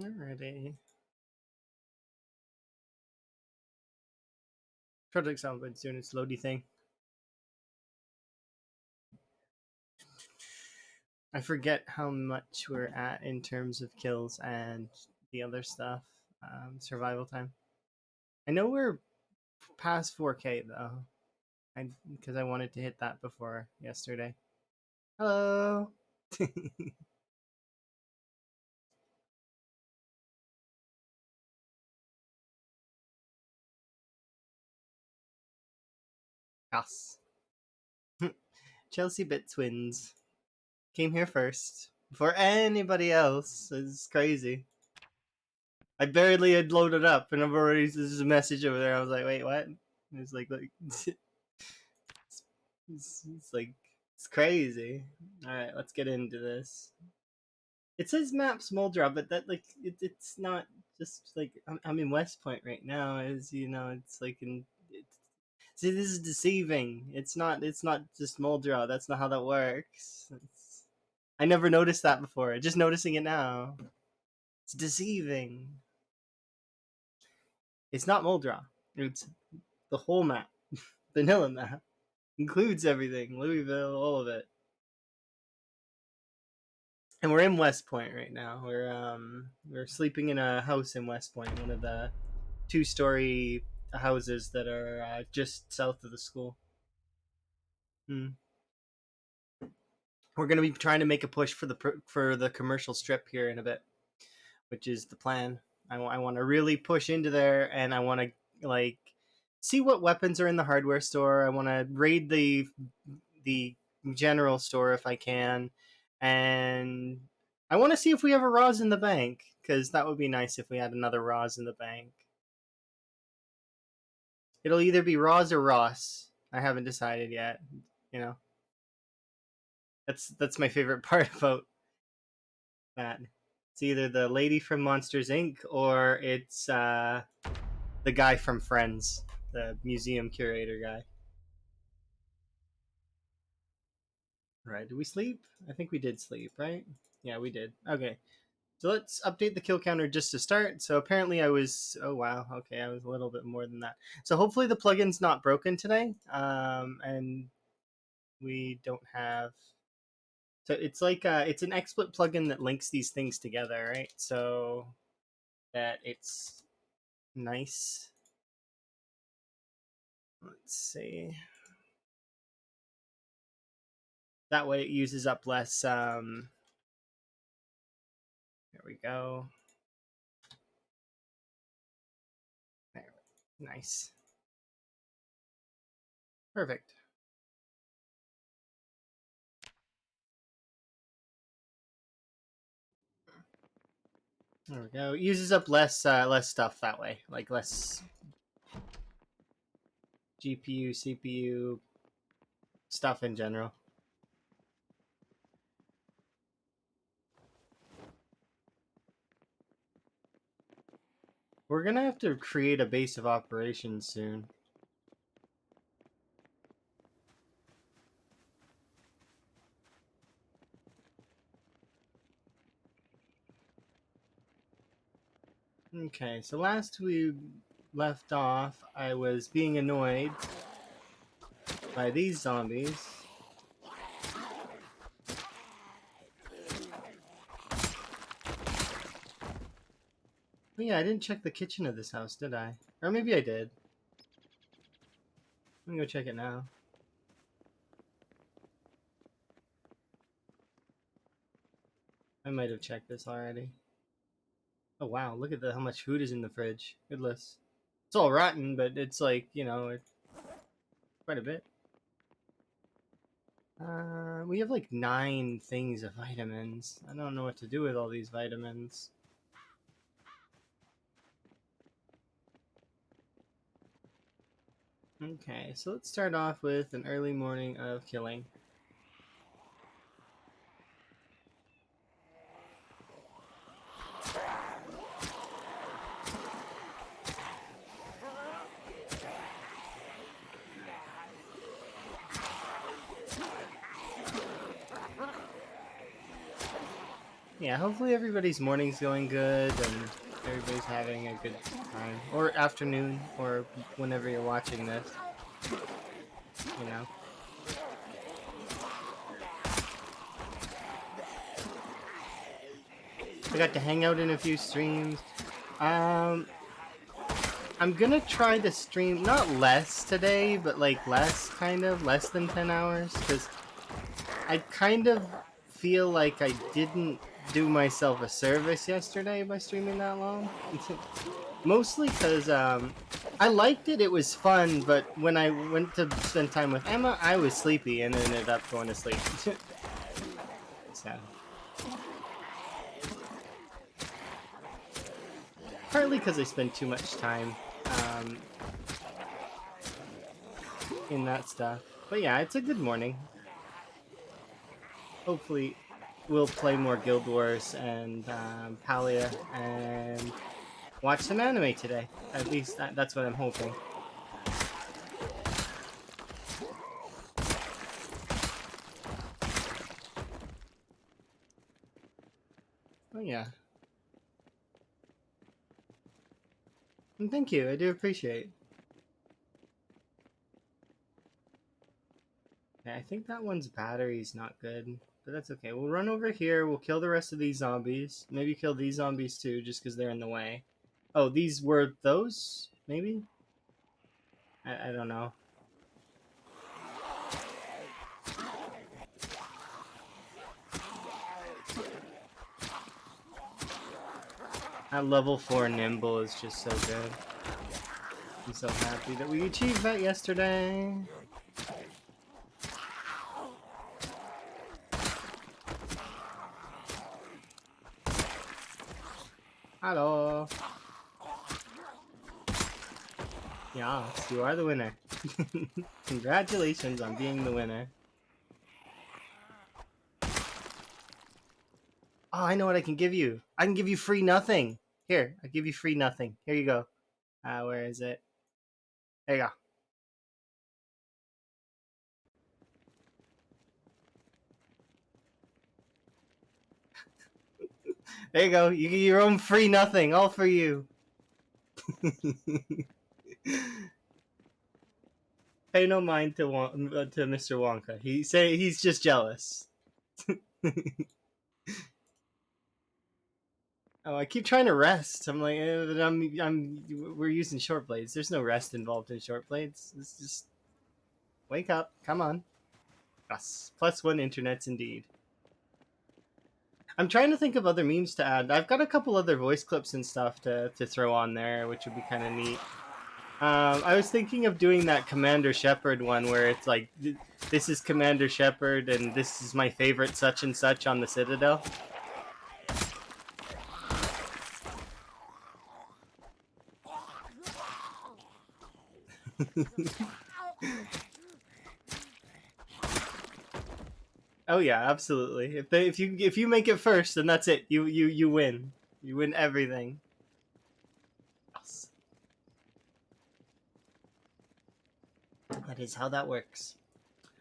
Alrighty. Project Salvage doing its loady thing. I forget how much we're at in terms of kills and the other stuff. Survival time. I know we're past 4K though. Because I wanted to hit that before yesterday. Hello. Yes. Chelsea Bit Twins came here first before anybody else. It's crazy. I barely had loaded up, and I've already there's a message over there. I was like, wait, what? And it's like it's like it's crazy. All right, let's get into this. It says map small drop, but that like it's not just like I'm in West Point right now. As you know, it's like in. See, this is deceiving. It's not just Moldra. That's not how that works. I never noticed that before. Just noticing it now. It's deceiving. It's not Moldra. It's the whole map. Vanilla map. Includes everything. Louisville, all of it. And we're in West Point right now. We're sleeping in a house in West Point, one of the 2-story houses that are just south of the school. We're gonna be trying to make a push for the commercial strip here in a bit, which is the plan. I want to really push into there, and I want to like see what weapons are in the hardware store. I want to raid the general store if I can, and I want to see if we have a Roz in the bank, because that would be nice if we had another Roz in the bank. It'll either be Roz or Ross. I haven't decided yet. You know, that's my favorite part about that. It's either the lady from Monsters Inc. or it's the guy from Friends, the museum curator guy. Right? Did we sleep? I think we did sleep, right? Yeah, we did. Okay. So let's update the kill counter just to start. So apparently I was, oh wow, okay, I was a little bit more than that. So hopefully the plugin's not broken today, and we don't have. So it's like it's an XSplit plugin that links these things together, right? So that it's nice. Let's see. That way it uses up less. There we go. There, nice. Perfect. There we go. It uses up less stuff that way, like less GPU, CPU stuff in general. We're gonna have to create a base of operations soon. Okay, so last we left off, I was being annoyed by these zombies. Oh yeah, I didn't check the kitchen of this house, did I? Or maybe I did. I'm gonna go check it now. I might have checked this already. Oh wow, look at how much food is in the fridge. Goodness. It's all rotten, but it's like, you know, it's quite a bit. We have like 9 things of vitamins. I don't know what to do with all these vitamins. Okay, so let's start off with an early morning of killing. Yeah, hopefully everybody's morning's going good and everybody's having a good time. Or afternoon, or whenever you're watching this, you know. I got to hang out in a few streams. I'm gonna try to stream, not less today, but like less, kind of, less than 10 hours, because I kind of feel like I didn't do myself a service yesterday by streaming that long. Mostly because I liked it, it was fun, but when I went to spend time with Emma, I was sleepy and ended up going to sleep. So, partly because I spend too much time um, in that stuff. But yeah, it's a good morning. Hopefully, we'll play more Guild Wars and Palia and watch some anime today. At least that's what I'm hoping. Oh yeah. And thank you, I do appreciate. Yeah, I think that one's battery's not good, but that's okay. We'll run over here, we'll kill the rest of these zombies. Maybe kill these zombies too, just because they're in the way. Oh, these were those? Maybe? I don't know. That level 4 nimble is just so good. I'm so happy that we achieved that yesterday. Hello. Yes, you are the winner. Congratulations on being the winner. Oh, I know what I can give you. I can give you free nothing. Here, I'll give you free nothing. Here you go. Where is it? There you go. There you go. You get your own free nothing, all for you. Pay no mind to Mr. Wonka. He's just jealous. Oh, I keep trying to rest. I'm like, we're using short blades. There's no rest involved in short blades. It's just wake up. Come on. Yes. +1 internets indeed. I'm trying to think of other memes to add. I've got a couple other voice clips and stuff to throw on there, which would be kind of neat. I was thinking of doing that Commander Shepard one where it's like, this is Commander Shepard and this is my favorite such and such on the Citadel. Oh yeah, absolutely. If you make it first, then that's it. You win. You win everything. Yes. That is how that works.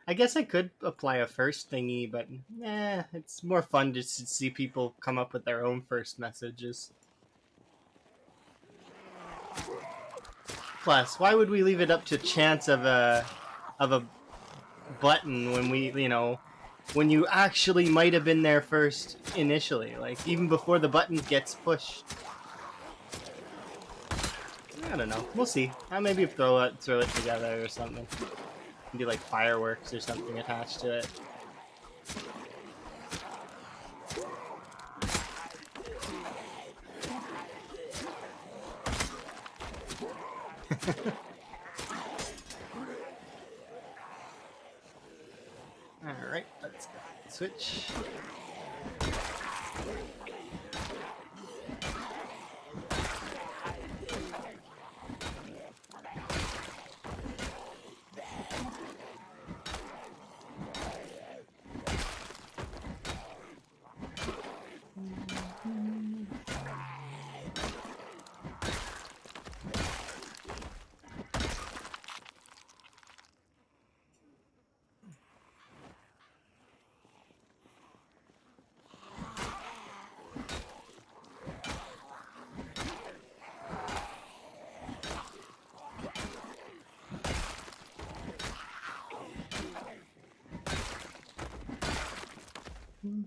I guess I could apply a first thingy, but it's more fun just to see people come up with their own first messages. Plus, why would we leave it up to chance of a button when when you actually might have been there first initially, like even before the button gets pushed? I don't know. We'll see. I'll maybe throw it together or something. Do like fireworks or something attached to it. Alright, let's switch.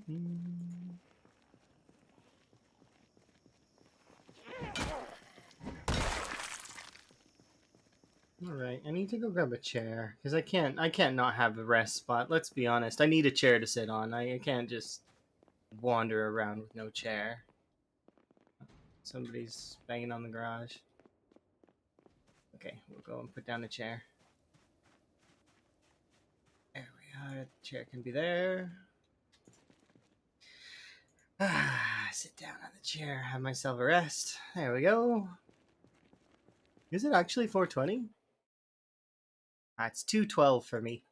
All right, I need to go grab a chair because I can't not have a rest spot. Let's be honest. I need a chair to sit on. I can't just wander around with no chair. Somebody's banging on the garage. Okay, we'll go and put down a chair. There we are. The chair can be there. Sit down on the chair, have myself a rest. There we go. Is it actually 420? It's 212 for me.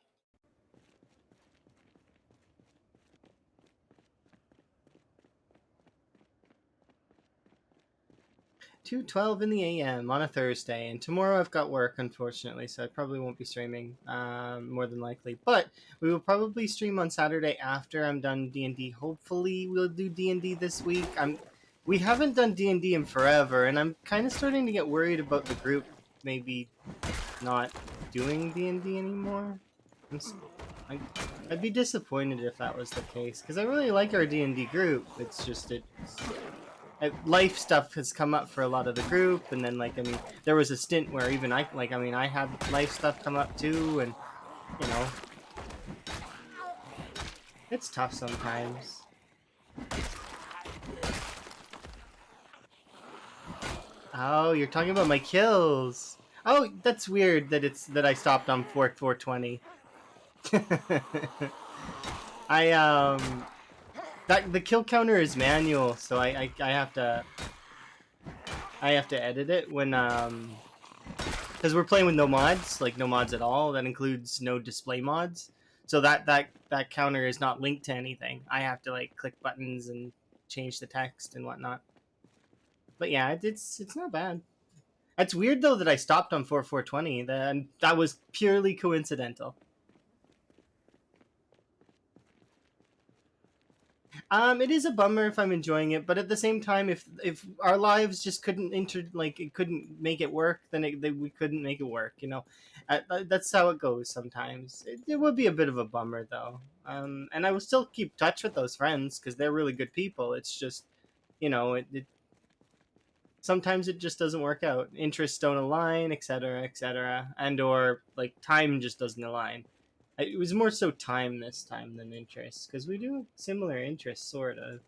2:12 in the AM on a Thursday, and tomorrow I've got work, unfortunately, so I probably won't be streaming, more than likely. But we will probably stream on Saturday after I'm done D&D. Hopefully, we'll do D&D this week. We haven't done D&D in forever, and I'm kind of starting to get worried about the group maybe not doing D&D anymore. I'd be disappointed if that was the case, because I really like our D&D group. It's just life stuff has come up for a lot of the group, and then like, I mean, there was a stint where even I had life stuff come up too, and you know, it's tough sometimes. Oh, you're talking about my kills. Oh, that's weird that I stopped on 420. That the kill counter is manual, so I have to edit it when because we're playing with no mods, like no mods at all. That includes no display mods. So that counter is not linked to anything. I have to like click buttons and change the text and whatnot. But yeah, it's not bad. It's weird though that I stopped on 420. That was purely coincidental. It is a bummer if I'm enjoying it, but at the same time, if our lives just couldn't it couldn't make it work, then we couldn't make it work. You know, that's how it goes sometimes. It would be a bit of a bummer though. And I will still keep touch with those friends because they're really good people. It's just, you know, sometimes it just doesn't work out. Interests don't align, etc., and or like time just doesn't align. It was more so time this time than interest, because we do have similar interests, sort of.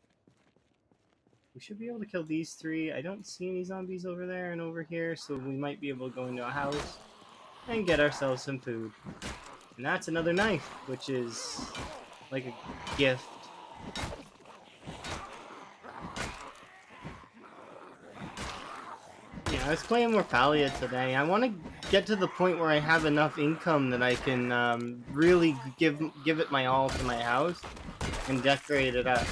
We should be able to kill these three. I don't see any zombies over there and over here, so we might be able to go into a house and get ourselves some food. And that's another knife, which is like a gift. Yeah, I was playing more Palia today. I want to get to the point where I have enough income that I can really give it my all to my house and decorate it up.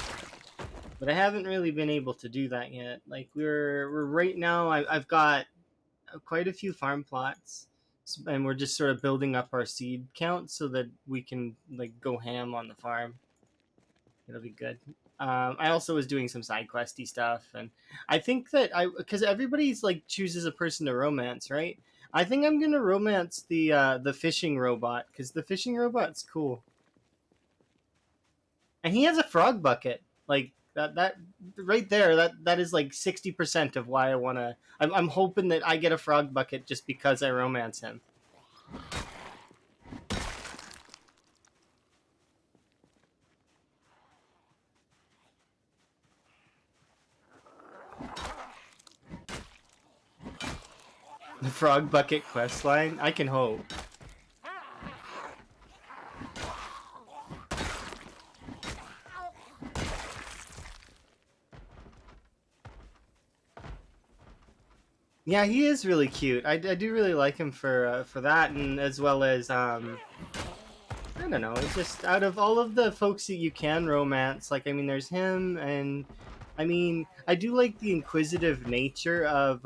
But I haven't really been able to do that yet. Like we're right now, I've got quite a few farm plots, and we're just sort of building up our seed count so that we can like go ham on the farm. It'll be good. I also was doing some side questy stuff, and I think that because everybody's like chooses a person to romance, right? I think I'm gonna romance the fishing robot because the fishing robot's cool, and he has a frog bucket. Like that right there. That is like 60% of why I wanna. I'm hoping that I get a frog bucket just because I romance him. The frog bucket quest line. I can hope. Yeah, he is really cute. I do really like him for that, and as well as I don't know. It's just out of all of the folks that you can romance, like I mean, there's him, and I mean, I do like the inquisitive nature of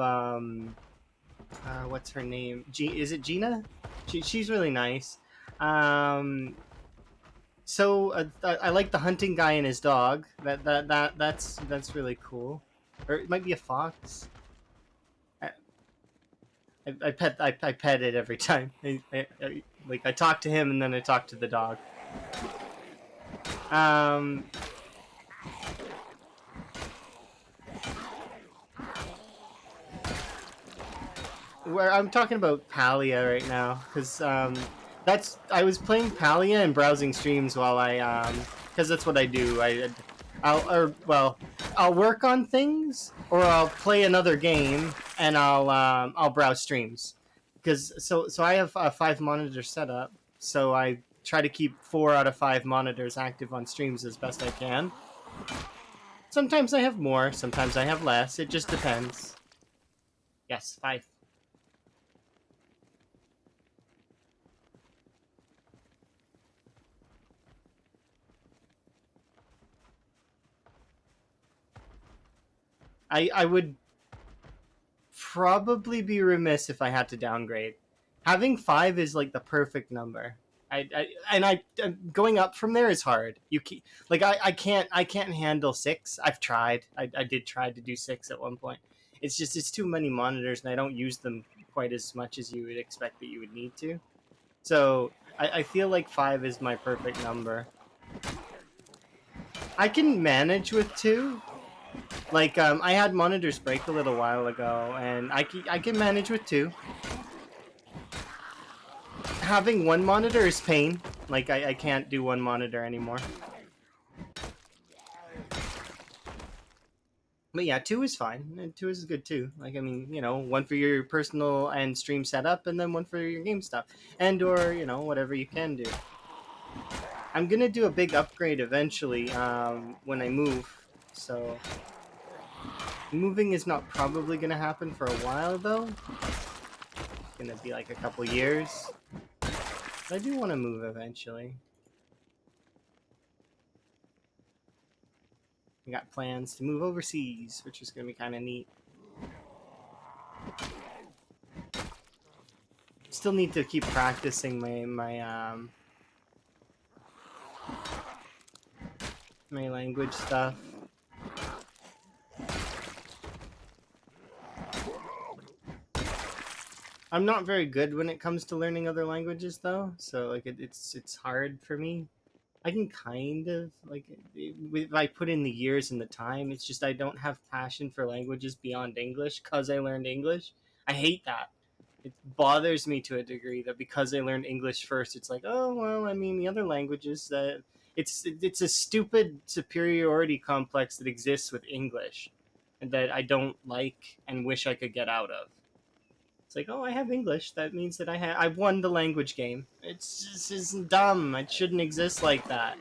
what's her name? Is it Gina? She's really nice. Um, so I like the hunting guy and his dog. That's really cool. Or it might be a fox. I pet it every time. Like I talk to him and then I talk to the dog. Um, where I'm talking about Palia right now, because that's I was playing Palia and browsing streams while because that's what I do. I'll work on things or I'll play another game and I'll browse streams, because so I have a 5 monitor setup, so I try to keep 4 out of 5 monitors active on streams as best I can. Sometimes I have more, sometimes I have less. It just depends. Yes, 5. I would probably be remiss if I had to downgrade. Having 5 is like the perfect number. I going up from there is hard. You keep, like I can't handle 6. I've tried. I did try to do 6 at one point. It's just it's too many monitors and I don't use them quite as much as you would expect that you would need to. So I feel like 5 is my perfect number. I can manage with 2. Like I had monitors break a little while ago, and I can manage with 2. Having 1 monitor is pain. Like I can't do 1 monitor anymore. But yeah, 2 is fine. And 2 is good too. Like I mean, 1 for your personal and stream setup, and then 1 for your game stuff, and or whatever you can do. I'm gonna do a big upgrade eventually when I move. So moving is not probably gonna happen for a while though. It's gonna be like a couple years. But I do want to move eventually. I got plans to move overseas, which is gonna be kind of neat. Still need to keep practicing my language stuff. I'm not very good when it comes to learning other languages though, so like it's hard for me. I can kind of like if I put in the years and the time. It's just I don't have passion for languages beyond English because I learned English. I hate that. It bothers me to a degree that because I learned English first, it's like, oh well, I mean the other languages that it's a stupid superiority complex that exists with English, and that I don't like and wish I could get out of. It's like, oh, I have English. That means that I've won the language game. It's just isn't dumb. It shouldn't exist like that.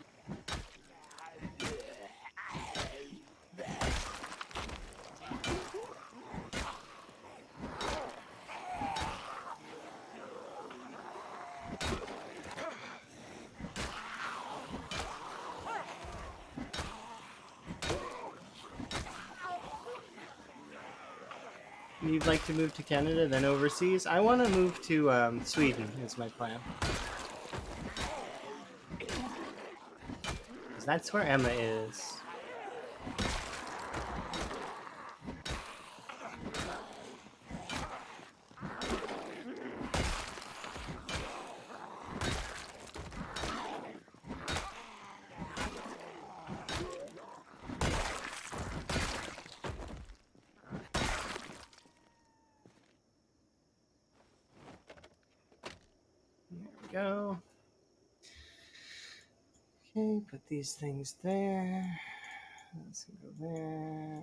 You'd like to move to Canada, then overseas? I want to move to Sweden, is my plan. Because that's where Emma is. Go. Okay, put these things there. Let's go there.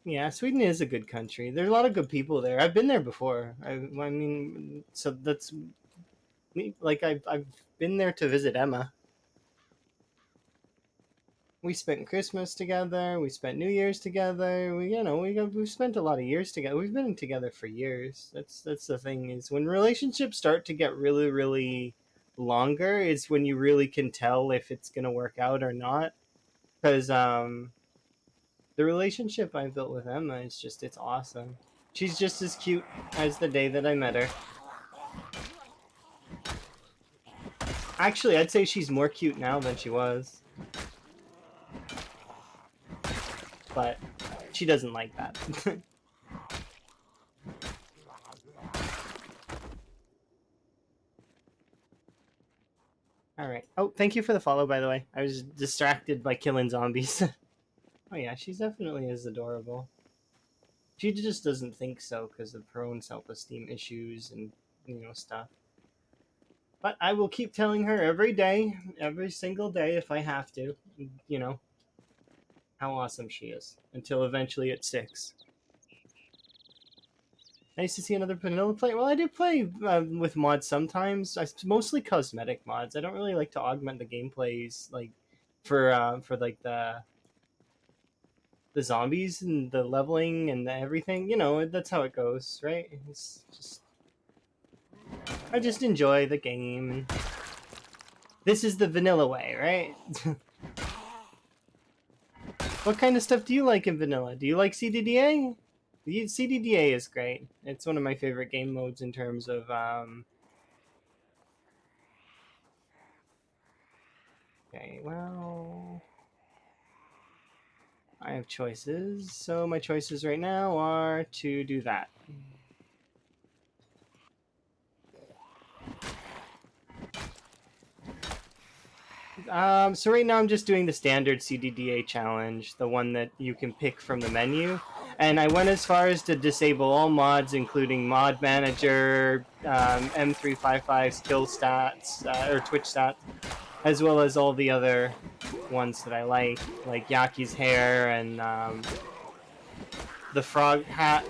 Yeah, Sweden is a good country. There's a lot of good people there. I've been there before. I mean, so that's like I've been there to visit Emma. We spent Christmas together. We spent New Year's together. We've spent a lot of years together. We've been together for years. That's the thing is when relationships start to get really really longer is when you really can tell if it's gonna work out or not. Because the relationship I built with Emma is just it's awesome. She's just as cute as the day that I met her. Actually, I'd say she's more cute now than she was. But she doesn't like that. All right. Oh, thank you for the follow, by the way. I was distracted by killing zombies. Oh yeah, she's definitely is adorable. She just doesn't think so because of her own self-esteem issues and stuff. But I will keep telling her every day, every single day if I have to, you know, how awesome she is until eventually it sticks. Nice to see another vanilla play. Well, I do play with mods sometimes. Mostly cosmetic mods. I don't really like to augment the gameplays like for like the zombies and the leveling and everything. That's how it goes, right? It's just I just enjoy the game. This is the vanilla way, right? What kind of stuff do you like in vanilla? Do you like CDDA? CDDA is great. It's one of my favorite game modes in terms of okay, well, I have choices. So my choices right now are to do that. So right now I'm just doing the standard CDDA challenge, the one that you can pick from the menu. And I went as far as to disable all mods, including Mod Manager, M355's kill stats, or Twitch stats, as well as all the other ones that I like Yaki's hair and the frog hat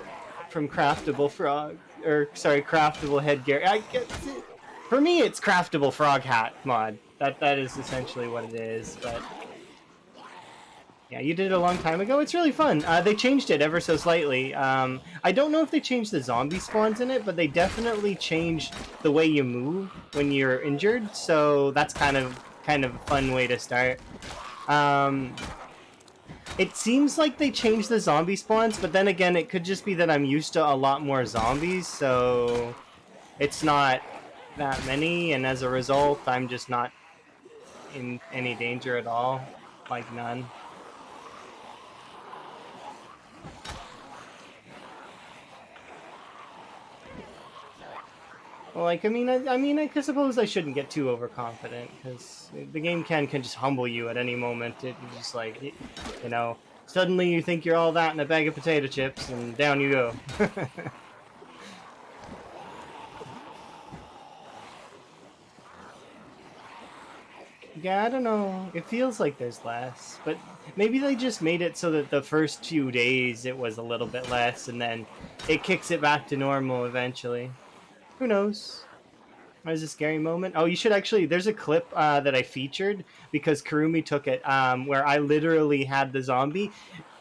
from Craftable Frog, or sorry, Craftable Headgear. For me, it's Craftable Frog Hat mod. That is essentially what it is. But yeah, you did it a long time ago. It's really fun. They changed it ever so slightly. I don't know if they changed the zombie spawns in it, but they definitely changed the way you move when you're injured. So that's kind of a fun way to start. It seems like they changed the zombie spawns, but then again, it could just be that I'm used to a lot more zombies, so it's not that many, and as a result, I'm just not in any danger at all. Like, none. Well, like, I mean, I suppose I shouldn't get too overconfident, because the game can just humble you at any moment. It just, like, suddenly you think you're all that in a bag of potato chips, and down you go. Yeah, I don't know. It feels like there's less, but maybe they just made it so that the first few days it was a little bit less, and then it kicks it back to normal eventually. Who knows? There's a scary moment. Oh, you should actually. There's a clip that I featured because Kurumi took it, where I literally had the zombie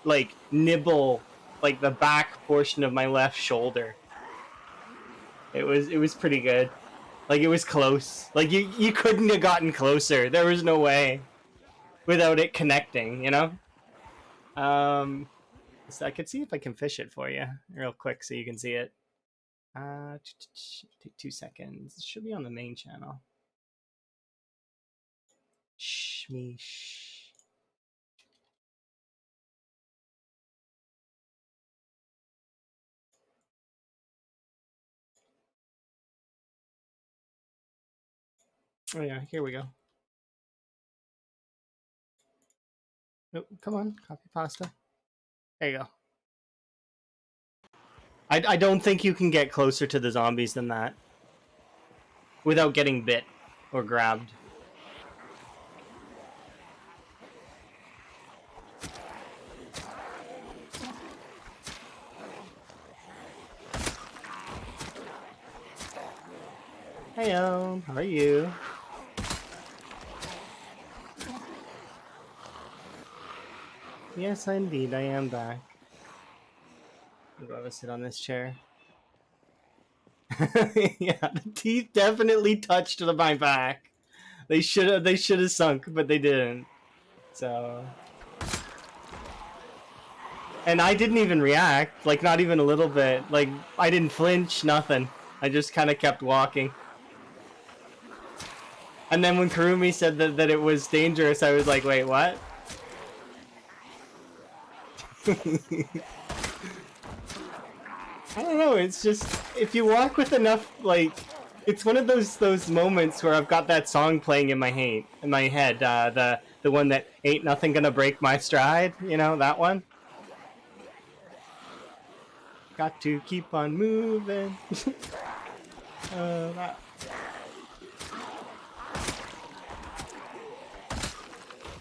like nibble like the back portion of my left shoulder. It was pretty good. Like, it was close. Like, you couldn't have gotten closer. There was no way without it connecting. So I could see if I can fish it for you real quick so you can see it. Take 2 seconds. It should be on the main channel. Shmeesh. Oh yeah, here we go. Nope, come on, copy pasta. There you go. I don't think you can get closer to the zombies than that without getting bit or grabbed. Hey, how are you? Yes, indeed, I am back. I'm going to sit on this chair. Yeah, the teeth definitely touched my back. They should have sunk, but they didn't. So, and I didn't even react, like, not even a little bit. Like, I didn't flinch, nothing. I just kind of kept walking. And then when Kurumi said that it was dangerous, I was like, wait, what? I don't know, it's just, if you walk with enough, like, it's one of those moments where I've got that song playing in my head, the one that ain't nothing gonna break my stride, that one. Got to keep on moving.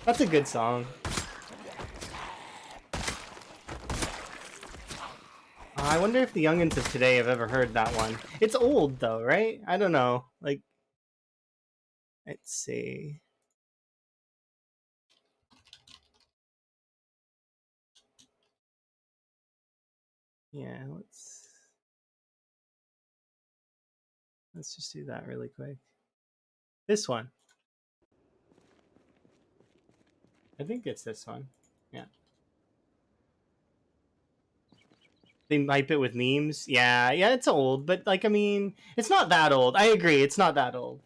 That's a good song. I wonder if the youngins of today have ever heard that one. It's old though, right? I don't know. Like, let's see. Yeah, let's just do that really quick. This one. I think it's this one. Yeah. They hype it with memes. Yeah, it's old, but like I mean, it's not that old. I agree, it's not that old.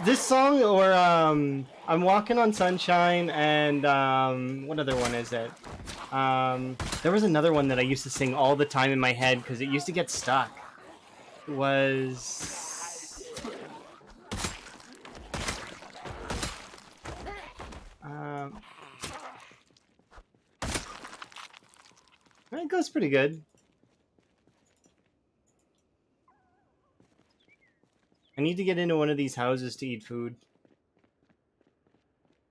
This song, or I'm Walking on Sunshine, and what other one is it? There was another one that I used to sing all the time in my head because it used to get stuck. It was it goes pretty good. I need to get into one of these houses to eat food.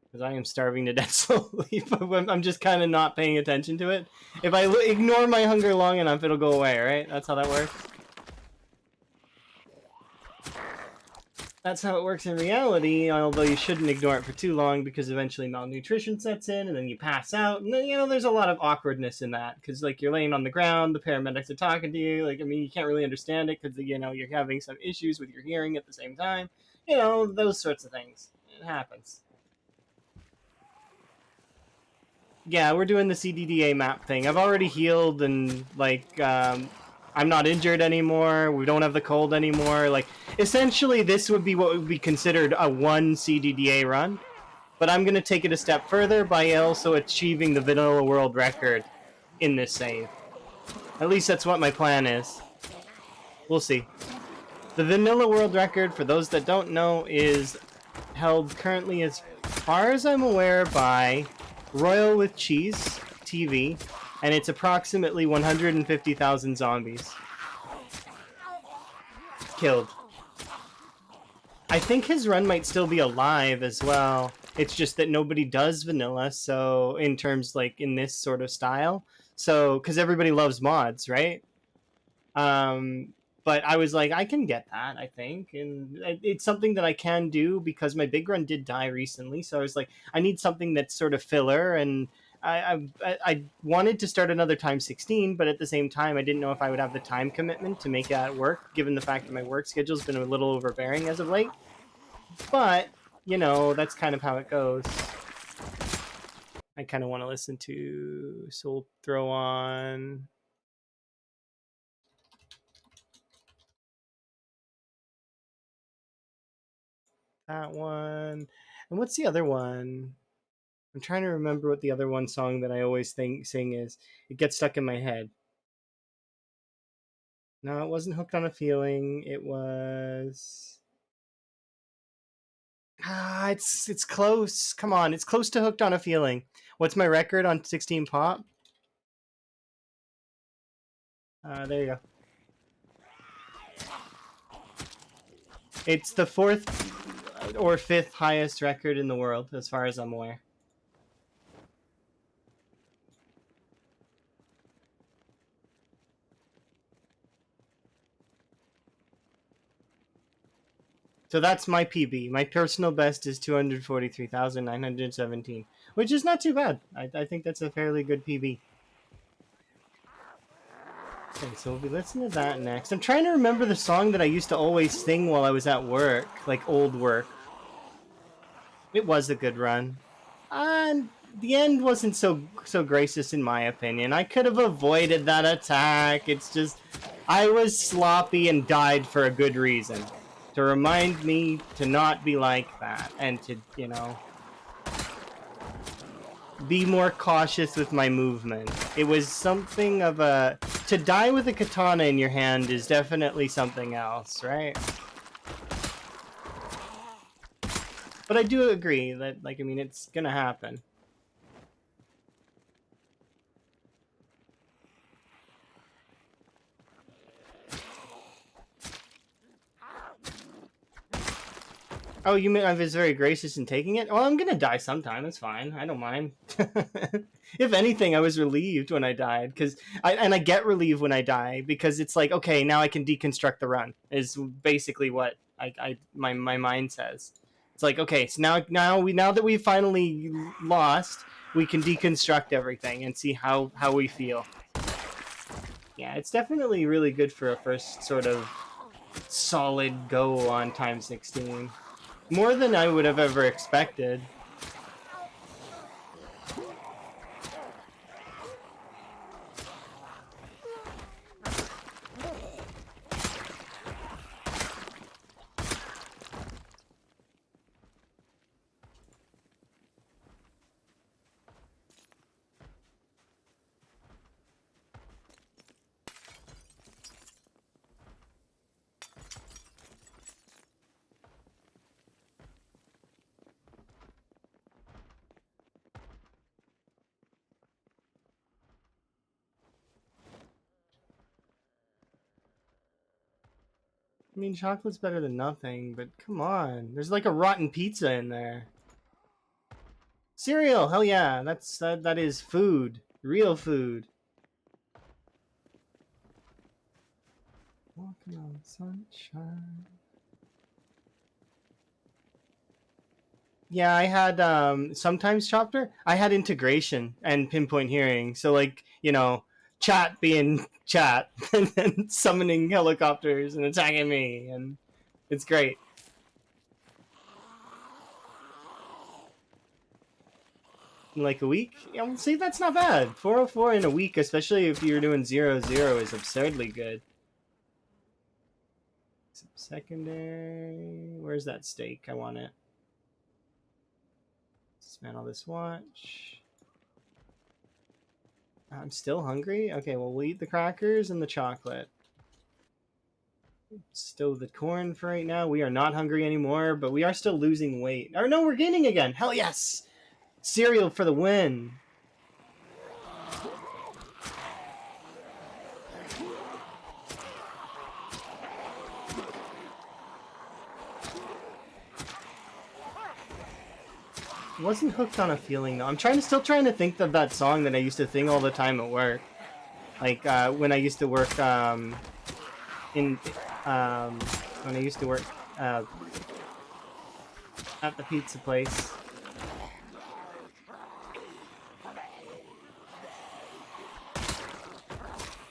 Because I am starving to death slowly, but I'm just kind of not paying attention to it. If I ignore my hunger long enough, it'll go away, right? That's how that works. That's how it works in reality, although you shouldn't ignore it for too long because eventually malnutrition sets in and then you pass out. And then, there's a lot of awkwardness in that because, like, you're laying on the ground, the paramedics are talking to you. Like, I mean, you can't really understand it because, you're having some issues with your hearing at the same time. Those sorts of things. It happens. Yeah, we're doing the CDDA map thing. I've already healed and, I'm not injured anymore. We don't have the cold anymore. Like, essentially, this would be what would be considered a 1 CDDA run. But I'm going to take it a step further by also achieving the vanilla world record in this save. At least that's what my plan is. We'll see. The vanilla world record, for those that don't know, is held currently, as far as I'm aware, by Royal with Cheese TV, and it's approximately 150,000 zombies killed. I think his run might still be alive as well. It's just that nobody does vanilla, so in terms in this sort of style. So, because everybody loves mods, right? But I was like, I can get that, I think. And it's something that I can do because my big run did die recently. So I was like, I need something that's sort of filler. And I wanted to start another time 16, but at the same time, I didn't know if I would have the time commitment to make that work, given the fact that my work schedule's been a little overbearing as of late. But, that's kind of how it goes. I kind of want to listen to Soul Throw On. That one. And what's the other one? I'm trying to remember what the other one song that I always sing is. It gets stuck in my head. No, it wasn't Hooked on a Feeling. It was... it's close. Come on, it's close to Hooked on a Feeling. What's my record on 16 Pop? There you go. It's the 4th or 5th highest record in the world, as far as I'm aware. So that's my PB. My personal best is 243,917, which is not too bad. I think that's a fairly good PB. Okay, so we'll be listening to that next. I'm trying to remember the song that I used to always sing while I was at work, like old work. It was a good run. And the end wasn't so gracious in my opinion. I could have avoided that attack. It's just I was sloppy and died for a good reason. To remind me to not be like that and to, you know, be more cautious with my movement. It was something of a to die with a katana in your hand is definitely something else, right? But I do agree that, like, I mean, it's gonna happen. Oh, you mean I was very gracious in taking it? Well, I'm gonna die sometime. That's fine. I don't mind. If anything, I was relieved when I died because I get relieved when I die because it's like, okay, now I can deconstruct the run. Is basically what my mind says. It's like, okay, so now that we finally lost, we can deconstruct everything and see how we feel. Yeah, it's definitely really good for a first sort of solid go on time 16. More than I would have ever expected. I mean, chocolate's better than nothing, but come on. There's like a rotten pizza in there. Cereal, hell yeah. That is food. Real food. Walking on sunshine. Yeah, I had sometimes chopper. I had integration and pinpoint hearing. So like, you know, chat being chat and then summoning helicopters and attacking me and it's great. In like a week? Yeah, well, see, that's not bad. 404 in a week, especially if you're doing 0-0, is absurdly good. Secondary. Where's that steak? I want it. Dismantle this watch. I'm still hungry? Okay, well, we'll eat the crackers and the chocolate. Stow the corn for right now. We are not hungry anymore, but we are still losing weight. Or no, we're gaining again. Hell yes! Cereal for the win. Wasn't hooked on a feeling though. I'm still trying to think of that song that I used to sing all the time at work. Like when I used to work in when I used to work uh, at the pizza place.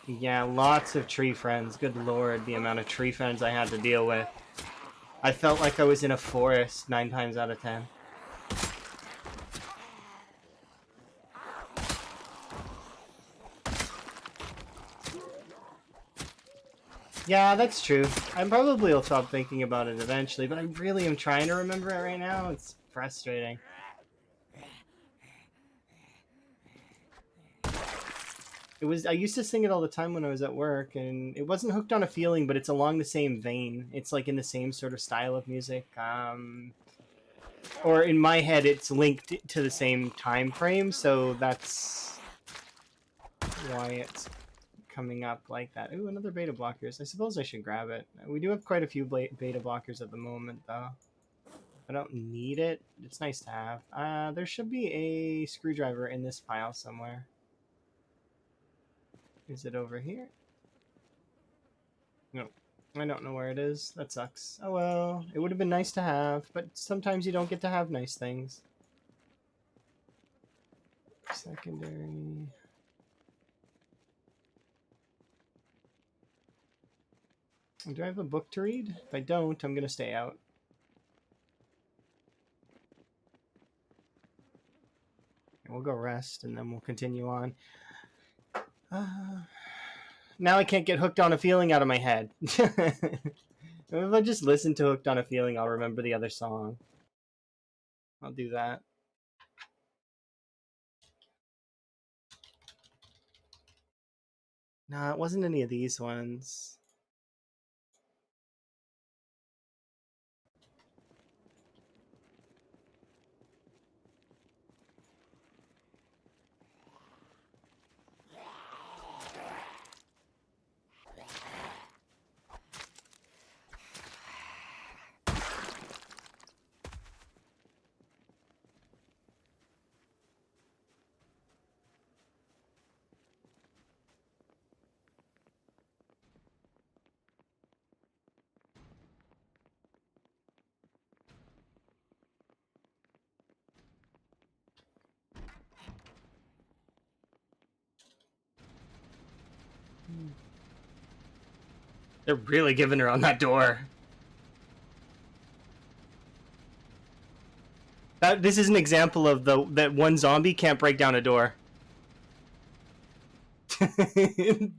Yeah, lots of tree friends. Good lord, the amount of tree friends I had to deal with. I felt like I was in a forest 9 times out of 10. Yeah, that's true. I probably will stop thinking about it eventually, but I really am trying to remember it right now. It's frustrating. I used to sing it all the time when I was at work, and it wasn't hooked on a feeling, but it's along the same vein. It's like in the same sort of style of music. Or in my head, it's linked to the same time frame, so that's why it's coming up like that. Ooh, another beta blockers. I suppose I should grab it. We do have quite a few beta blockers at the moment, though. I don't need it. It's nice to have. There should be a screwdriver in this pile somewhere. Is it over here? No. I don't know where it is. That sucks. Oh well. It would have been nice to have, but sometimes you don't get to have nice things. Secondary. Do I have a book to read? If I don't, I'm going to stay out. We'll go rest and then we'll continue on. Now I can't get Hooked on a Feeling out of my head. If I just listen to Hooked on a Feeling, I'll remember the other song. I'll do that. Nah, it wasn't any of these ones. They're really giving her on that door. This is an example of that one zombie can't break down a door.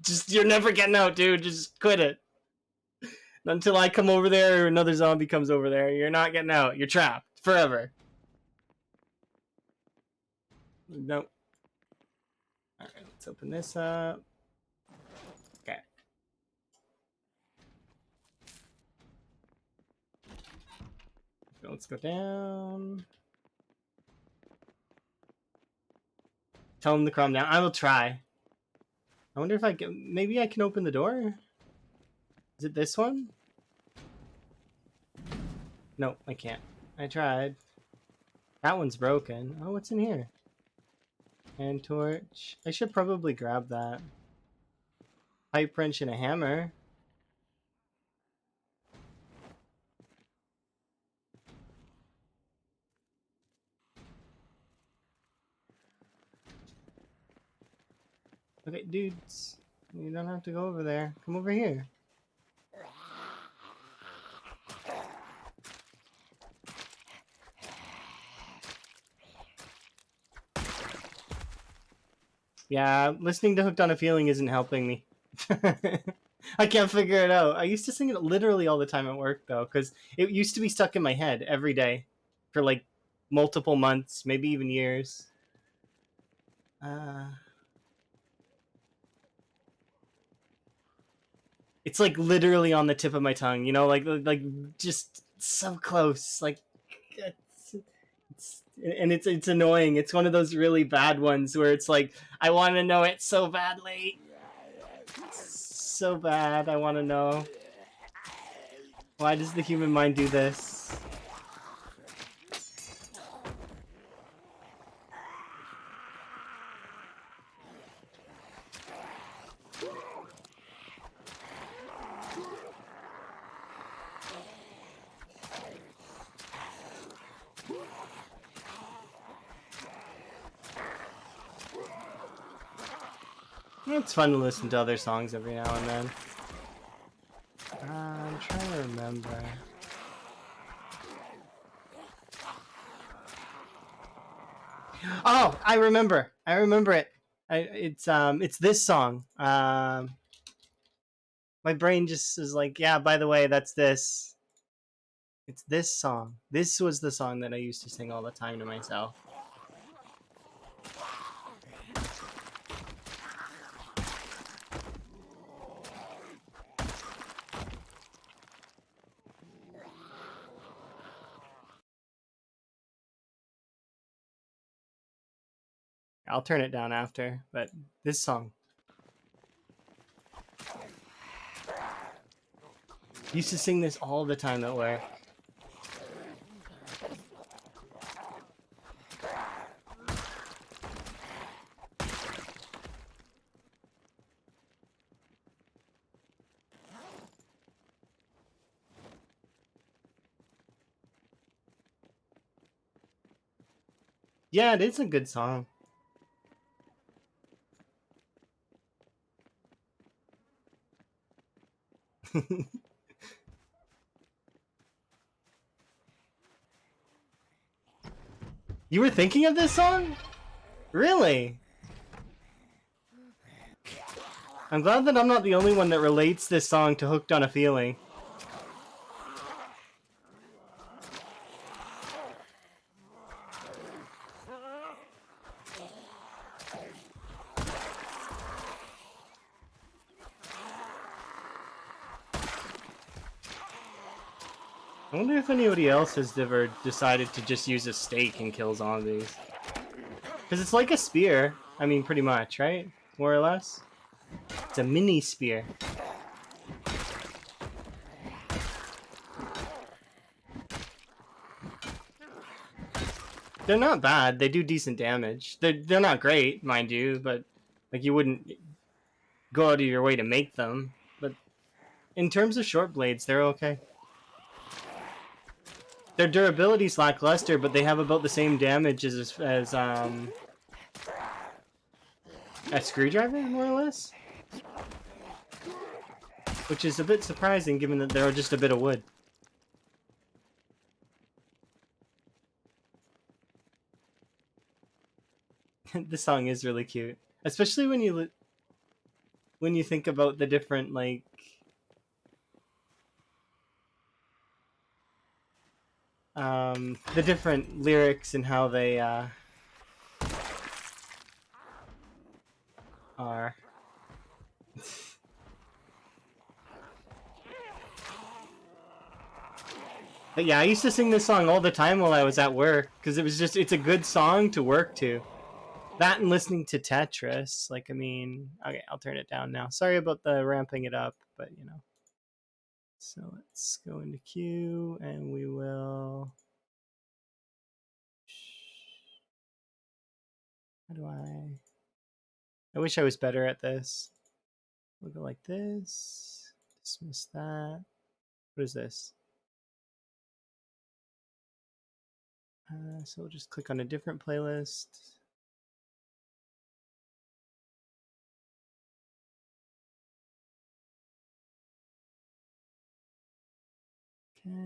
Just you're never getting out, dude. Just quit it. Until I come over there or another zombie comes over there, you're not getting out. You're trapped forever. Nope. Alright, let's open this up. Okay. Let's go down. Tell him to calm down. I will try. I wonder if I can... Maybe I can open the door? Is it this one? No, I can't. I tried. That one's broken. Oh, what's in here? Hand torch. I should probably grab that. Pipe wrench and a hammer. Okay, dudes. You don't have to go over there. Come over here. Yeah, listening to Hooked on a Feeling isn't helping me. I can't figure it out. I used to sing it literally all the time at work, though, because it used to be stuck in my head every day for like multiple months, maybe even years. It's like literally on the tip of my tongue, you know, like just so close. Like it's annoying. It's one of those really bad ones where it's like I want to know it so badly. So bad. I want to know. Why does the human mind do this? It's fun to listen to other songs every now and then. I'm trying to remember. Oh, I remember. I remember it. It's this song. My brain just is like, yeah. By the way, that's this. It's this song. This was the song that I used to sing all the time to myself. I'll turn it down after, but this song. Used to sing this all the time at work. Yeah, it is a good song. You were thinking of this song? Really? I'm glad that I'm not the only one that relates this song to Hooked on a Feeling. I wonder if anybody else has ever decided to just use a stake and kill zombies. Because it's like a spear. I mean, pretty much, right? More or less. It's a mini spear. They're not bad. They do decent damage. They're not great, mind you, but like you wouldn't go out of your way to make them. But in terms of short blades, they're okay. Their durability's lackluster, but they have about the same damage as a screwdriver, more or less. Which is a bit surprising, given that they're just a bit of wood. This song is really cute, especially when you think about the different like the different lyrics and how they are. But yeah, I used to sing this song all the time while I was at work because it's a good song to work to. That and listening to Tetris. Like, I mean, okay, I'll turn it down now. Sorry about the ramping it up, but you know. So let's go into queue and we will. How do I? I wish I was better at this. We'll go like this. Dismiss that. What is this? So we'll just click on a different playlist. Okay.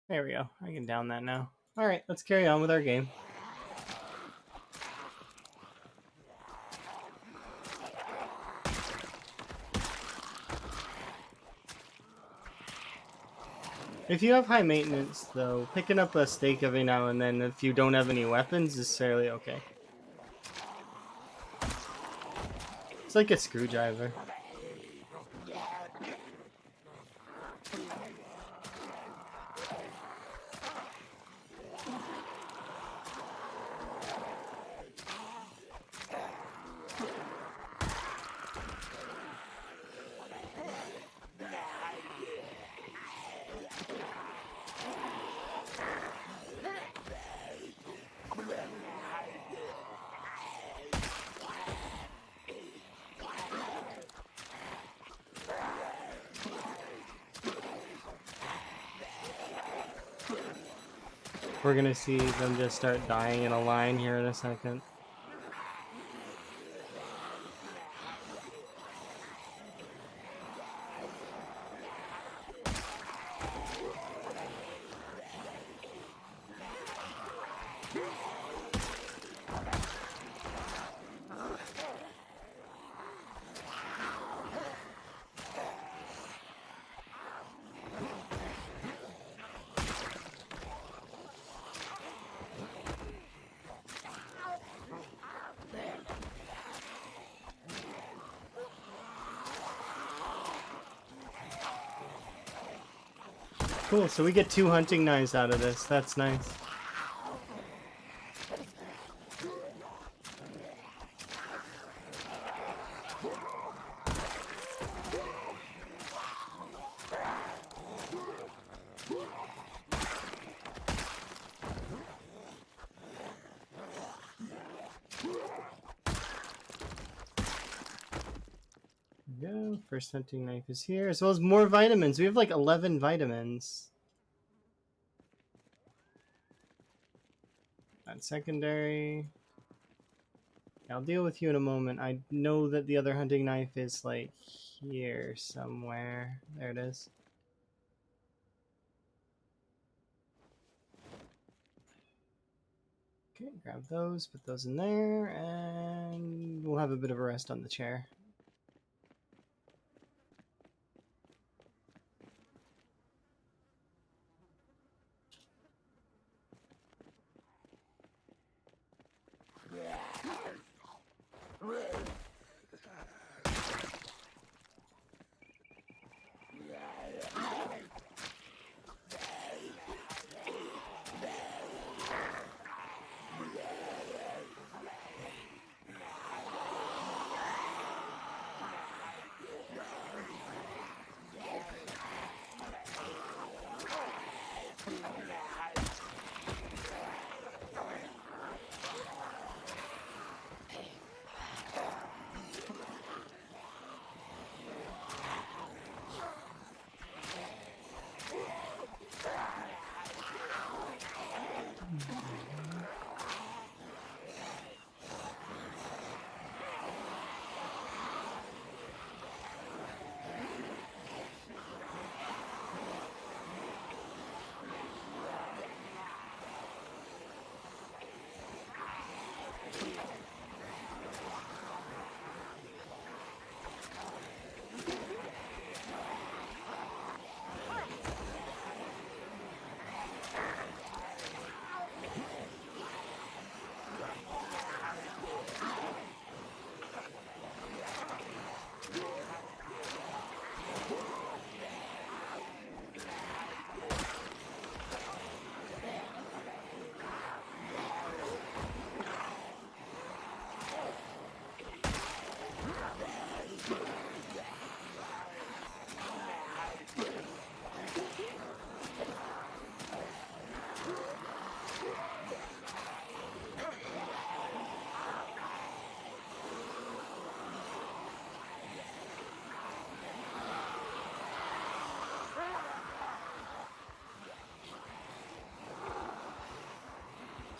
There we go. I can down that now. All right, let's carry on with our game. If you have high maintenance, though, picking up a stake every now and then if you don't have any weapons is fairly okay. It's like a screwdriver. We're gonna see them just start dying in a line here in a second. Cool, so we get 2 hunting knives out of this. That's nice. There we go. First hunting knife is here, as well as more vitamins. We have like 11 vitamins. That's secondary. I'll deal with you in a moment. I know that the other hunting knife is like here somewhere. There it is. Okay, grab those, put those in there, and we'll have a bit of a rest on the chair.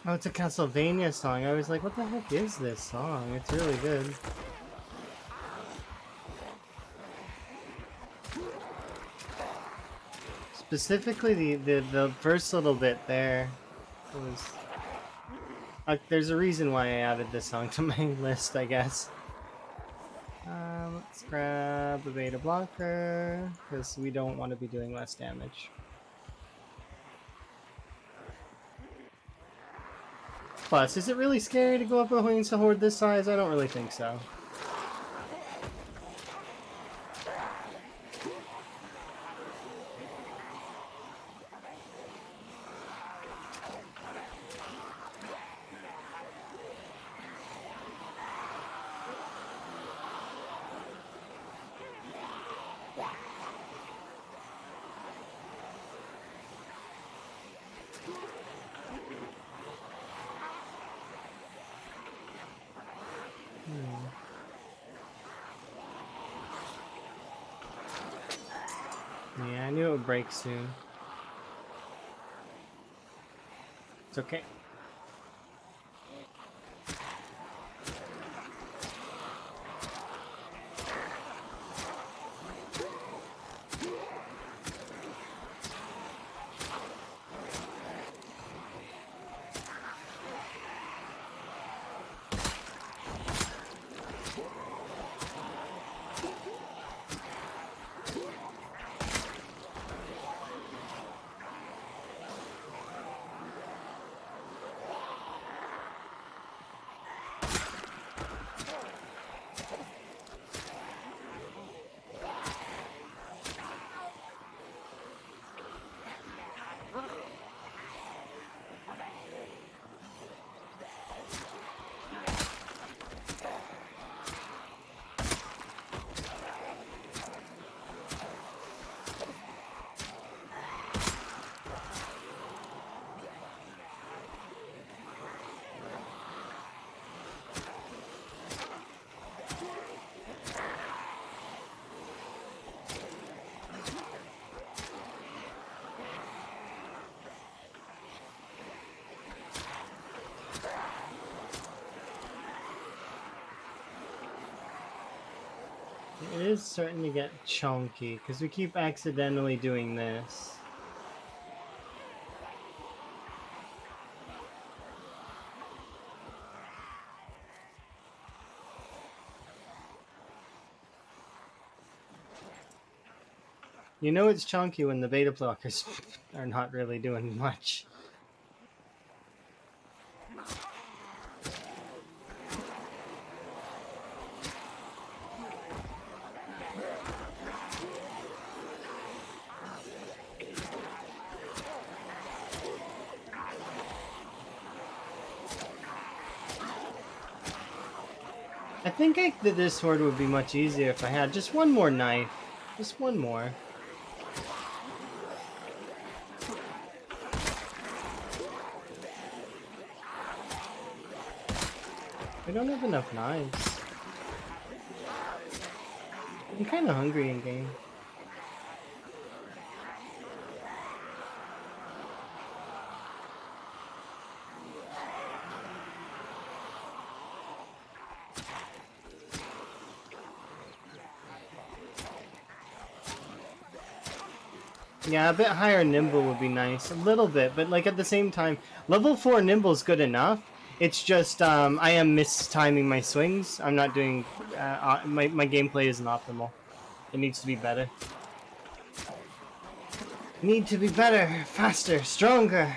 Oh, it's a Castlevania song. I was like, what the heck is this song? It's really good. Specifically, the first little bit there was... there's a reason why I added this song to my list, I guess. Let's grab a beta blocker, because we don't want to be doing less damage. Plus, is it really scary to go up against a horde this size? I don't really think so. Yeah, I knew it would break soon. It's okay. It is starting to get chunky because we keep accidentally doing this. You know it's chunky when the beta blockers are not really doing much. I think this sword would be much easier if I had just one more knife. Just one more. I don't have enough knives. I'm kind of hungry in game. Yeah, a bit higher nimble would be nice. A little bit, but like at the same time, level 4 nimble is good enough. It's just I am mistiming my swings. I'm not doing my gameplay isn't optimal. It needs to be better. Need to be better, faster, stronger.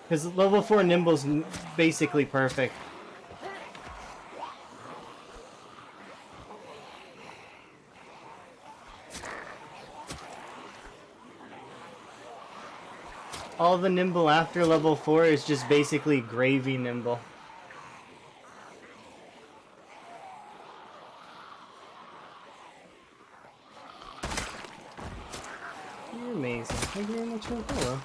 Because level 4 nimble's basically perfect. All the nimble after level 4 is just basically gravy nimble. You're amazing. Thank you very much for the follow.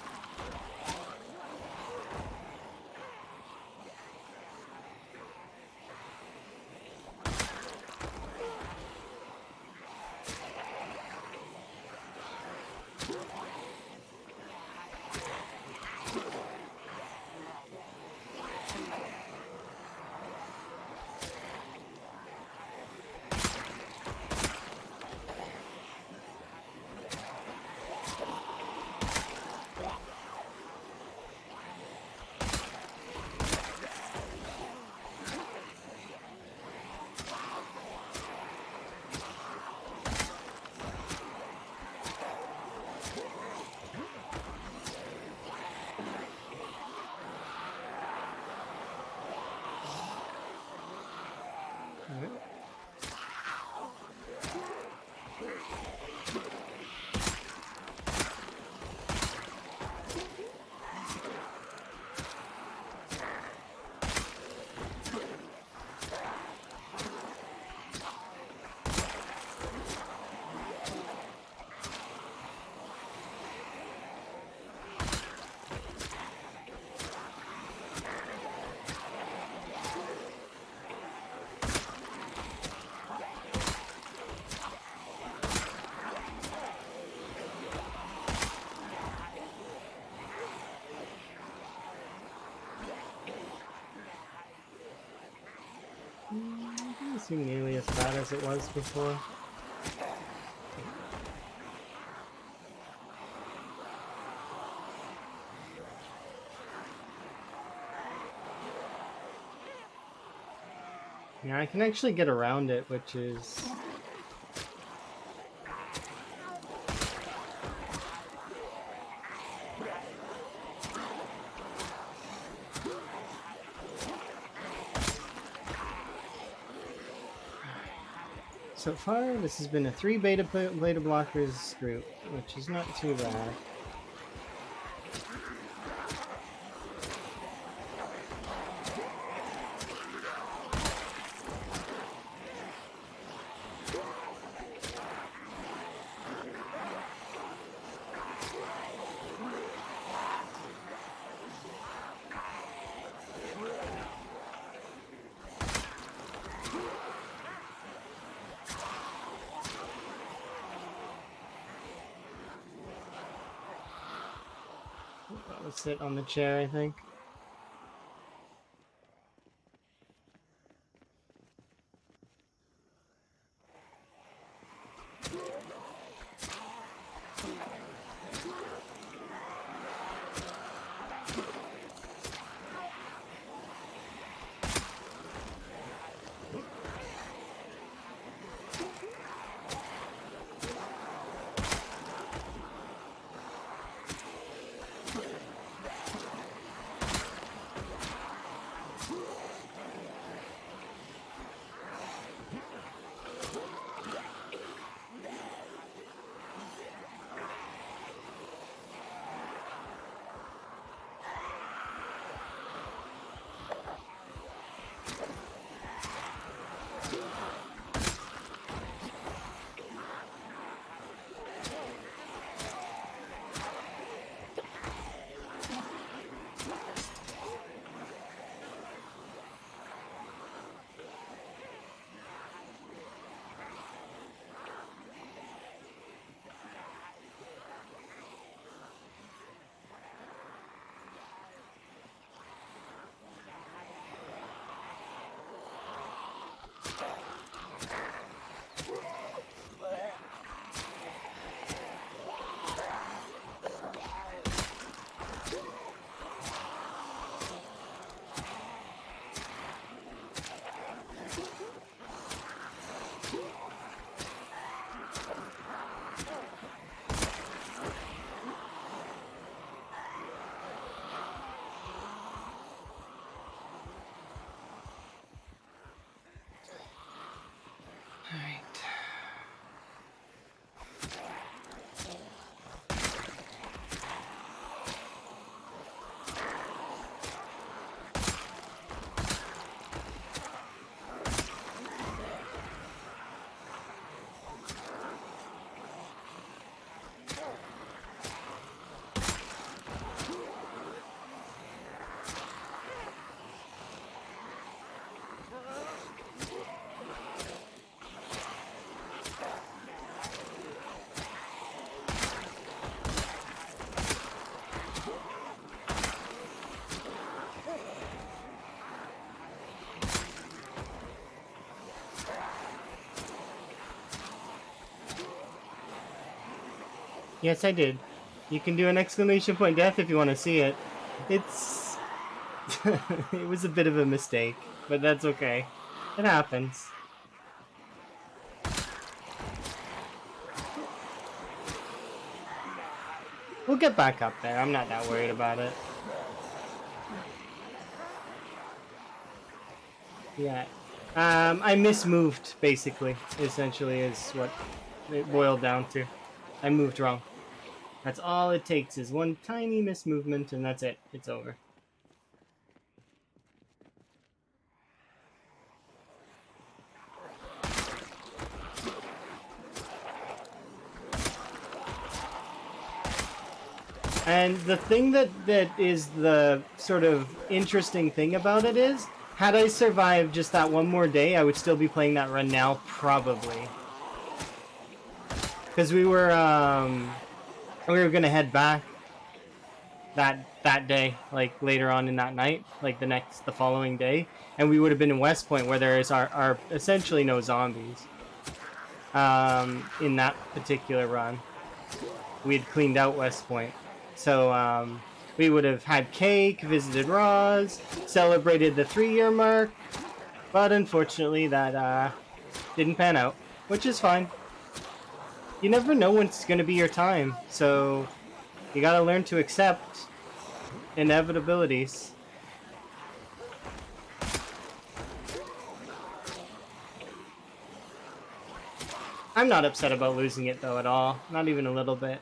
It doesn't seem nearly as bad as it was before. Yeah, I can actually get around it, which is... So far, this has been a 3 beta blockers group, which is not too bad. I'll sit on the chair, I think. Yes, I did. You can do an exclamation point death if you want to see it. It's... it was a bit of a mistake, but that's okay. It happens. We'll get back up there. I'm not that worried about it. Yeah. I mismoved, basically, essentially, is what it boiled down to. I moved wrong. That's all it takes is one tiny mismovement, and that's it. It's over. And the thing that is the sort of interesting thing about it is, had I survived just that one more day, I would still be playing that run now, probably. Because we were gonna head back that day, like later on in that night, like the following day, and we would have been in West Point where there is our essentially no zombies. In that particular run, we had cleaned out West Point, so we would have had cake, visited Roz, celebrated the 3-year mark, but unfortunately that didn't pan out, which is fine. You never know when it's gonna be your time, so you gotta learn to accept inevitabilities. I'm not upset about losing it though at all, not even a little bit.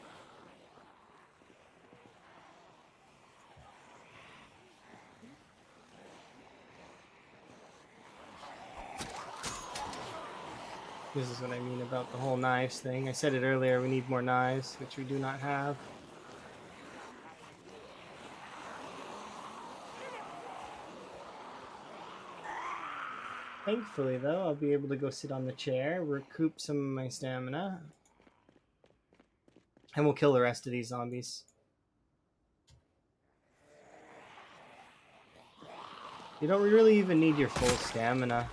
This is what I mean about the whole knives thing. I said it earlier, we need more knives, which we do not have. Thankfully, though, I'll be able to go sit on the chair, recoup some of my stamina, and we'll kill the rest of these zombies. You don't really even need your full stamina.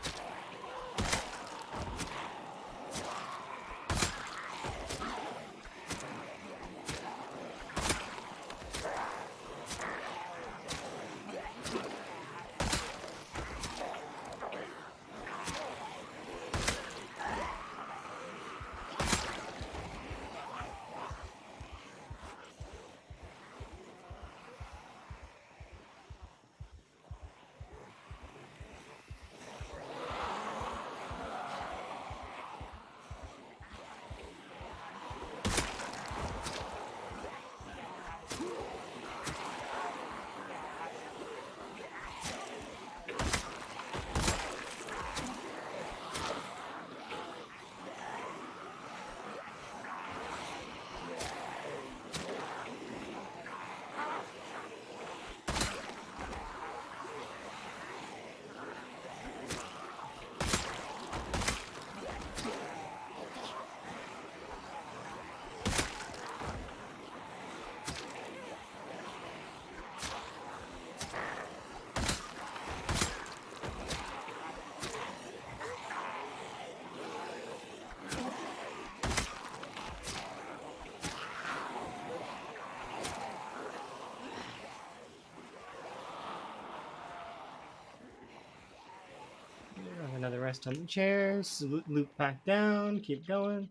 Another rest on the chairs, loop back down, keep going.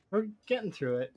We're getting through it.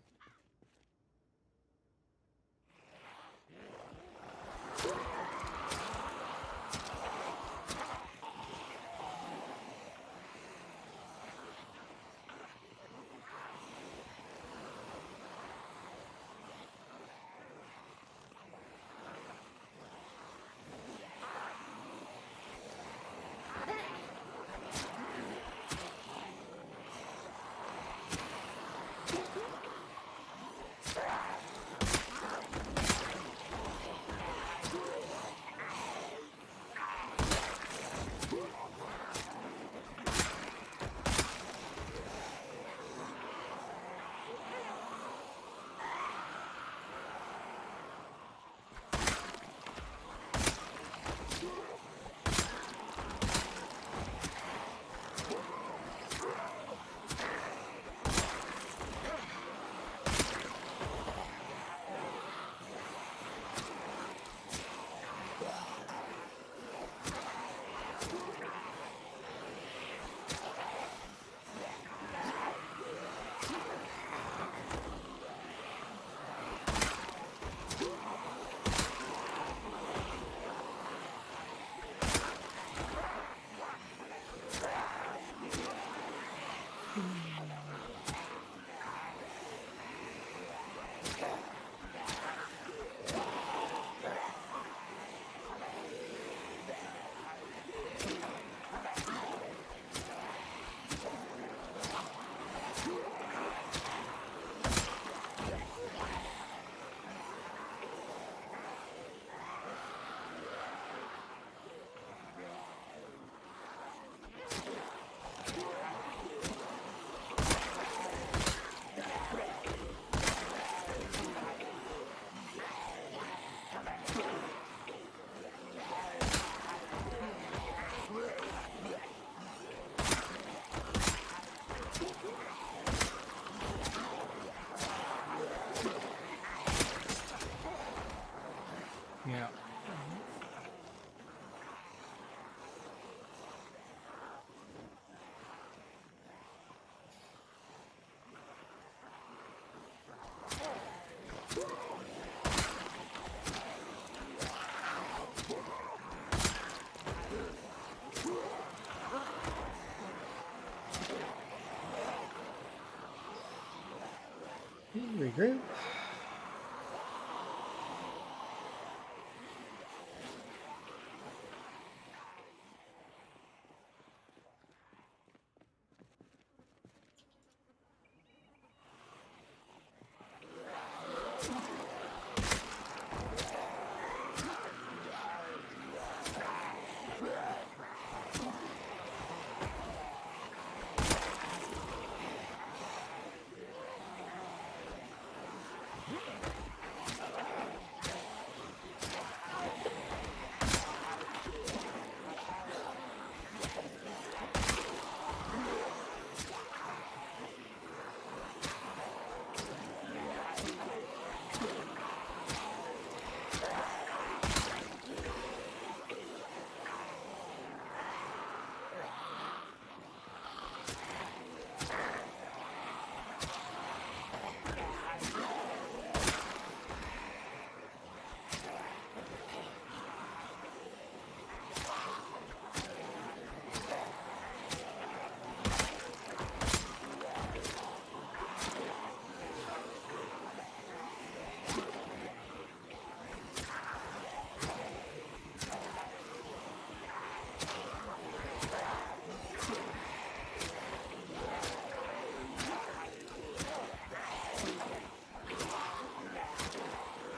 Regroup.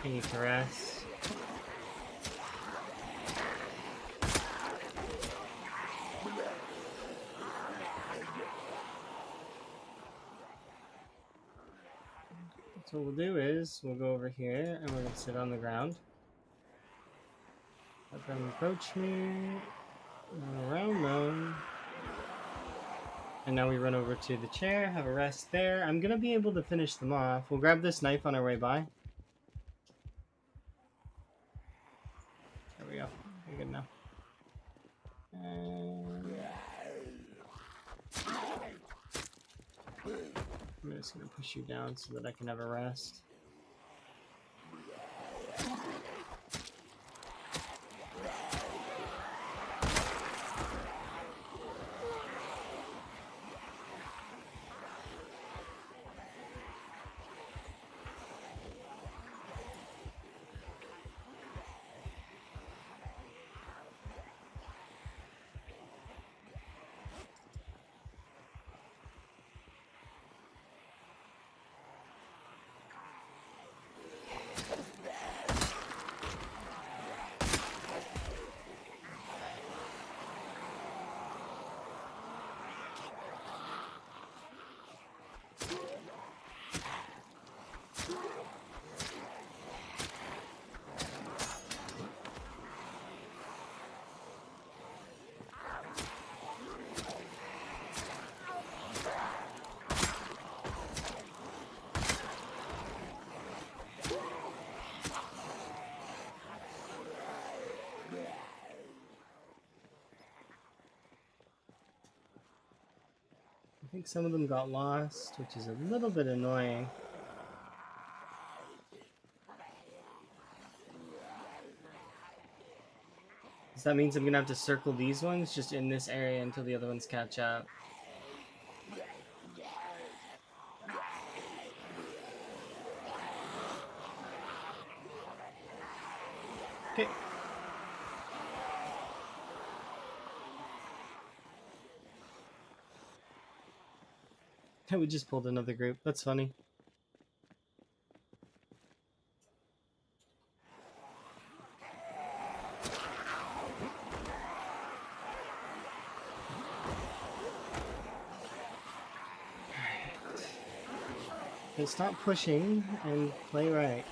I need to rest. So what we'll do is we'll go over here and we're gonna sit on the ground. Let them approach me. Around them. And now we run over to the chair, have a rest there. I'm gonna be able to finish them off. We'll grab this knife on our way by. There we go. We're good now. I'm just gonna push you down so that I can have a rest. I think some of them got lost, which is a little bit annoying. So that means I'm gonna have to circle these ones just in this area until the other ones catch up. Okay. We just pulled another group. That's funny. Okay, stop pushing and play right.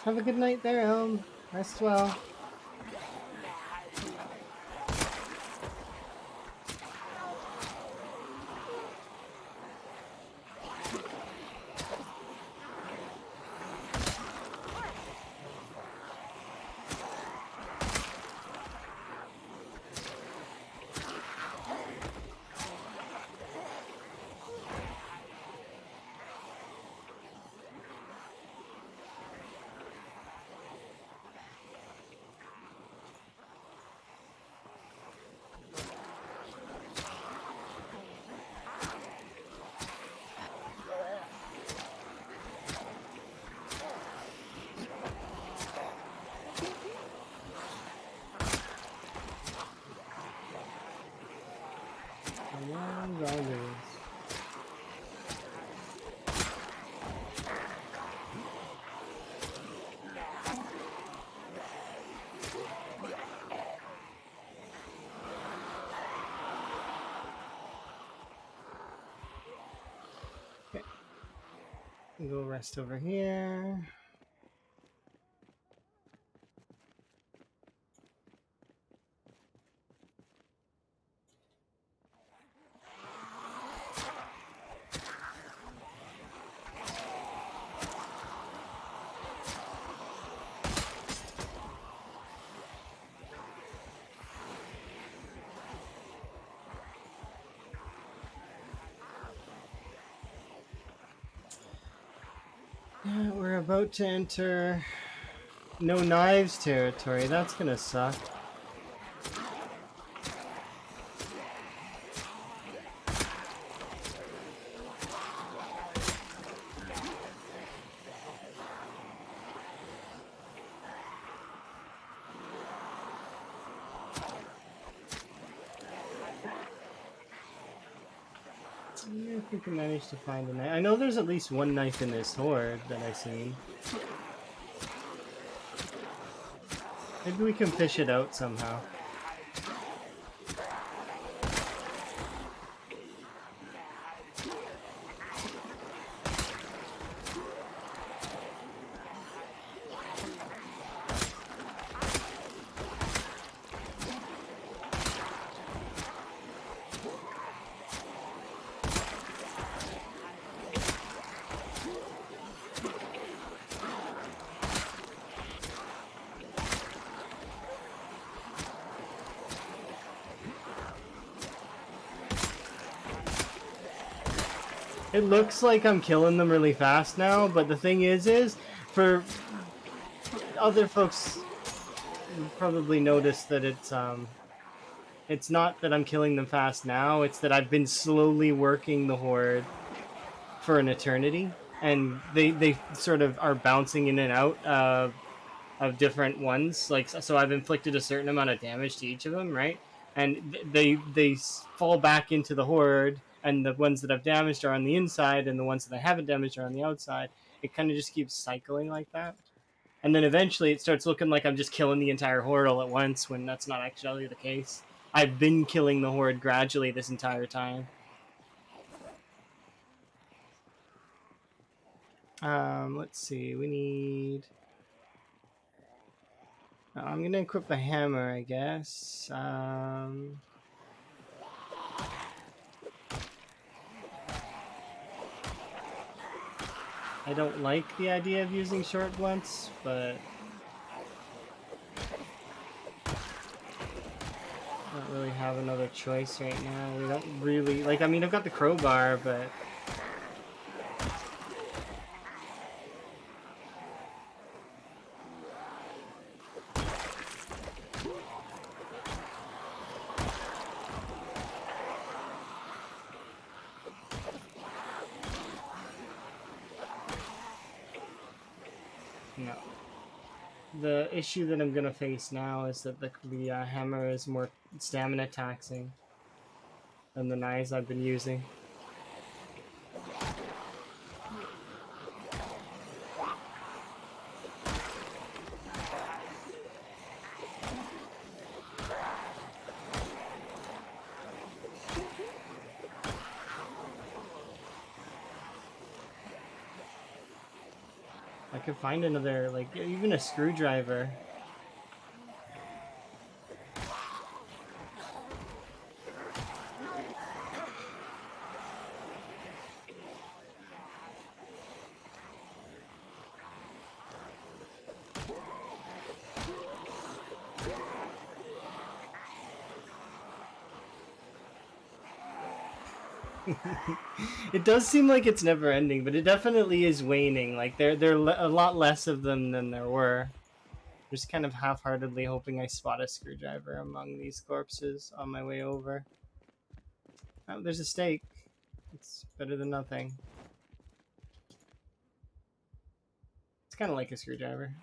Have a good night there, Elm. Rest well. Rogers. Okay. Go rest over here. We're about to enter no knives territory. That's gonna suck. If we can manage to find a knife. I know there's at least one knife in this horde that I've seen. Maybe we can fish it out somehow. It looks like I'm killing them really fast now, but the thing is for other folks probably noticed that it's not that I'm killing them fast now, it's that I've been slowly working the horde for an eternity, and they sort of are bouncing in and out of different ones. Like, so I've inflicted a certain amount of damage to each of them, right? And they fall back into the horde, and the ones that I've damaged are on the inside, and the ones that I haven't damaged are on the outside. It kind of just keeps cycling like that. And then eventually it starts looking like I'm just killing the entire horde all at once, when that's not actually the case. I've been killing the horde gradually this entire time. Let's see. We need... I'm gonna equip the hammer, I guess. I don't like the idea of using short blunts, but I don't really have another choice right now. We don't really... Like, I mean, I've got the crowbar, but... No. The issue that I'm gonna face now is that the hammer is more stamina taxing than the knives I've been using. I could find another, like, even a screwdriver. It does seem like it's never ending, but it definitely is waning. Like, there are a lot less of them than there were. Just kind of half-heartedly hoping I spot a screwdriver among these corpses on my way over. Oh, there's a stake. It's better than nothing. It's kind of like a screwdriver.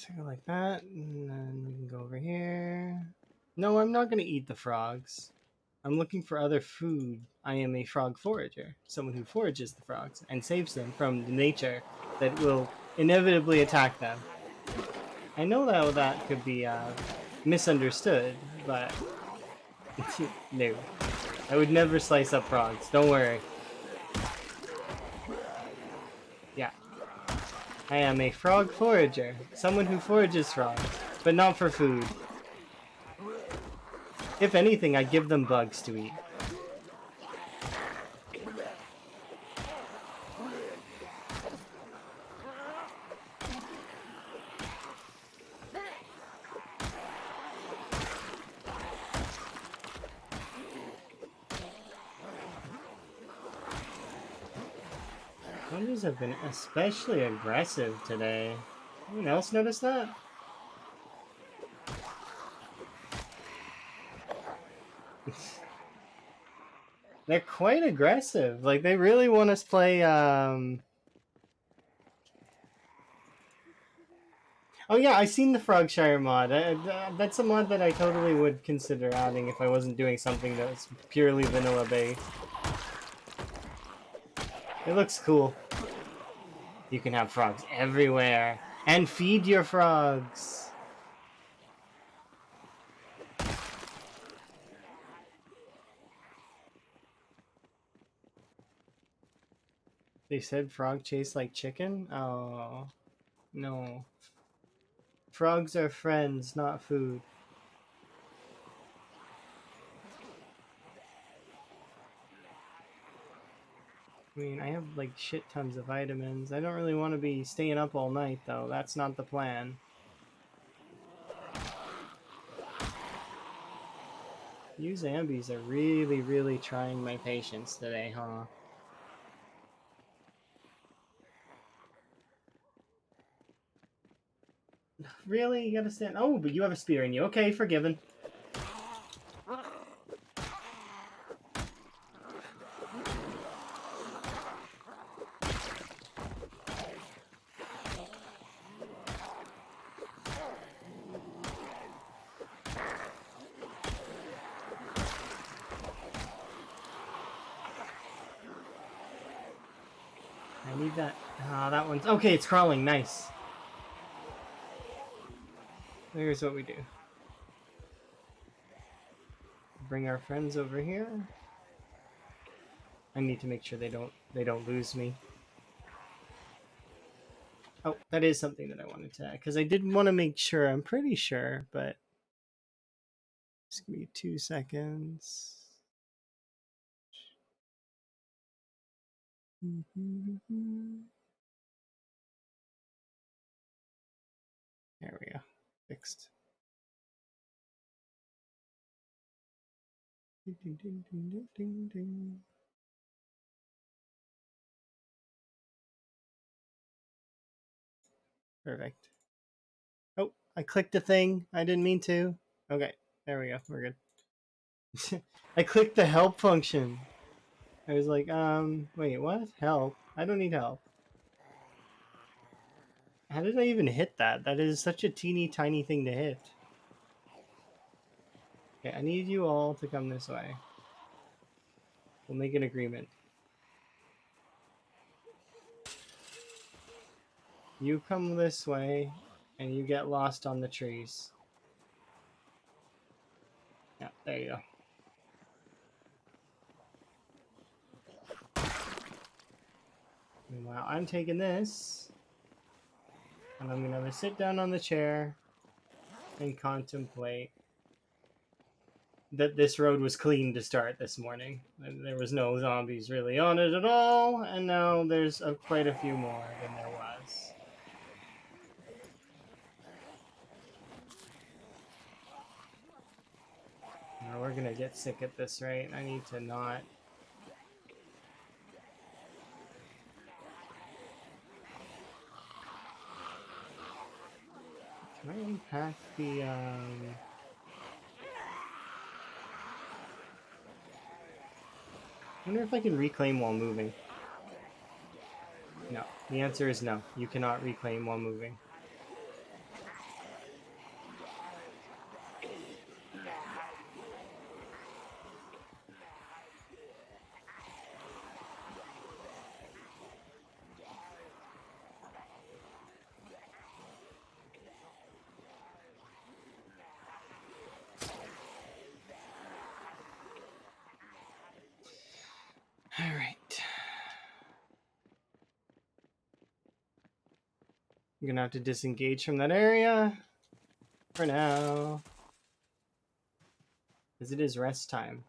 So go like that, and then we can go over here. No, I'm not going to eat the frogs. I'm looking for other food. I am a frog forager, someone who forages the frogs and saves them from the nature that will inevitably attack them. I know that could be misunderstood, but no. I would never slice up frogs. Don't worry. Yeah. I am a frog forager, someone who forages frogs, but not for food. If anything, I give them bugs to eat. Zombies have been especially aggressive today. Anyone else notice that? They're quite aggressive. Like, they really want us to play, Oh yeah, I seen the Frogshire mod. That's a mod that I totally would consider adding if I wasn't doing something that was purely vanilla based. It looks cool. You can have frogs everywhere. And feed your frogs. They said frog chase like chicken? Oh, no. Frogs are friends, not food. I mean, I have like shit tons of vitamins. I don't really want to be staying up all night though. That's not the plan. You zombies are really, really trying my patience today, huh? Really? You gotta stand. Oh, but you have a spear in you. Okay, forgiven. I need that. Ah, that one's. Okay, it's crawling. Nice. Here's what we do. Bring our friends over here. I need to make sure they don't lose me. Oh, that is something that I wanted to add because I did want to make sure. I'm pretty sure, but just give me 2 seconds. There we go. Fixed. Ding, ding, ding, ding, ding, ding. Perfect. Oh, I clicked a thing. I didn't mean to. Okay, there we go. We're good. I clicked the help function. I was like, wait, what? Help? I don't need help. How did I even hit that? That is such a teeny tiny thing to hit. Okay, I need you all to come this way. We'll make an agreement. You come this way, and you get lost on the trees. Yeah, there you go. Meanwhile, I'm taking this, and I'm gonna sit down on the chair and contemplate that this road was clean to start this morning. There was no zombies really on it at all, and now there's quite a few more than there was. Now we're gonna get sick at this, right? I need to not. Can I unpack the, I wonder if I can reclaim while moving. No. The answer is no. You cannot reclaim while moving. All right. I'm gonna have to disengage from that area for now, because it is rest time.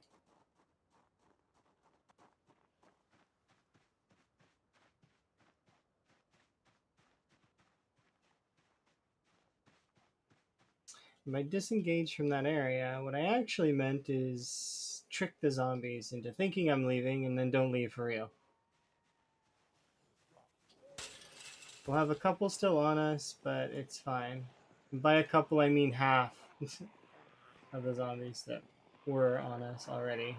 If I disengage from that area, what I actually meant is trick the zombies into thinking I'm leaving and then don't leave for real. We'll have a couple still on us, but it's fine. And by a couple, I mean half of the zombies that were on us already.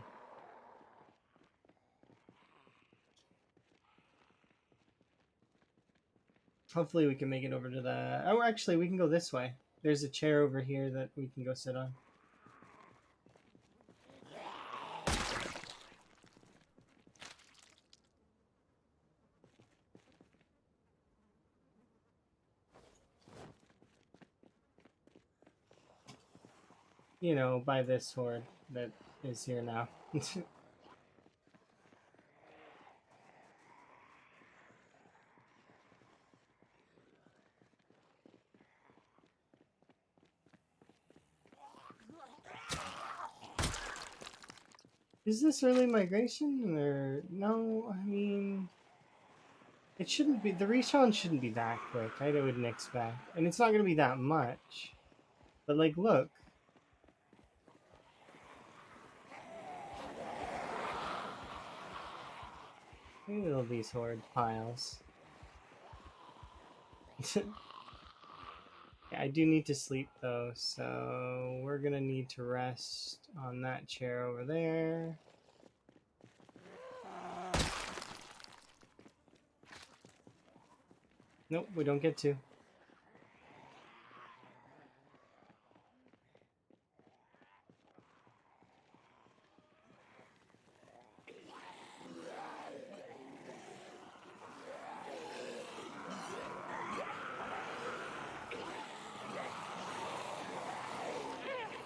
Hopefully we can make it over to the... Oh, actually, we can go this way. There's a chair over here that we can go sit on. You know, by this horde that is here now. Is this early migration or no? I mean, it shouldn't be. The respawn shouldn't be that quick. I wouldn't expect, and it's not going to be that much. But like, look. Look at all these horde piles. Yeah, I do need to sleep though, so we're gonna need to rest on that chair over there. Nope, we don't get to.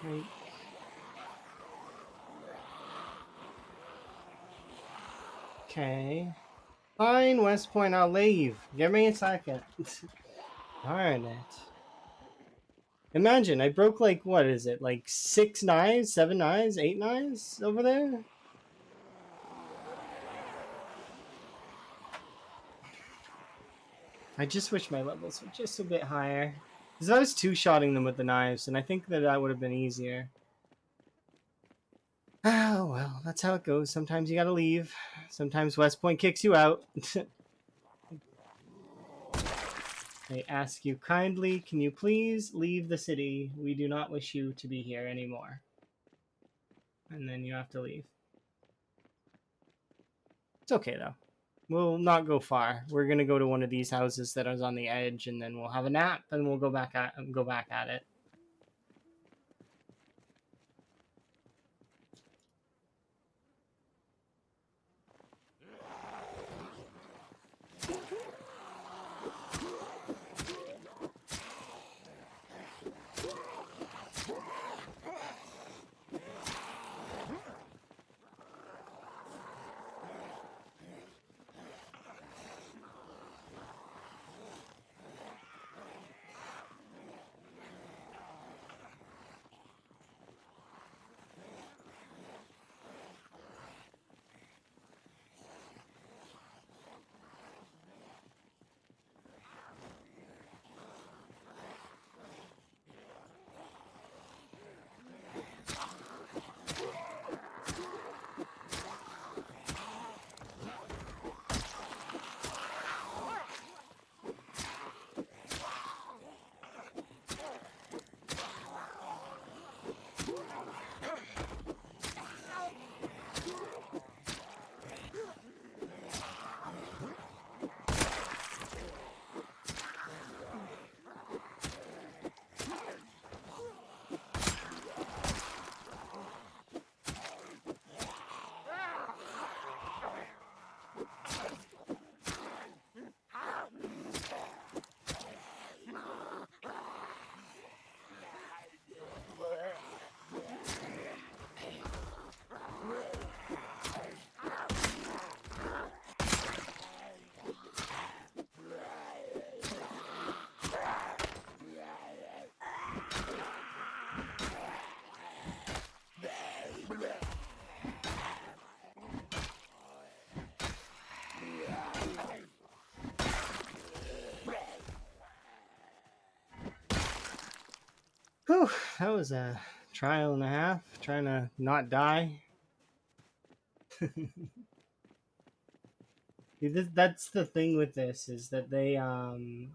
Right. Okay. Fine, West Point, I'll leave. Give me a second. Darn it. Imagine, I broke like, what is it? Like 6 knives, 7 knives, 8 knives over there? I just wish my levels were just a bit higher. Because I was two-shotting them with the knives, and I think that would have been easier. Oh, well, that's how it goes. Sometimes you gotta leave. Sometimes West Point kicks you out. They ask you kindly, can you please leave the city? We do not wish you to be here anymore. And then you have to leave. It's okay, though. We'll not go far. We're gonna go to one of these houses that is on the edge, and then we'll have a nap, and we'll go back at it. Whew, that was a trial and a half, trying to not die. That's the thing with this, is that they okay,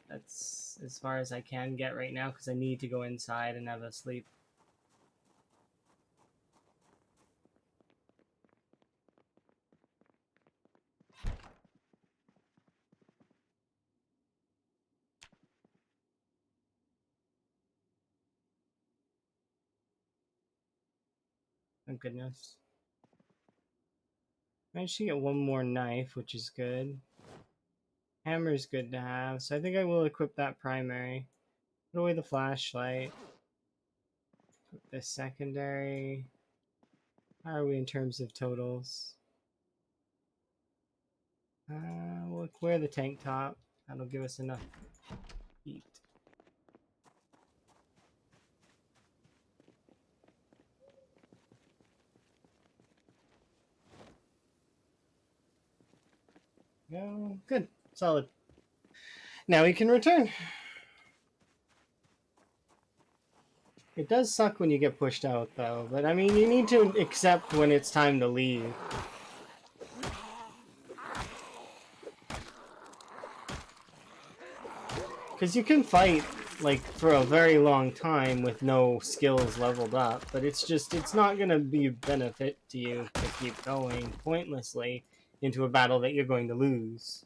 that's as far as I can get right now because I need to go inside and have a sleep. Thank goodness. I should get one more knife, which is good. Hammer is good to have, so I think I will equip that primary. Put away the flashlight. Put the secondary. How are we in terms of totals? We'll wear the tank top. That'll give us enough heat. Go. Good. Solid. Now we can return. It does suck when you get pushed out, though. But, I mean, you need to accept when it's time to leave. Because you can fight, like, for a very long time with no skills leveled up. But it's just, it's not going to be a benefit to you to keep going pointlessly into a battle that you're going to lose.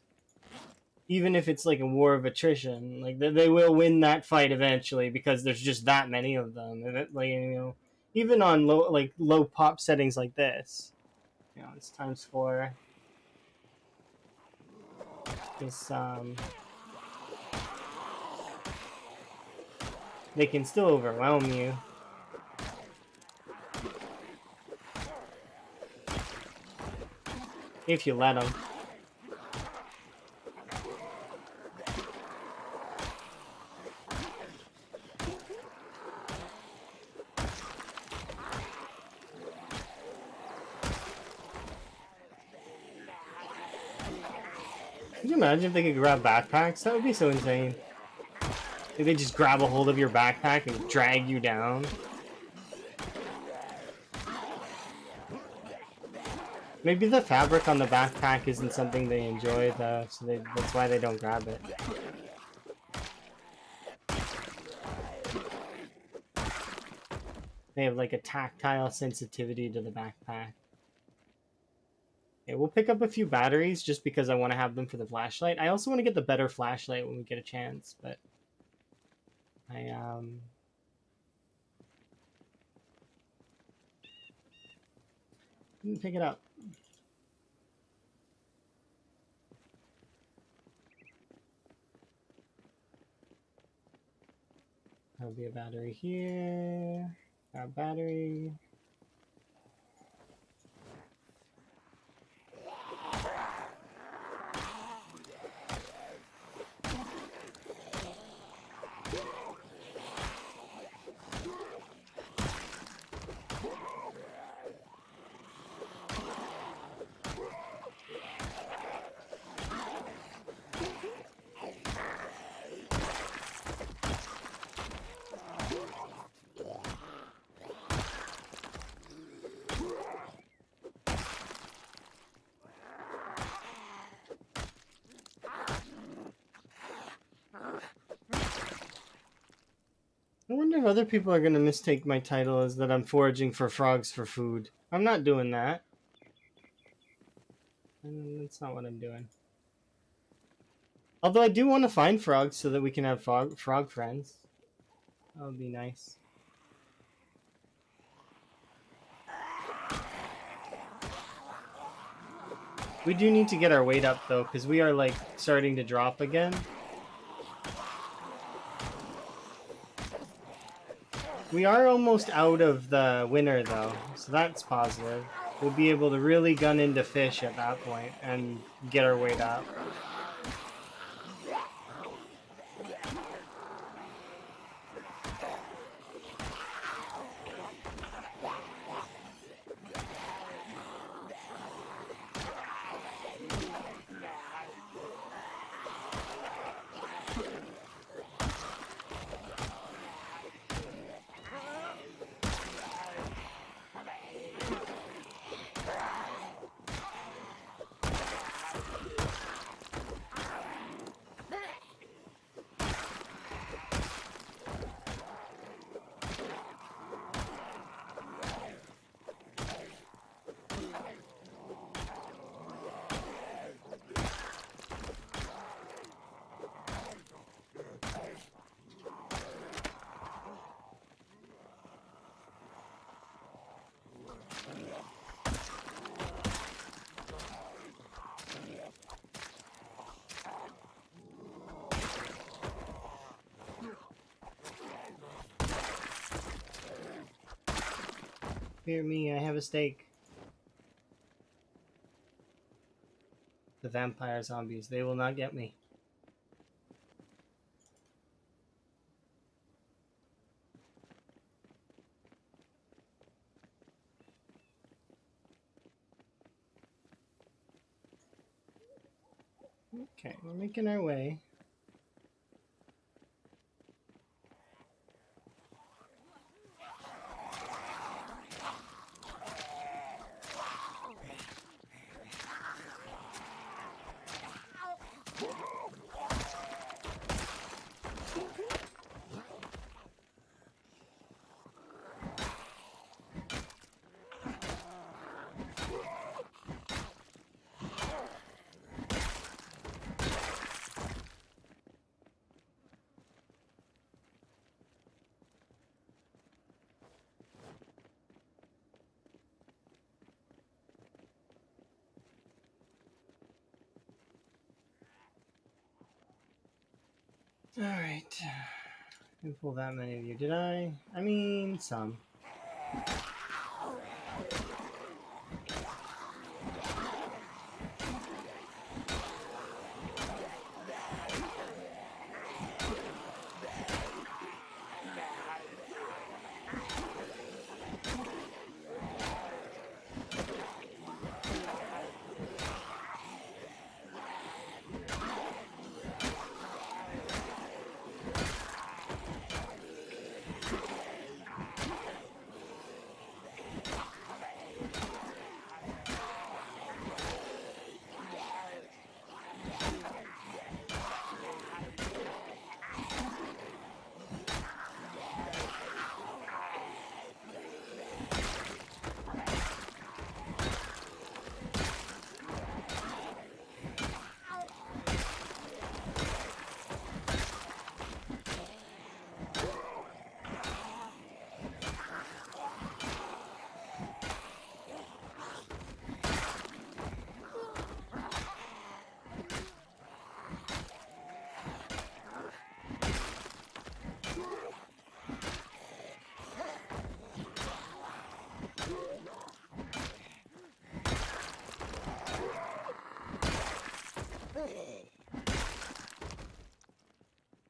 Even if it's like a war of attrition, like they will win that fight eventually because there's just that many of them. And it, like, you know, even on low pop settings like this, you know, it's times 4. This they can still overwhelm you. If you let them. Could you imagine if they could grab backpacks? That would be so insane. If they just grab a hold of your backpack and drag you down. Maybe the fabric on the backpack isn't something they enjoy, though, so that's why they don't grab it. They have like a tactile sensitivity to the backpack. Okay, we'll pick up a few batteries just because I want to have them for the flashlight. I also want to get the better flashlight when we get a chance, but pick it up. There'll be a battery here. A battery. I wonder if other people are going to mistake my title as that I'm foraging for frogs for food. I'm not doing that. That's not what I'm doing. Although I do want to find frogs so that we can have frog friends. That would be nice. We do need to get our weight up, though, because we are, like, starting to drop again. We are almost out of the winter, though, so that's positive. We'll be able to really gun into fish at that point and get our weight up. Fear me, I have a stake. The vampire zombies, they will not get me. Okay, we're making our way. Alright. Didn't pull that many of you, did I? I mean, some.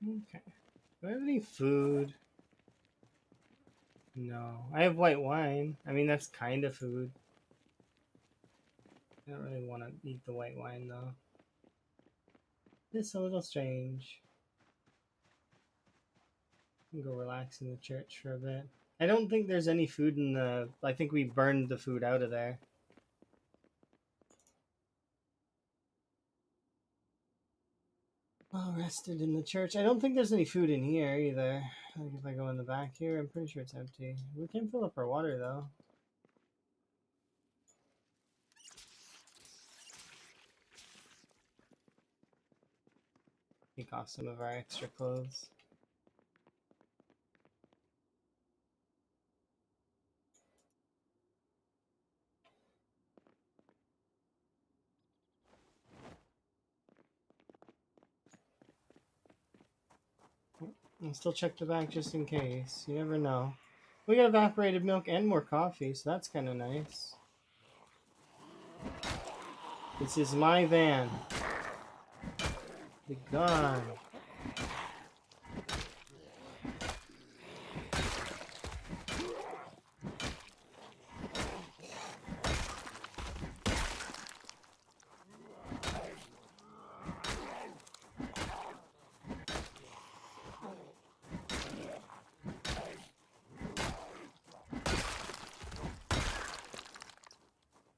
Okay. Do I have any food? No. I have white wine. I mean, that's kind of food. I don't really want to eat the white wine, though. It's a little strange. I can go relax in the church for a bit. I don't think there's any food in the... I think we burned the food out of there. Well rested in the church. I don't think there's any food in here either. Like if I go in the back here, I'm pretty sure it's empty. We can fill up our water though. Take off some of our extra clothes. And still check the back just in case. You never know. We got evaporated milk and more coffee, so that's kind of nice. This is my van. Be gone.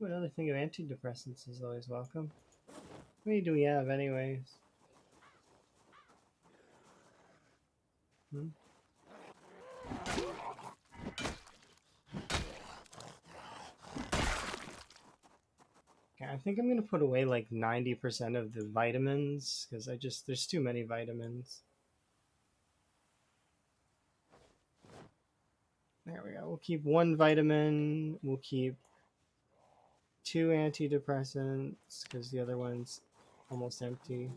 Another thing of antidepressants is always welcome. How many do we have anyways? Hmm? Okay, I think I'm gonna put away like 90% of the vitamins because there's too many vitamins. There we go. We'll keep one vitamin. We'll keep 2 antidepressants because the other one's almost empty.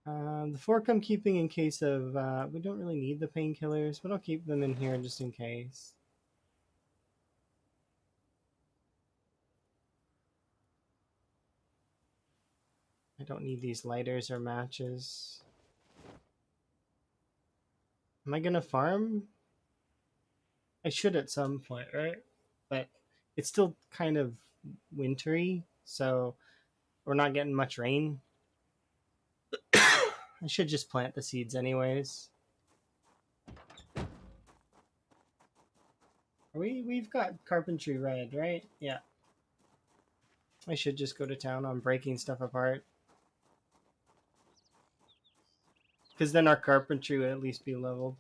The fork I'm keeping in case of, we don't really need the painkillers, but I'll keep them in here just in case. I don't need these lighters or matches. Am I gonna farm? I should at some point, right? But it's still kind of wintry, so we're not getting much rain. I should just plant the seeds anyways. We've got carpentry red, right? Yeah. I should just go to town on breaking stuff apart. Because then our carpentry would at least be leveled.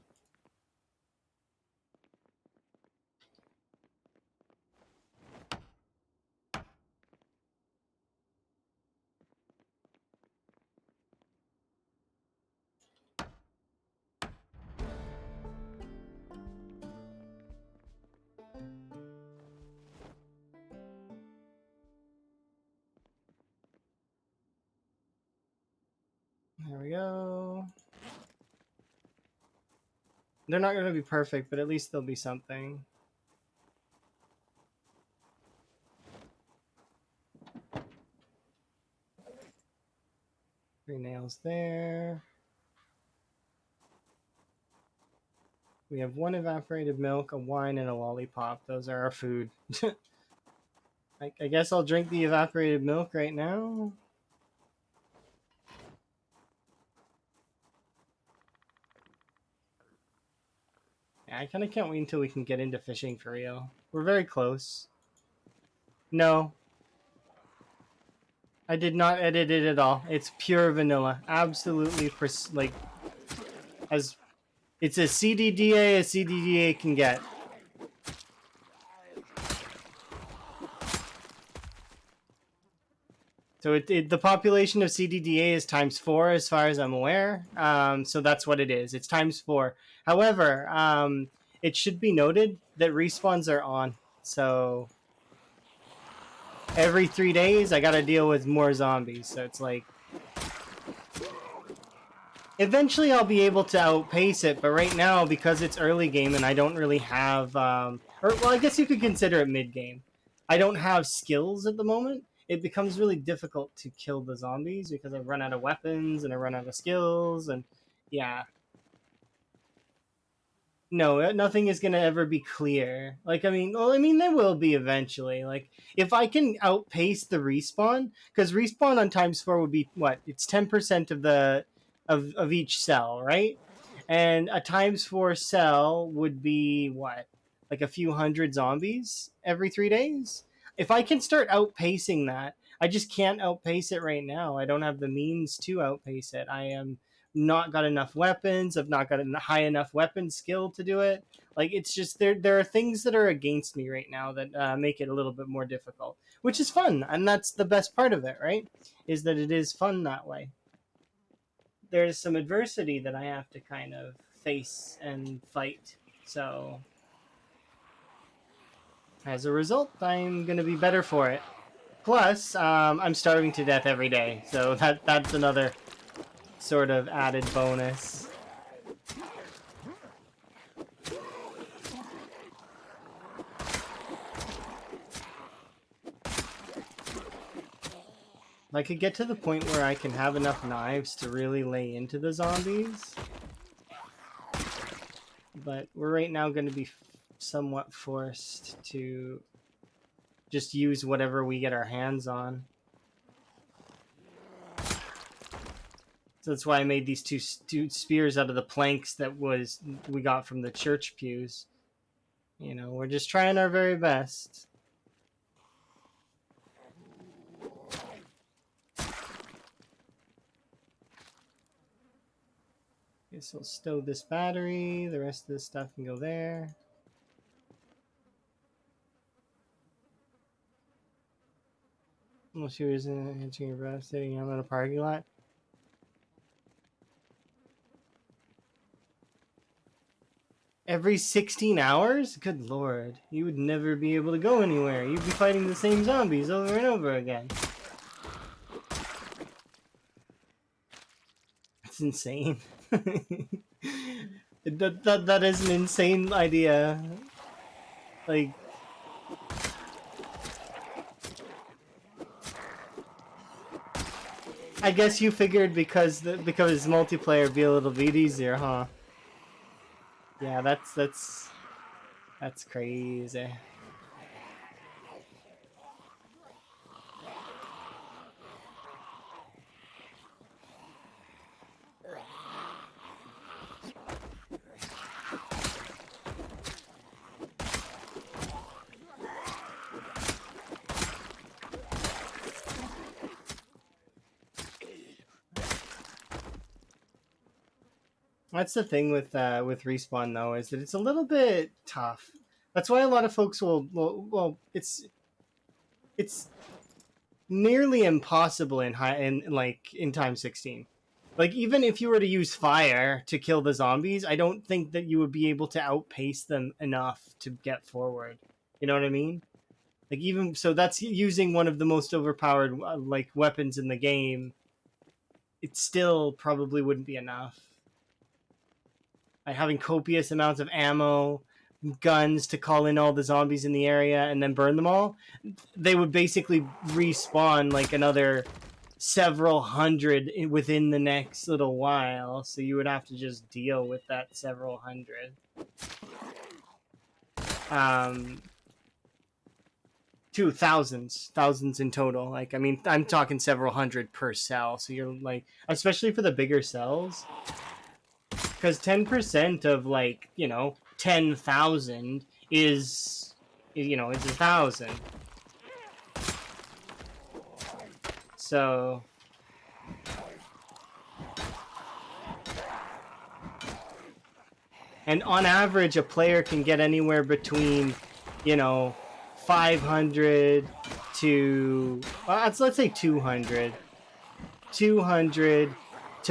There we go. They're not going to be perfect, but at least they'll be something. 3 nails there. We have 1 evaporated milk, a wine, and a lollipop. Those are our food. I guess I'll drink the evaporated milk right now. Yeah, I kind of can't wait until we can get into fishing for real. We're very close. No. I did not edit it at all. It's pure vanilla. Absolutely, like, as it's a CDDA can get. So the population of CDDA is ×4 as far as I'm aware. So that's what it is. It's ×4. However, it should be noted that respawns are on. So every 3 days, I got to deal with more zombies. So it's like, eventually I'll be able to outpace it. But right now, because it's early game and I don't really have, well, I guess you could consider it mid game. I don't have skills at the moment. It becomes really difficult to kill the zombies because I run out of weapons and I run out of skills, and yeah. No, nothing is gonna ever be clear. Like, I mean, there will be eventually. Like, if I can outpace the respawn, because respawn on ×4 would be what? It's 10% of the of each cell, right? And a ×4 cell would be what? Like a few hundred zombies every 3 days? If I can start outpacing that, I just can't outpace it right now. I don't have the means to outpace it. I am not got enough weapons. I've not got a high enough weapon skill to do it. Like, it's just there are things that are against me right now that make it a little bit more difficult, which is fun, and that's the best part of it, right? Is that it is fun that way. There's some adversity that I have to kind of face and fight. So as a result, I'm gonna be better for it. Plus, I'm starving to death every day, so that's another sort of added bonus. If I could get to the point where I can have enough knives to really lay into the zombies. But we're right now going to be somewhat forced to just use whatever we get our hands on. So that's why I made these two spears out of the planks that we got from the church pews. You know, we're just trying our very best. Guess we'll stow this battery. The rest of this stuff can go there. Well, she was answering your breath, sitting out on a parking lot. Every 16 hours? Good lord. You would never be able to go anywhere. You'd be fighting the same zombies over and over again. That's insane. That is an insane idea. Like, I guess you figured because multiplayer would be a little bit easier, huh? Yeah, that's crazy. That's the thing with respawn though, is that it's a little bit tough. That's why a lot of folks well it's nearly impossible in time 16. Like, even if you were to use fire to kill the zombies, I don't think that you would be able to outpace them enough to get forward. You know what I mean? Like, even so, that's using one of the most overpowered weapons in the game. It still probably wouldn't be enough. Like, having copious amounts of ammo, guns to call in all the zombies in the area and then burn them all, they would basically respawn like another several hundred within the next little while, so you would have to just deal with that several hundred. Thousands in total. Like, I mean, I'm talking several hundred per cell, so you're like, especially for the bigger cells, because 10% of 10,000 is 1,000. So and on average, a player can get anywhere between 500 to let's say 200 to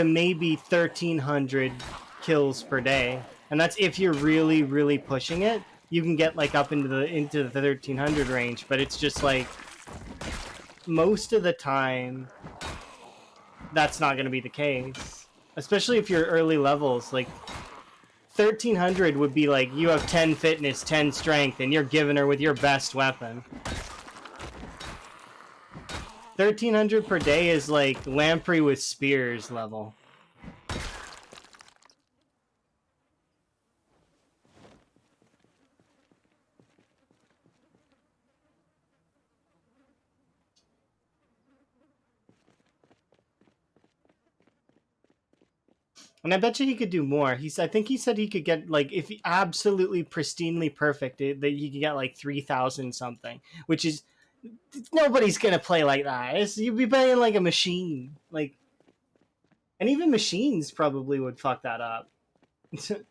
maybe 1,300 kills per day, and that's if you're really pushing it. You can get up into the 1,300 range, but it's just like most of the time that's not going to be the case, especially if you're early levels. Like, 1,300 would be like you have 10 fitness, 10 strength, and you're giving her with your best weapon. 1,300 per day is like Lamprey with spears level. And I bet you he could do more. I think he said he could get, if absolutely pristinely perfect, that he could get 3,000 something, which is, nobody's gonna play like that. You'd be playing like a machine, and even machines probably would fuck that up because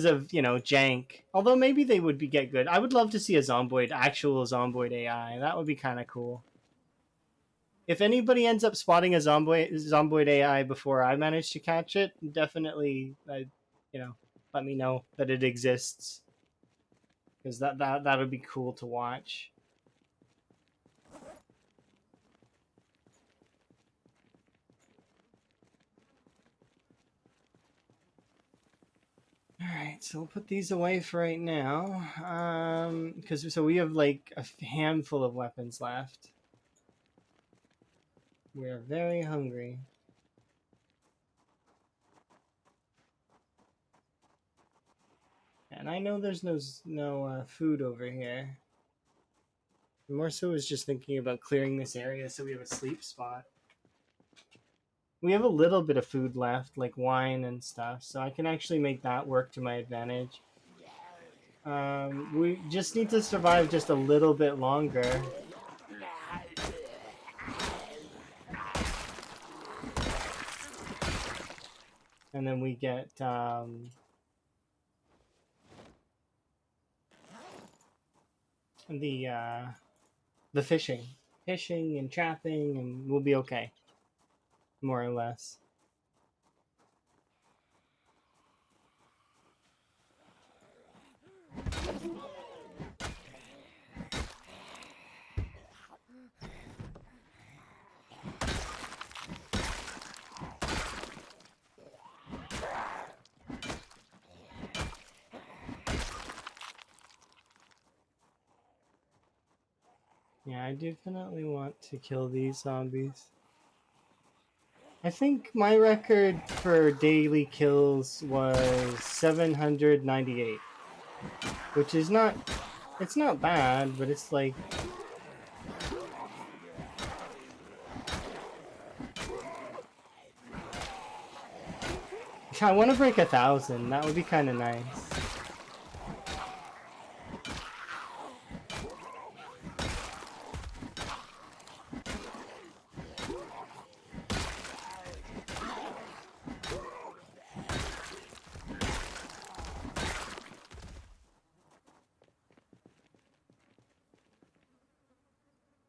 of jank. Although maybe they would get good. I would love to see a actual zomboid AI. That would be kind of cool. If anybody ends up spotting a zomboid AI before I manage to catch it, definitely, let me know that it exists, because that would be cool to watch. All right, so we'll put these away for right now, because we have a handful of weapons left. We're very hungry. And I know there's no food over here. More so is just thinking about clearing this area so we have a sleep spot. We have a little bit of food left, like wine and stuff, so I can actually make that work to my advantage. We just need to survive just a little bit longer. And then we get the fishing and trapping, and we'll be okay, more or less. Yeah, I definitely want to kill these zombies. I think my record for daily kills was 798, which is not, it's not bad, but it's like, I want to break 1,000. That would be kind of nice.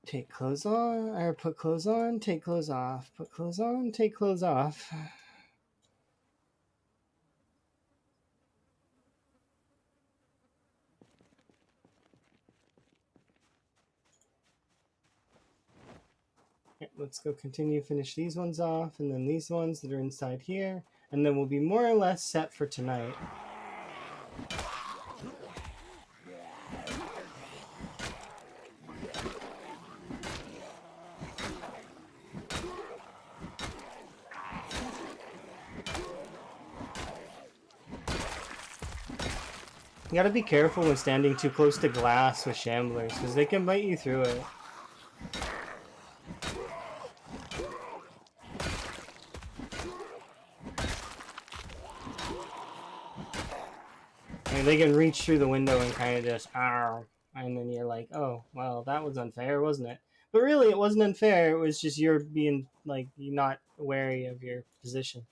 Take clothes on, or put clothes on, take clothes off, put clothes on, take clothes off. Okay, let's go continue, finish these ones off, and then these ones that are inside here, and then we'll be more or less set for tonight. You gotta be careful when standing too close to glass with shamblers, because they can bite you through it. I mean, they can reach through the window and kind of just, ow, and then you're like, oh, well, that was unfair, wasn't it? But really, it wasn't unfair, it was just you're being, like, you're not wary of your position.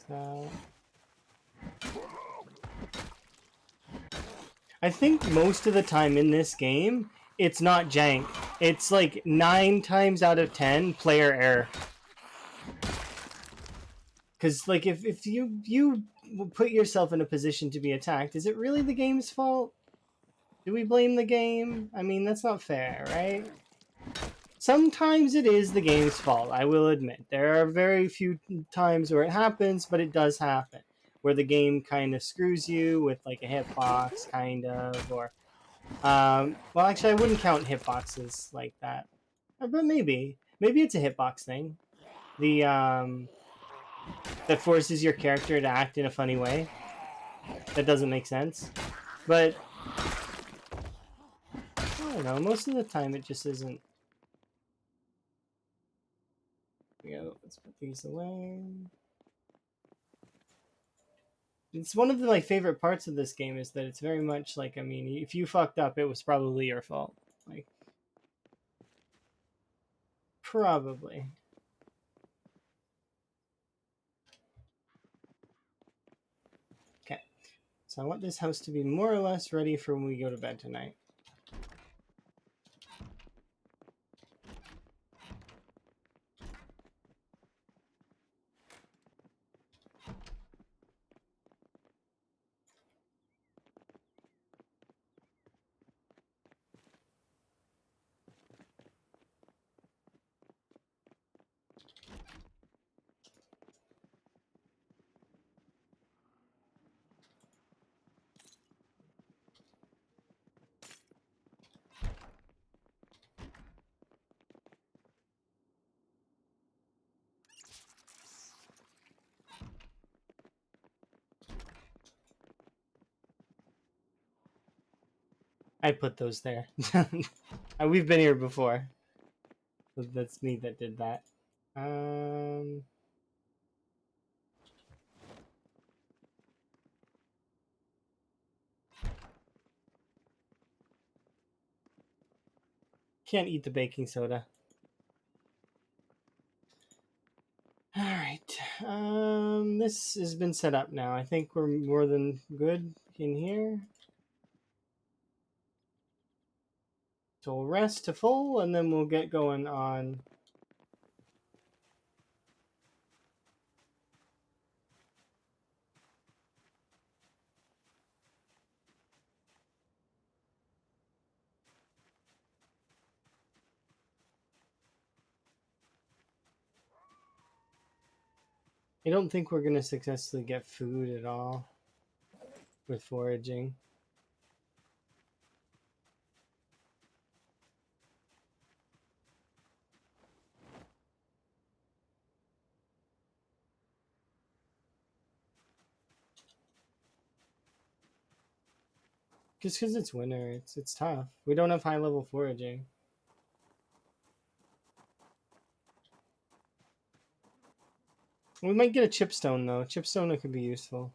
So... I think most of the time in this game, it's not jank. It's like 9 times out of 10 player error. Because like if you put yourself in a position to be attacked, is it really the game's fault? Do we blame the game? I mean, that's not fair, right? Sometimes it is the game's fault, I will admit. There are very few times where it happens, but it does happen. Where the game kind of screws you with like a hitbox, kind of, or well, actually, I wouldn't count hitboxes like that, but maybe it's a hitbox thing. The that forces your character to act in a funny way that doesn't make sense. But I don't know. Most of the time, it just isn't. Let's put these away. It's one of my favorite parts of this game is that it's very much like, I mean, if you fucked up, it was probably your fault. Like, probably. Okay. So I want this house to be more or less ready for when we go to bed tonight. I put those there. We've been here before. That's me that did that. Can't eat the baking soda. Alright. This has been set up now. I think we're more than good in here. So we'll rest to full, and then we'll get going on... I don't think we're gonna successfully get food at all with foraging. Just because it's winter, it's tough. We don't have high level foraging. We might get a chipstone though. Chipstone could be useful.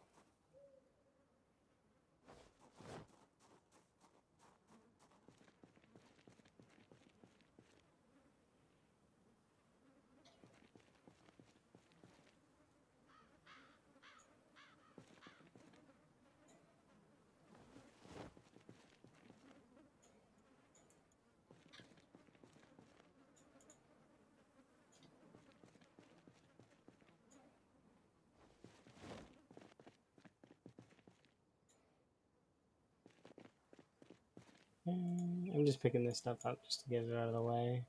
I'm just picking this stuff up just to get it out of the way.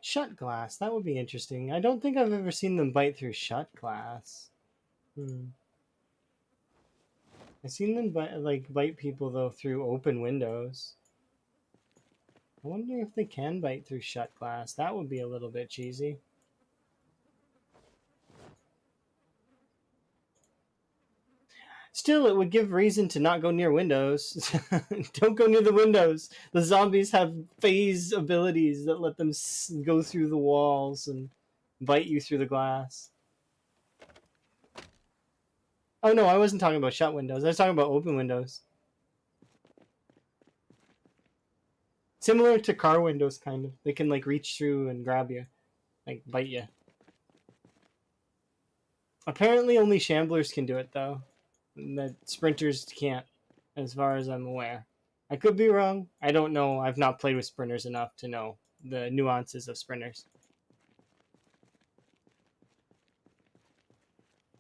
Shut glass. That would be interesting. I don't think I've ever seen them bite through shut glass. I've seen them bite people though through open windows. I wonder if they can bite through shut glass. That would be a little bit cheesy. Still, it would give reason to not go near windows. Don't go near the windows. The zombies have phase abilities that let them go through the walls and bite you through the glass. Oh no, I wasn't talking about shut windows. I was talking about open windows. Similar to car windows, kind of. They can like reach through and grab you, like bite you. Apparently, only shamblers can do it though. That sprinters can't, as far as I'm aware. I could be wrong. I don't know. I've not played with sprinters enough to know the nuances of sprinters.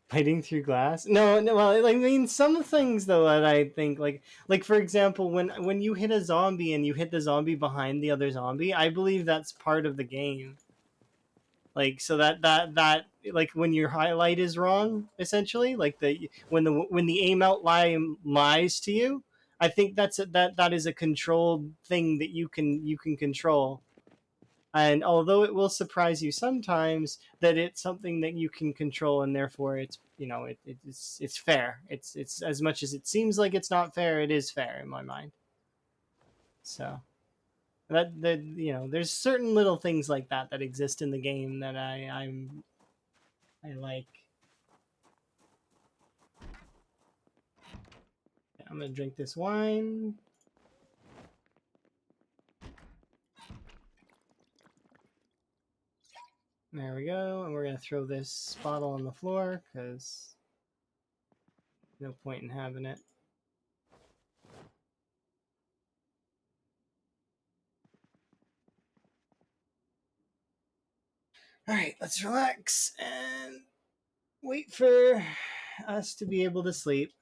Biting through glass? No, no. Well, I mean, some things though that I think like for example, when you hit a zombie and you hit the zombie behind the other zombie, I believe that's part of the game. Like so that like when your highlight is wrong, essentially, like when the aim out lies to you, I think that is a controlled thing that you can control. And although it will surprise you sometimes, that it's something that you can control, and therefore it's fair. It's as much as it seems like it's not fair, it is fair in my mind. So there's certain little things like that exist in the game that I like. I'm gonna drink this wine. There we go, and we're gonna throw this bottle on the floor because no point in having it. All right, let's relax and wait for us to be able to sleep.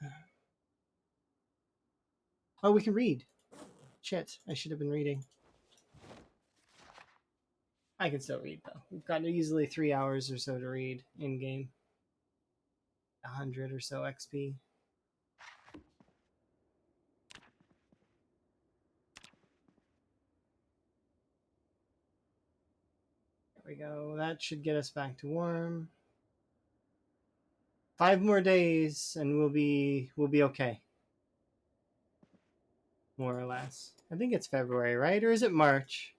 Oh, we can read. Shit, I should have been reading. I can still read though. We've got easily 3 hours or so to read in game. 100 or so XP. There we go. That should get us back to warm. 5 more days and we'll be okay. More or less. I think it's February, right? Or is it March?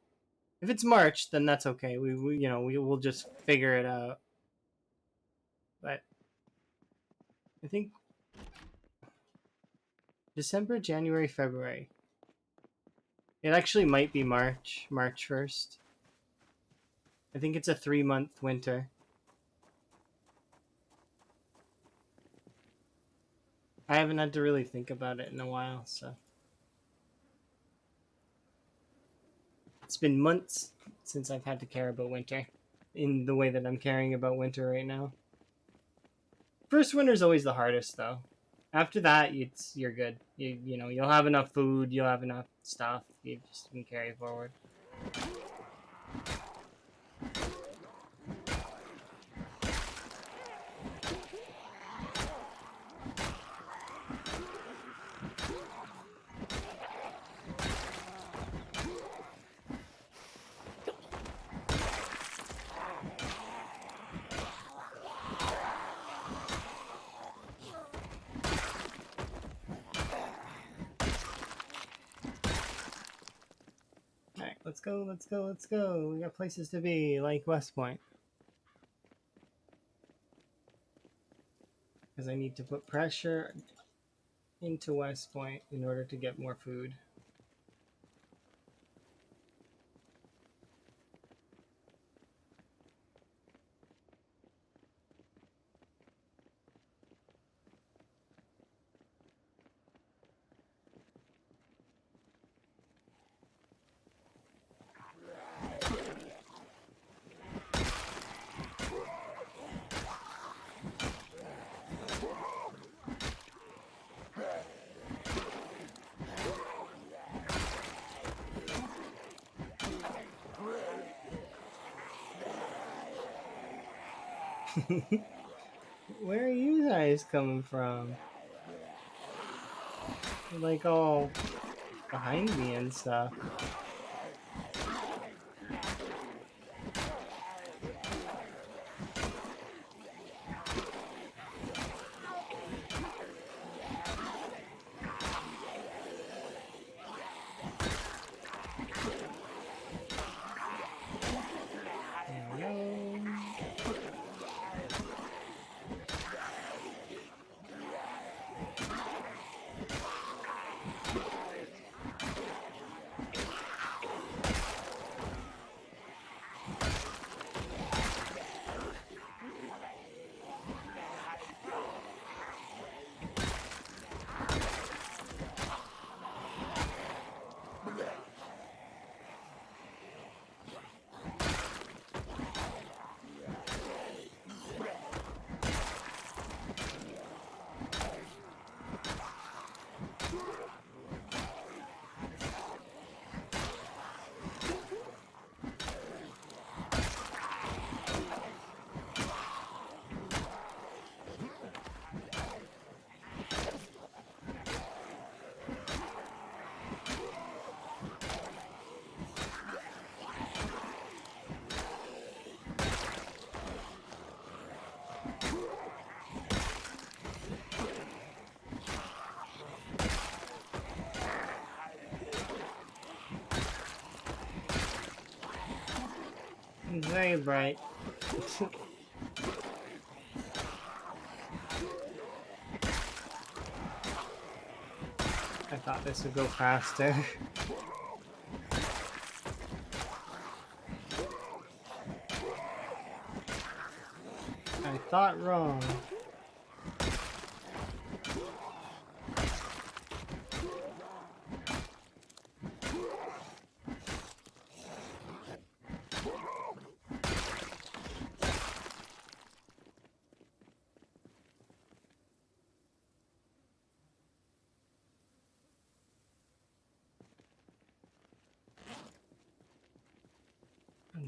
If it's March, then that's okay. We will just figure it out. But I think December, January, February. It actually might be March 1st. I think it's a 3-month winter. I haven't had to really think about it in a while, so It's been months since I've had to care about winter in the way that I'm caring about winter right now. First winter's always the hardest though. After that, you're good. You know you'll have enough food, you'll have enough stuff. You just can carry forward. All right, let's go, let's go, let's go. We got places to be, like West Point. Because I need to put pressure into West Point in order to get more food. Where are you guys coming from? You're like all behind me and stuff. Very bright. I thought this would go faster. I thought wrong.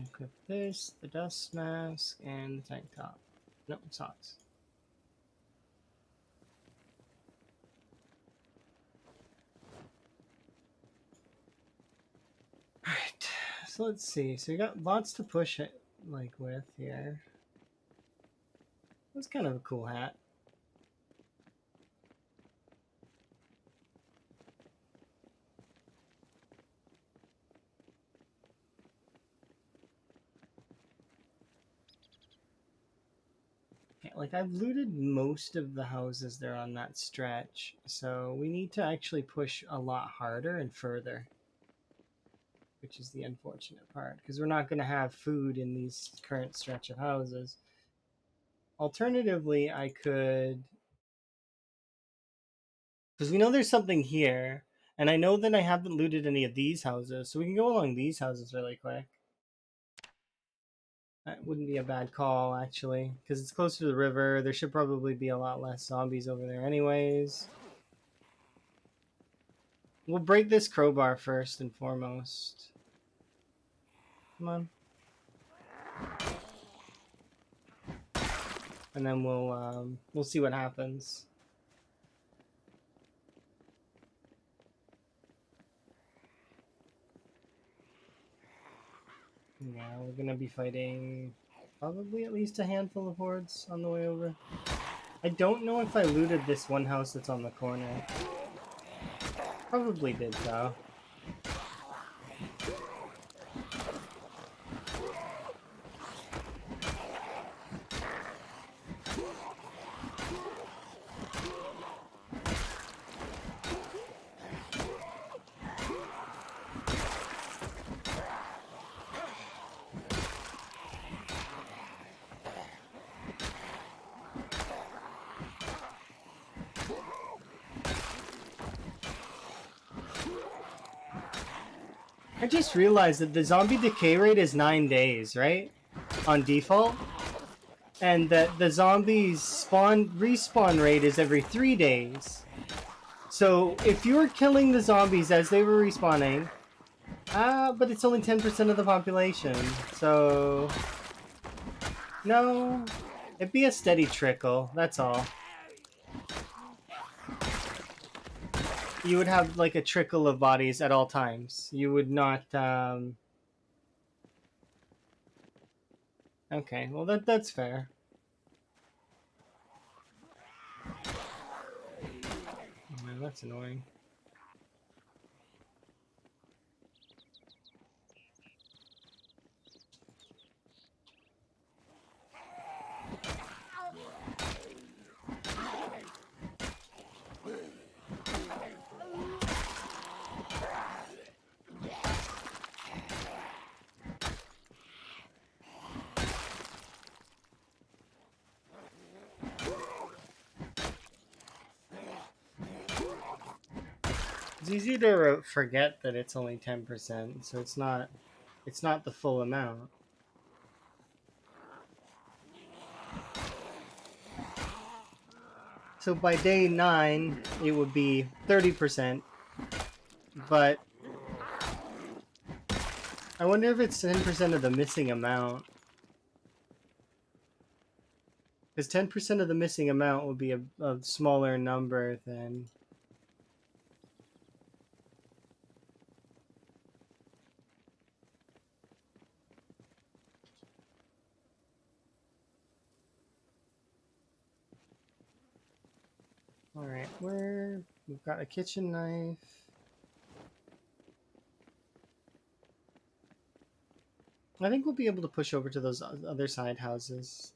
Equip this, the dust mask, and the tank top. No, socks. Alright, so let's see. So we got lots to push it like with here. That's kind of a cool hat. Like I've looted most of the houses there on that stretch, so we need to actually push a lot harder and further, which is the unfortunate part because we're not going to have food in these current stretch of houses. Alternatively, I could, because we know there's something here, And I know that I haven't looted any of these houses, so we can go along these houses really quick. That wouldn't be a bad call, actually, because it's close to the river. There should probably be a lot less zombies over there anyways. We'll break this crowbar first and foremost. Come on. And then we'll see what happens. Yeah, we're gonna be fighting probably at least a handful of hordes on the way over. I don't know if I looted this one house that's on the corner. Probably did though. I just realized that the zombie decay rate is 9 days, right? On default. And that the zombies respawn rate is every 3 days. So if you're killing the zombies as they were respawning, but it's only 10% of the population, so no, it'd be a steady trickle, that's all. You would have like a trickle of bodies at all times. You would not, okay, well that's fair. Oh, man, that's annoying. It's easy to forget that it's only 10%, so it's not the full amount. So by day 9, it would be 30%, but I wonder if it's 10% of the missing amount. Because 10% of the missing amount would be a smaller number than... Alright, we've got a kitchen knife. I think we'll be able to push over to those other side houses.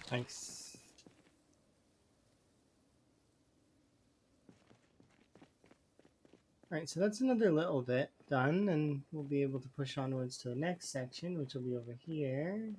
Thanks. Alright, so that's another little bit done, and we'll be able to push onwards to the next section, which will be over here.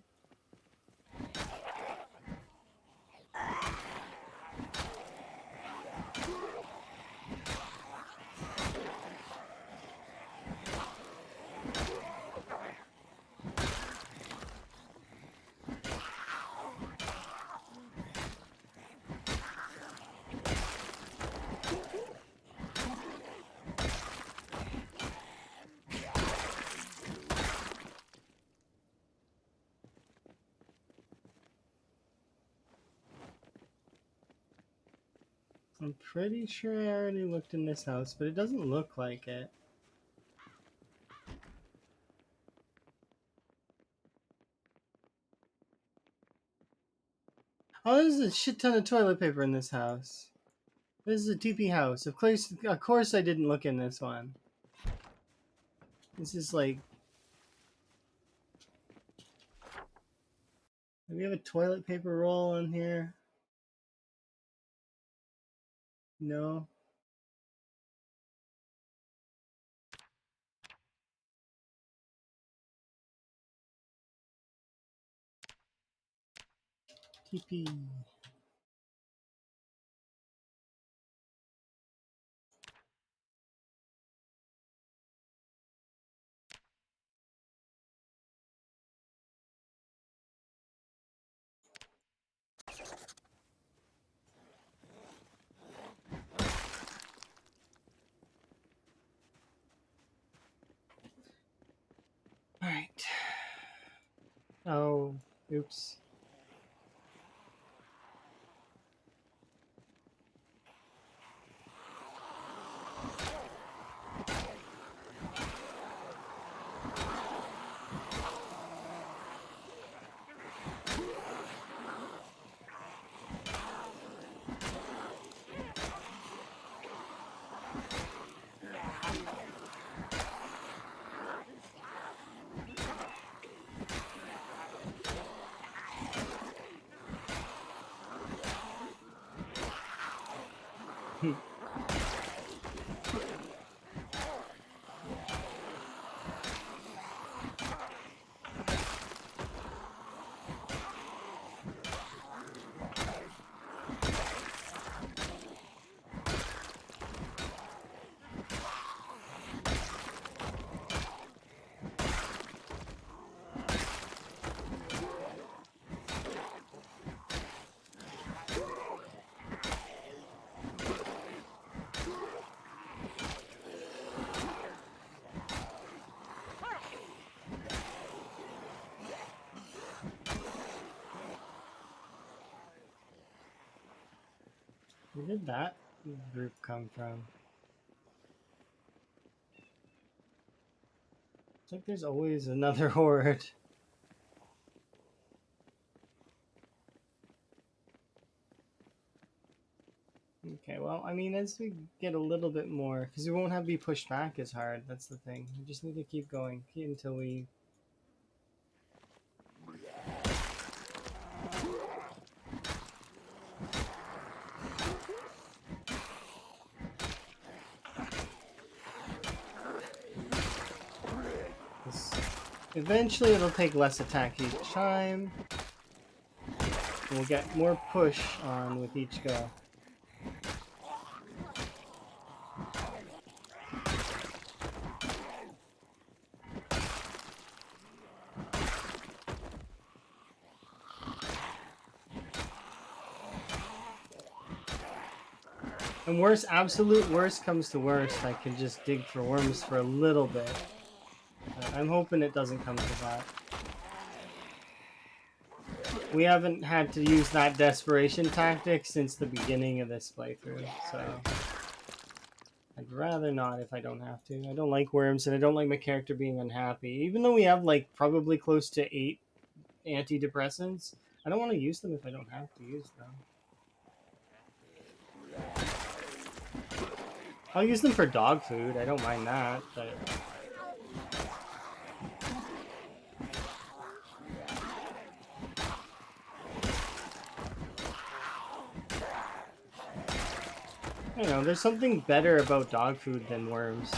I'm pretty sure I already looked in this house, but it doesn't look like it. Oh, there's a shit ton of toilet paper in this house. This is a TP house. Of course I didn't look in this one. This is like... Do we have a toilet paper roll in here? No. TP. Alright. Oh, oops. Where did that group come from? It's like there's always another horde. Okay, well, I mean, as we get a little bit more, because we won't have to be pushed back as hard, that's the thing. We just need to keep going until we... Eventually it'll take less attack each time. We'll get more push on with each go. And worst, absolute worst comes to worst, I can just dig for worms for a little bit. I'm hoping it doesn't come to that. We haven't had to use that desperation tactic since the beginning of this playthrough, so... I'd rather not if I don't have to. I don't like worms, and I don't like my character being unhappy. Even though we have, like, probably close to 8 antidepressants, I don't want to use them if I don't have to use them. I'll use them for dog food, I don't mind that, but... I don't know, there's something better about dog food than worms.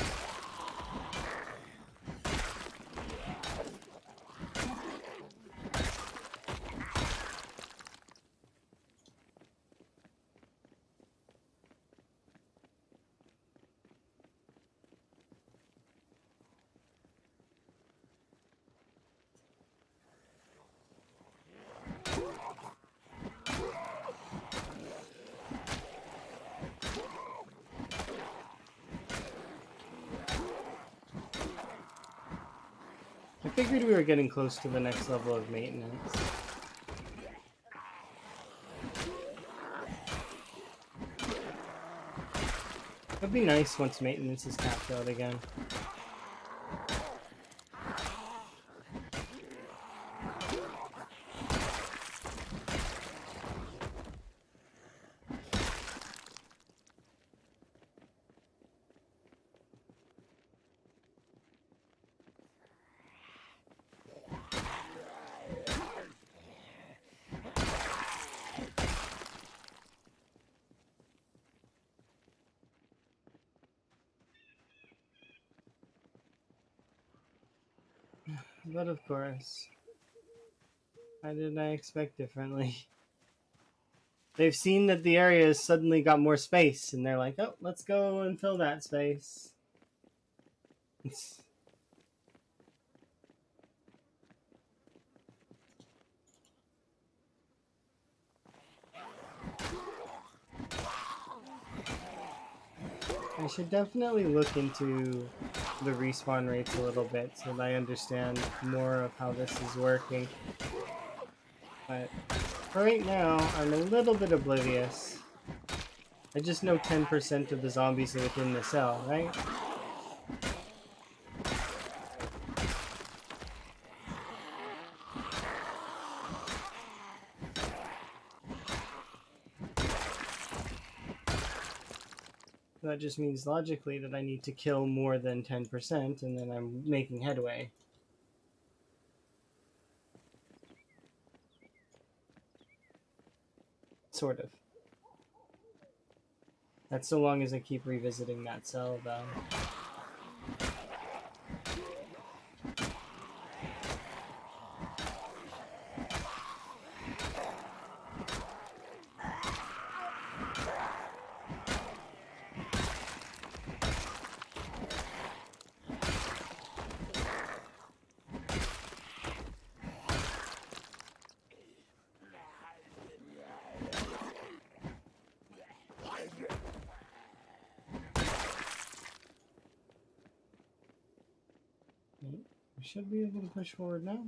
I figured we were getting close to the next level of maintenance. It'd be nice once maintenance is tapped out again. But of course, how did I expect differently? They've seen that the area has suddenly got more space, and they're like, oh, let's go and fill that space. I should definitely look into the respawn rates a little bit so that I understand more of how this is working. But for right now, I'm a little bit oblivious. I just know 10% of the zombies are within the cell, right? That just means logically that I need to kill more than 10% and then I'm making headway. Sort of. That's so long as I keep revisiting that cell, though. We should be able to push forward now.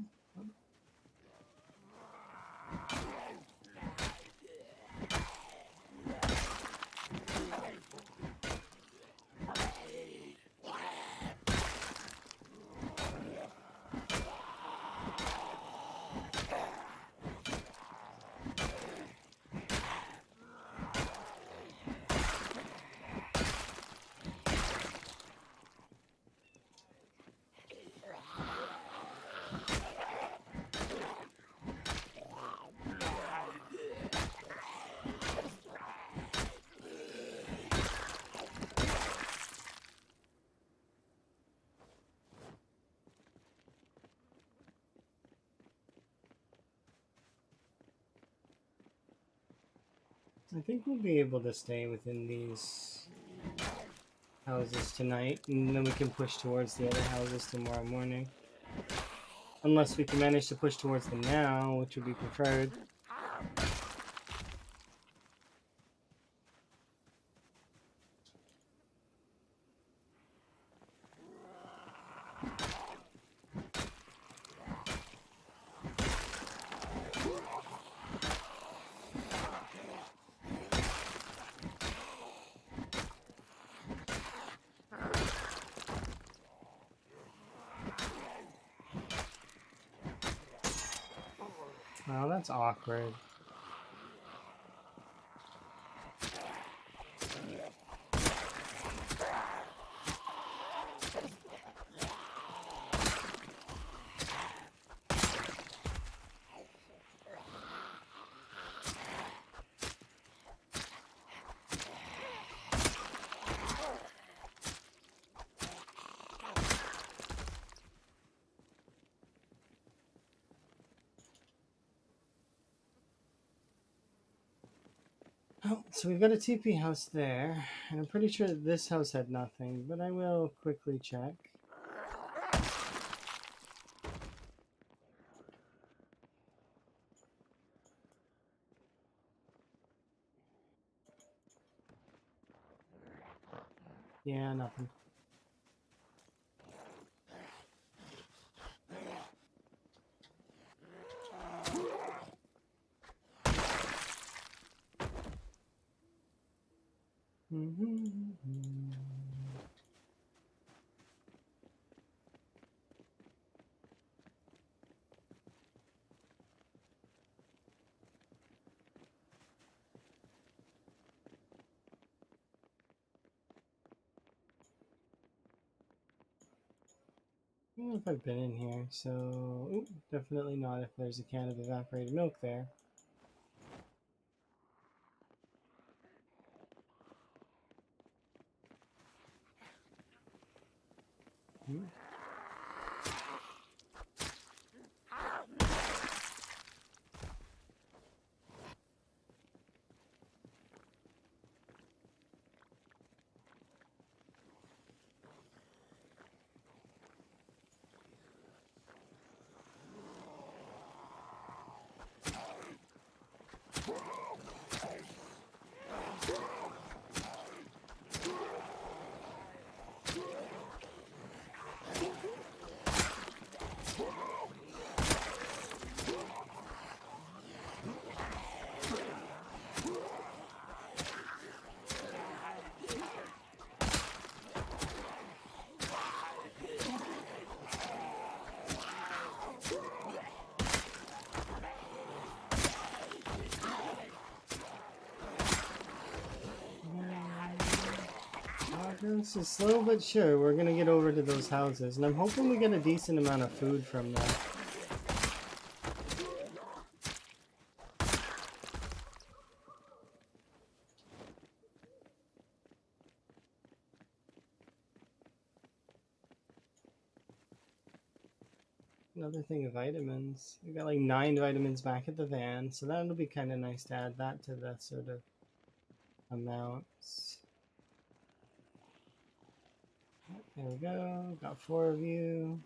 I think we'll be able to stay within these houses tonight, and then we can push towards the other houses tomorrow morning. Unless we can manage to push towards them now, which would be preferred. Oh, that's awkward. so we've got a TP house there, and I'm pretty sure this house had nothing, but I will quickly check. Yeah, nothing. I don't know if I've been in here, so ooh, definitely not if there's a can of evaporated milk there. Hmm. Progress is slow but sure. We're gonna get over to those houses, and I'm hoping we get a decent amount of food from that. Another thing of vitamins. We got like 9 vitamins back at the van, so that'll be kind of nice to add that to the sort of amounts. There we go. Got 4 of you.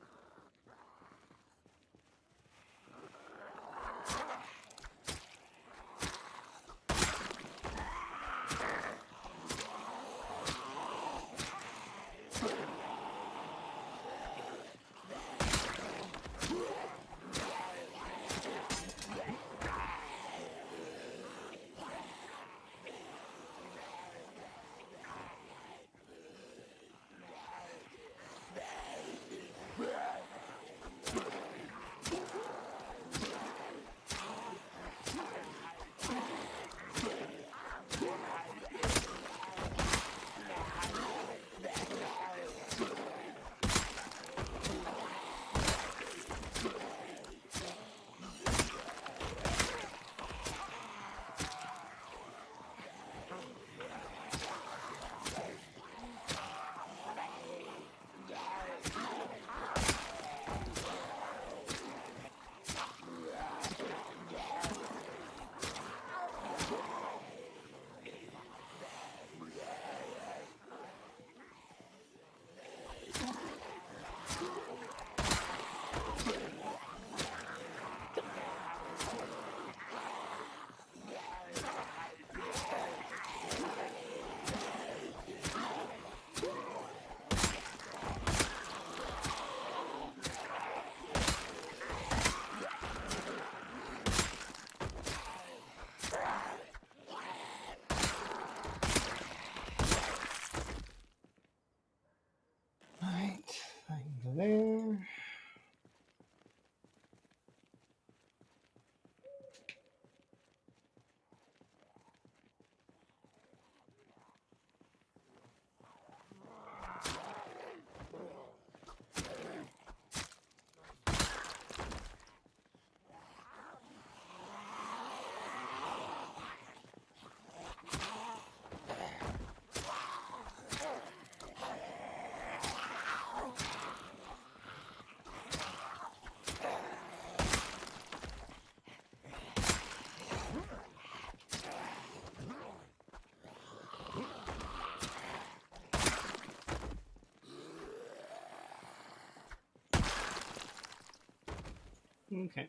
Okay.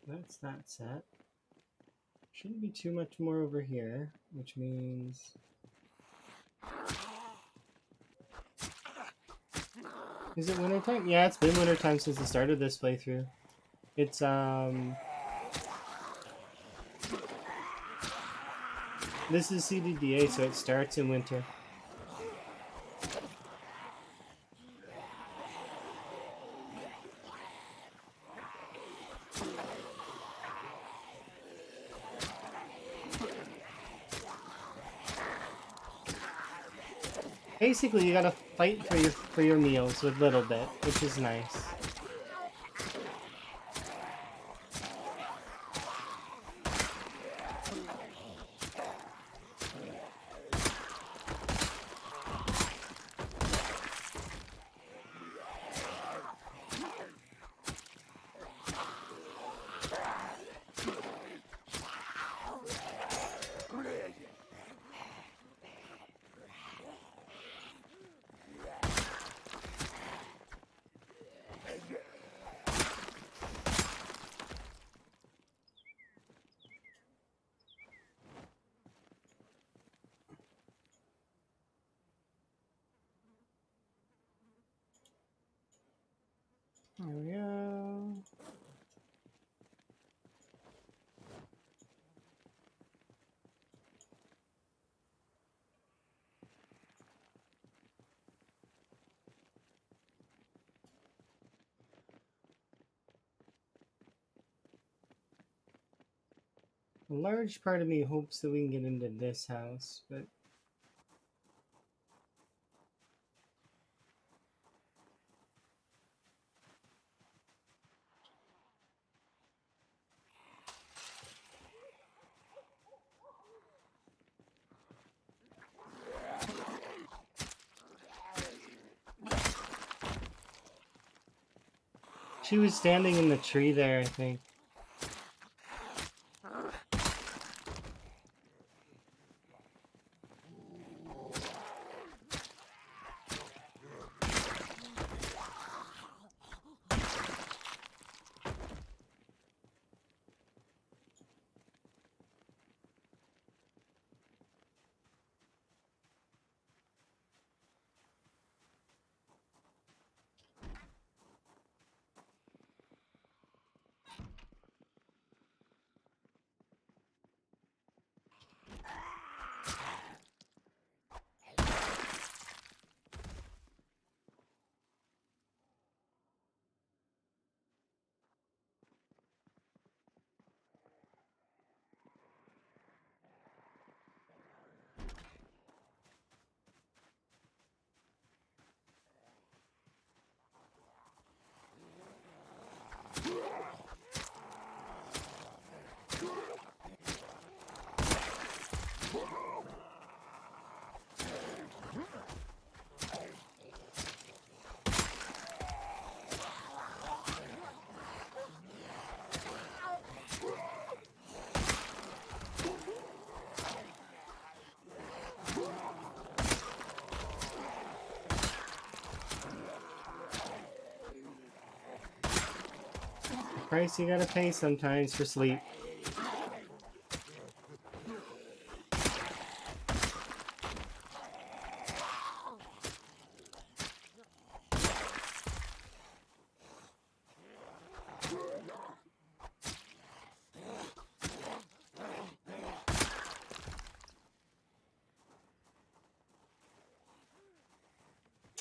That's that set. Shouldn't be too much more over here, which means... Is it wintertime? Yeah, it's been wintertime since the start of this playthrough. It's, This is CDDA, so it starts in winter. Basically, you gotta fight for your meals a little bit, which is nice. There we go. A large part of me hopes that we can get into this house, but... She was standing in the tree there, I think. Price you gotta pay sometimes for sleep.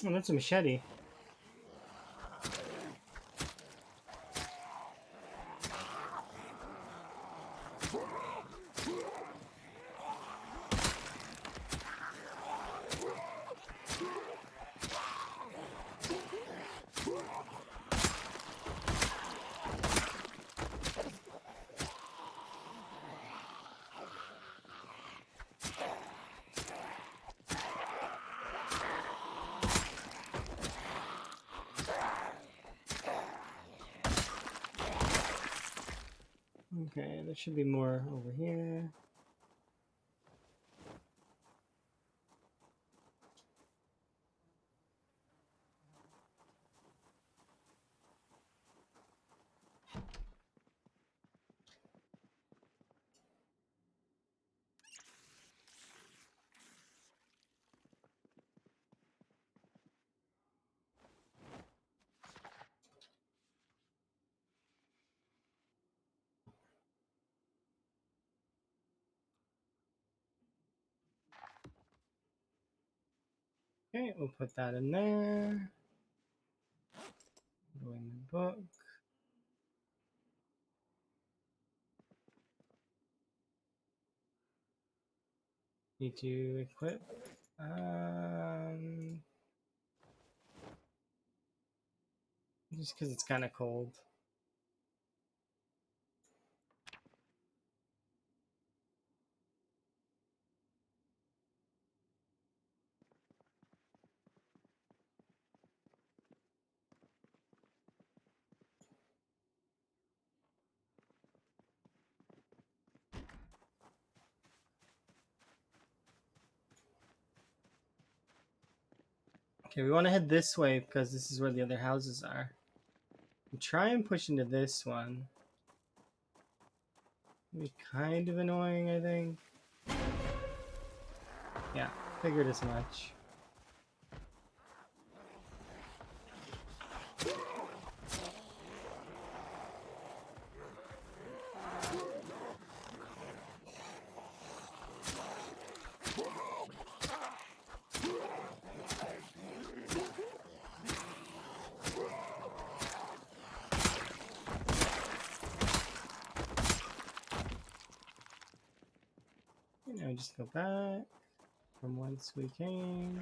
Oh, that's a machete. Okay, there should be more over here. Okay, we'll put that in there. Go in the book. Need to equip. Just because it's kind of cold. Okay, we want to head this way because this is where the other houses are. And try and push into this one. It'd be kind of annoying, I think. Yeah, figured as much. You know, just go back from whence we came.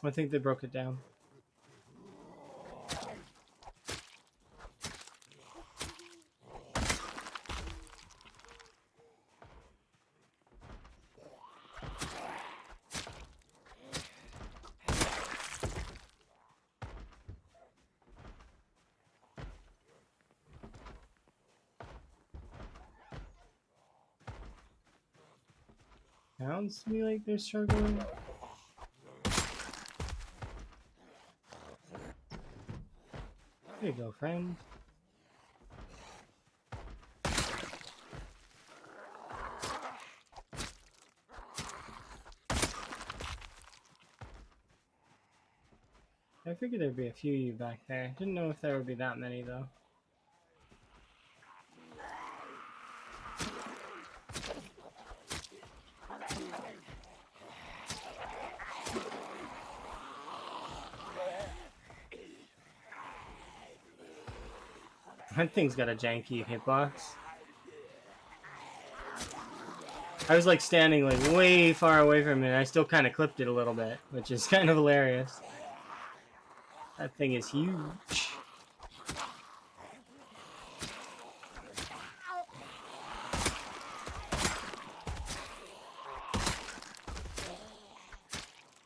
I think they broke it down. Sounds to me like they're struggling. There you go, friend. I figured there'd be a few of you back there. Didn't know if there would be that many, though. That thing's got a janky hitbox. I was like standing like way far away from it, and I still kind of clipped it a little bit, which is kind of hilarious. That thing is huge.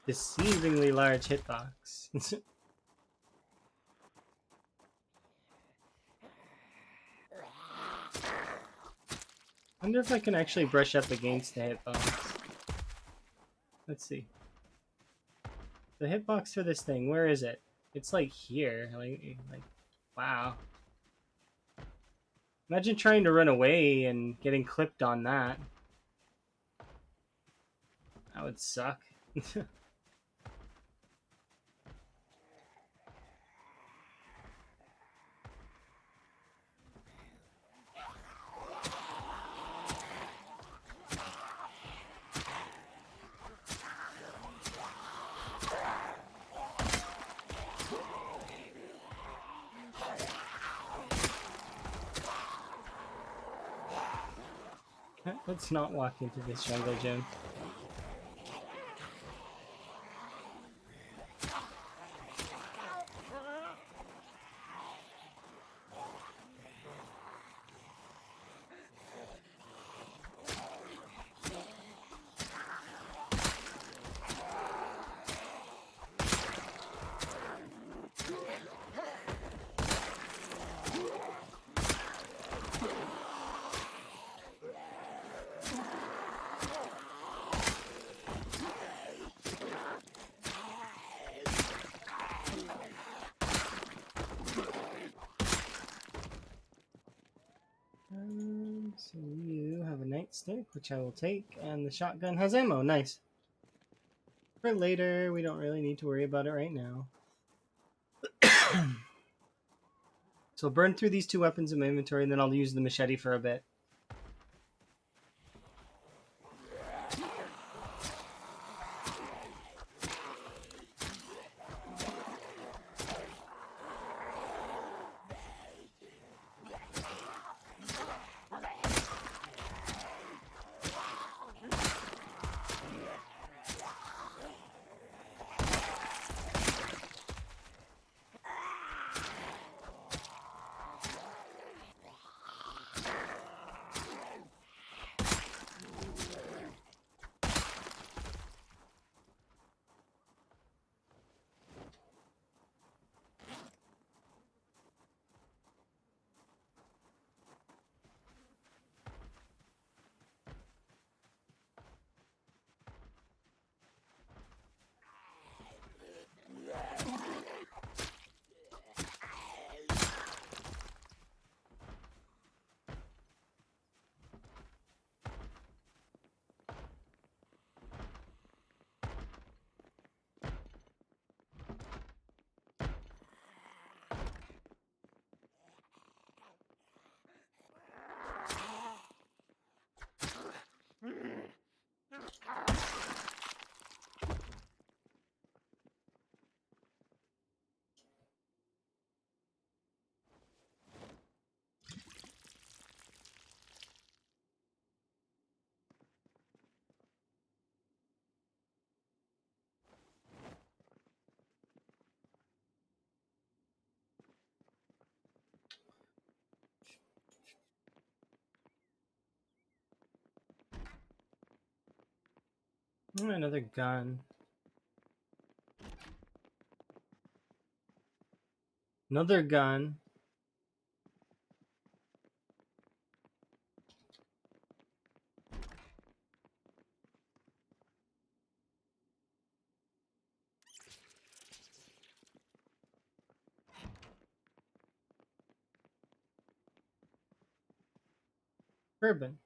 Deceivingly large hitbox. I wonder if I can actually brush up against the hitbox. Let's see. The hitbox for this thing, where is it? It's like here. Like, wow. Imagine trying to run away and getting clipped on that. That would suck. Let's not walk into this jungle gym. nightstick, which I will take, and the shotgun has ammo. Nice. For later, we don't really need to worry about it right now. So I'll burn through these 2 weapons in my inventory, and then I'll use the machete for a bit. Another gun. Another gun. Bourbon.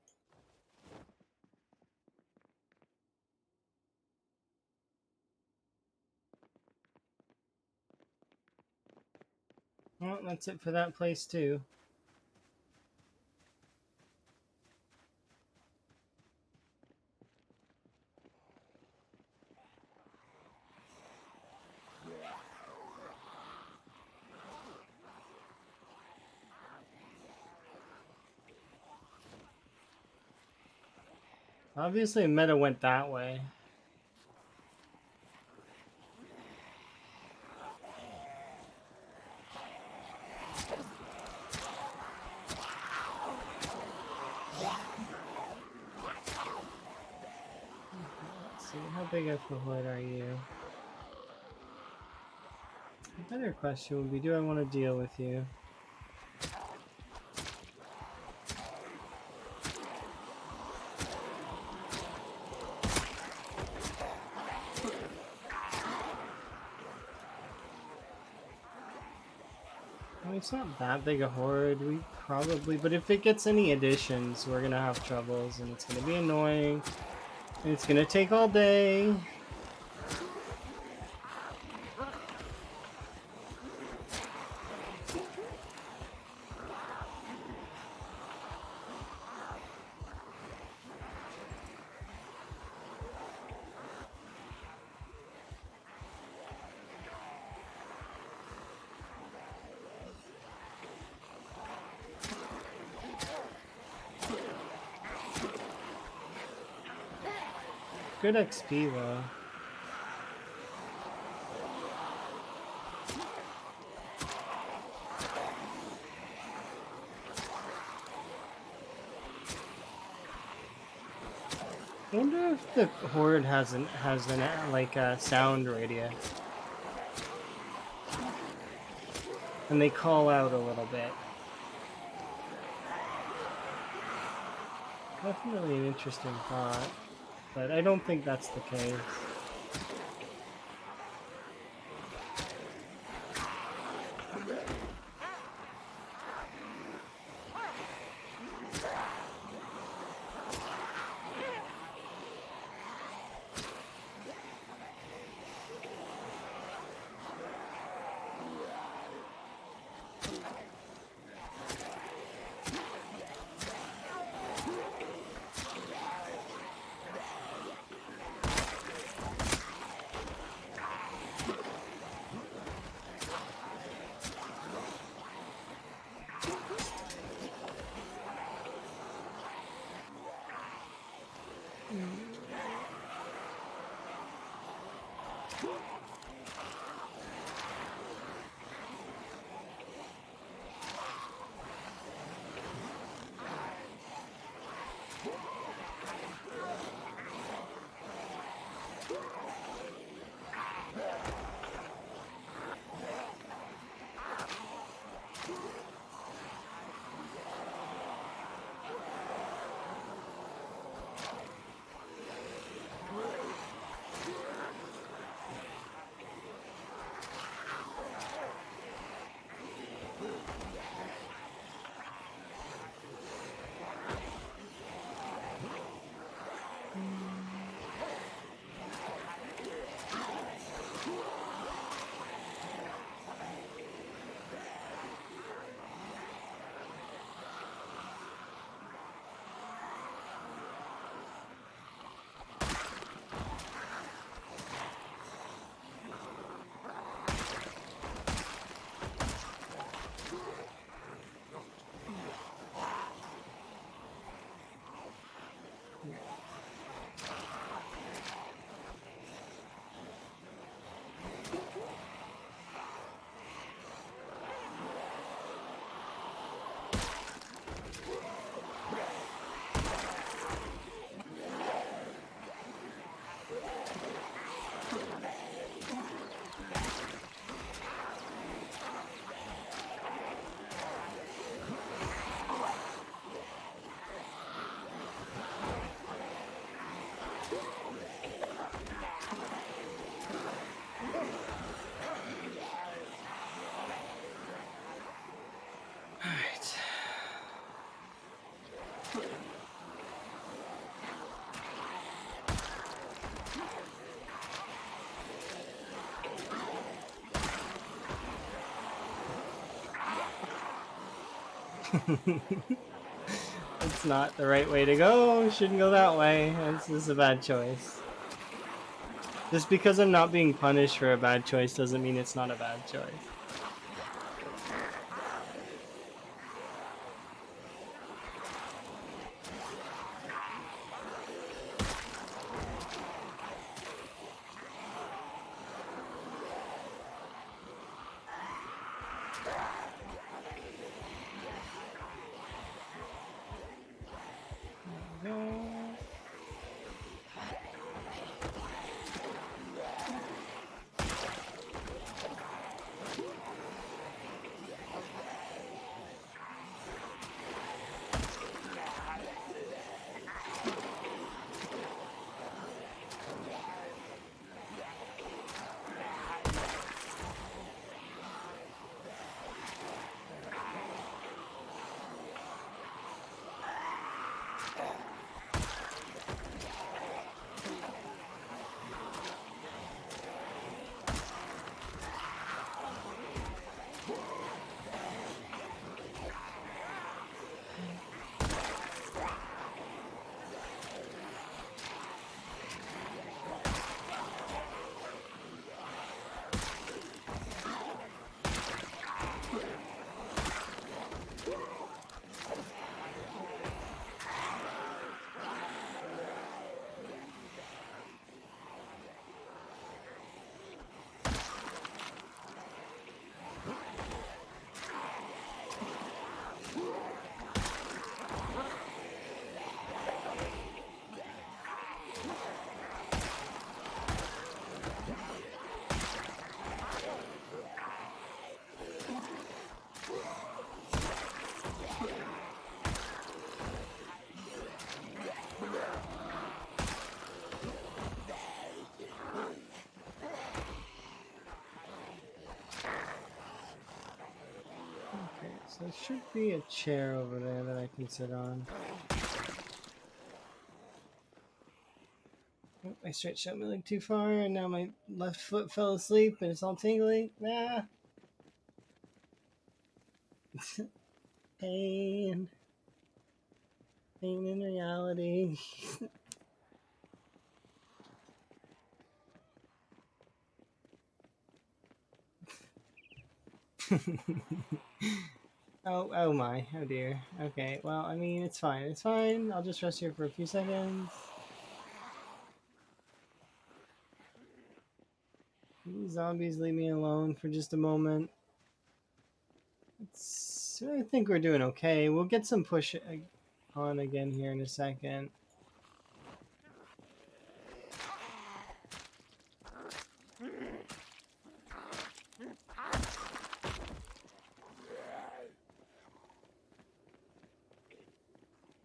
Well, that's it for that place too. Obviously, meta went that way. Let's see, how big of a hood are you? A better question would be, do I want to deal with you? I mean, it's not that big a horde, we probably, but if it gets any additions, we're gonna have troubles, and it's gonna be annoying, and it's gonna take all day. Good XP though. I wonder if the horde has an like a sound radio, and they call out a little bit. Definitely an interesting thought, but I don't think that's the case. It's not the right way to go. Shouldn't go that way. This is a bad choice. Just because I'm not being punished for a bad choice doesn't mean it's not a bad choice. So there should be a chair over there that I can sit on. Oh, I stretched out my leg too far and now my left foot fell asleep and it's all tingly. Ah! Pain. Pain in reality. Oh my, oh dear. Okay, well, I mean, it's fine. It's fine. I'll just rest here for a few seconds. These zombies leave me alone for just a moment. I think we're doing okay. We'll get some push on again here in a second.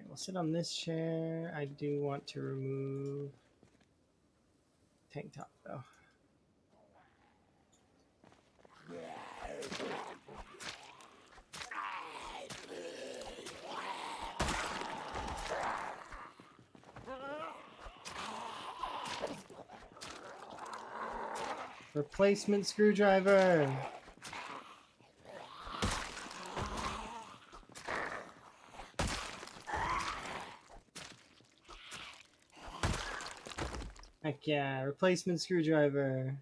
We'll sit on this chair. I do want to remove tank top though. Replacement screwdriver. Heck yeah, replacement screwdriver.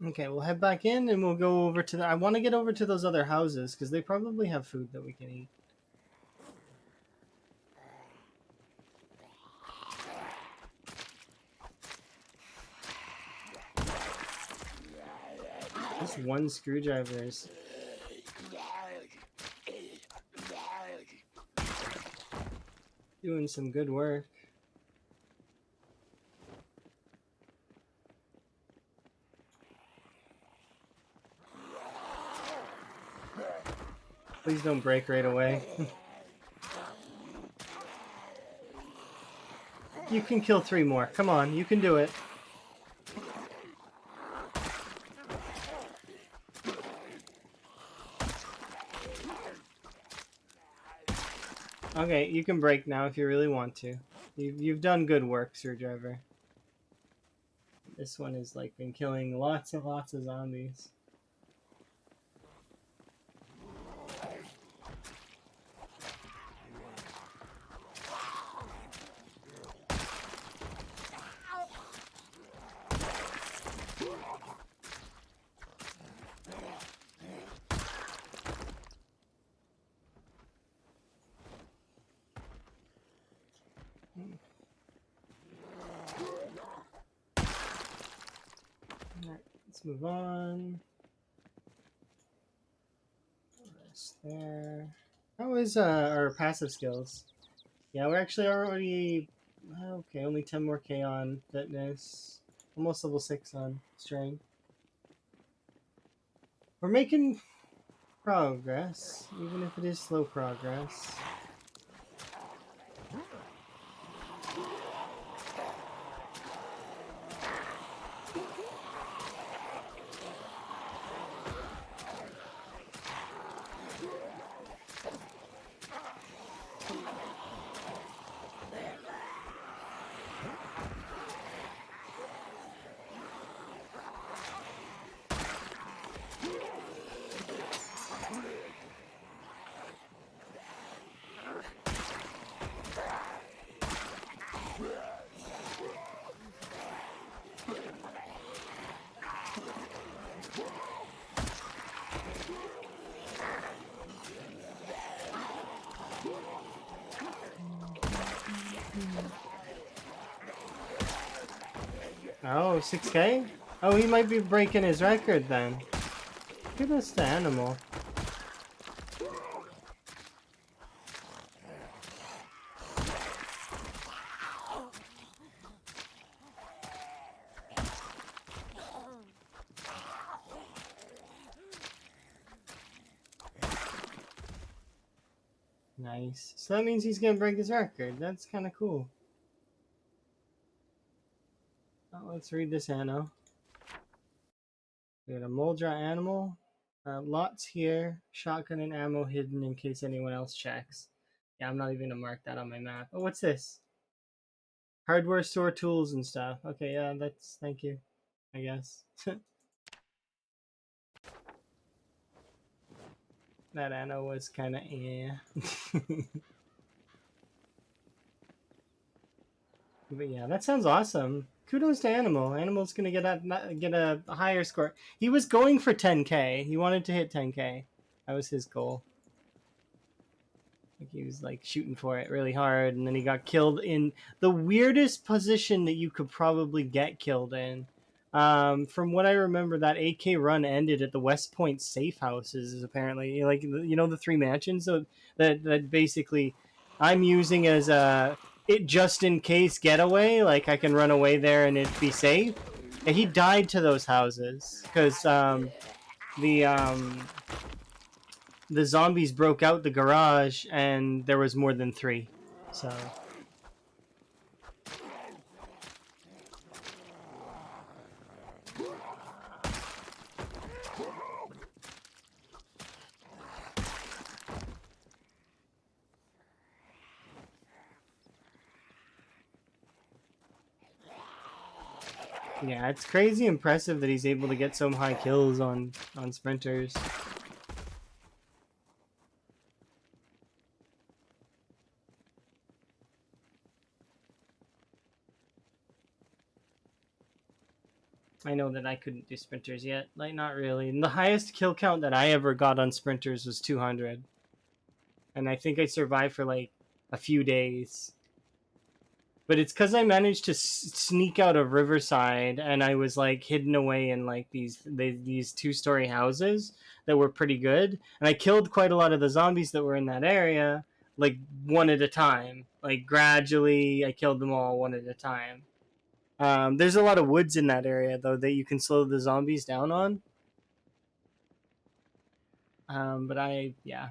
Okay, we'll head back in and we'll go over to the... I want to get over to those other houses because they probably have food that we can eat. Just one screwdriver is... doing some good work. Please don't break right away. You can kill 3 more. Come on, you can do it. Okay, you can break now if you really want to. You've done good work, Screwdriver. This one has like been killing lots and lots of zombies. Alright, let's move on. Rest there. How is our passive skills? Yeah, we're actually already okay. Only 10 more K on fitness. Almost level 6 on strength. We're making progress, even if it is slow progress. Oh, 6K? Oh, he might be breaking his record then. Give us the animal. Nice. So that means he's gonna break his record. That's kind of cool. Oh, let's read this anno. We got a Moldra animal. Lots here. Shotgun and ammo hidden in case anyone else checks. Yeah, I'm not even gonna mark that on my map. Oh, what's this? Hardware store tools and stuff. Okay, yeah, that's thank you, I guess. That anno was kind of yeah. But yeah, that sounds awesome. Kudos to Animal. Animal's gonna get a higher score. He was going for 10K. He wanted to hit 10K. That was his goal. Like he was like shooting for it really hard, and then he got killed in the weirdest position that you could probably get killed in. From what I remember, that 8K run ended at the West Point safe houses. Apparently, like the three mansions that basically I'm using as a it just in case getaway. Like I can run away there and it'd be safe. And he died to those houses because the the zombies broke out the garage and there was more than 3. So yeah, it's crazy impressive that he's able to get so high kills on sprinters. I know that I couldn't do sprinters yet. Like, not really. And the highest kill count that I ever got on sprinters was 200. And I think I survived for like a few days. But it's because I managed to sneak out of Riverside and I was like hidden away in like these 2-story houses that were pretty good. And I killed quite a lot of the zombies that were in that area, like one at a time. Like gradually, I killed them all one at a time. There's a lot of woods in that area though that you can slow the zombies down on. But yeah.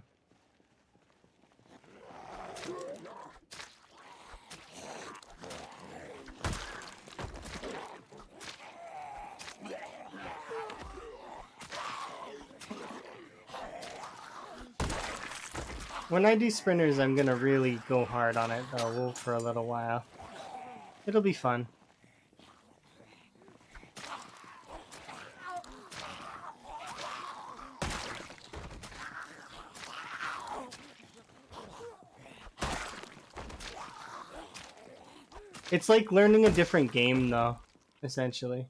When I do sprinters, I'm gonna really go hard on it though, for a little while. It'll be fun. It's like learning a different game though, essentially.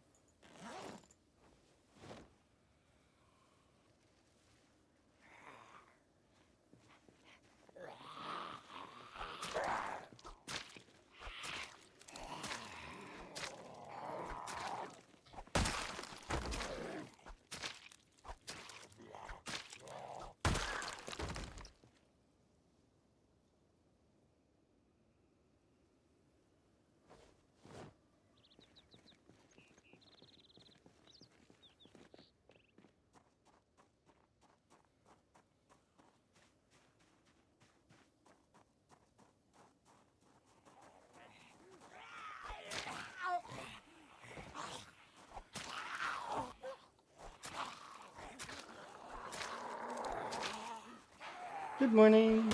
Good morning.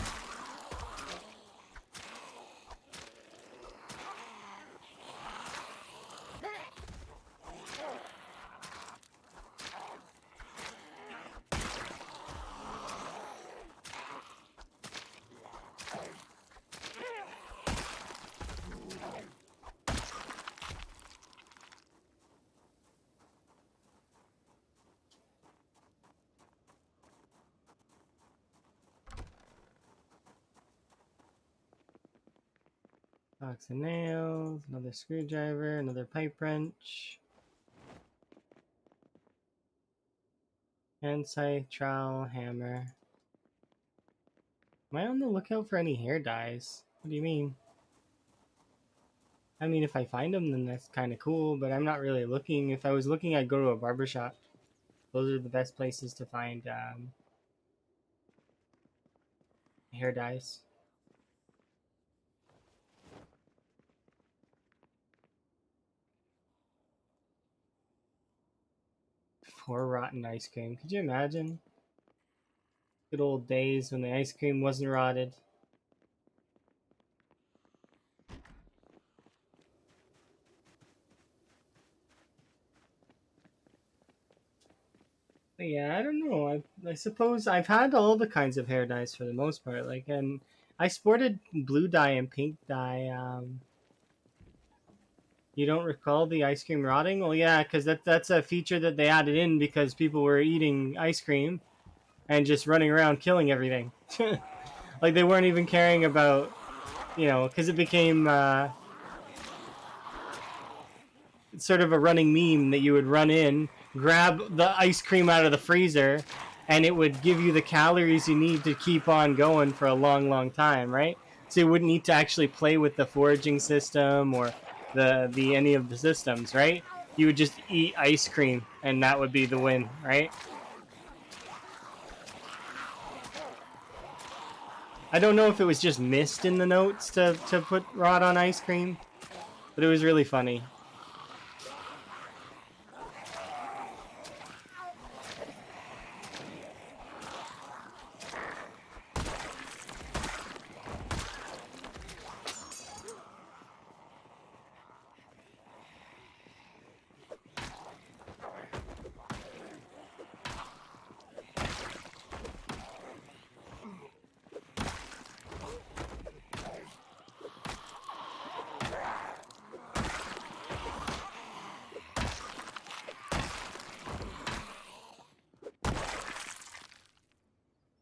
Box of nails, another screwdriver, another pipe wrench. Hand scythe, trowel, hammer. Am I on the lookout for any hair dyes? What do you mean? I mean, if I find them, then that's kind of cool, but I'm not really looking. If I was looking, I'd go to a barbershop. Those are the best places to find hair dyes. Poor rotten ice cream. Could you imagine? Good old days when the ice cream wasn't rotted. But yeah, I don't know. I suppose I've had all the kinds of hair dyes for the most part. Like, and I sported blue dye and pink dye. You don't recall the ice cream rotting? Well, yeah, because that's a feature that they added in because people were eating ice cream and just running around killing everything. Like they weren't even caring about, because it became sort of a running meme that you would run in, grab the ice cream out of the freezer, and it would give you the calories you need to keep on going for a long, long time, right? So you wouldn't need to actually play with the foraging system or the any of the systems, right? You would just eat ice cream, and that would be the win, right? I don't know if it was just missed in the notes to put rot on ice cream, but it was really funny.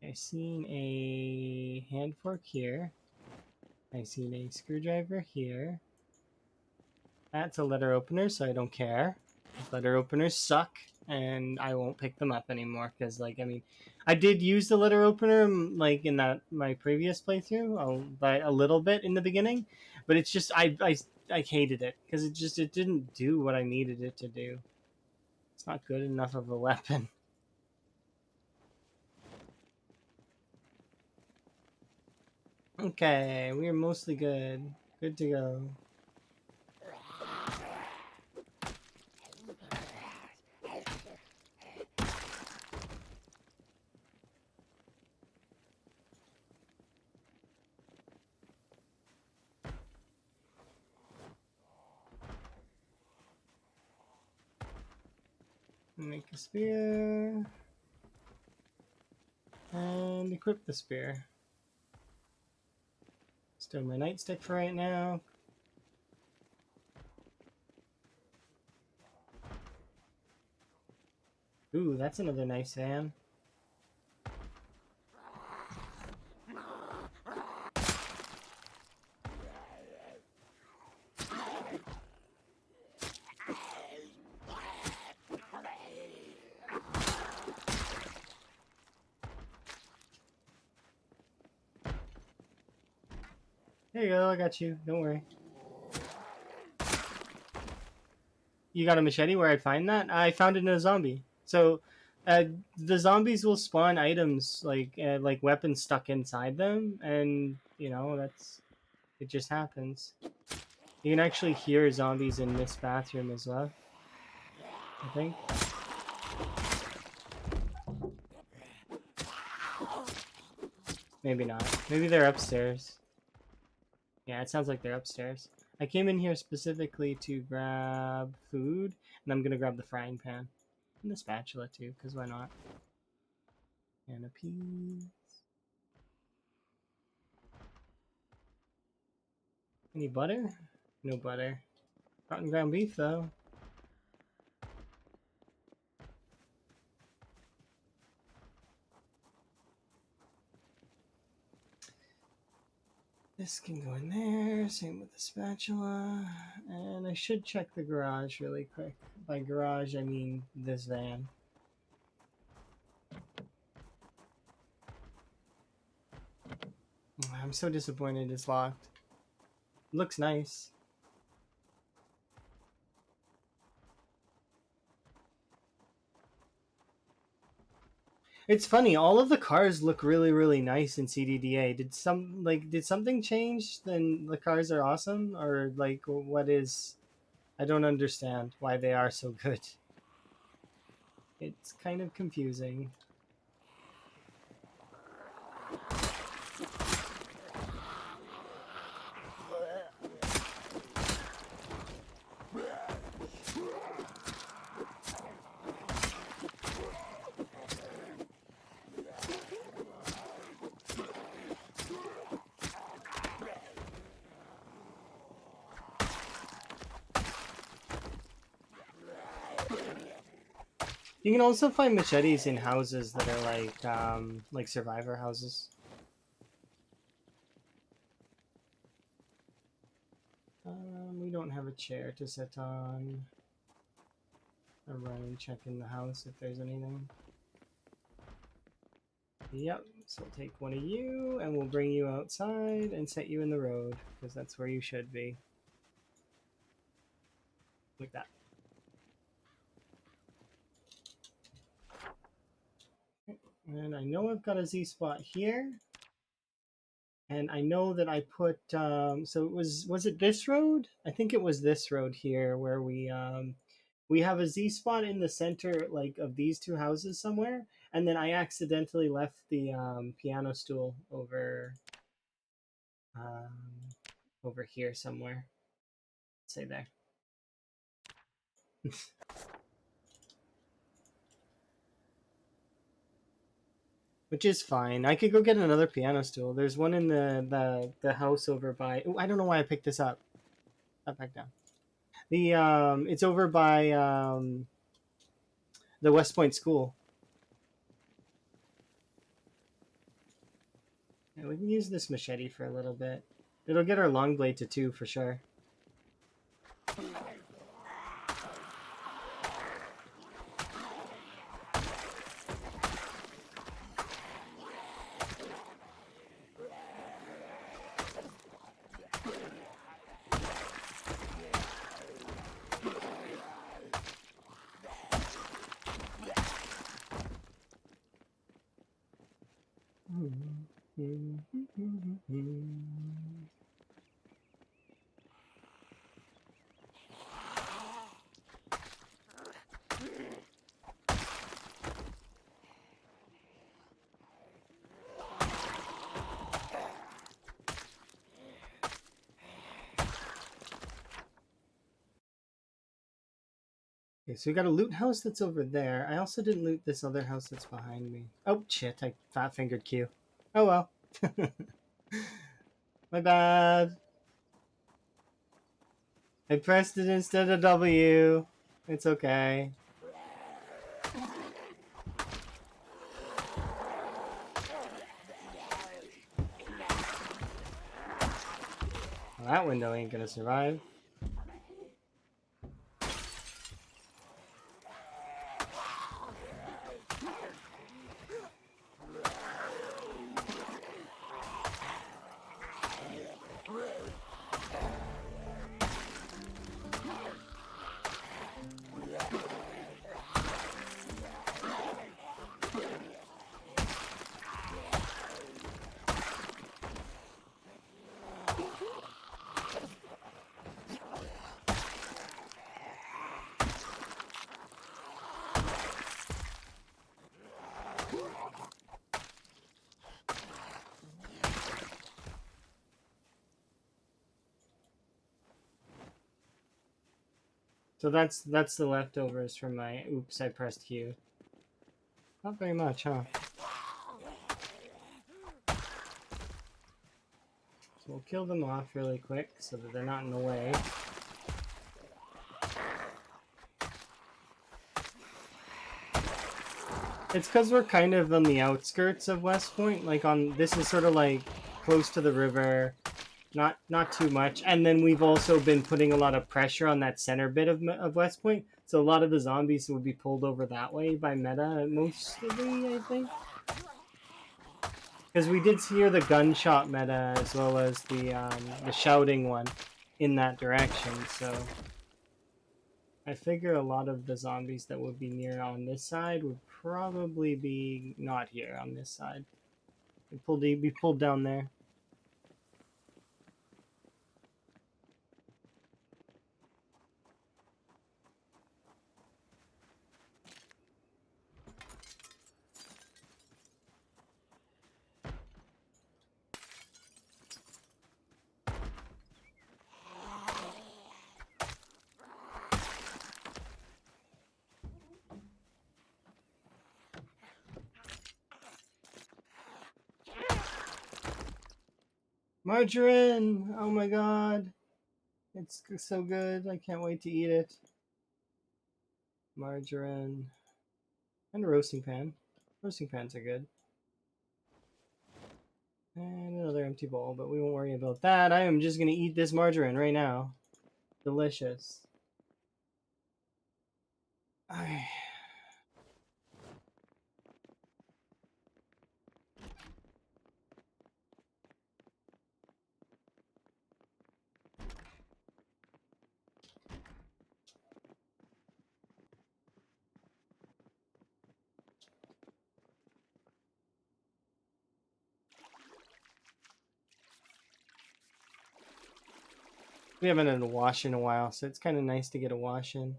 I've seen a hand fork here. I've seen a screwdriver here. That's a letter opener, so I don't care. Letter openers suck, and I won't pick them up anymore because, like, I mean, I did use the letter opener like in that my previous playthrough, by a little bit in the beginning, but it's just I hated it because it didn't do what I needed it to do. It's not good enough of a weapon. Okay, we are mostly good. Good to go. Make a spear. And equip the spear. Just doing my nightstick for right now. Ooh, that's another nice van. There you go, I got you. Don't worry. You got a machete? Where I'd find that? I found it in a zombie. So, the zombies will spawn items like weapons stuck inside them, and you know it just happens. You can actually hear zombies in this bathroom as well, I think. Maybe not. Maybe they're upstairs. Yeah, it sounds like they're upstairs. I came in here specifically to grab food, and I'm gonna grab the frying pan. And the spatula too, because why not? And a piece. Any butter? No butter. Rotten ground beef though. This can go in there, same with the spatula. And I should check the garage really quick. By garage, I mean this van. I'm so disappointed it's locked. Looks nice. It's funny, all of the cars look really, really nice in CDDA. Did something change? Then the cars are awesome? Or like what is I don't understand why they are so good. It's kind of confusing. You can also find machetes in houses that are like survivor houses. We don't have a chair to sit on. I'll run and check in the house if there's anything. Yep, so we'll take one of you and we'll bring you outside and set you in the road because that's where you should be. Like that. And I know I've got a Z spot here. And I know that I put, so it was it this road? I think it was this road here where we have a Z spot in the center, like of these two houses somewhere. And then I accidentally left the piano stool um, over here somewhere. Say there. Which is fine. I could go get another piano stool. There's one in the house over by. Ooh, I don't know why I picked this up. Up back down. The it's over by the West Point School. Yeah, we can use this machete for a little bit. It'll get our long blade to 2 for sure. Okay, so we got a loot house that's over there. I also didn't loot this other house that's behind me. Oh, shit, I fat-fingered Q. Oh, well. My bad. I pressed it instead of W. It's okay. Well, that window ain't gonna survive. So that's the leftovers from my oops, I pressed Q. Not very much, huh? So we'll kill them off really quick so that they're not in the way. It's because we're kind of on the outskirts of West Point. Like this is sort of like close to the river, not too much. And then we've also been putting a lot of pressure on that center bit of West Point. So a lot of the zombies will be pulled over that way by meta mostly, I think. Because we did hear the gunshot meta as well as the shouting one in that direction. So I figure a lot of the zombies that would be near on this side would probably be not here on this side. Be pulled down there. Margarine! Oh my god. It's so good. I can't wait to eat it. Margarine. And a roasting pan. Roasting pans are good. And another empty bowl, but we won't worry about that. I am just going to eat this margarine right now. Delicious. I... We haven't had a wash in a while, so it's kind of nice to get a wash in.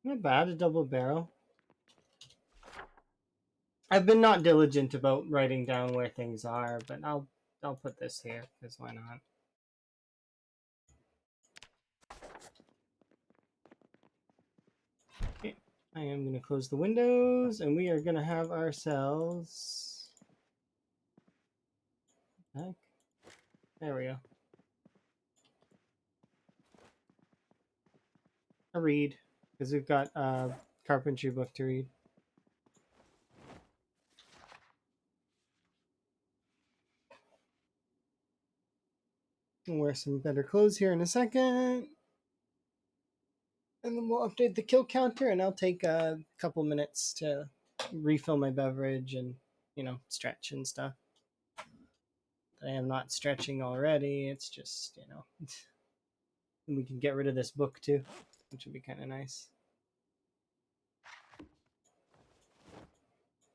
Not bad, a double barrel. I've been not diligent about writing down where things are, but I'll put this here, because why not? Okay, I am going to close the windows, and we are going to have ourselves... Heck? There we go. A read, because we've got a carpentry book to read. I'll wear some better clothes here in a second. And then we'll update the kill counter, and I'll take a couple minutes to refill my beverage and, stretch and stuff. I am not stretching already. It's just, and we can get rid of this book too, which would be kind of nice.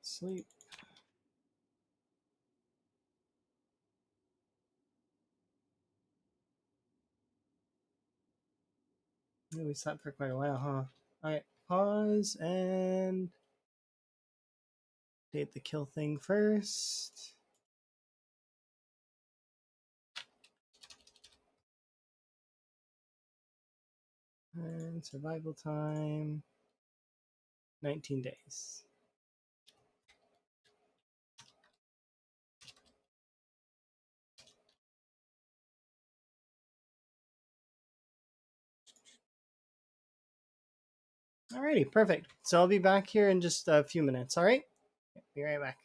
Sleep. Yeah, we slept for quite a while, huh? Alright, pause and date the kill thing first. And survival time 19 days. Alrighty, perfect. So I'll be back here in just a few minutes, alright? Be right back.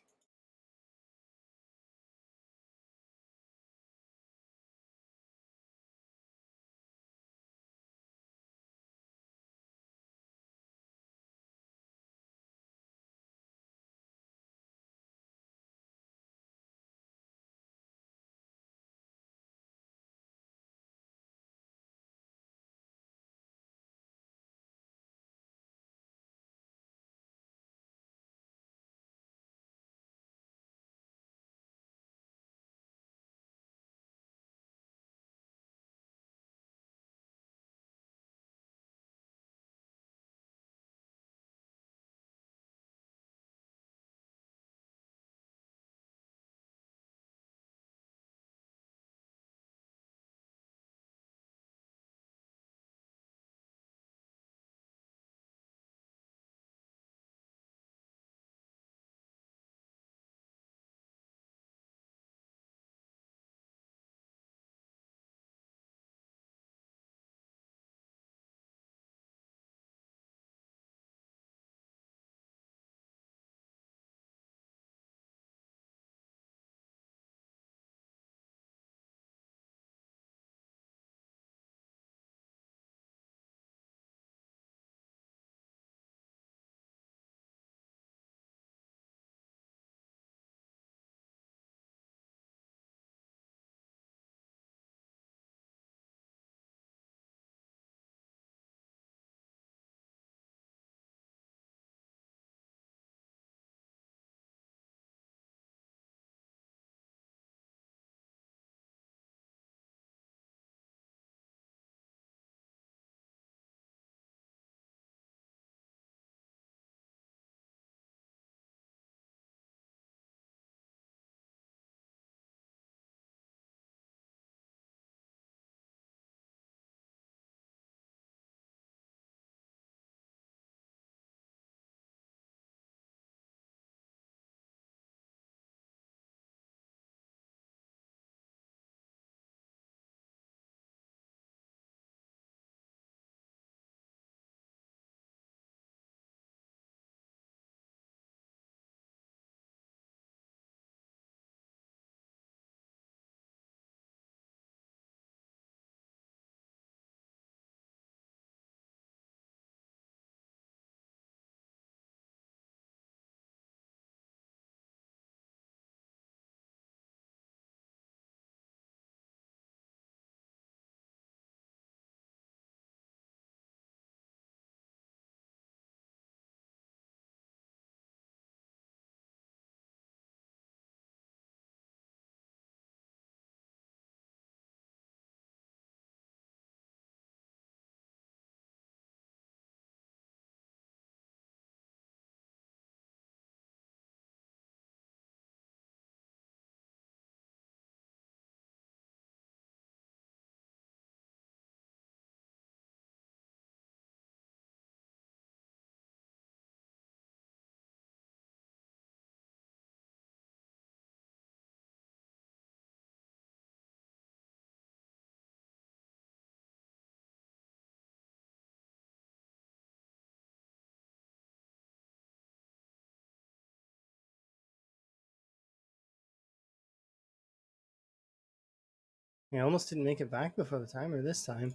I almost didn't make it back before the timer this time.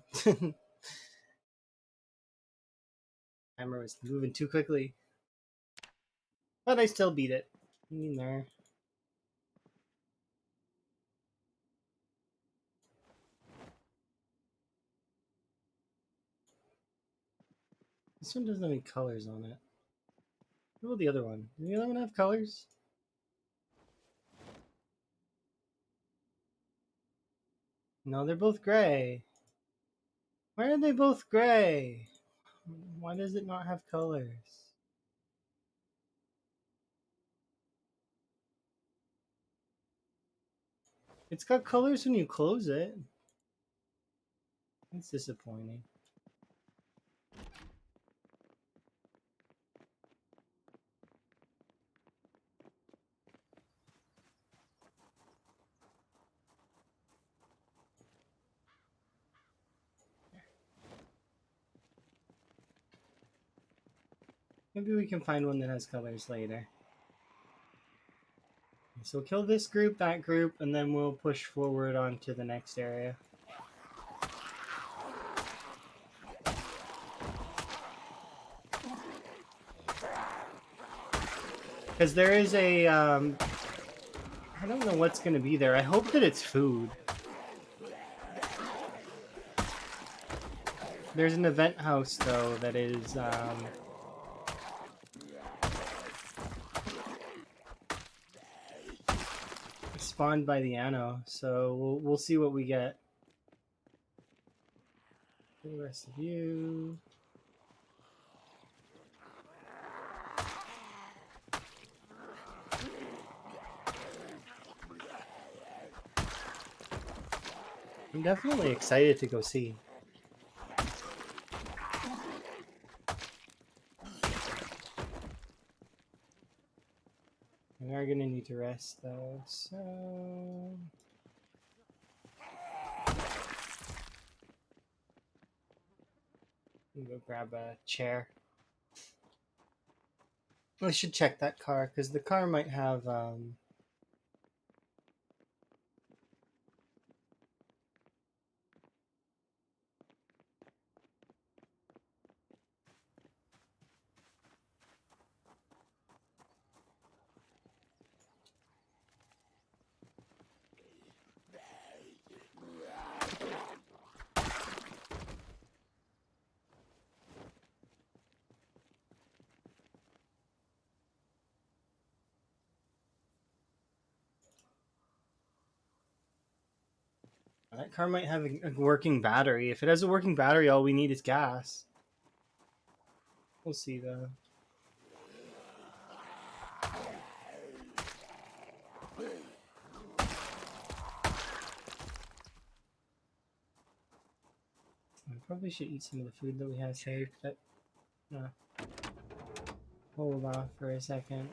Timer was moving too quickly. But I still beat it. In there. This one doesn't have any colors on it. What about the other one? Does the other one have colors? No, they're both gray. Why are they both gray? Why does it not have colors? It's got colors when you close it. It's disappointing. Maybe we can find one that has colors later. So we'll kill this group, that group, and then we'll push forward onto the next area. Because there is a, I don't know what's going to be there. I hope that it's food. There's an event house, though, that is, spawned by the Anno, so we'll see what we get. The rest of you. I'm definitely excited to go see. We are gonna need to rest though, so I'm gonna go grab a chair. I should check that car because the car might have that car might have a working battery. If it has a working battery, all we need is gas. We'll see though. I probably should eat some of the food that we have saved, but hold off for a second.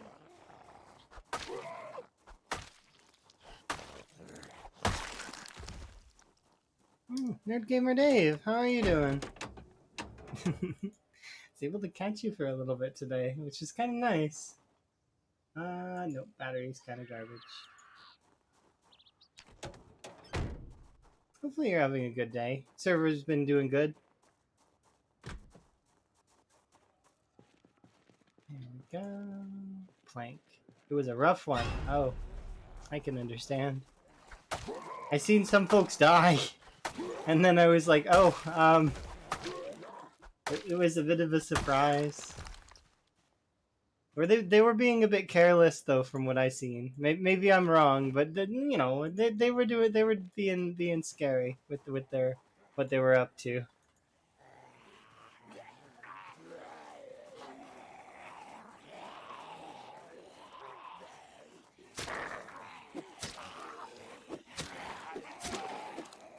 Nerd Gamer Dave, how are you doing? It's able to catch you for a little bit today, which is kind of nice. Nope, battery's kind of garbage. Hopefully you're having a good day. Server's been doing good. There we go. Plank. It was a rough one. Oh, I can understand. I seen some folks die, and then I was like, oh, it was a bit of a surprise. Or they were being a bit careless though, from what I seen. Maybe I'm wrong, but you know they were being scary with their what they were up to.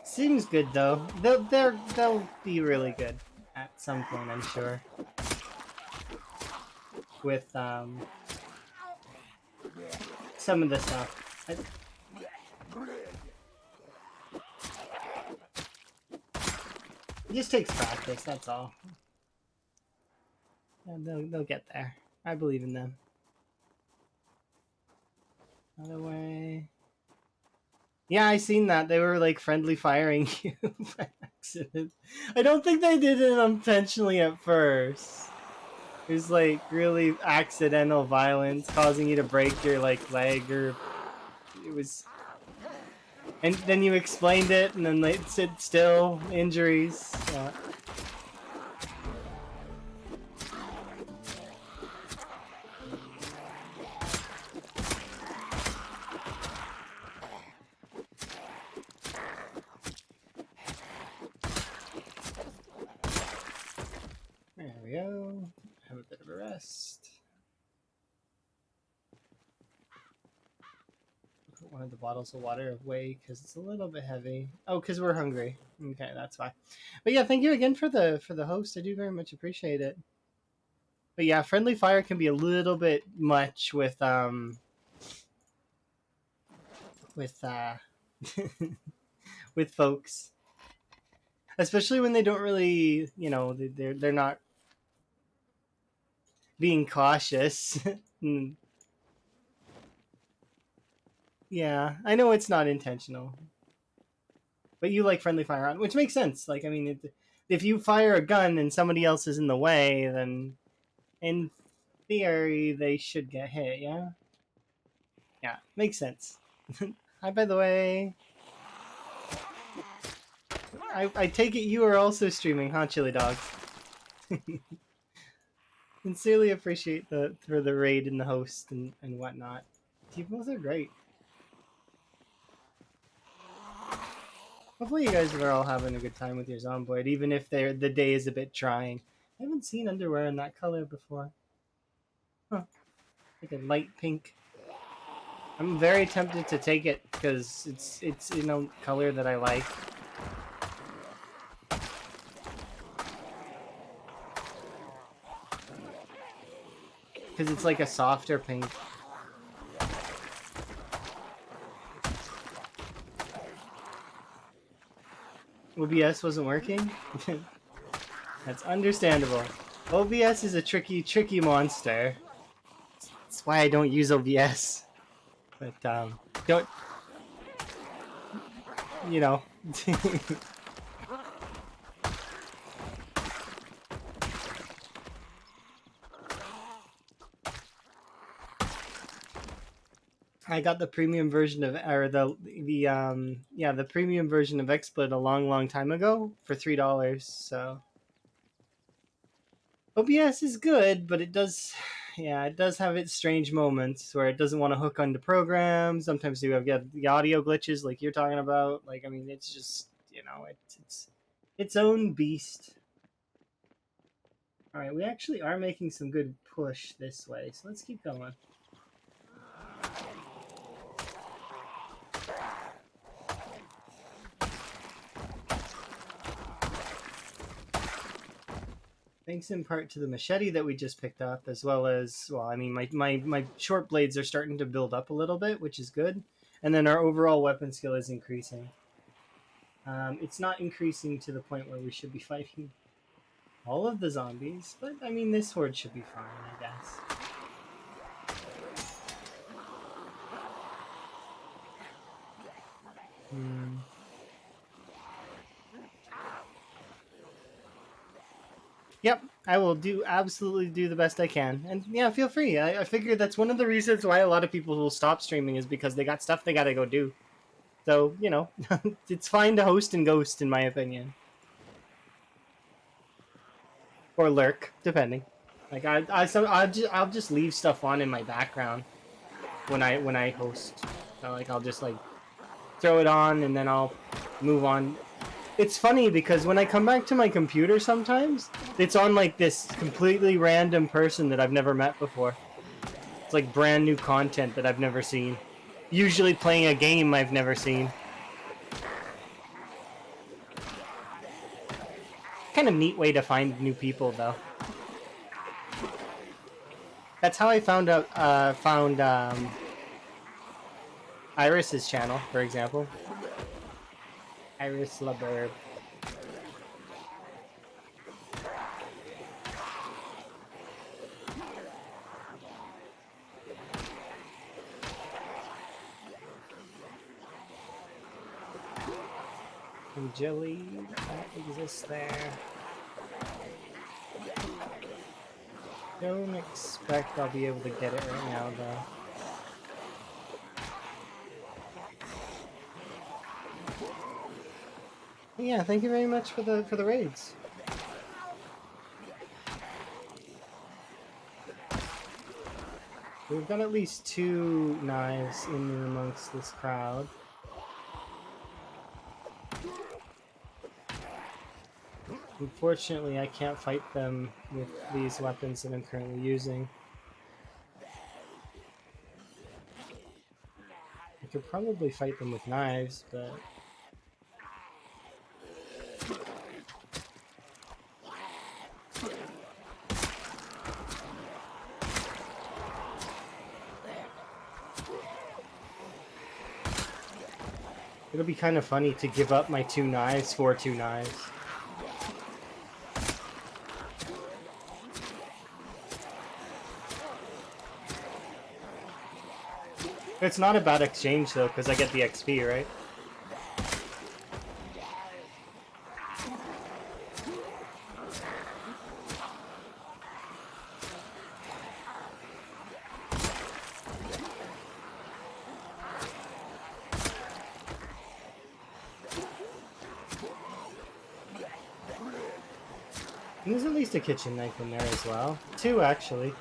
Seems good though. They'll be really good at some point, I'm sure. With some of the stuff. It just takes practice, that's all. And they'll get there. I believe in them. Other way. Yeah, I seen that. They were like friendly firing you by accident. I don't think they did it intentionally at first. It was like really accidental violence causing you to break your like leg, or it was, and then you explained it and then they said still injuries. Yeah. chest. Put one of the bottles of water away because it's a little bit heavy. Oh, because we're hungry. Okay, that's fine. But yeah, thank you again for the host. I do very much appreciate it. But yeah, friendly fire can be a little bit much with with folks, especially when they don't really, they're not being cautious. Yeah, I know it's not intentional, but you like friendly fire on, which makes sense. Like, I mean, if you fire a gun and somebody else is in the way, then in theory they should get hit. Yeah, yeah, makes sense. Hi, by the way. I take it you are also streaming, huh, Chili Dog? Sincerely appreciate the raid and the host and whatnot. You both are great. Hopefully you guys are all having a good time with your Zomboid, even if the day is a bit trying. I haven't seen underwear in that color before. Huh. Like a light pink. I'm very tempted to take it because it's color that I like. Because it's like a softer pink. OBS wasn't working? That's understandable. OBS is a tricky monster. That's why I don't use OBS. But don't you know? I got the premium version of the premium version of XSplit a long time ago for $3. So OBS is good, but it does have its strange moments where it doesn't want to hook onto programs. Sometimes you have the audio glitches like you're talking about. Like, I mean, it's just it's its own beast. All right, we actually are making some good push this way, so let's keep going. Thanks in part to the machete that we just picked up, as well as, well, I mean, my short blades are starting to build up a little bit, which is good. And then our overall weapon skill is increasing. It's not increasing to the point where we should be fighting all of the zombies, but I mean, this horde should be fine, I guess. Yep, I will absolutely do the best I can. And yeah, feel free. I figure that's one of the reasons why a lot of people will stop streaming is because they got stuff they gotta go do. So, it's fine to host and ghost, in my opinion. Or lurk, depending. Like, I'll just leave stuff on in my background when I host. So, like, I'll just, like, throw it on and then I'll move on. It's funny because when I come back to my computer sometimes, it's on like this completely random person that I've never met before. It's like brand new content that I've never seen. Usually playing a game I've never seen. Kind of neat way to find new people though. That's how I found Iris's channel, for example. Iris LaBerb. And jelly that exists there. Don't expect I'll be able to get it right now, though. Yeah, thank you very much for the raids. We've got at least 2 knives in amongst this crowd. Unfortunately, I can't fight them with these weapons that I'm currently using. I could probably fight them with knives, but... it'll be kind of funny to give up my 2 knives for 2 knives. It's not a bad exchange though, because I get the XP, right? And there's at least a kitchen knife in there as well. 2 actually.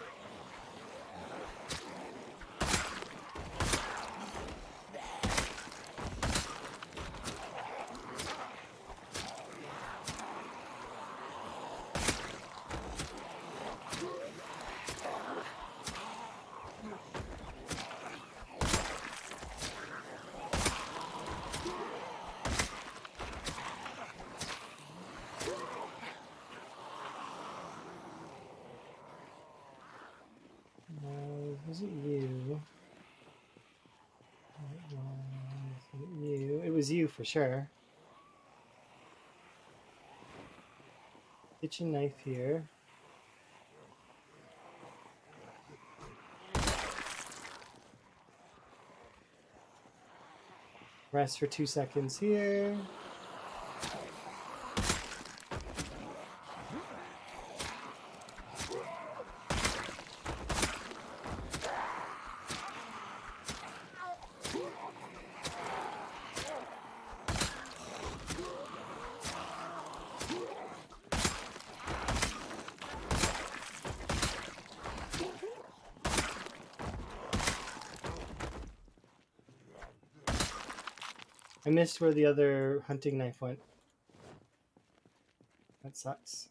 Was it you? It was you for sure. Kitchen knife here. Rest for 2 seconds here. I missed where the other hunting knife went. That sucks.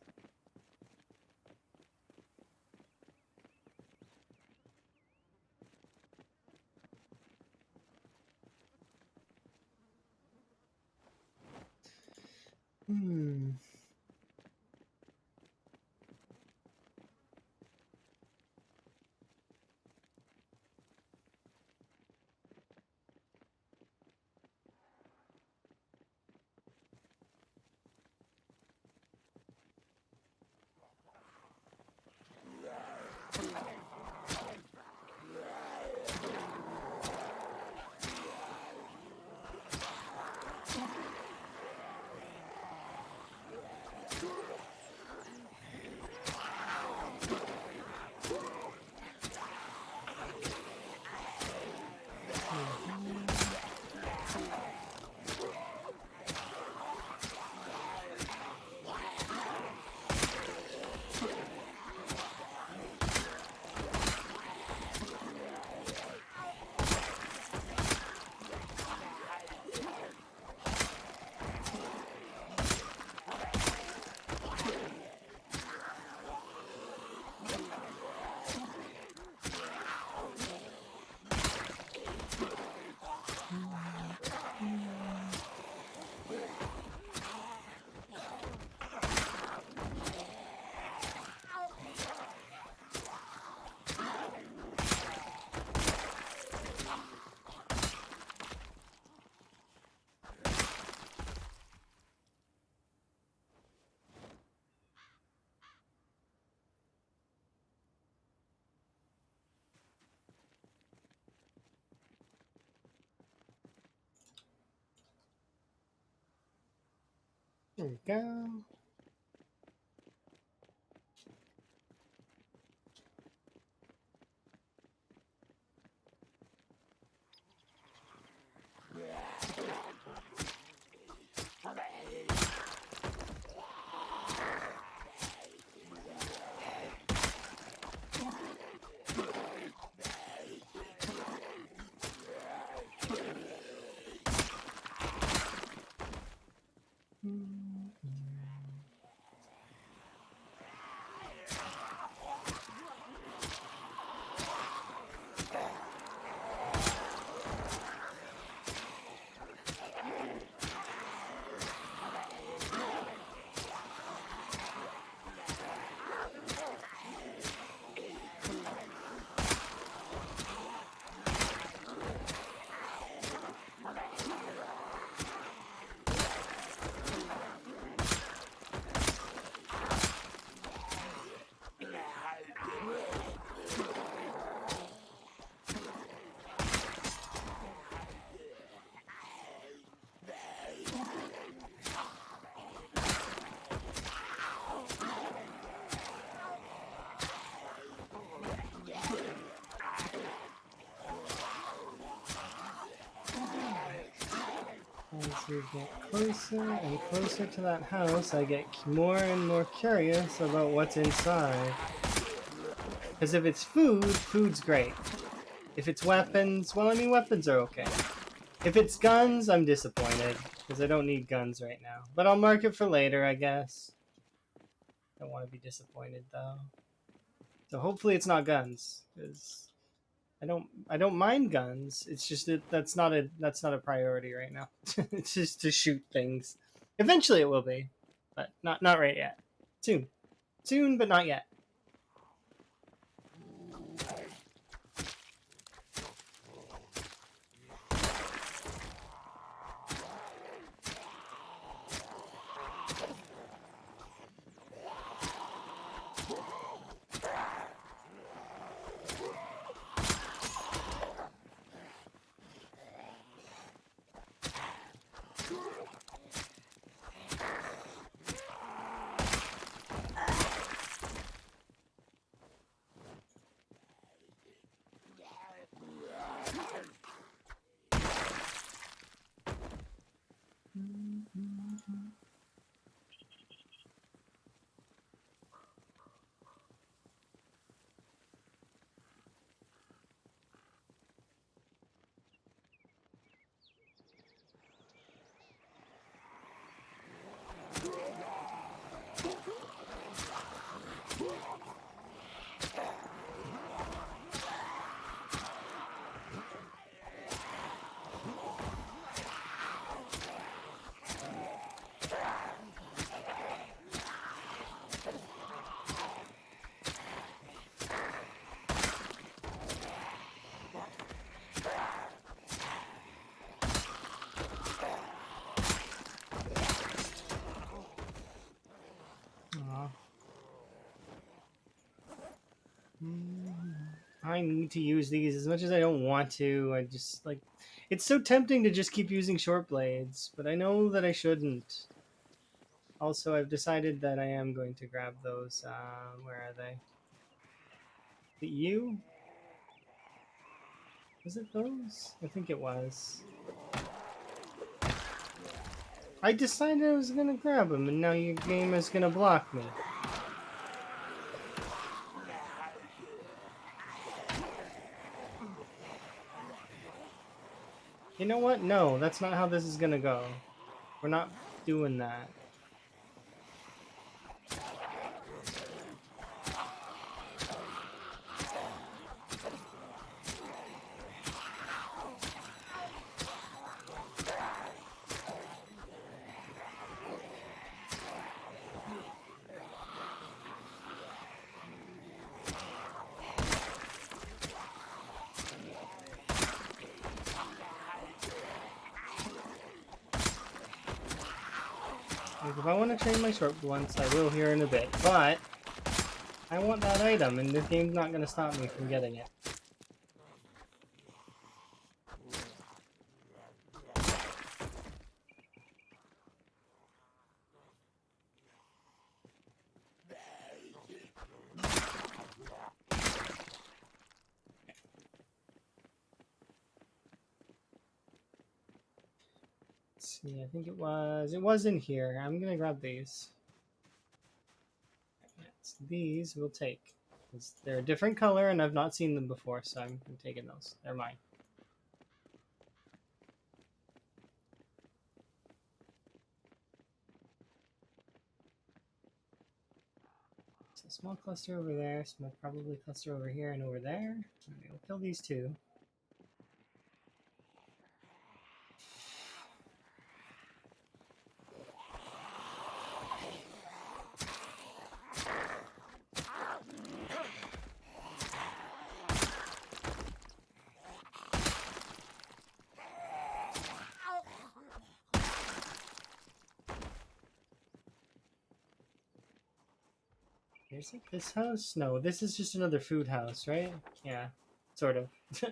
There we go. we get closer and closer to that house, I get more and more curious about what's inside. Because if it's food, food's great. If it's weapons, well, I mean, weapons are okay. If it's guns, I'm disappointed. Because I don't need guns right now. But I'll mark it for later, I guess. Don't want to be disappointed, though. So hopefully it's not guns. Because I don't mind guns. It's just that that's not a priority right now. It's just to shoot things. Eventually it will be, but not right yet. Soon, but not yet. I need to use these as much as I don't want to. I just like it's so tempting to just keep using short blades, but I know that I shouldn't. Also, I've decided that I am going to grab those. Where are they? The you? Was it those? I think it was. I decided I was gonna grab them, and now your game is gonna block me. You know what? No, that's not how this is gonna go. We're not doing that. Like, if I want to train my short blunts, I will here in a bit, but I want that item, and this game's not going to stop me from getting it. Let's see, I think it was in here. I'm going to grab these. Yes, these we'll take. They're a different color, and I've not seen them before, so I'm taking those. They're mine. So small cluster over there, small probably cluster over here and over there. Okay, we'll kill these two. Is it this house? No, this is just another food house, right? Yeah, sort of. It's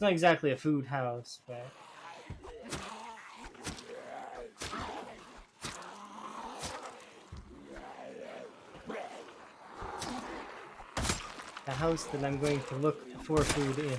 not exactly a food house, but... the house that I'm going to look for food in.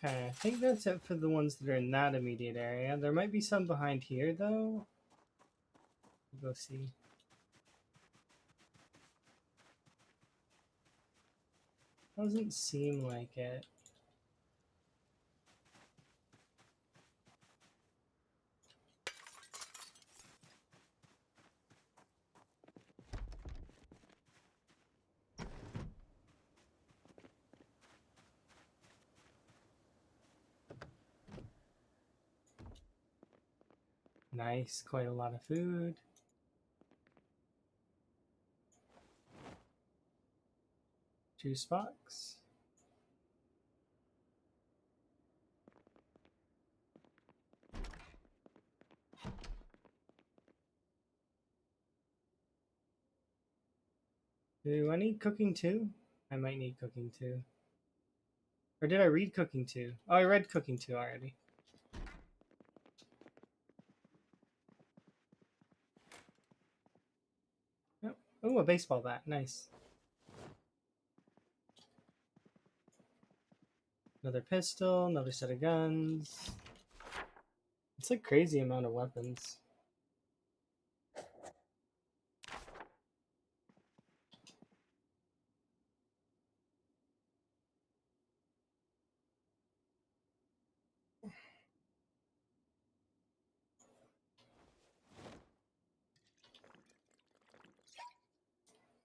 Okay, I think that's it for the ones that are in that immediate area. There might be some behind here, though. We'll go see. Doesn't seem like it. Nice, quite a lot of food. Juice box. Do I need cooking too? I might need cooking too. Or did I read cooking too? Oh, I read cooking too already. Yep. Oh, a baseball bat. Nice. Another pistol, another set of guns. It's a crazy amount of weapons.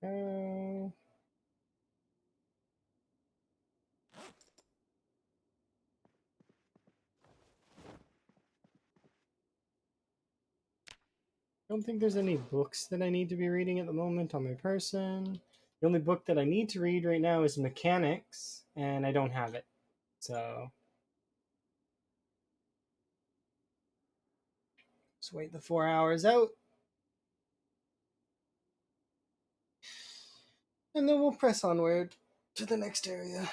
I don't think there's any books that I need to be reading at the moment on my person. The only book that I need to read right now is Mechanics, and I don't have it. So just wait the 4 hours out. And then we'll press onward to the next area.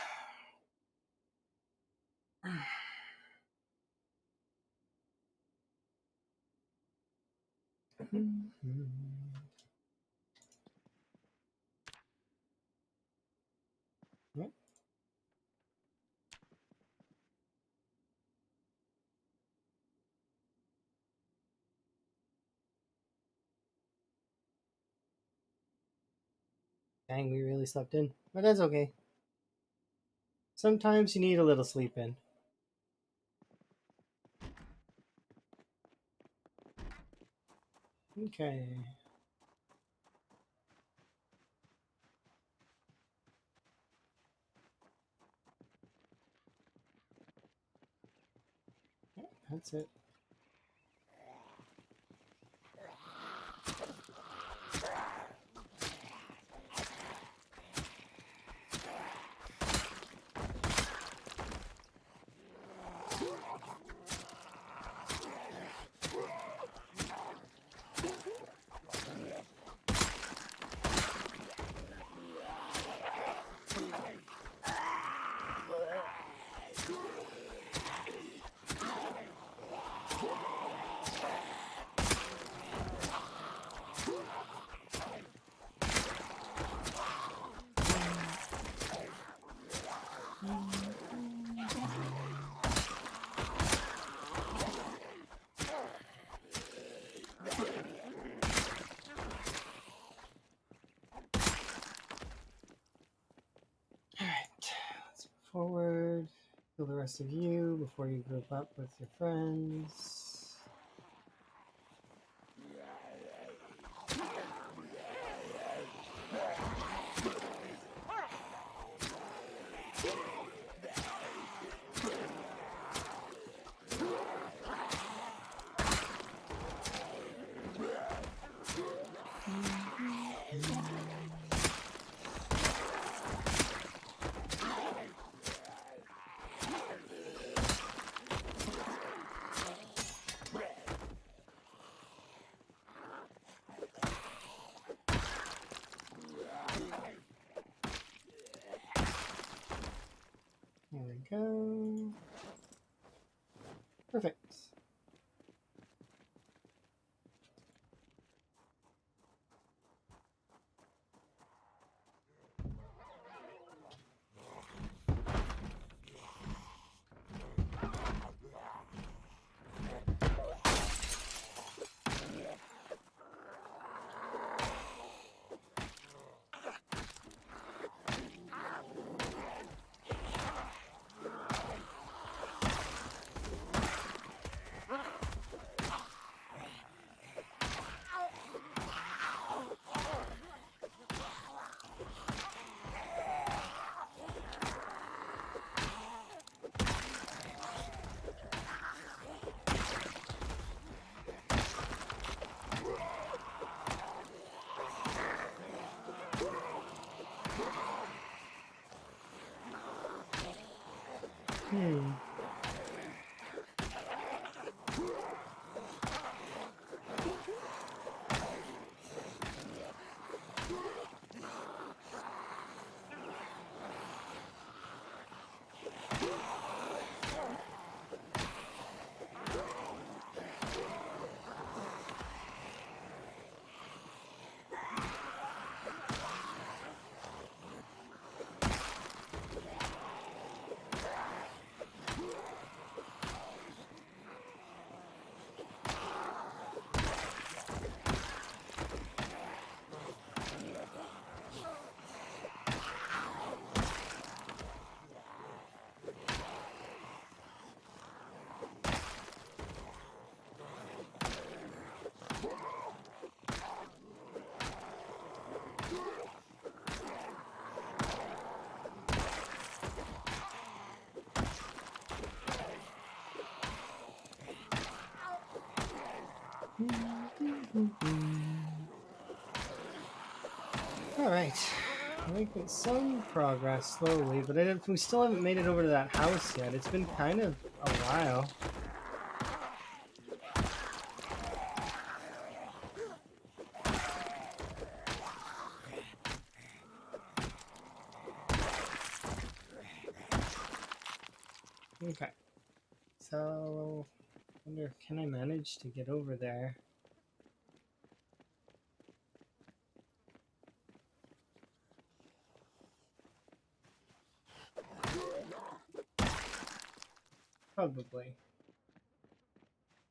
Yep. Dang, we really slept in. But that's okay. Sometimes you need a little sleep in. Okay. Yep, that's it. Forward, kill the rest of you before you group up with your friends. Alright. Making some progress slowly, but we still haven't made it over to that house yet. It's been kind of a while. Okay. So, I wonder, can I manage to get over there? Probably.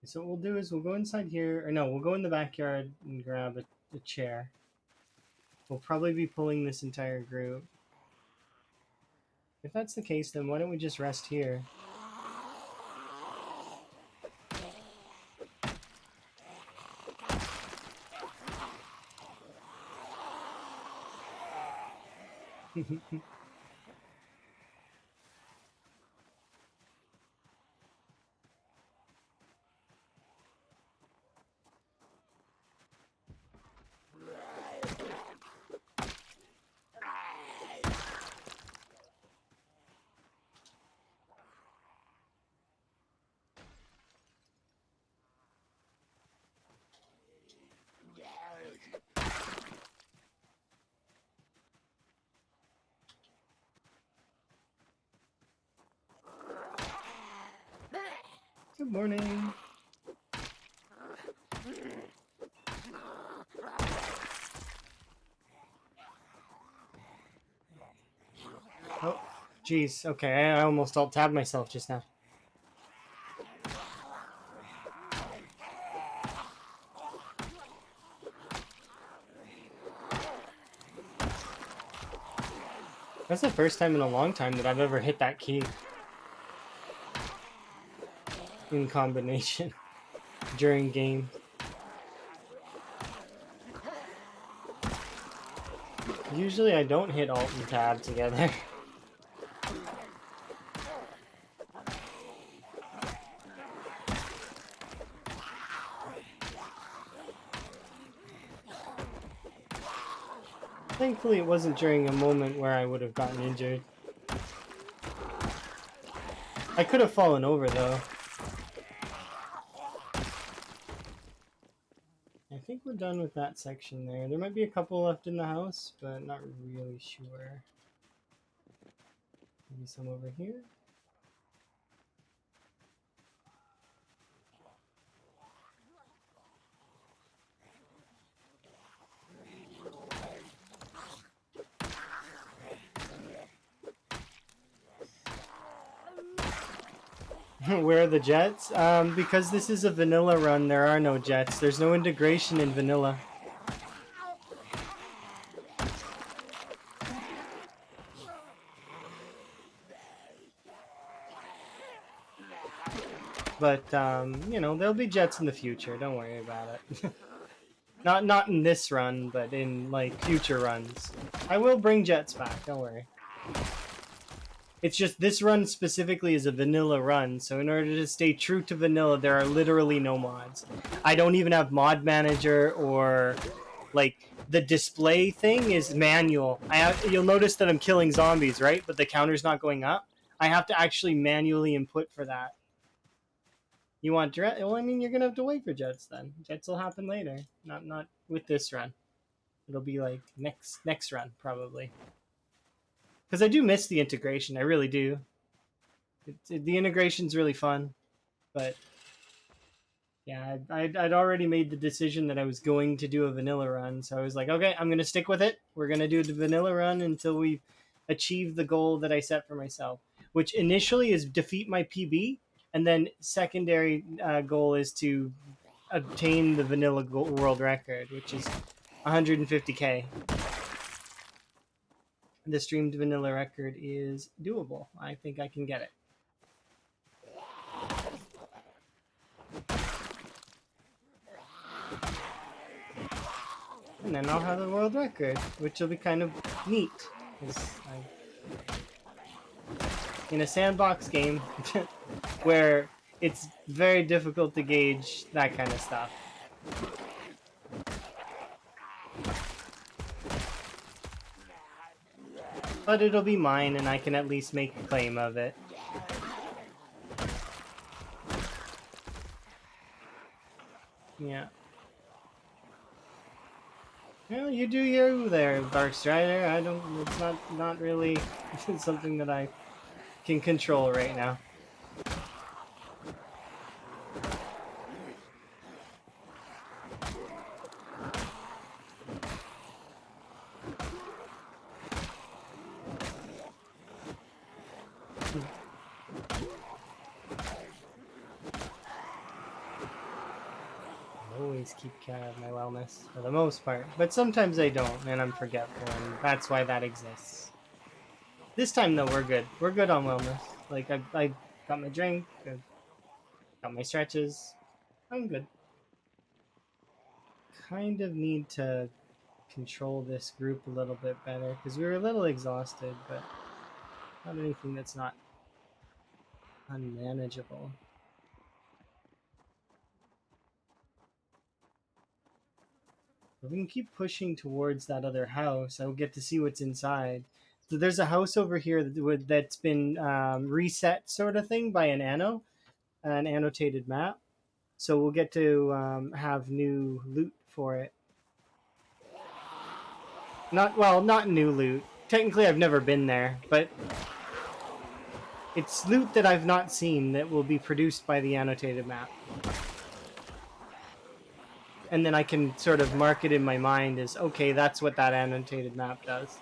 So what we'll do is we'll go inside here, or no, we'll go in the backyard and grab a chair. We'll probably be pulling this entire group. If that's the case, then why don't we just rest here? Good morning. Oh, jeez. Okay, I almost alt-tabbed myself just now. That's the first time in a long time that I've ever hit that key in combination during game. Usually I don't hit alt and tab together. Thankfully it wasn't during a moment where I would have gotten injured. I could have fallen over though. I think we're done with that section there. There might be a couple left in the house, but not really sure. Maybe some over here. Where are the jets? Because this is a vanilla run, there are no jets. There's no integration in vanilla. But, you know, there'll be jets in the future. Don't worry about it. Not in this run, but in, like, future runs. I will bring jets back, don't worry. It's just this run specifically is a vanilla run, so in order to stay true to vanilla, there are literally no mods. I don't even have mod manager or, like, the display thing is manual. You'll notice that I'm killing zombies, right? But the counter's not going up. I have to actually manually input for that. You want jet? Well, I mean, you're gonna have to wait for jets then. Jets will happen later. Not with this run. It'll be like next run probably. Because I do miss the integration. I really do. The integration's really fun, but yeah, I'd already made the decision that I was going to do a vanilla run, so I was like, okay, I'm gonna stick with it. We're gonna do the vanilla run until we achieve the goal that I set for myself, which initially is defeat my PB, and then secondary goal is to obtain the vanilla world record, which is 150k. The streamed vanilla record is doable. I think I can get it. And then I'll have the world record, which will be kind of neat. In a sandbox game where it's very difficult to gauge that kind of stuff. But it'll be mine, and I can at least make a claim of it. Yeah. Well, you do you there, Darkstrider. I don't. It's not really something that I can control right now. Always keep care of my wellness for the most part, but sometimes I don't, and I'm forgetful, and that's why that exists. This time though, we're good. We're good on wellness. Like I got my drink, I've got my stretches. I'm good. Kind of need to control this group a little bit better because we were a little exhausted, but not anything that's not unmanageable. If we can keep pushing towards that other house, I'll get to see what's inside. So there's a house over here that's been reset, sort of thing, by an annotated map. So we'll get to have new loot for it. Not new loot. Technically, I've never been there, but it's loot that I've not seen that will be produced by the annotated map. And then I can sort of mark it in my mind as, okay, that's what that annotated map does.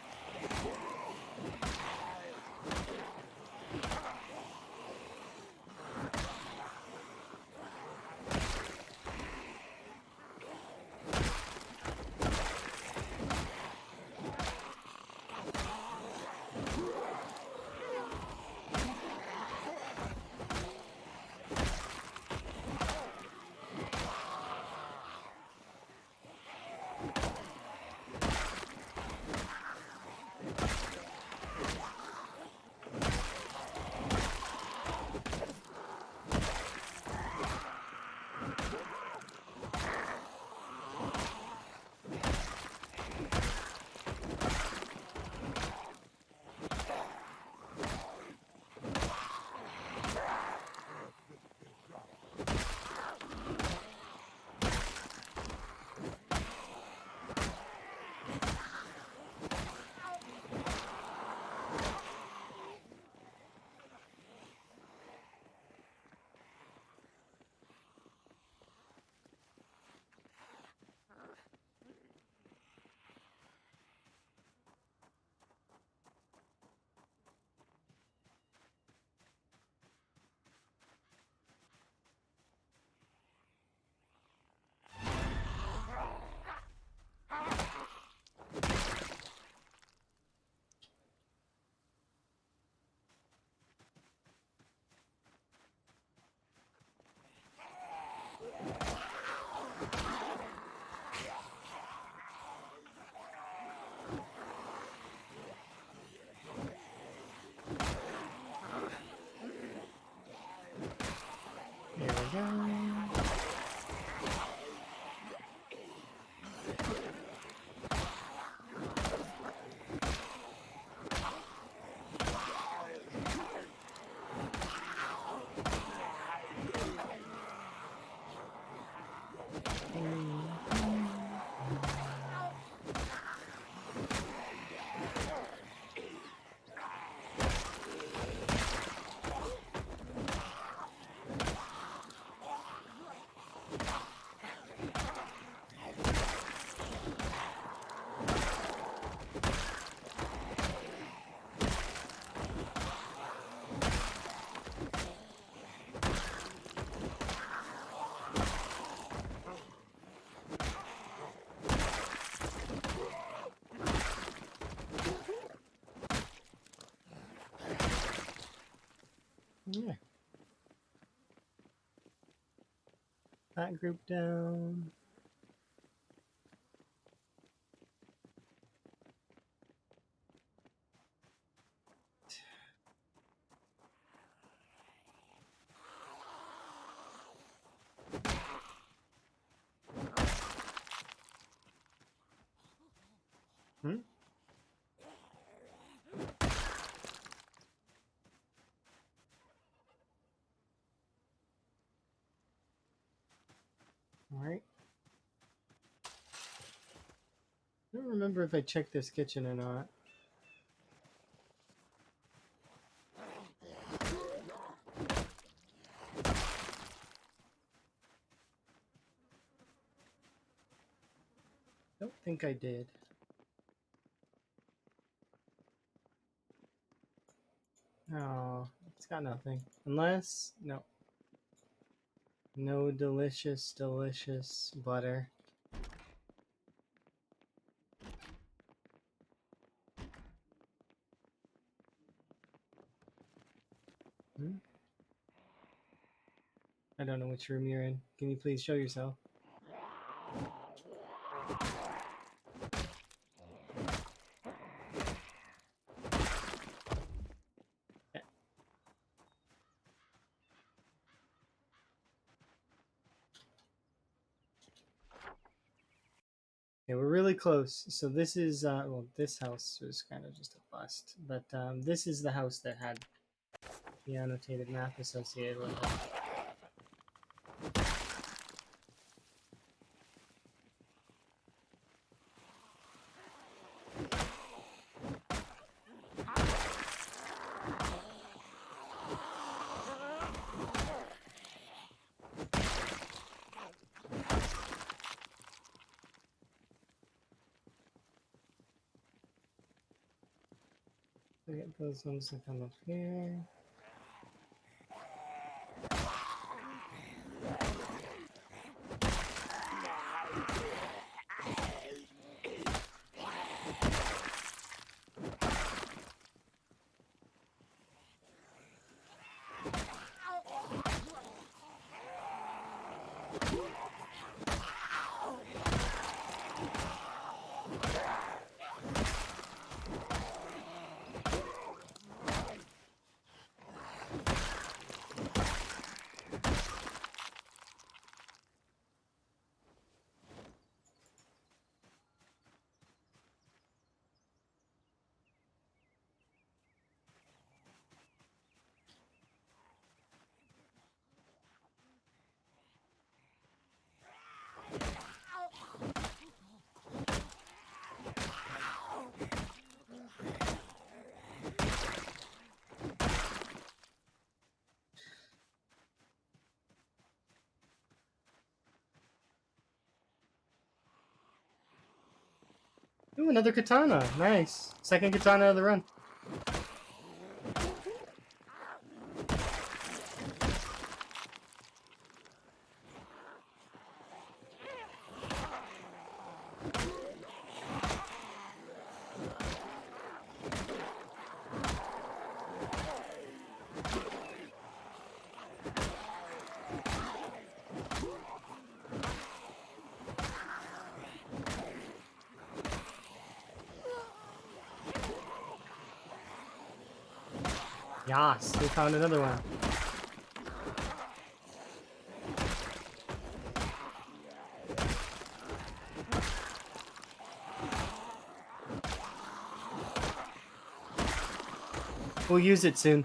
Yeah. That group down. Hmm? Alright. I don't remember if I checked this kitchen or not. Don't think I did. Oh, it's got nothing. Unless, no. No delicious, delicious butter. Hmm? I don't know which room you're in. Can you please show yourself? Yeah. Okay, we're really close. So this is, well, this house was kind of just a bust. But this is the house that had the annotated map associated with it. So get those ones to come up here. Ooh, another katana. Nice. Second katana of the run. Yas, we found another one. We'll use it soon.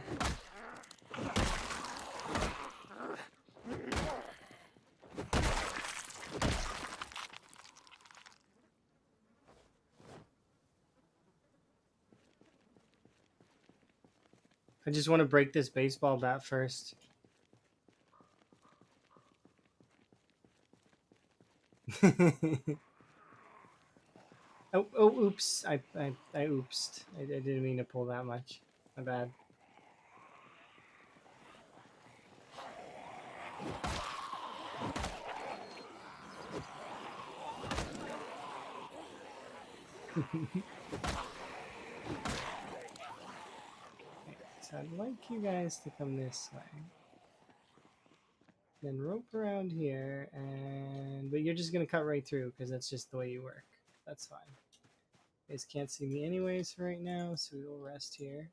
I just want to break this baseball bat first. Oh, oops. I oopsed. I didn't mean to pull that much. My bad. So So I'd like you guys to come this way. Then rope around here, but you're just gonna cut right through because that's just the way you work. That's fine. You guys can't see me anyways for right now, so we will rest here.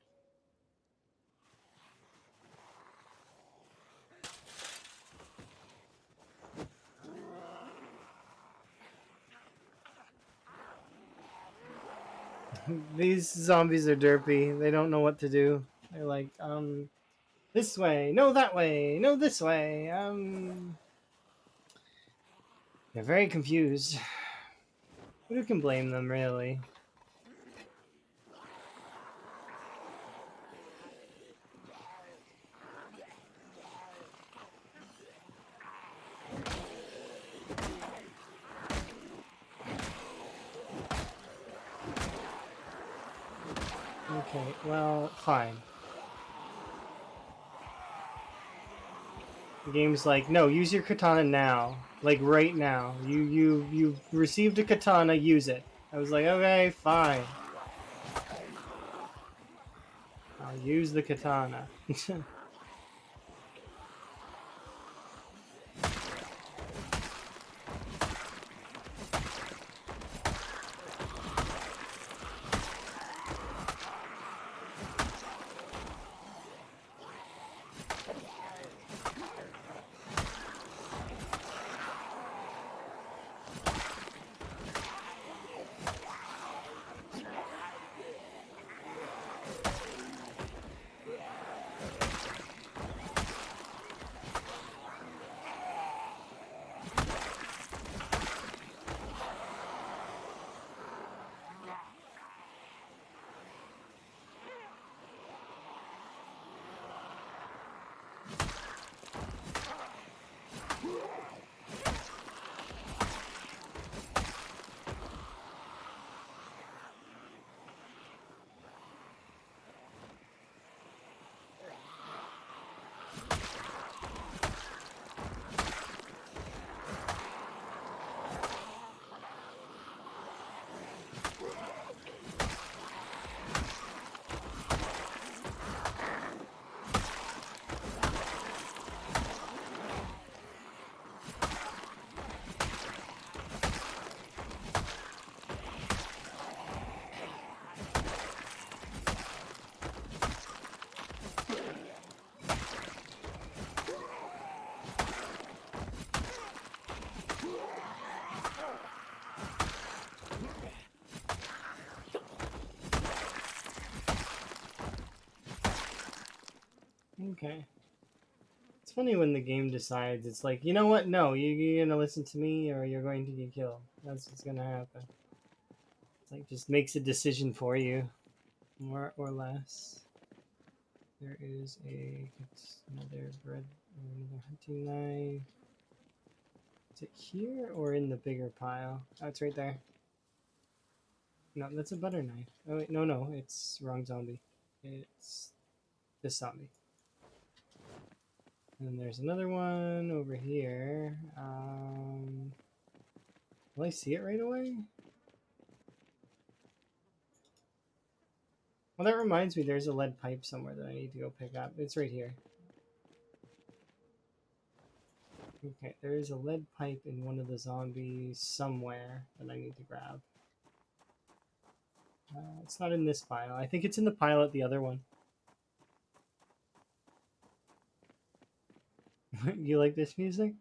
These zombies are derpy. They don't know what to do. They're like, this way, no that way, no this way. They're very confused. Who can blame them, really? Okay, well, fine. The game's like, no, use your katana now. Like, right now. You received a katana, use it. I was like, okay, fine. I'll use the katana. Okay. It's funny when the game decides, it's like, you know what? No, you're gonna listen to me or you're going to get killed. That's what's gonna happen. It's like, just makes a decision for you, more or less. There is another bread, another hunting knife. Is it here or in the bigger pile? Oh, it's right there. No, that's a butter knife. Oh, wait, no, it's wrong zombie. It's this zombie. And there's another one over here. Will I see it right away? Well, that reminds me, there's a lead pipe somewhere that I need to go pick up. It's right here. Okay, there is a lead pipe in one of the zombies somewhere that I need to grab. It's not in this pile. I think it's in the pile at the other one. You like this music?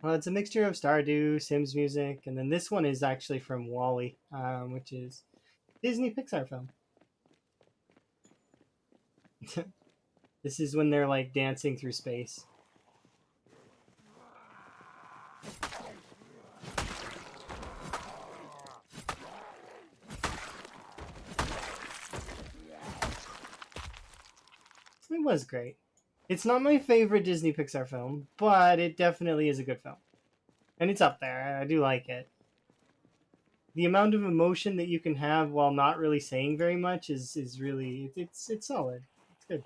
Well, it's a mixture of Stardew, Sims music, and then this one is actually from Wall-E, which is Disney Pixar film. This is when they're like dancing through space. It was great. It's not my favorite Disney Pixar film, but it definitely is a good film. And it's up there. I do like it. The amount of emotion that you can have while not really saying very much is really it's solid. It's good.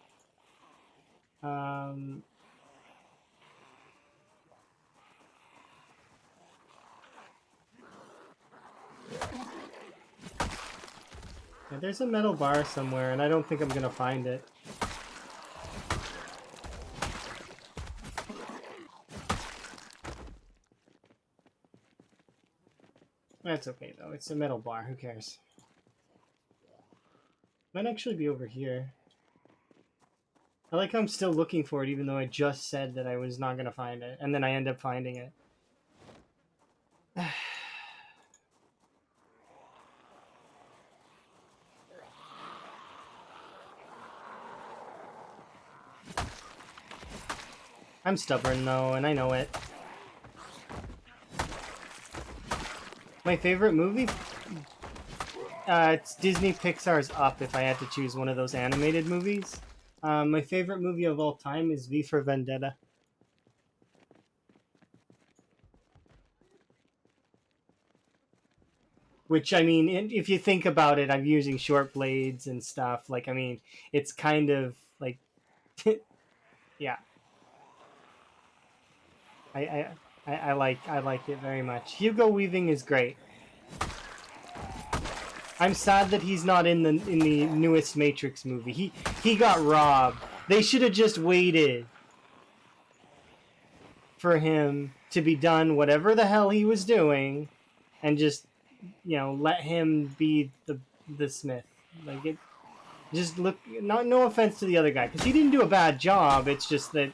Yeah, there's a metal bar somewhere, and I don't think I'm gonna find it. That's okay, though. It's a metal bar. Who cares? Might actually be over here. I like how I'm still looking for it, even though I just said that I was not gonna find it, and then I end up finding it. I'm stubborn, though, and I know it. My favorite movie? It's Disney Pixar's Up, if I had to choose one of those animated movies. My favorite movie of all time is V for Vendetta. Which, I mean, if you think about it, I'm using short blades and stuff. Like, I mean, it's kind of like, yeah, I, I, I like it very much. Hugo Weaving is great. I'm sad that he's not in the newest Matrix movie. He got robbed. They should have just waited for him to be done whatever the hell he was doing, and just let him be the Smith. Like it, just look. Not no offense to the other guy because he didn't do a bad job. It's just that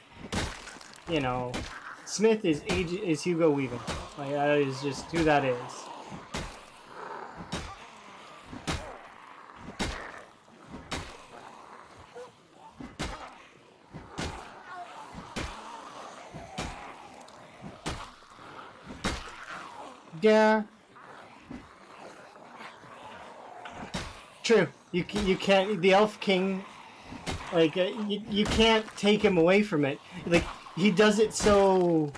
you know, Smith is Hugo Weaving. Like that is just who that is. Yeah, true. You can't the Elf King like you can't take him away from it. Like he does it so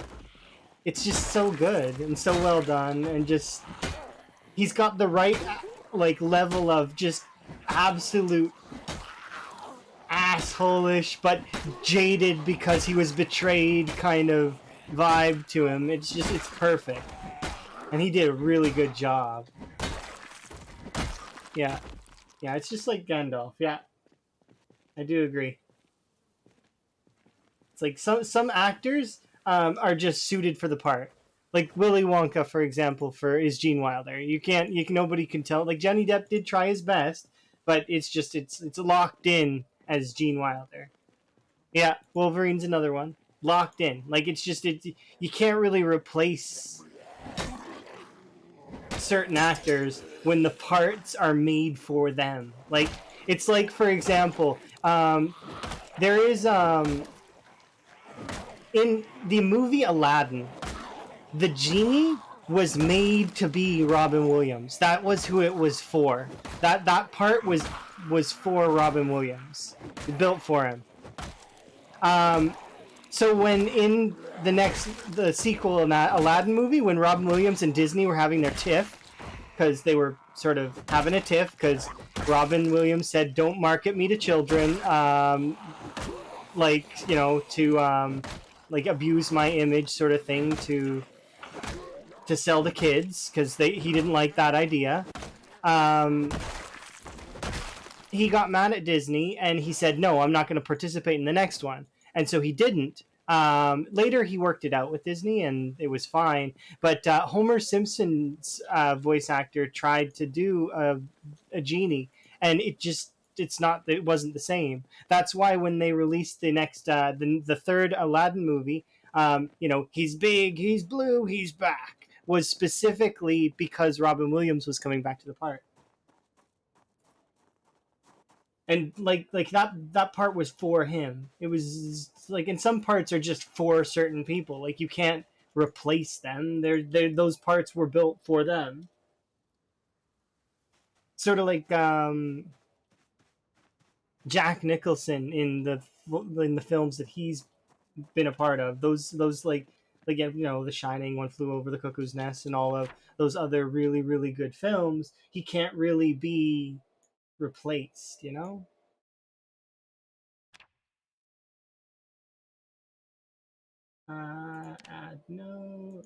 it's just so good and so well done and just he's got the right like level of just absolute assholish but jaded because he was betrayed kind of vibe to him. It's perfect. And he did a really good job. Yeah. Yeah, it's just like Gandalf. Yeah. I do agree. It's like some actors are just suited for the part. Like Willy Wonka, for example, for is Gene Wilder. Nobody can tell. Like Johnny Depp did try his best, but it's locked in as Gene Wilder. Yeah, Wolverine's another one. Locked in. Like you can't really replace certain actors when the parts are made for them. Like it's like for example, there is in the movie Aladdin, the genie was made to be Robin Williams. That was who it was for. That part was for Robin Williams, built for him. Um, so when in the sequel in that Aladdin movie, when Robin Williams and Disney were having their tiff, because they were sort of having a tiff, because Robin Williams said, "Don't market me to children," like to like abuse my image, sort of thing, to sell to kids because he didn't like that idea. Um, he got mad at Disney and he said, "No, I'm not going to participate in the next one," and so he didn't. Later, he worked it out with Disney, and it was fine. But Homer Simpson's voice actor tried to do a genie, and it wasn't the same. That's why when they released the next the third Aladdin movie, he's big, he's blue, he's back, was specifically because Robin Williams was coming back to the part. And like that part was for him. It was like, and some parts are just for certain people. Like you can't replace them. They're those parts were built for them. Sort of like Jack Nicholson in the films that he's been a part of. Those like The Shining, One Flew Over the Cuckoo's Nest, and all of those other really really good films. He can't really be replaced. Add no.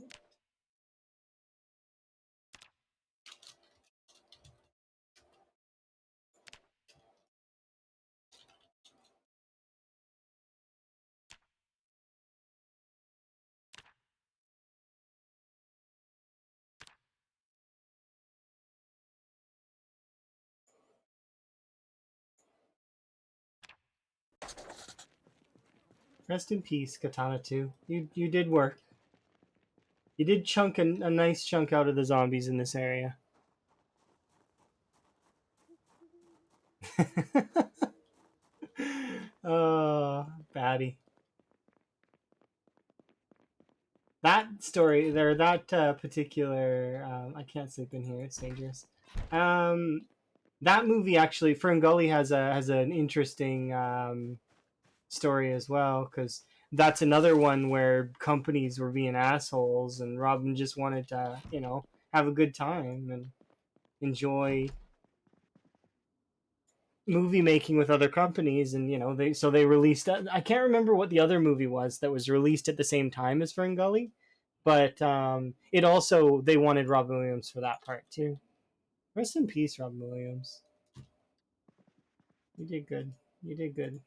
Rest in peace, Katana 2. You did work. You did chunk a nice chunk out of the zombies in this area. Oh, baddie. That story there, that particular, I can't sleep in here. It's dangerous. That movie actually, Ferngully has an interesting story as well, because that's another one where companies were being assholes, and Robin just wanted to, have a good time and enjoy movie making with other companies, and they released. I can't remember what the other movie was that was released at the same time as Ferngully, but it also they wanted Robin Williams for that part too. Rest in peace, Robin Williams. You did good. You did good.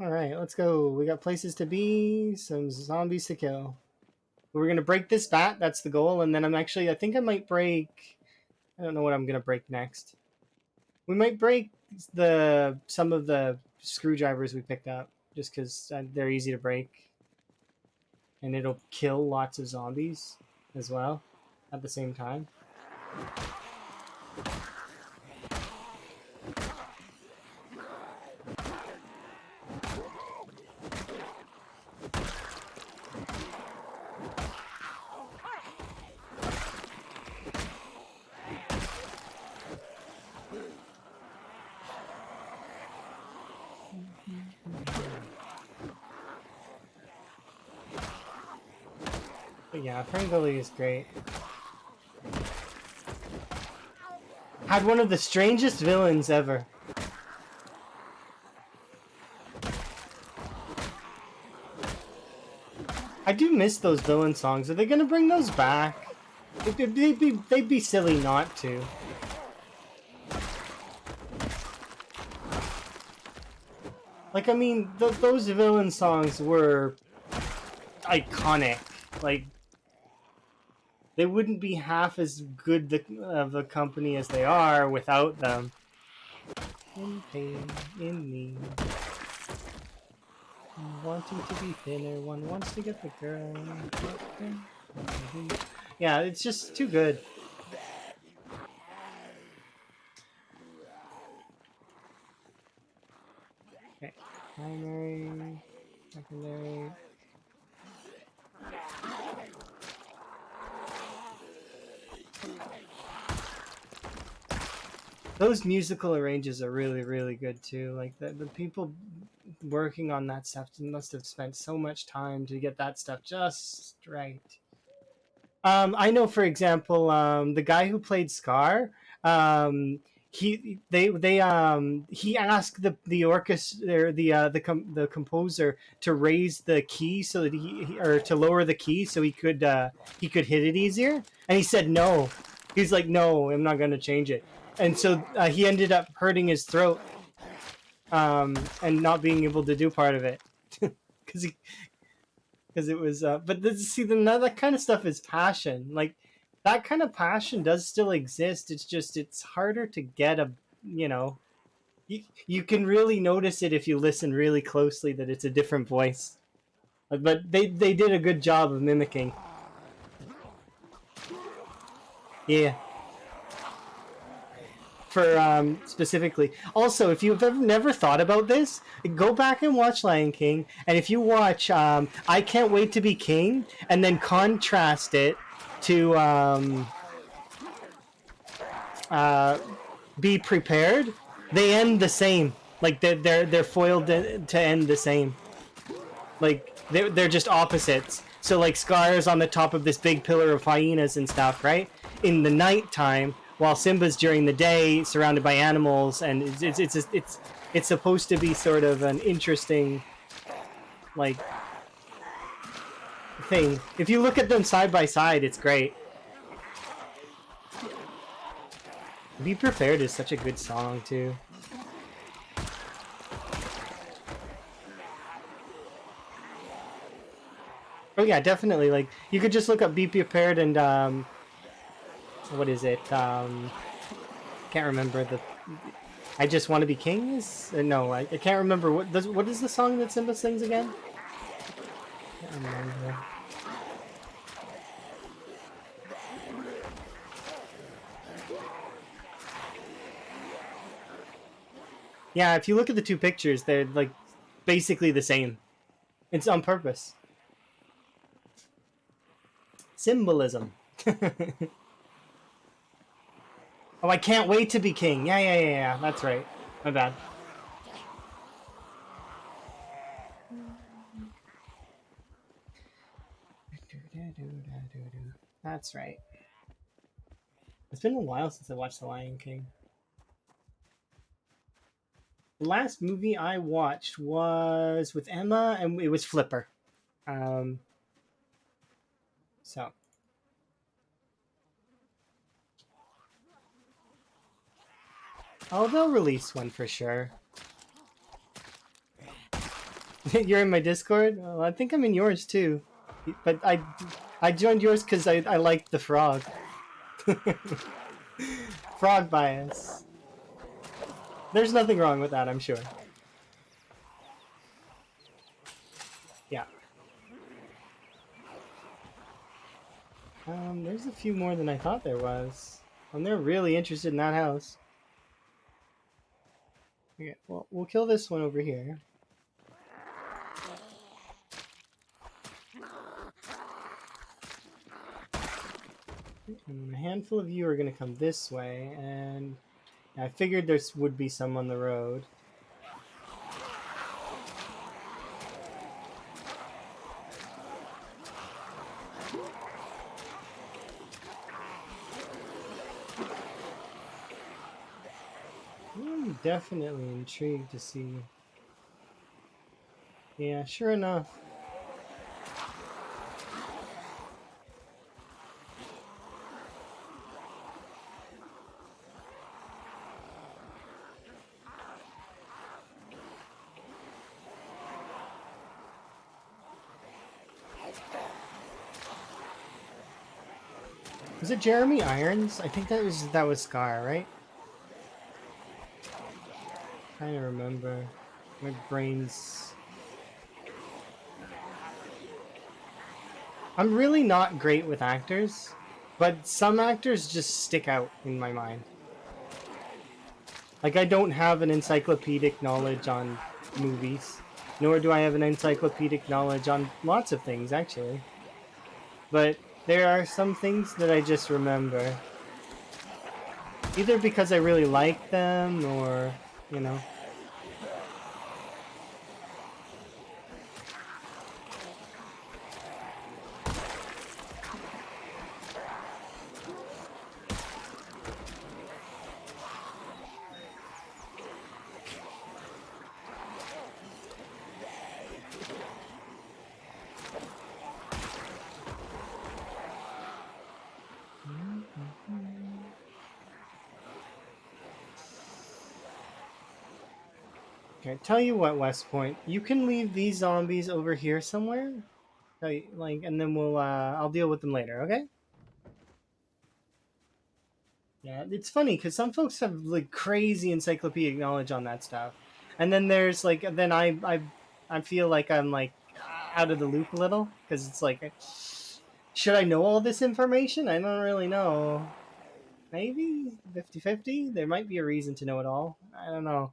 All right, let's go. We got places to be, some zombies to kill. We're gonna break this bat. That's the goal, and then I think I might break. I don't know what I'm gonna break next. We might break some of the screwdrivers we picked up, just because they're easy to break, and it'll kill lots of zombies as well at the same time. But yeah, Ferngully is great. Had one of the strangest villains ever. I do miss those villain songs. Are they gonna bring those back? They'd be silly not to. Like, I mean, those villain songs were iconic. Like, they wouldn't be half as good of a company as they are without them. In pain, in need, wanting to be thinner, one wants to get the girl. Yeah, it's just too good. Okay, primary, secondary. Those musical arranges are really, really good too. Like the people working on that stuff must have spent so much time to get that stuff just right. I know, for example, the guy who played Scar. He asked the orchestra, the composer, to raise the key so that or to lower the key so he could hit it easier, and he said no. He's like, no, I'm not going to change it, and so he ended up hurting his throat, and not being able to do part of it because it was but that kind of stuff is passion. Like, that kind of passion does still exist. It's just it's harder to get you can really notice it if you listen really closely that it's a different voice, but they did a good job of mimicking. Yeah, for specifically. Also, if you've never thought about this, go back and watch Lion King, and if you watch I Can't Wait to Be King, and then contrast it to Be Prepared, they end the same. Like, they're foiled to end the same. Like, they're just opposites. So, like, Scar is on the top of this big pillar of hyenas and stuff, right? In the nighttime, while Simba's during the day, surrounded by animals, and it's supposed to be sort of an interesting, like, thing. If you look at them side by side, it's great. Be Prepared is such a good song too. Oh yeah, definitely. Like you could just look up "Be Prepared" and what is it? Can't remember the. I just want to be king. Is no, I can't remember what is the song that Simba sings again? Can't remember. Yeah, if you look at the two pictures, they're like basically the same. It's on purpose. Symbolism. Oh, I can't wait to be king. Yeah. That's right. My bad. That's right. It's been a while since I watched The Lion King. The last movie I watched was with Emma, and it was Flipper. Um, so, oh, they'll release one for sure. You're in my Discord. Well, I think I'm in yours too, but I joined yours because I liked the frog. Frog bias. There's nothing wrong with that, I'm sure. Yeah. There's a few more than I thought there was. They're really interested in that house. Okay, well, we'll kill this one over here. And a handful of you are going to come this way, and I figured there would be some on the road. I'm definitely intrigued to see. Yeah, sure enough. Was it Jeremy Irons? I think that was Scar, right? Trying to remember. My brain's. I'm really not great with actors, but some actors just stick out in my mind. Like I don't have an encyclopedic knowledge on movies, nor do I have an encyclopedic knowledge on lots of things actually. But there are some things that I just remember. Either because I really like them or, you know. Okay, tell you what, West Point, you can leave these zombies over here somewhere, like, and then I'll deal with them later. Okay? Yeah, it's funny because some folks have like crazy encyclopedic knowledge on that stuff, and then there's like, then I feel like I'm like out of the loop a little because it's like, should I know all this information? I don't really know. Maybe 50-50? There might be a reason to know it all. I don't know.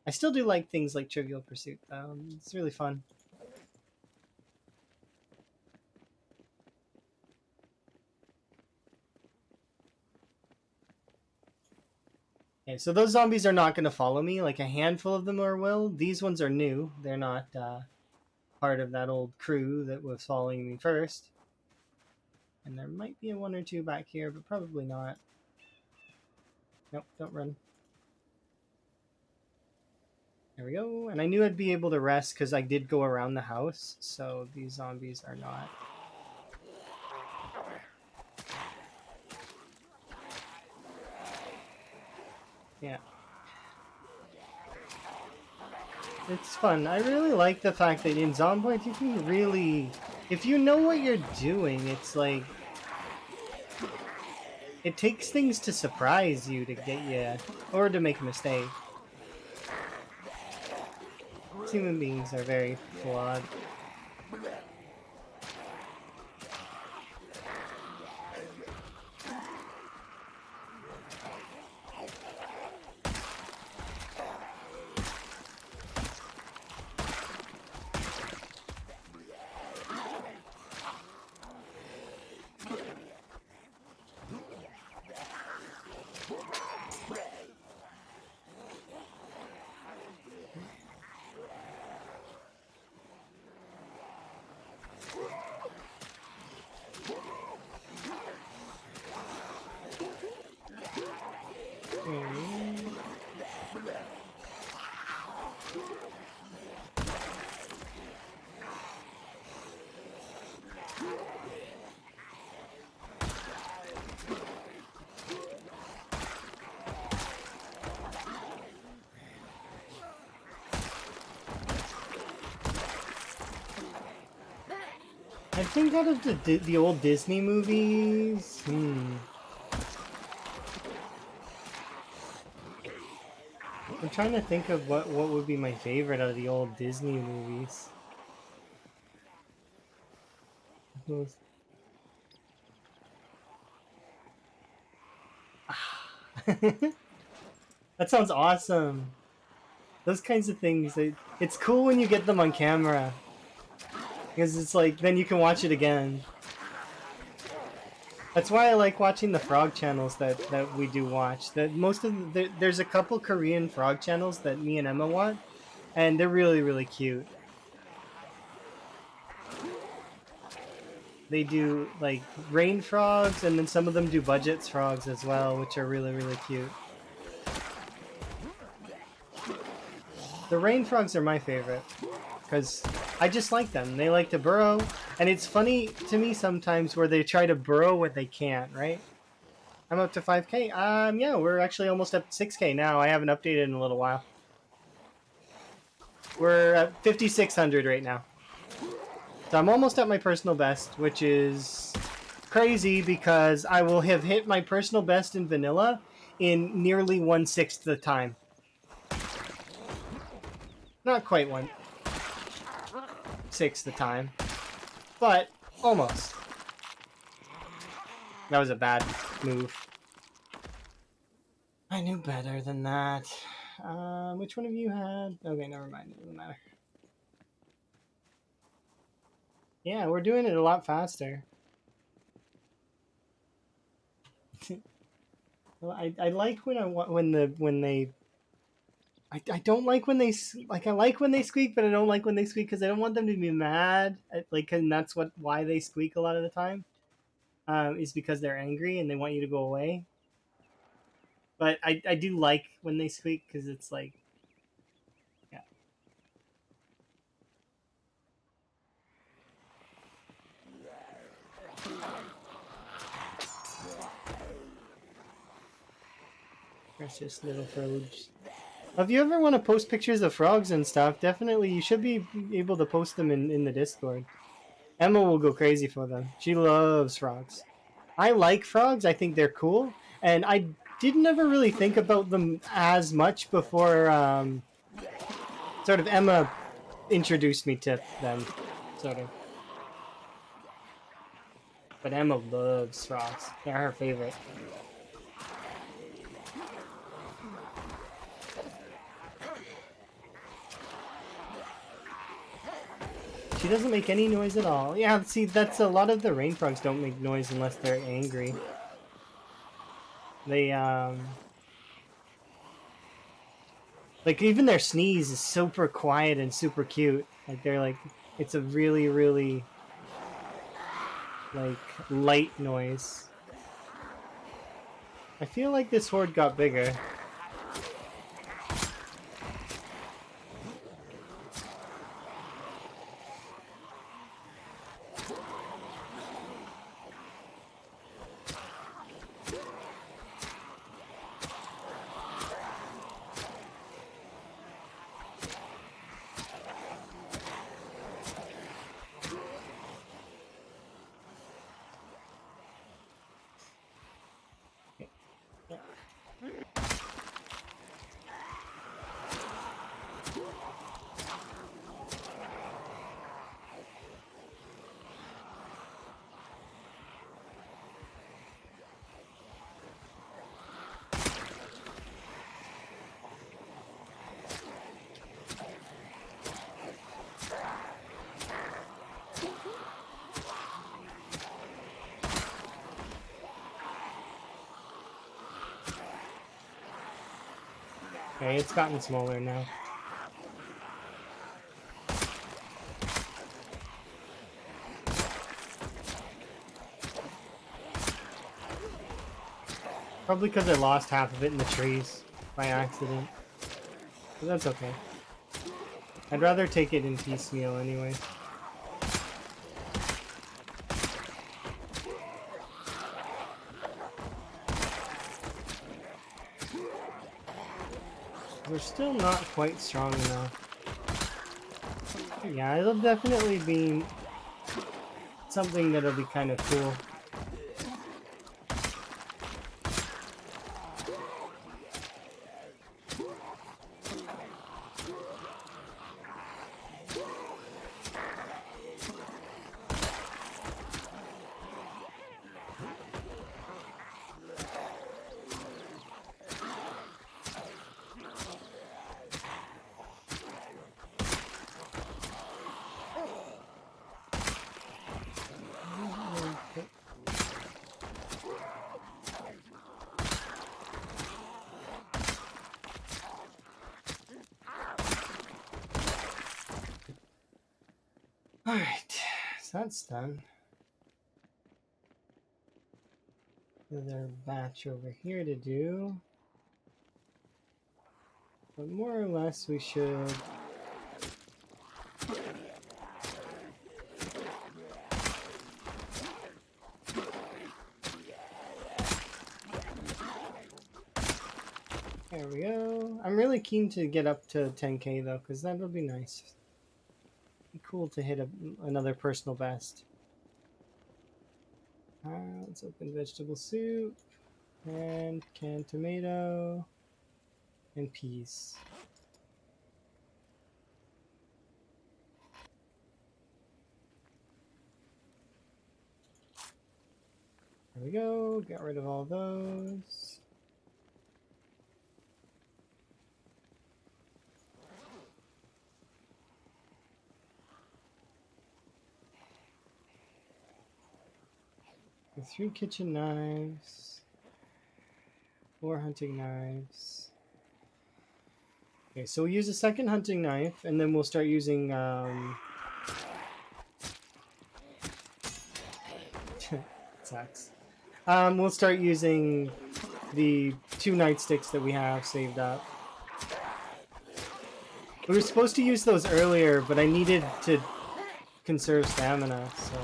I still do like things like Trivial Pursuit, though. It's really fun. Okay, so those zombies are not going to follow me. Like a handful of them will. These ones are new. They're not part of that old crew that was following me first. And there might be a one or two back here, but probably not. Nope, don't run. There we go. And I knew I'd be able to rest because I did go around the house. So these zombies are not. Yeah. It's fun. I really like the fact that in Zomboid you can really, if you know what you're doing, it's like it takes things to surprise you to get you, or to make a mistake. Human beings are very flawed. I think out of the old Disney movies, I'm trying to think of what would be my favorite out of the old Disney movies. That sounds awesome. Those kinds of things, it's cool when you get them on camera. Because it's like, then you can watch it again. That's why I like watching the frog channels that we do watch. That most of there's a couple Korean frog channels that me and Emma watch, and they're really, really cute. They do like rain frogs, and then some of them do budgets frogs as well, which are really, really cute. The rain frogs are my favorite because I just like them. They like to burrow, and it's funny to me sometimes where they try to burrow what they can't, right? I'm up to 5K. Yeah, we're actually almost up to 6K now. I haven't updated in a little while. We're at 5,600 right now. So I'm almost at my personal best, which is crazy because I will have hit my personal best in vanilla in nearly 1/6 the time. Not quite 1/6 the time, but almost. That was a bad move. I knew better than that. Which one of you had? Okay, never mind. It doesn't matter. Yeah, we're doing it a lot faster. Well, I like when they. I don't like when they like. I like when they squeak, but I don't like when they squeak because I don't want them to be mad. Like, and that's why they squeak a lot of the time. Is because they're angry and they want you to go away. But I do like when they squeak because it's like, yeah. Precious little frogs. If you ever want to post pictures of frogs and stuff, definitely you should be able to post them in the Discord. Emma will go crazy for them. She loves frogs. I like frogs. I think they're cool, and I didn't ever really think about them as much before. Sort of Emma introduced me to them, sort of. But Emma loves frogs. They're her favorite. She doesn't make any noise at all. Yeah, see, that's a lot of the rain frogs don't make noise unless they're angry. They, like, even their sneeze is super quiet and super cute. Like, they're like, it's a really, really, like, light noise. I feel like this horde got bigger. Okay, it's gotten smaller now. Probably because I lost half of it in the trees by accident. But that's okay. I'd rather take it in piecemeal anyway. We're still not quite strong enough. Yeah, it'll definitely be something that'll be kind of cool. Alright, so that's done. Another batch over here to do. But more or less we should... There we go. I'm really keen to get up to 10k though, because that'll be nice. Be cool to hit another personal best. Let's open vegetable soup, and canned tomato, and peas. There we go, got rid of all those. The 3 kitchen knives, 4 hunting knives. Okay, so we'll use a second hunting knife, and then we'll start using sucks. We'll start using the 2 nightsticks that we have saved up. We were supposed to use those earlier, but I needed to conserve stamina, so...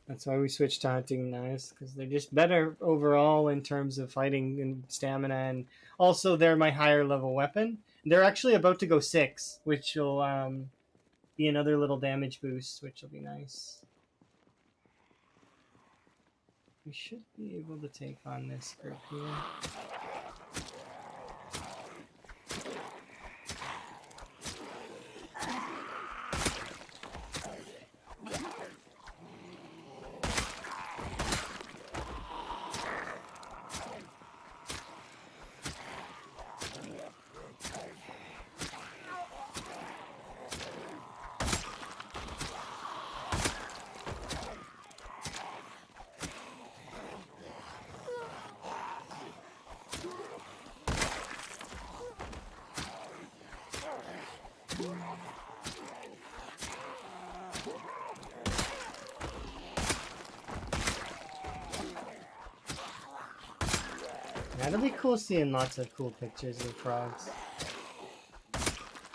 That's why we switched to hunting knives, because they're just better overall in terms of fighting and stamina, and also they're my higher level weapon. They're actually about to go 6, which will be another little damage boost, which will be nice. We should be able to take on this group here. It'll be cool seeing lots of cool pictures of frogs.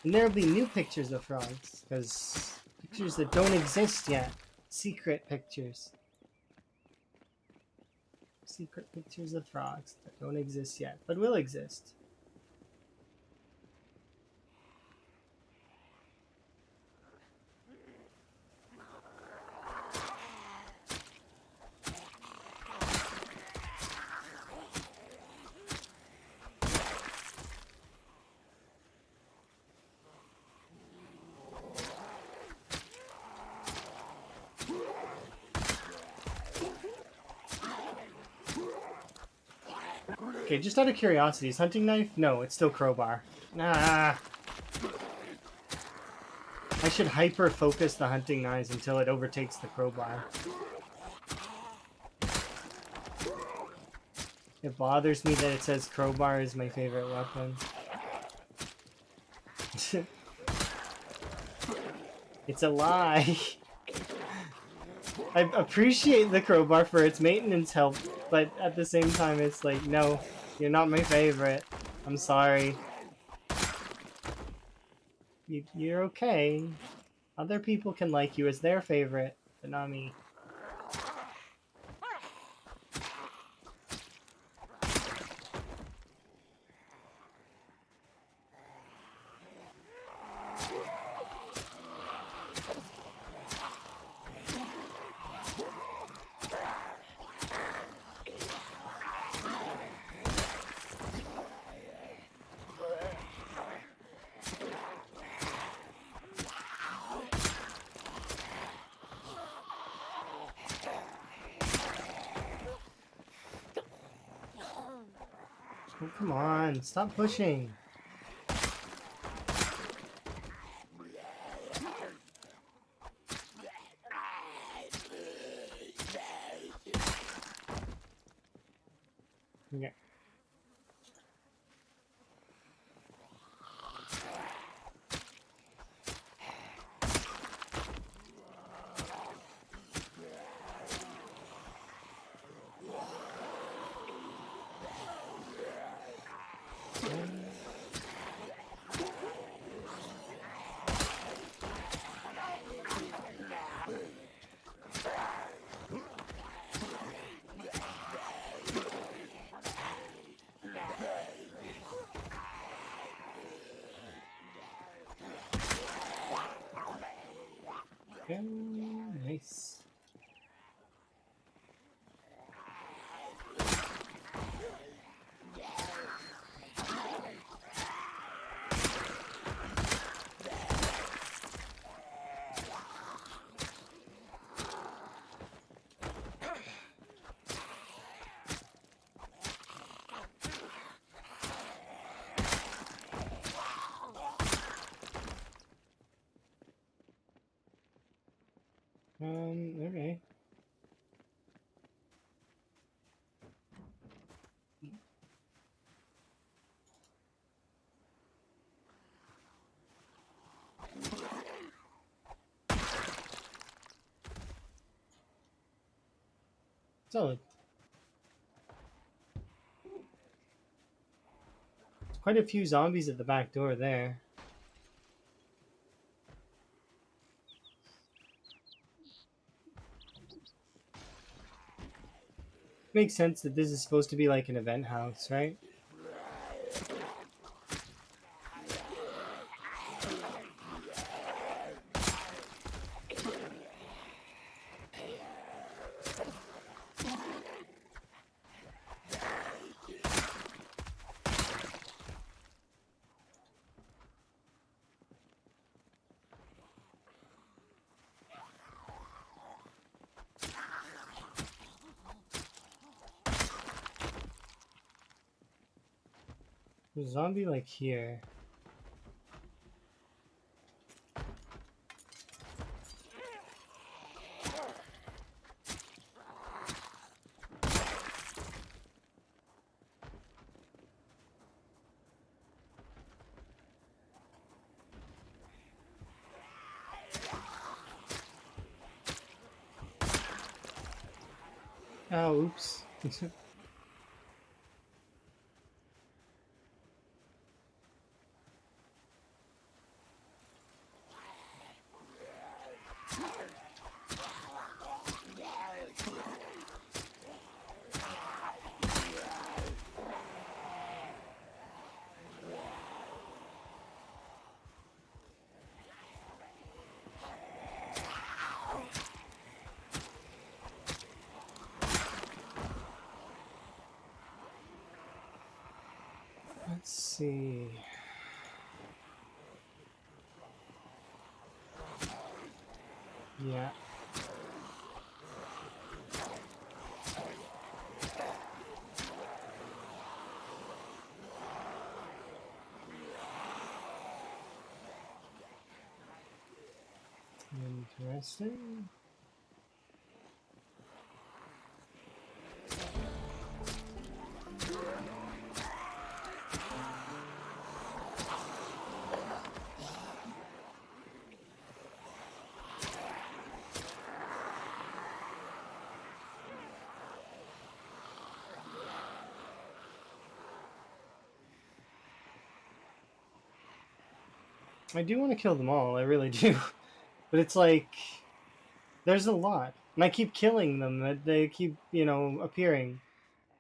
And there'll be new pictures of frogs, because pictures that don't exist yet. Secret pictures. Secret pictures of frogs that don't exist yet, but will exist. Okay, just out of curiosity, is hunting knife? No, it's still crowbar. Nah. I should hyper focus the hunting knives until it overtakes the crowbar. It bothers me that it says crowbar is my favorite weapon. It's a lie. I appreciate the crowbar for its maintenance help, but at the same time it's like, no, you're not my favorite. I'm sorry. You're okay. Other people can like you as their favorite, but not me. Oh, come on, stop pushing. Okay. Okay, nice. Okay. So, quite a few zombies at the back door there. Makes sense that this is supposed to be like an event house, right? There's a zombie like here. Oh, oops. Let's see. Yeah. Interesting. I do want to kill them all, I really do. But it's like, there's a lot. And I keep killing them, they keep, you know, appearing.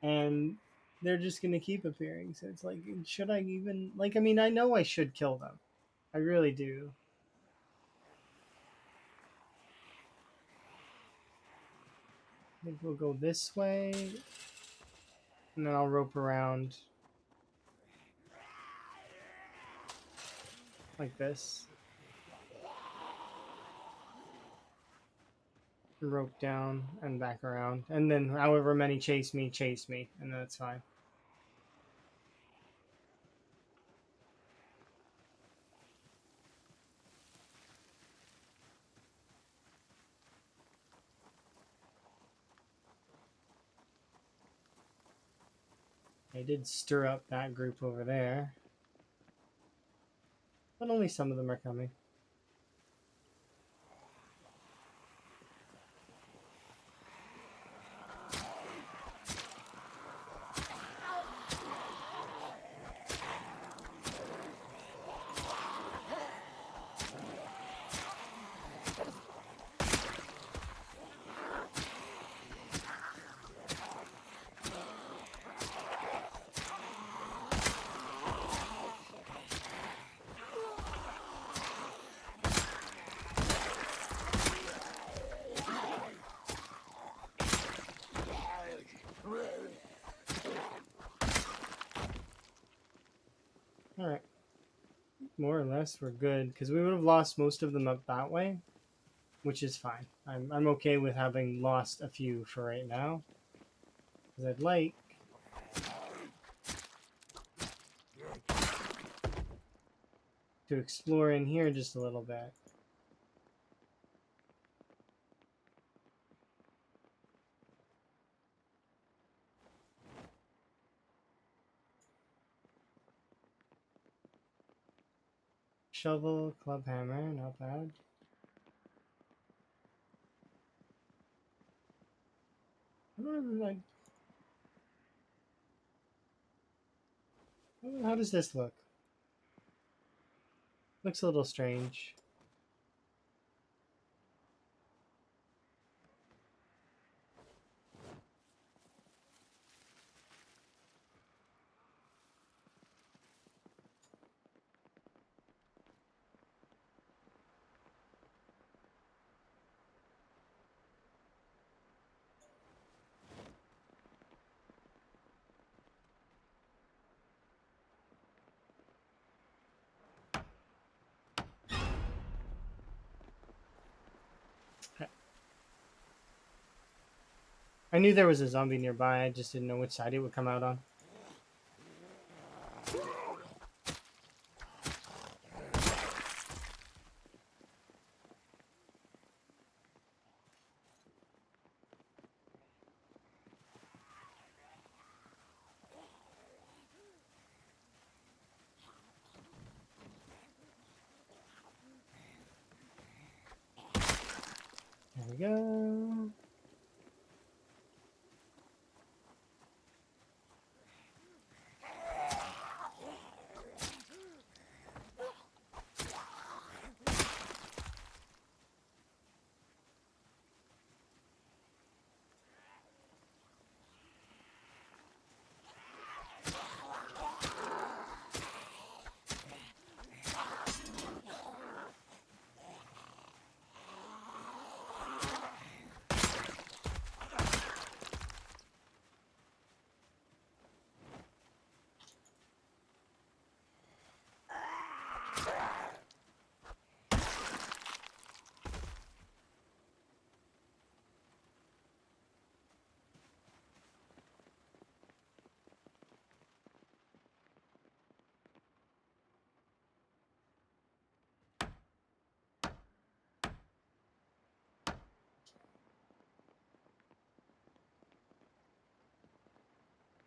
And they're just gonna keep appearing. So it's like, should I even, like, I mean, I know I should kill them. I really do. I think we'll go this way. And then I'll rope around. Like this. Rope down and back around. And then however many chase me. And that's fine. I did stir up that group over there. But only some of them are coming. Alright. More or less, we're good. Because we would have lost most of them up that way. Which is fine. I'm okay with having lost a few for right now. Because I'd like to explore in here just a little bit. Shovel, club hammer, not bad. I don't know, like, how does this look? Looks a little strange. I knew there was a zombie nearby, I just didn't know which side it would come out on. There we go.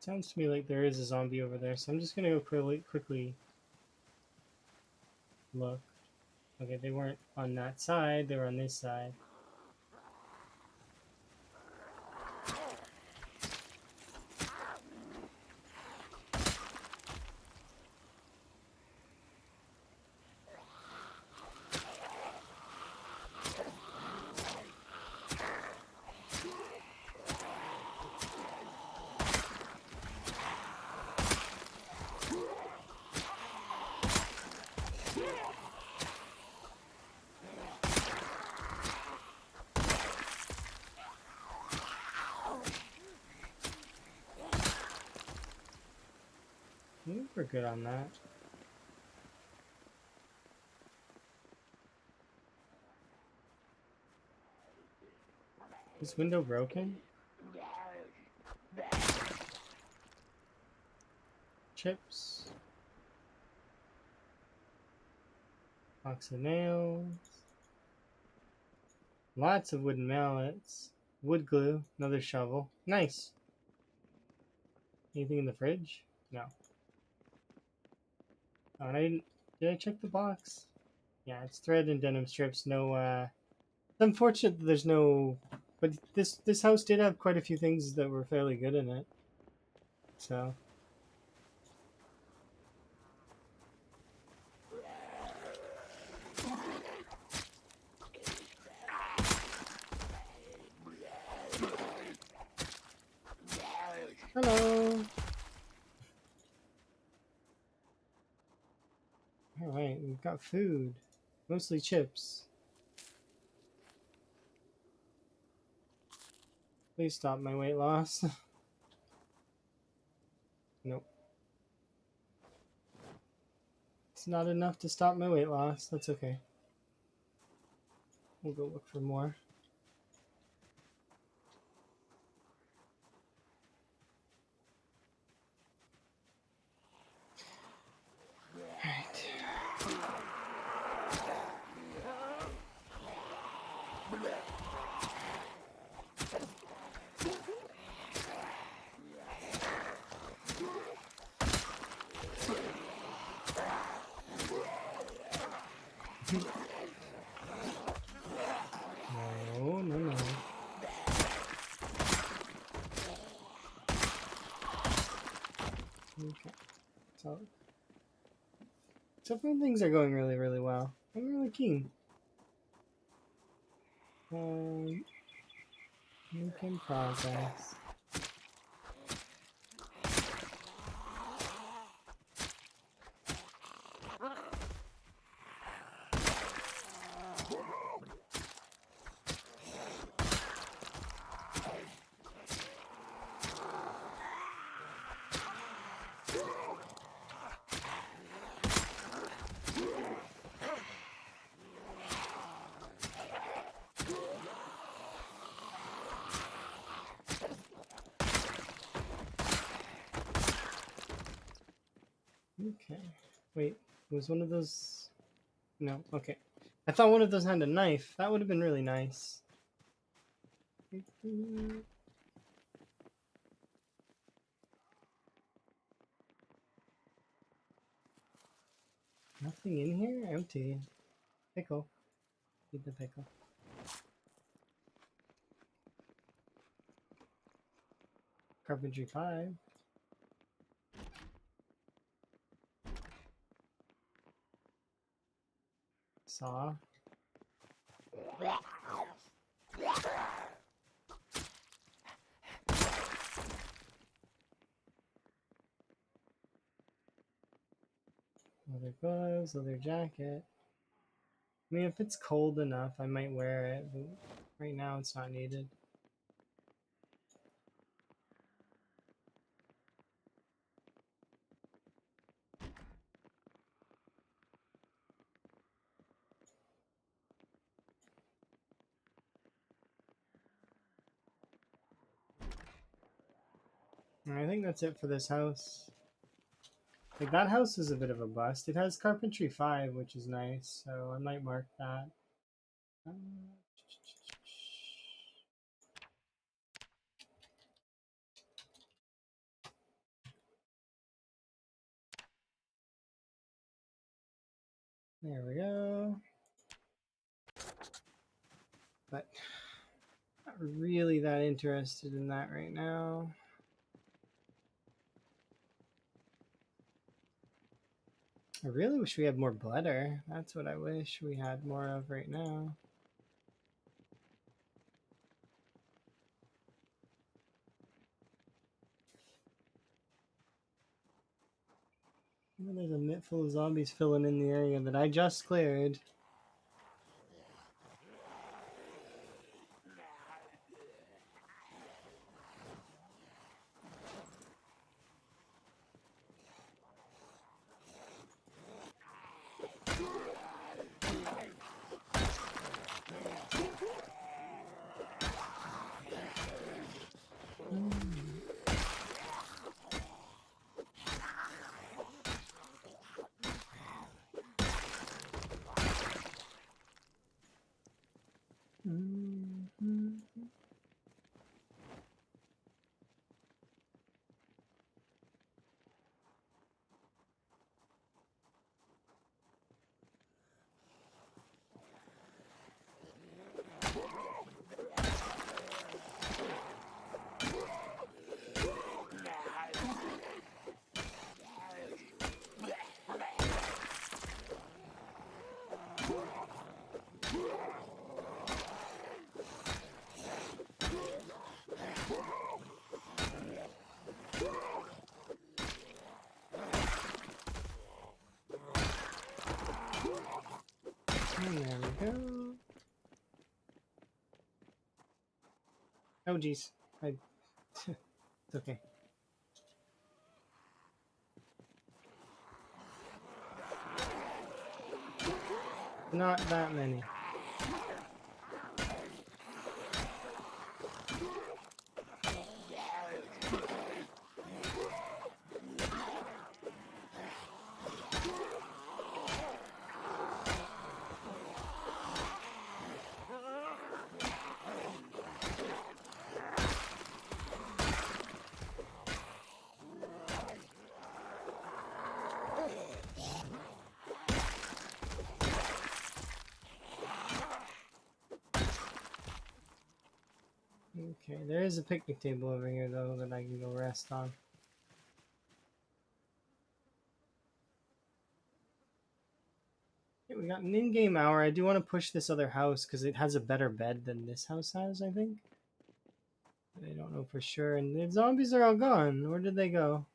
Sounds to me like there is a zombie over there, so I'm just gonna go quickly look. Okay, they weren't on that side, they were on this side. think we're good on that. Is window broken? Chips. Box of nails. Lots of wooden mallets. Wood glue. Another shovel. Nice. Anything in the fridge? No. Oh, and I didn't. Did I check the box? Yeah, it's thread and denim strips. No. It's unfortunate that there's no. But this house did have quite a few things that were fairly good in it. So. Hello. All right, we've got food. Mostly chips. Please stop my weight loss. Nope. It's not enough to stop my weight loss. That's okay. We'll go look for more. Alright. No, no, no. Okay. So far things are going really, really well. I'm really keen. Work in progress. Okay. Wait, was one of those... No, okay. I thought one of those had a knife. That would have been really nice. Nothing in here? Empty. Pickle. Eat the pickle. Carpentry 5. Saw. Leather gloves, leather jacket. I mean, if it's cold enough, I might wear it, but right now it's not needed. And I think that's it for this house. Like, that house is a bit of a bust. It has Carpentry 5, which is nice, so I might mark that. There we go. But not really that interested in that right now. I really wish we had more butter. That's what I wish we had more of right now. Oh, there's a mitt full of zombies filling in the area that I just cleared. And there we go. Oh geez, it's okay. Not that many. Okay, there is a picnic table over here though that I can go rest on. Okay, we got an in-game hour. I do want to push this other house because it has a better bed than this house has, I think. But I don't know for sure. And the zombies are all gone. Where did they go?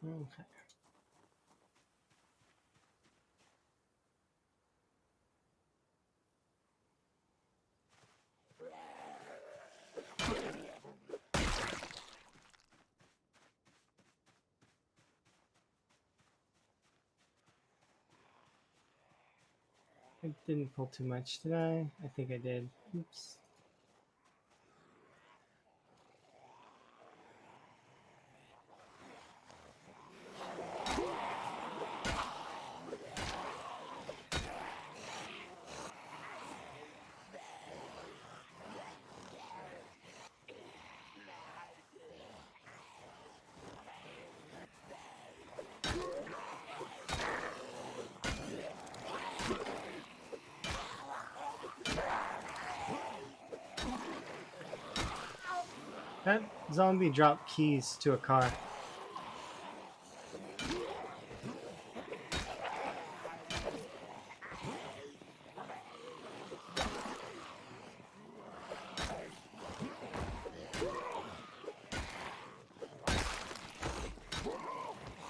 Okay. I didn't pull too much, did I? I think I did. Oops. That zombie dropped keys to a car.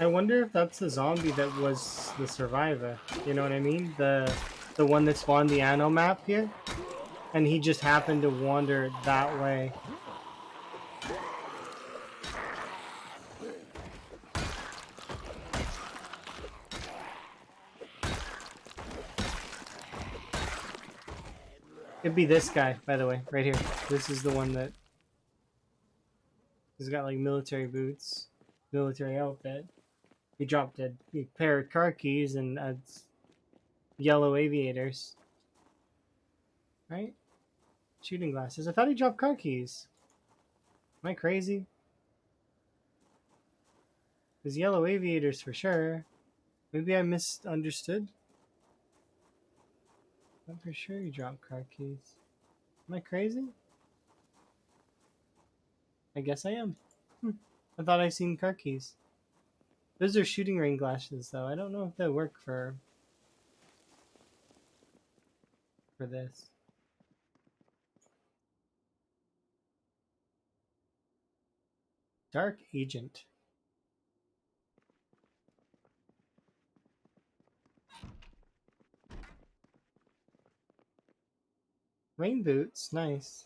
I wonder if that's the zombie that was the survivor. You know what I mean? The one that spawned the anno map here, and he just happened to wander that way. It'd be this guy, by the way, right here. This is the one that has got like military boots, military outfit. He dropped a pair of car keys and yellow aviators. Right? Shooting glasses. I thought he dropped car keys. Am I crazy? There's yellow aviators for sure. Maybe I misunderstood. I'm for sure he dropped car keys. Am I crazy? I guess I am. I thought I seen car keys. Those are shooting range glasses, though. I don't know if they work for this. Dark Agent. Rain boots, nice.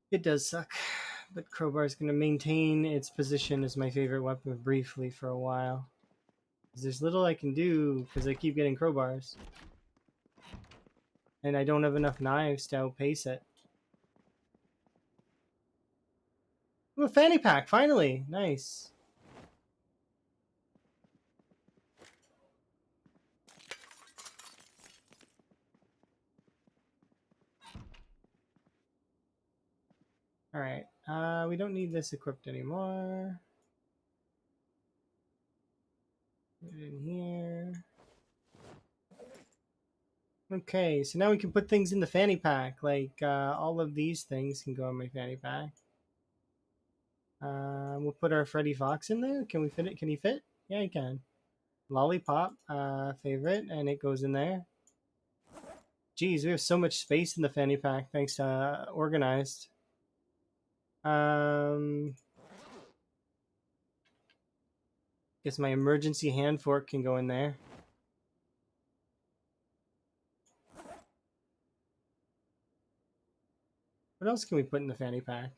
It does suck, but crowbar is going to maintain its position as my favorite weapon briefly for a while. There's little I can do because I keep getting crowbars. And I don't have enough knives to outpace it. Ooh, a fanny pack, finally. Nice. Alright, we don't need this equipped anymore. Put it in here. Okay, so now we can put things in the fanny pack. Like, all of these things can go in my fanny pack. We'll put our Freddy Fox in there. Can we fit it? Can he fit? Yeah, he can. Lollipop, favorite, and it goes in there. Geez, we have so much space in the fanny pack thanks to organized. Guess my emergency hand fork can go in there. What else can we put in the fanny pack?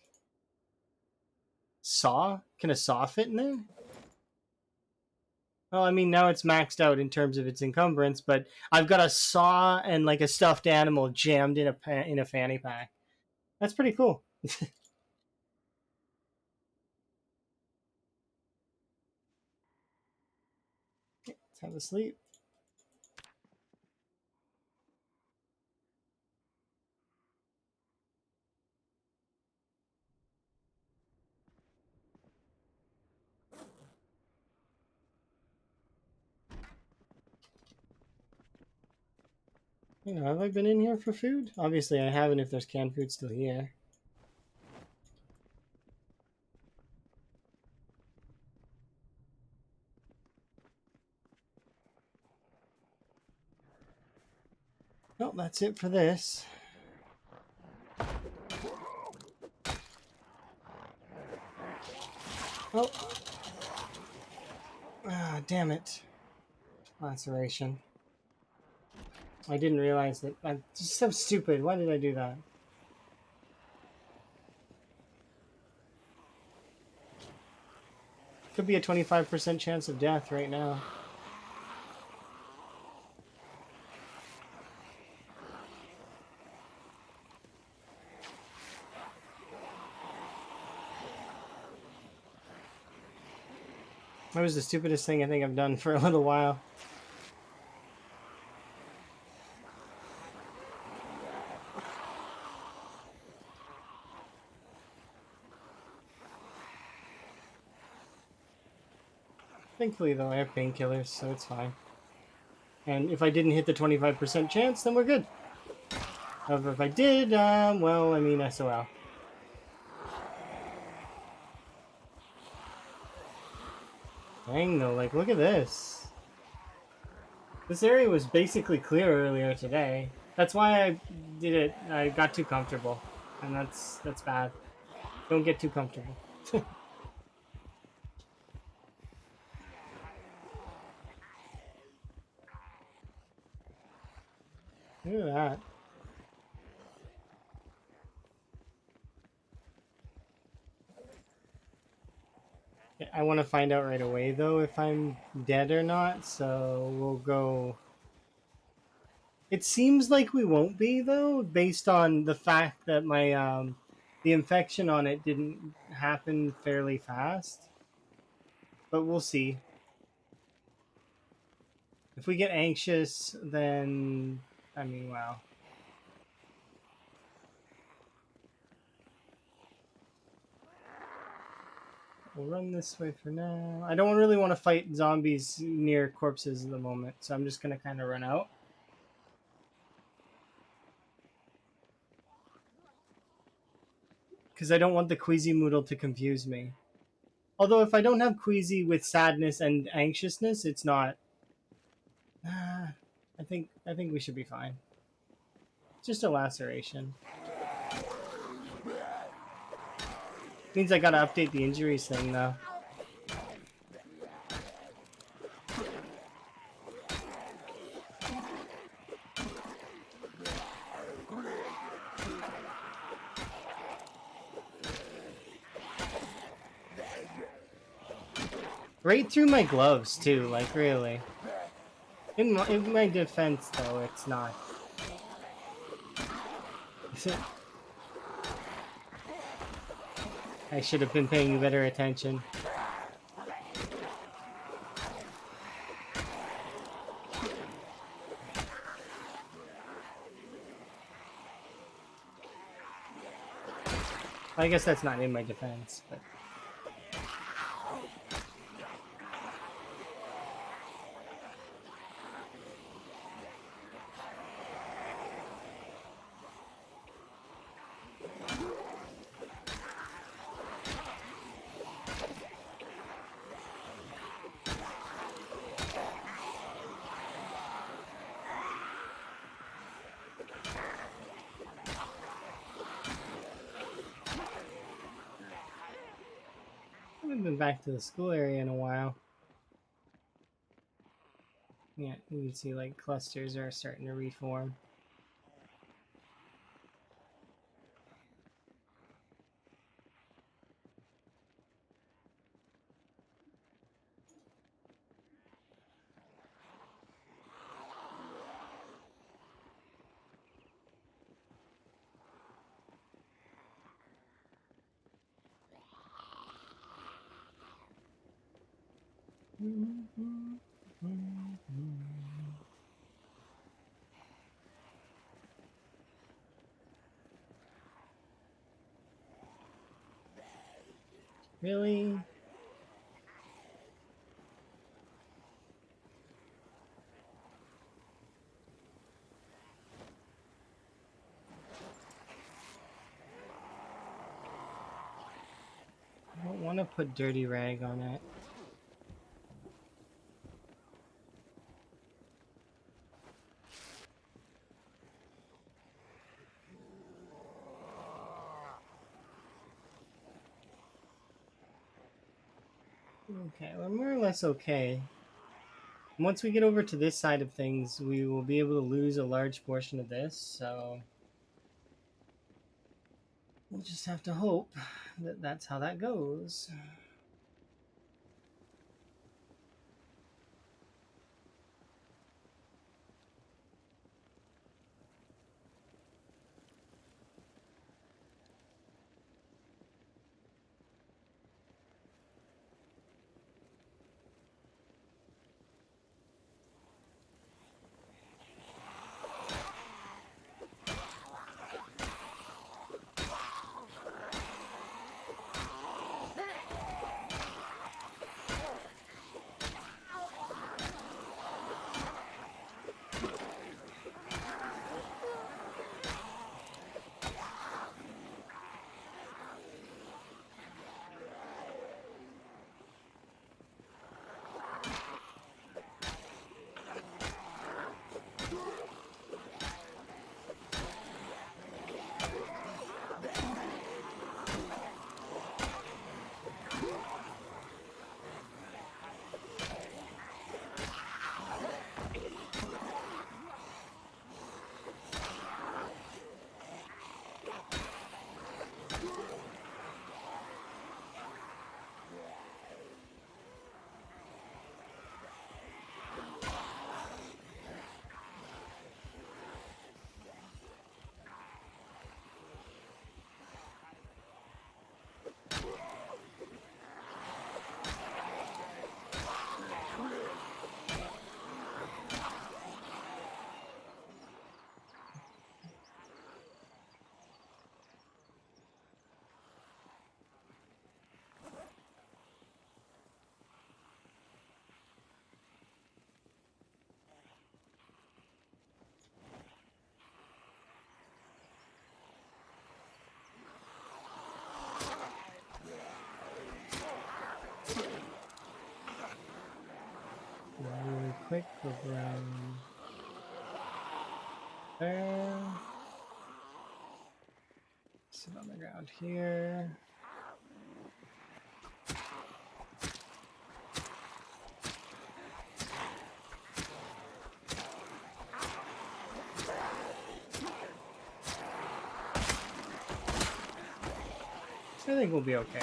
Saw? Can a saw fit in there? Well, I mean, now it's maxed out in terms of its encumbrance, but I've got a saw and like a stuffed animal jammed in a fanny pack. That's pretty cool. Let's have a sleep. You know, have I been in here for food? Obviously, I haven't if there's canned food still here. Well, that's it for this. Oh. Ah, damn it. Laceration. I didn't realize that. I'm just so stupid. Why did I do that? Could be a 25% chance of death right now. That was the stupidest thing I think I've done for a little while. Thankfully, though, I have painkillers, so it's fine. And if I didn't hit the 25% chance, then we're good. However, if I did, well, I mean, SOL. Dang, though, like, look at this. This area was basically clear earlier today. That's why I did it. I got too comfortable. And that's bad. Don't get too comfortable. Look at that. I want to find out right away, though, if I'm dead or not, so we'll go... It seems like we won't be, though, based on the fact that my, the infection on it didn't happen fairly fast. But we'll see. If we get anxious, then... I mean, wow. We'll run this way for now. I don't really want to fight zombies near corpses at the moment, so I'm just going to kind of run out. Because I don't want the Queasy Moodle to confuse me. Although if I don't have Queasy with sadness and anxiousness, it's not... I think we should be fine. Just a laceration. Means I gotta update the injuries thing, though. Right through my gloves, too, like, really. In my defense, though, it's not. I should have been paying better attention. I guess that's not in my defense, but... I haven't been back to the school area in a while. Yeah, you can see like clusters are starting to reform. Really? I don't want to put dirty rag on it. Okay, we're more or less okay. Once we get over to this side of things, we will be able to lose a large portion of this, so we'll just have to hope that that's how that goes. Really quick, we'll grab there. Sit on the ground here. I think we'll be okay.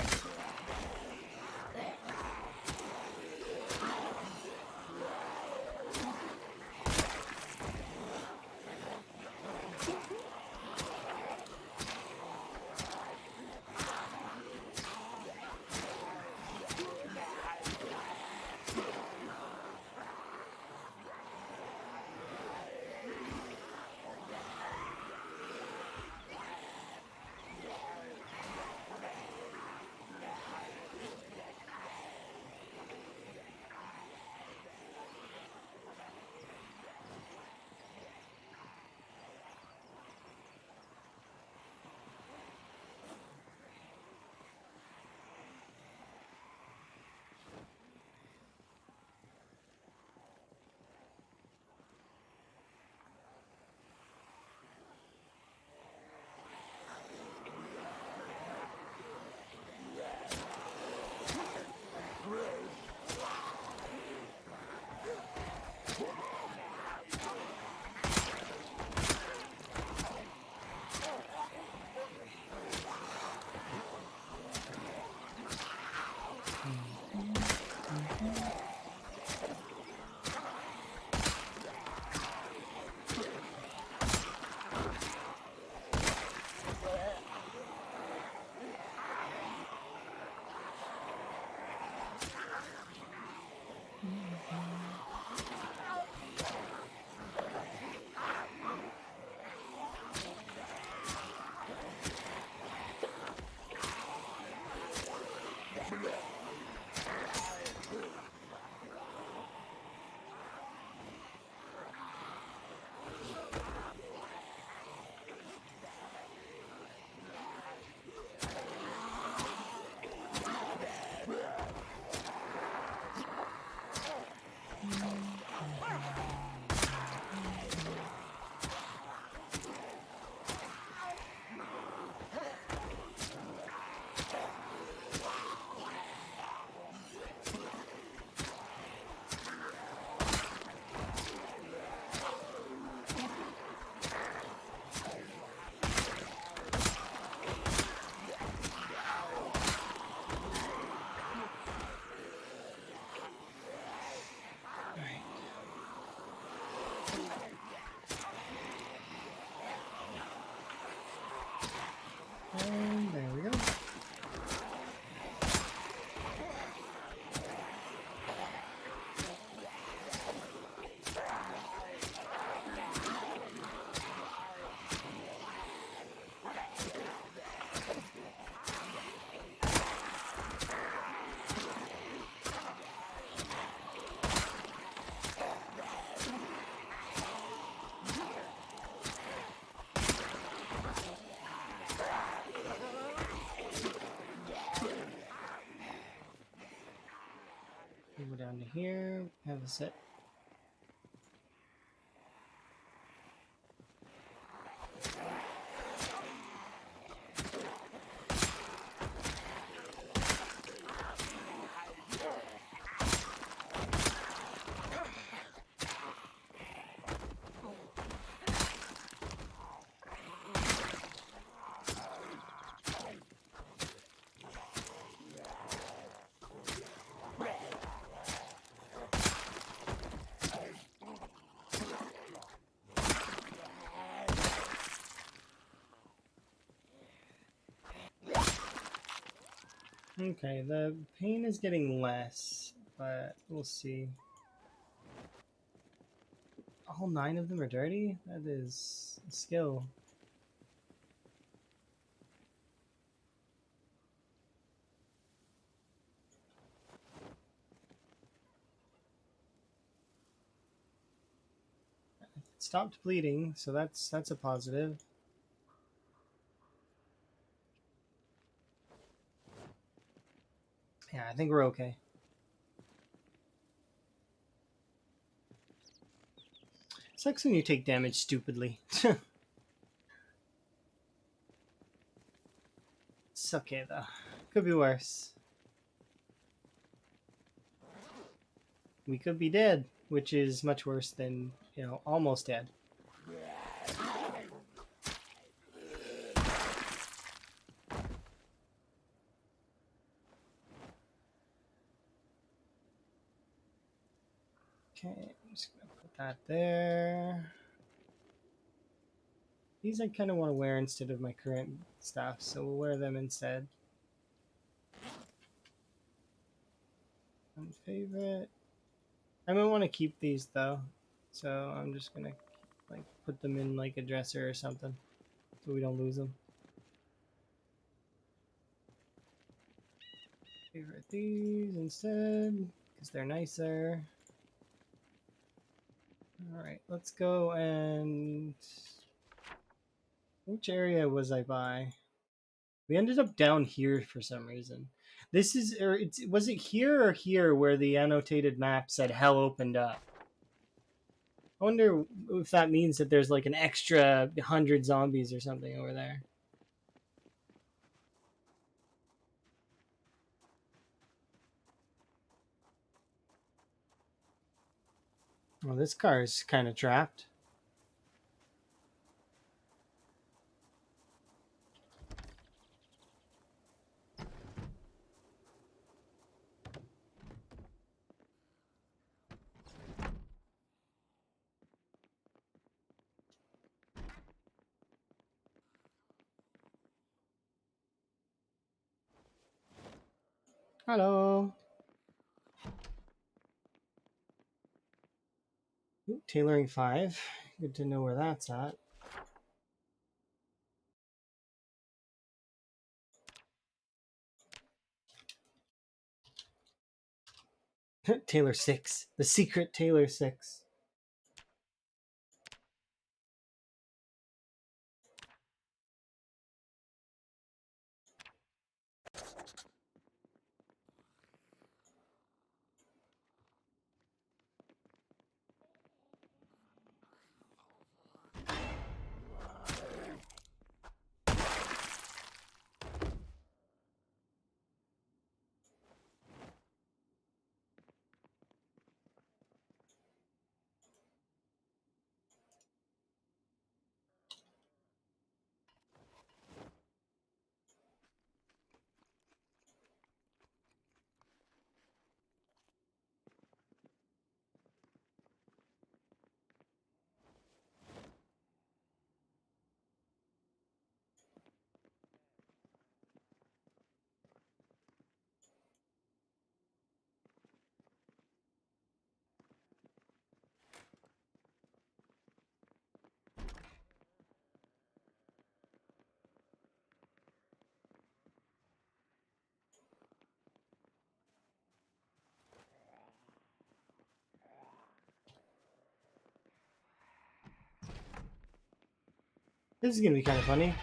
And there we go. Go down to here, have a set. Okay, the pain is getting less, but we'll see. All 9 of them are dirty? That is a skill. It stopped bleeding, so that's a positive. Yeah, I think we're okay. Sucks when you take damage stupidly. It's okay though. Could be worse. We could be dead, which is much worse than, you know, almost dead. Okay, I'm just gonna put that there. These I kind of want to wear instead of my current stuff, so we'll wear them instead. Favorite. I might want to keep these though, so I'm just gonna like put them in like a dresser or something, so we don't lose them. Favorite these instead because they're nicer. All right, let's go and which area was I by? We ended up down here for some reason. This is, or was it here or here where the annotated map said hell opened up? I wonder if that means that there's like an extra 100 zombies or something over there. Well, this car is kind of trapped. Hello. Ooh, tailoring 5. Good to know where that's at. Tailor 6. The secret Tailor 6. This is gonna be kind of funny.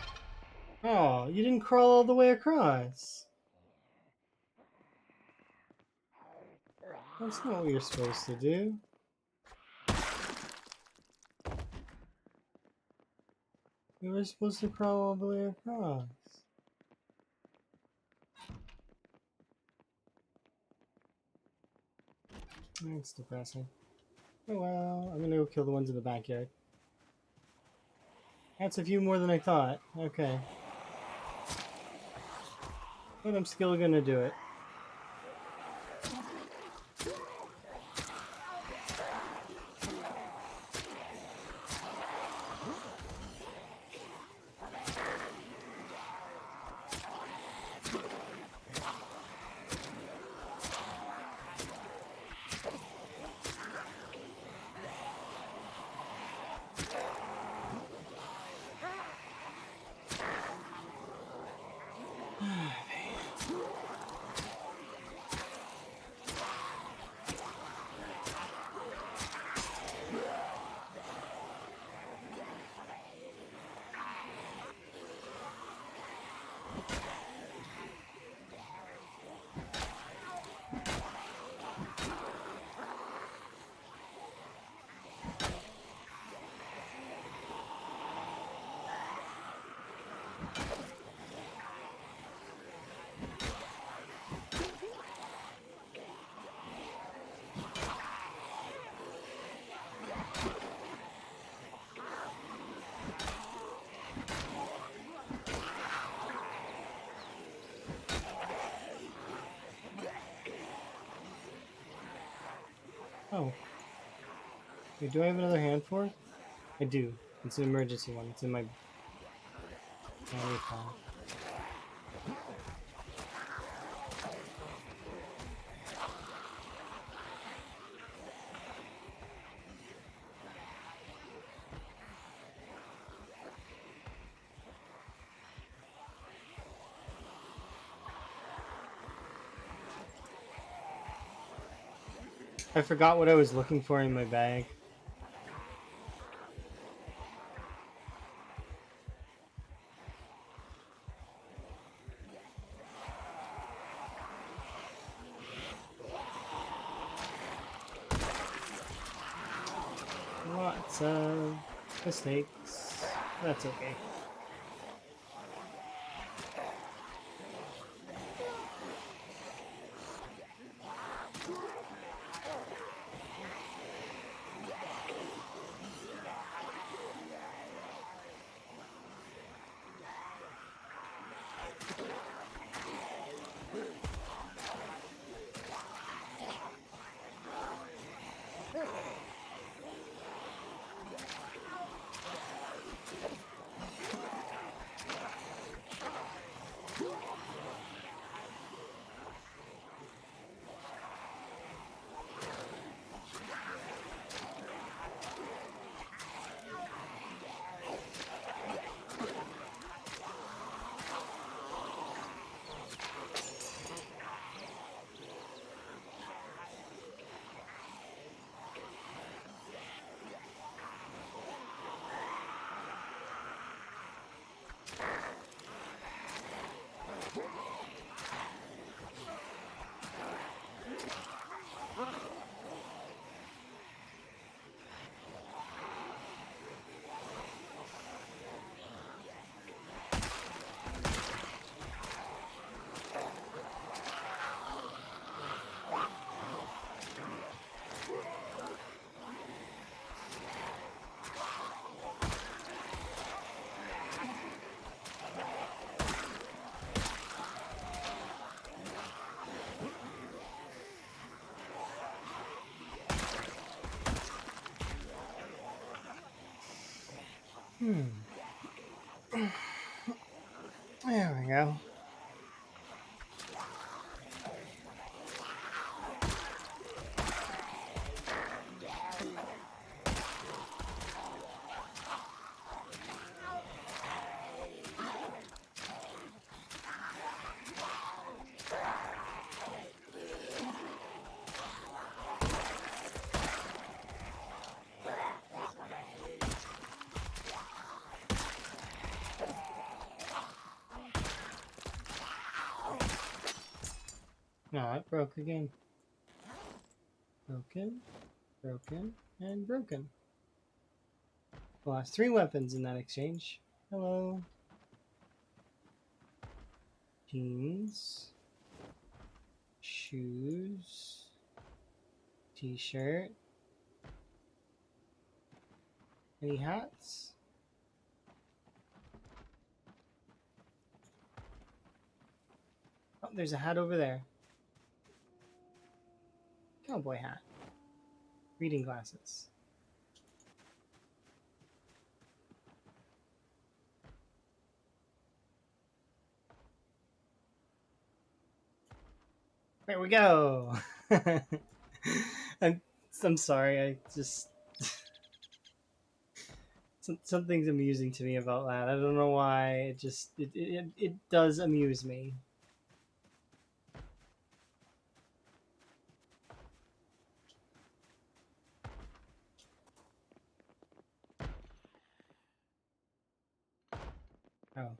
Oh, you didn't crawl all the way across. That's not what you're supposed to do. You were supposed to crawl all the way across. That's depressing. Oh well, I'm gonna go kill the ones in the backyard. That's a few more than I thought. Okay. But I'm still gonna do it. Oh. Wait, do I have another hand for it? I do. It's an emergency one. It's in my battery pile. I forgot what I was looking for in my bag. Lots of mistakes. That's okay. There we go. No, it broke again. Broken, broken, and broken. Lost 3 weapons in that exchange. Hello. Jeans. Shoes. T-shirt. Any hats? Oh, there's a hat over there. Cowboy hat. Reading glasses. There we go. I'm, I'm sorry. I just something's amusing to me about that. I don't know why. It does amuse me. Oh.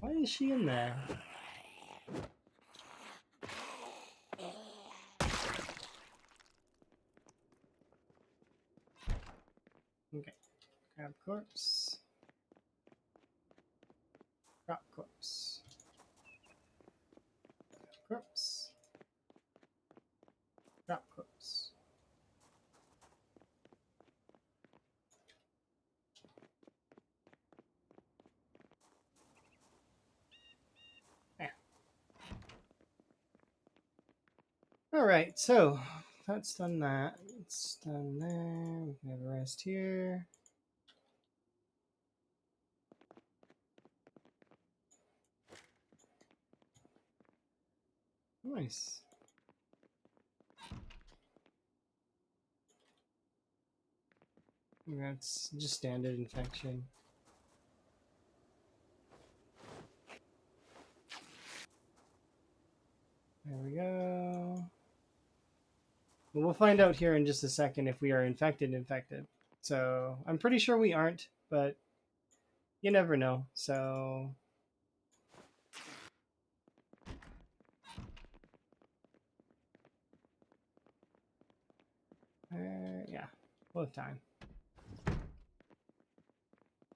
Why is she in there? Okay. Grab corpse. Drop corpse. Corpse. Drop corpse. Yeah. Alright, so that's done that. It's done there. We can have a rest here. Nice. That's just standard infection. There we go. Well, we'll find out here in just a second if we are infected. So I'm pretty sure we aren't, but you never know. So yeah, we'll have time.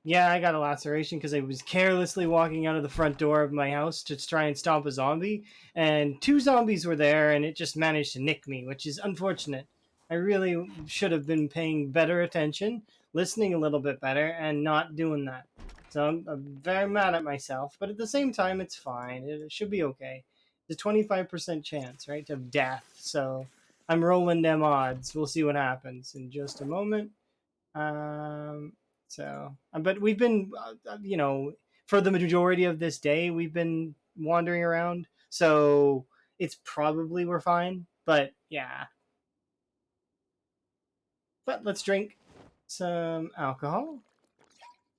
Yeah, I got a laceration because I was carelessly walking out of the front door of my house to try and stomp a zombie, and 2 zombies were there, and it just managed to nick me, which is unfortunate. I really should have been paying better attention, listening a little bit better, and not doing that. So I'm very mad at myself, but at the same time, it's fine. It should be okay. It's a 25% chance, right, of death. So I'm rolling them odds. We'll see what happens in just a moment. Um, but we've been, for the majority of this day, we've been wandering around. So it's probably we're fine. But yeah. But let's drink some alcohol,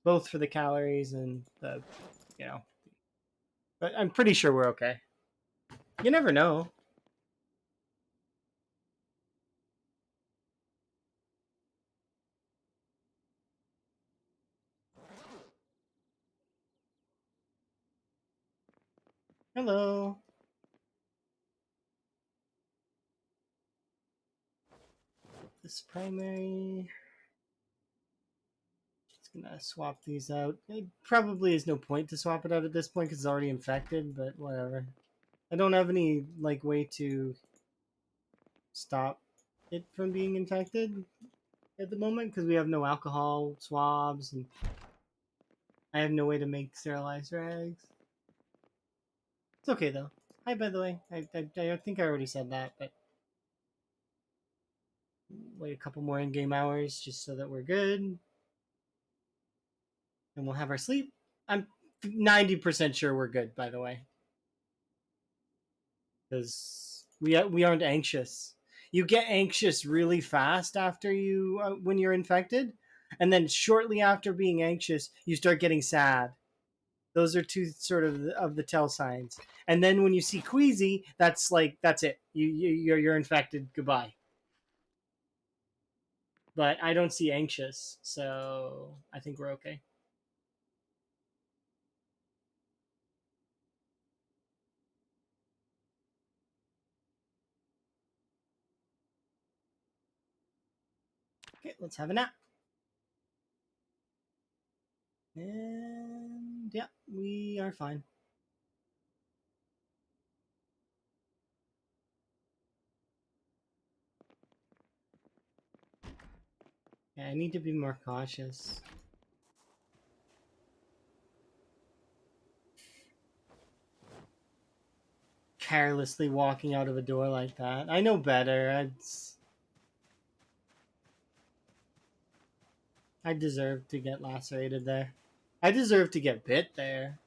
both for the calories and the, you know. But I'm pretty sure we're okay. You never know. Hello. This primary. Just gonna swap these out. It probably is no point to swap it out at this point because it's already infected. But whatever. I don't have any way to stop it from being infected at the moment because we have no alcohol swabs and I have no way to make sterilized rags. It's okay though. Hi, by the way. I think I already said that, but wait a couple more in-game hours just so that we're good, and we'll have our sleep. I'm 90% sure we're good, by the way, because we aren't anxious. You get anxious really fast after you when you're infected, and then shortly after being anxious, you start getting sad. Those are 2 sort of the tell signs. And then when you see queasy, that's it. You're infected. Goodbye. but I don't see anxious, so I think we're okay. Okay, let's have a nap. And yeah, we are fine. Yeah, I need to be more cautious. Carelessly walking out of a door like that. I know better. I deserve to get lacerated there. I deserve to get bit there.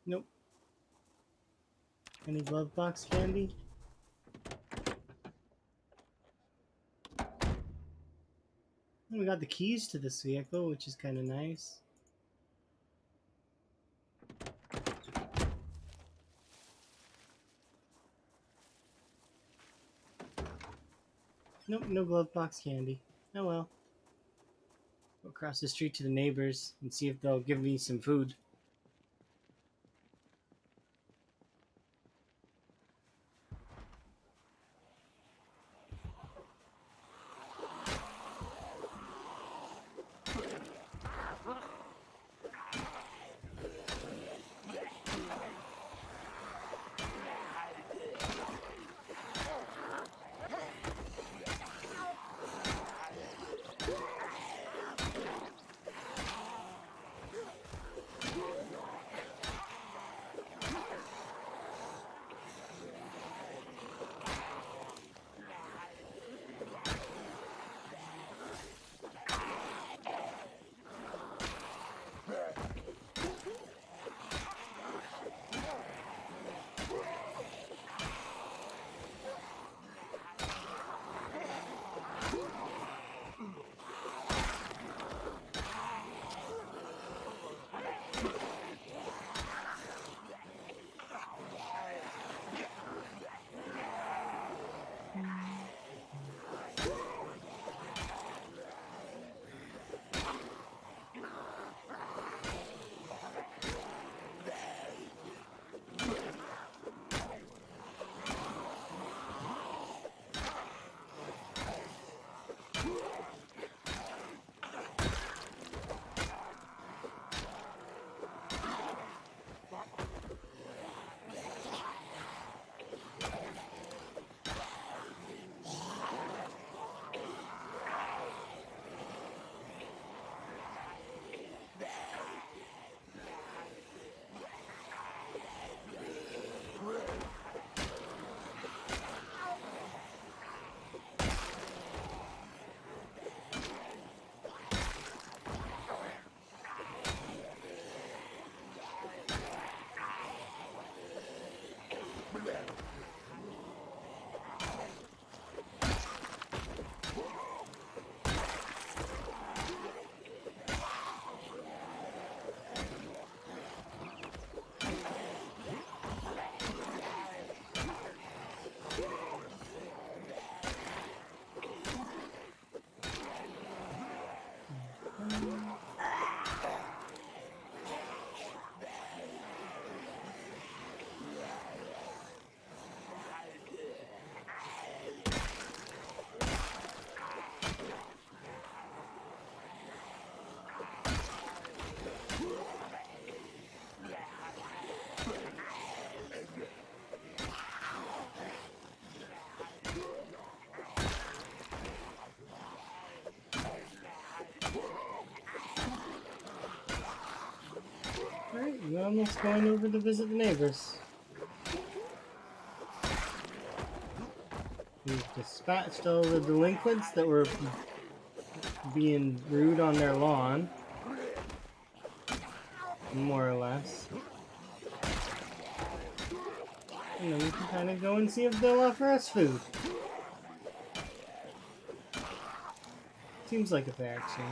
Nope. Any glove box candy? And we got the keys to this vehicle, which is kind of nice. Nope, no glove box candy. Oh well. Go across the street to the neighbors and see if they'll give me some food. Alright, we're almost going over to visit the neighbors. We've dispatched all the delinquents that were being rude on their lawn. More or less. And then we can kind of go and see if they'll offer us food. Seems like a fair exchange.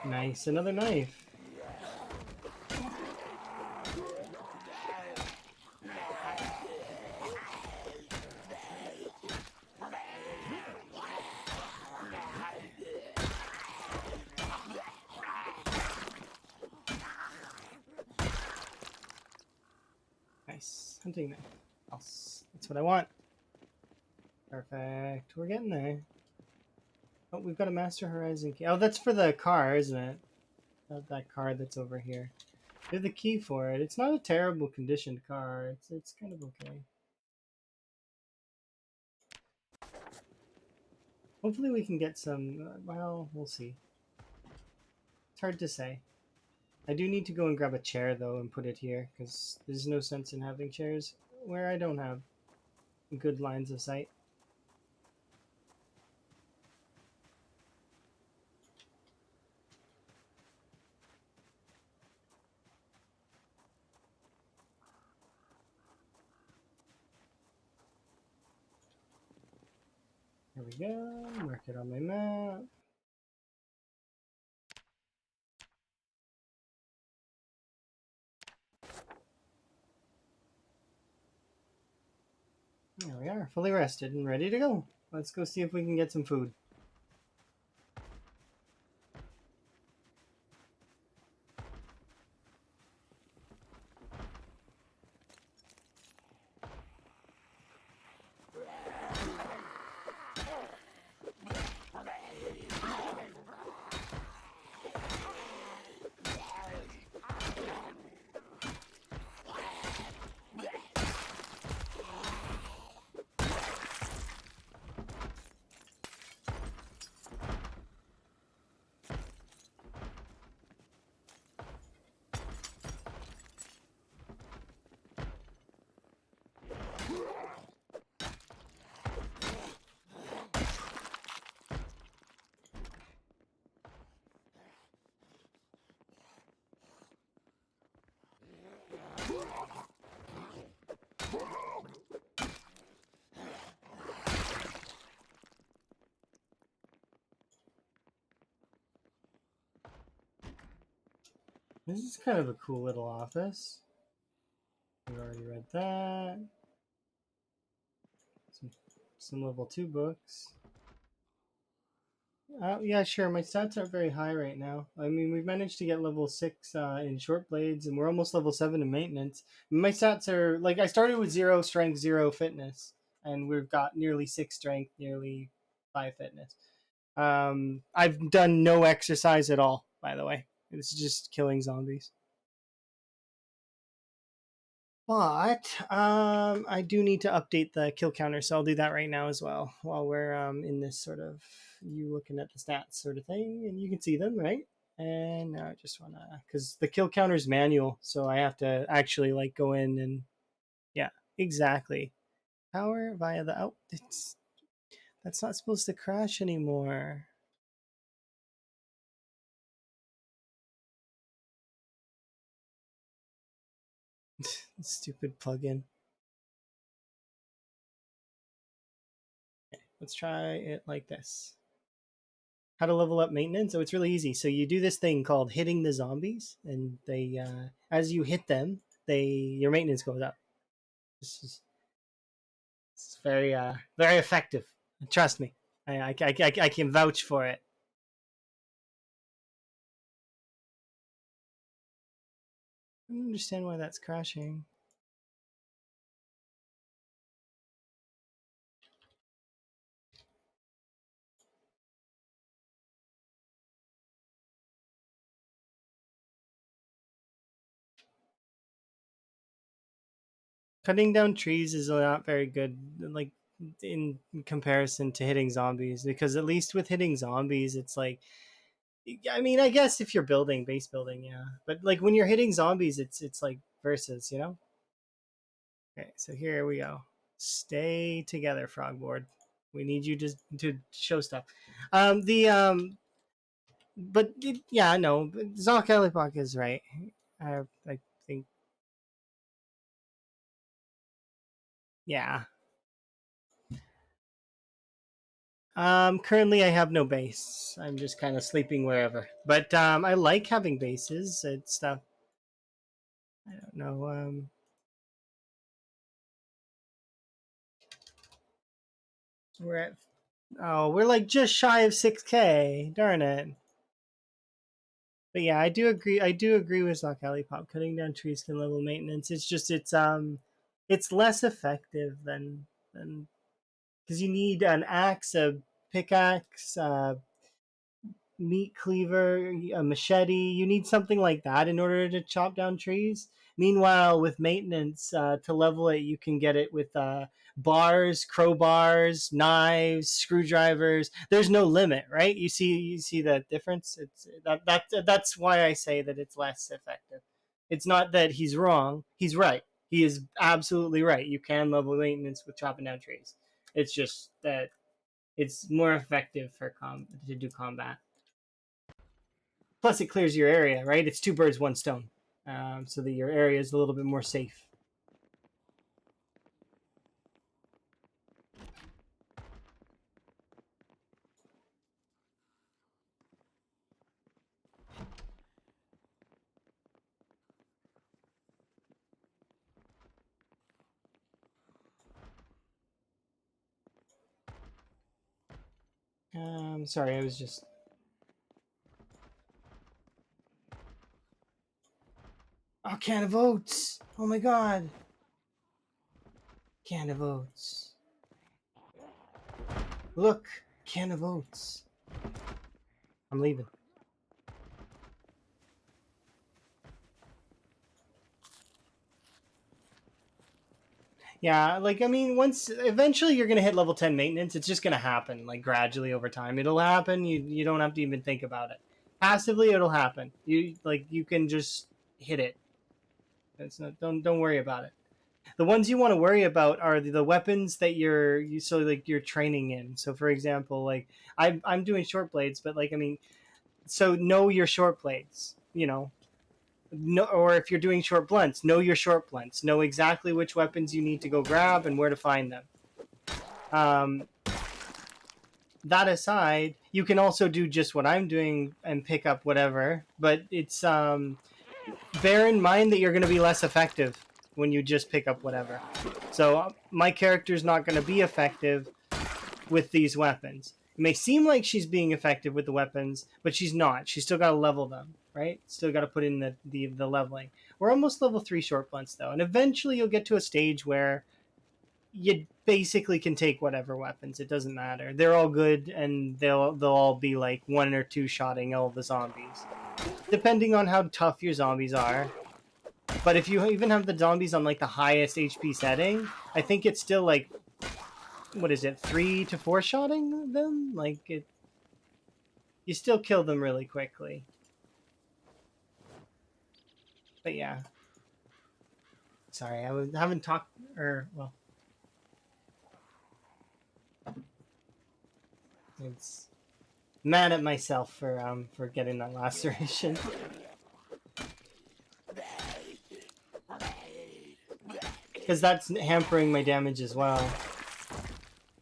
Nice, another knife. Nice, hunting knife. That's what I want. Perfect, we're getting there. Oh, we've got a Master Horizon key. Oh, that's for the car, isn't it? That car that's over here. We have the key for it. It's not a terrible conditioned car. It's kind of okay. Hopefully we can get some. Well, we'll see. It's hard to say. I do need to go and grab a chair though and put it here because there's no sense in having chairs where I don't have good lines of sight. There we go. Mark it on my map. There we are, fully rested and ready to go. Let's go see if we can get some food. This is kind of a cool little office. We already read that. Some level 2 books. Yeah, sure. My stats aren't very high right now. I mean, we've managed to get level 6 in short blades, and we're almost level 7 in maintenance. My stats are like I started with 0 strength, 0 fitness, and we've got nearly 6 strength, nearly 5 fitness. I've done no exercise at all, by the way. It's just killing zombies. But I do need to update the kill counter, so I'll do that right now as well while we're in this sort of you looking at the stats sort of thing, and you can see them, right? And now I just wanna because the kill counter is manual, so I have to actually like go in and yeah, exactly. Power via the out. That's not supposed to crash anymore. Stupid plugin. Okay, let's try it like this. How to level up maintenance? So it's really easy. So you do this thing called hitting the zombies, and they as you hit them, your maintenance goes up. It's very very effective. Trust me, I can vouch for it. don't understand why that's crashing. Cutting down trees is not very good, like in comparison to hitting zombies, because at least with hitting zombies, it's like, I mean, I guess if you're building base building, yeah, but like when you're hitting zombies, it's like versus, you know. Okay, so here we go. Stay together, Frogboard. We need you to show stuff. The but yeah, no, Zoc Elipok is right. I think, yeah. Currently I have no base. I'm just kind of sleeping wherever. But I like having bases. It's stuff. I don't know. We're at, oh, we're like just shy of 6K. Darn it. But yeah, I do agree. I do agree with Zoc Pop. Cutting down trees can level maintenance. It's just it's less effective than because you need an axe, a pickaxe, meat cleaver, a machete. You need something like that in order to chop down trees. Meanwhile, with maintenance, to level it, you can get it with bars, crowbars, knives, screwdrivers. There's no limit, right? You see that difference. It's that's why I say that it's less effective. It's not that he's wrong. He's right. He is absolutely right. You can level maintenance with chopping down trees. It's just that it's more effective to do combat. Plus, it clears your area, right? It's two birds, one stone, so that your area is a little bit more safe. Sorry, I was just. Oh, can of oats! Oh my god! Can of oats. Look! Can of oats. I'm leaving. Yeah, like, I mean, once eventually you're gonna hit level 10 maintenance, it's just gonna happen, like, gradually over time. It'll happen, you don't have to even think about it. Passively, it'll happen. You can just hit it. It's not, don't worry about it. The ones you want to worry about are the weapons that you're training in. So for example, like I'm doing short blades, but like, I mean, so know your short blades, you know. No, or if you're doing short blunts, know your short blunts. Know exactly which weapons you need to go grab and where to find them. Um, that aside, you can also do just what I'm doing and pick up whatever. But it's bear in mind that you're going to be less effective when you just pick up whatever. So my character's not going to be effective with these weapons. It may seem like she's being effective with the weapons, but she's not. She's still got to level them, right? Still got to put in the leveling. We're almost level 3 short blunts though, and eventually you'll get to a stage where you basically can take whatever weapons. It doesn't matter. They're all good, and they'll all be like one or two shotting all the zombies, depending on how tough your zombies are. But if you even have the zombies on like the highest HP setting, I think it's still like, what is it, 3 to 4 shotting them? Like it, you still kill them really quickly. But yeah, sorry, haven't talked, or well, it's mad at myself for getting that laceration. Because that's hampering my damage as well.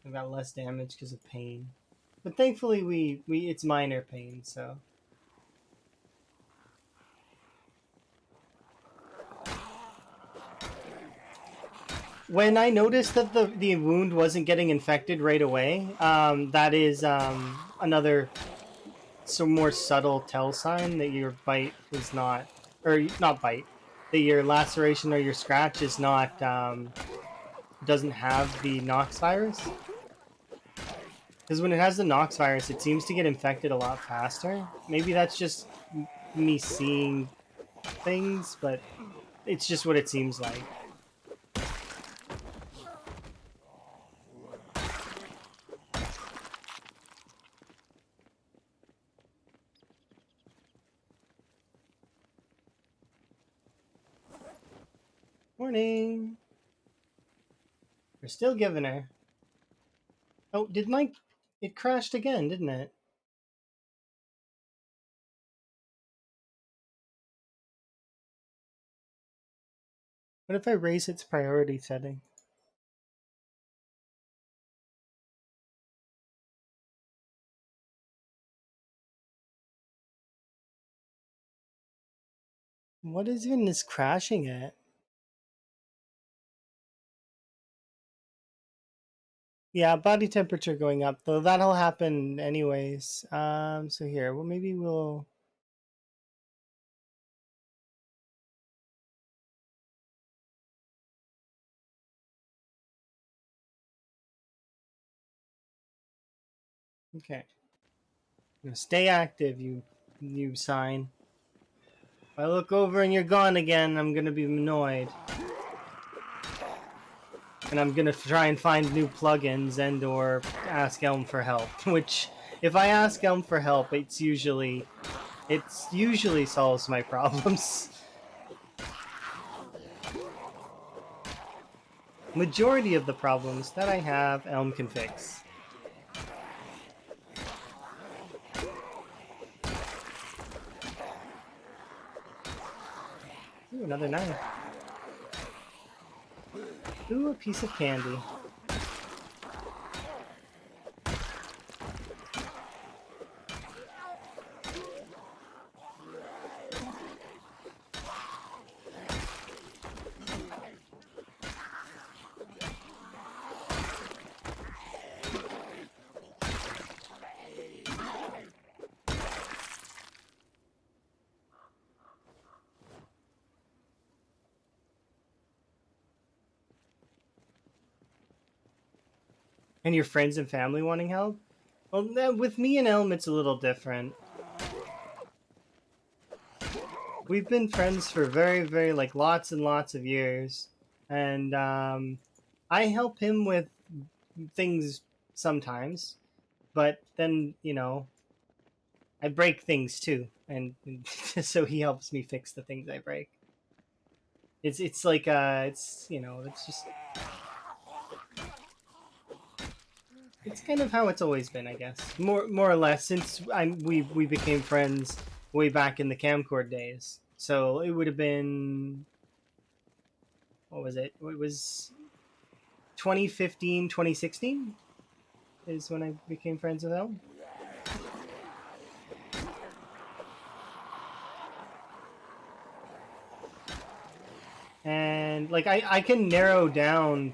I've got less damage because of pain. But thankfully we it's minor pain, so. When I noticed that the wound wasn't getting infected right away, that is another some more subtle tell sign that your bite is not, or not bite, that your laceration or your scratch is not doesn't have the Nox virus. Because when it has the Nox virus, it seems to get infected a lot faster. Maybe that's just me seeing things, but it's just what it seems like. Morning. We're still giving her. Oh, did Mike? It crashed again, didn't it? What if I raise its priority setting? What is even this crashing at? Yeah, body temperature going up, though that'll happen anyways. So here, well, maybe we'll. Okay. Stay active, you sign. If I look over and you're gone again, I'm gonna be annoyed. And I'm gonna try and find new plugins and or ask Elm for help. Which, if I ask Elm for help, it's usually solves my problems. Majority of the problems that I have, Elm can fix. Ooh, another knife. Ooh, a piece of candy. And your friends and family wanting help? Well, with me and Elm, it's a little different. We've been friends for very, very, like, lots and lots of years. And I help him with things sometimes. But then, I break things too. And so he helps me fix the things I break. It's like, it's just it's kind of how it's always been, I guess. More or less since we became friends way back in the camcord days. So it would have been, what was it? It was 2015, 2016 is when I became friends with him. And like I can narrow down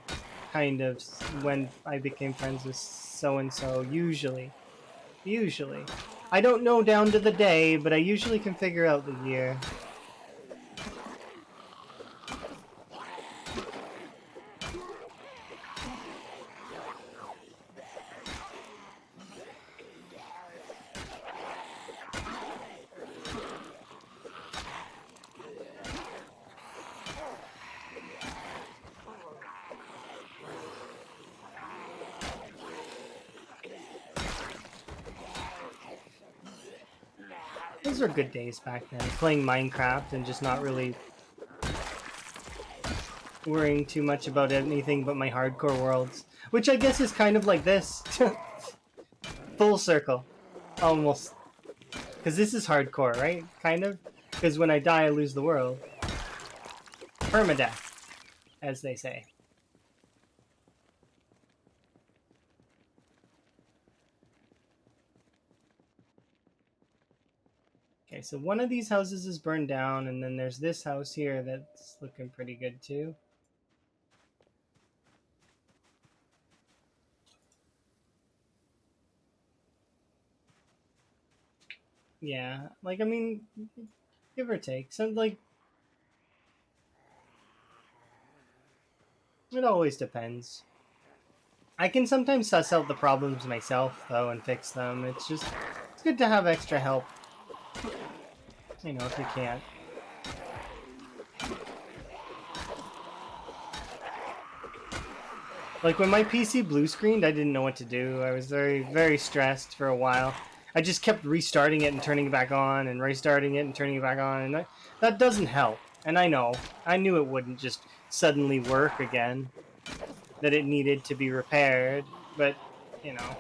kind of when I became friends with so and so usually. Usually. I don't know down to the day, but I usually can figure out the year. Those were good days back then. Playing Minecraft and just not really worrying too much about anything but my hardcore worlds. Which I guess is kind of like this. Full circle. Almost. Because this is hardcore, right? Kind of? Because when I die, I lose the world. Permadeath, as they say. Okay, so one of these houses is burned down, and then there's this house here that's looking pretty good too. Yeah, like, I mean, give or take. So, like, It always depends. I can sometimes suss out the problems myself, though, and fix them. It's good to have extra help, you know, if you can't. Like, when my PC blue screened, I didn't know what to do. I was very, very stressed for a while. I just kept restarting it and turning it back on, and restarting it and turning it back on, and that doesn't help. And I know. I knew it wouldn't just suddenly work again. That it needed to be repaired, but, you know.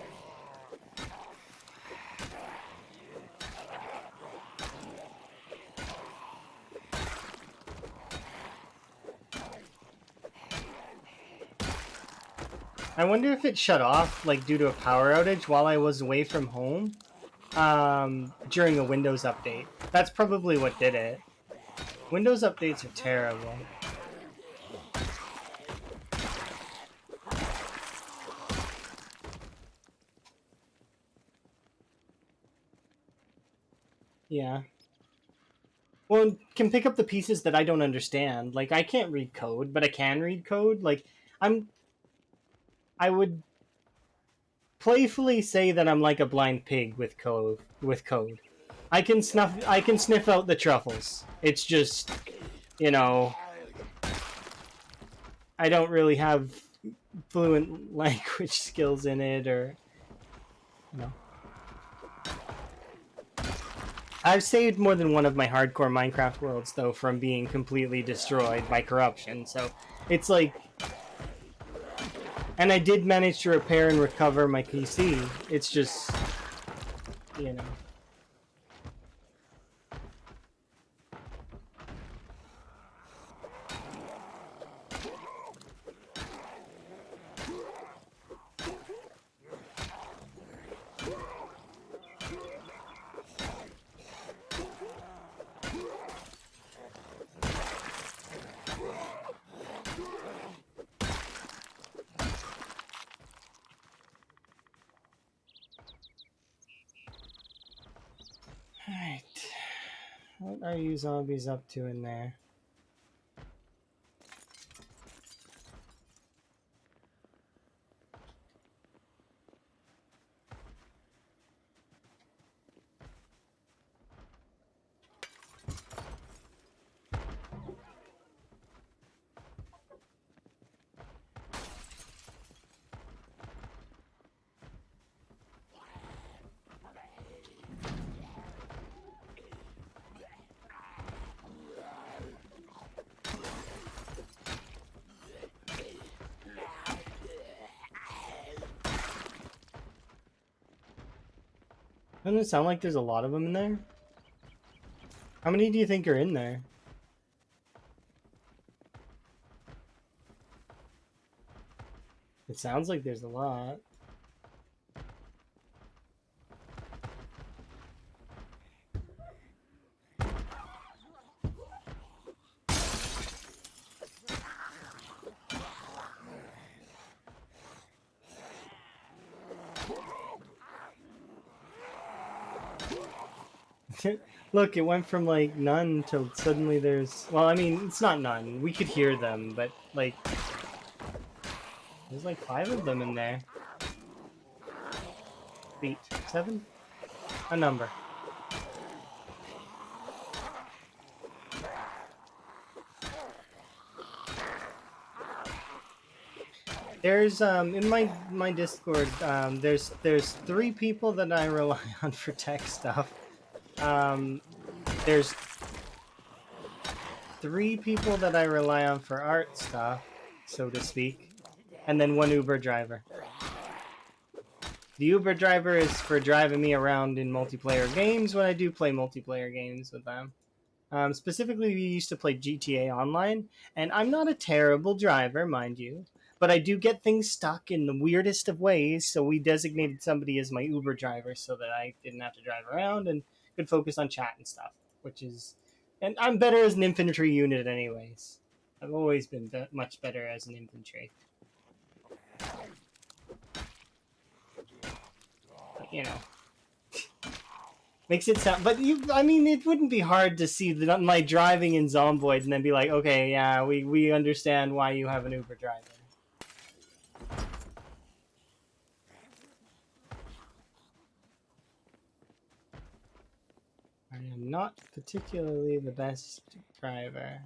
I wonder if it shut off, like, due to a power outage while I was away from home during a Windows update. That's probably what did it. Windows updates are terrible. Yeah. Well, can pick up the pieces that I don't understand. Like, I can't read code, but I can read code. Like, I would playfully say that I'm like a blind pig with code. I can sniff out the truffles. It's just, you know, I don't really have fluent language skills in it, or, you know. I've saved more than one of my hardcore Minecraft worlds, though, from being completely destroyed by corruption, so it's like... And I did manage to repair and recover my PC. It's just, you know... Alright. What are you zombies up to in there? Doesn't it sound like there's a lot of them in there? How many do you think are in there? It sounds like there's a lot. Look, it went from like none till suddenly there's... Well, I mean, it's not none. We could hear them, but like... There's like 5 of them in there. 8, 7? A number. There's in my Discord, there's 3 people that I rely on for tech stuff. There's 3 people that I rely on for art stuff, so to speak, and then 1 Uber driver. The Uber driver is for driving me around in multiplayer games when I do play multiplayer games with them. Specifically, we used to play GTA Online, and I'm not a terrible driver, mind you, but I do get things stuck in the weirdest of ways, so we designated somebody as my Uber driver so that I didn't have to drive around and could focus on chat and stuff, which is... And I'm better as an infantry unit anyways. I've always been much better as an infantry. But, you know... Makes it sound... But, I mean, it wouldn't be hard to see my driving in Zomboid and then be like, okay, yeah, we understand why you have an Uber driver. I am not particularly the best driver.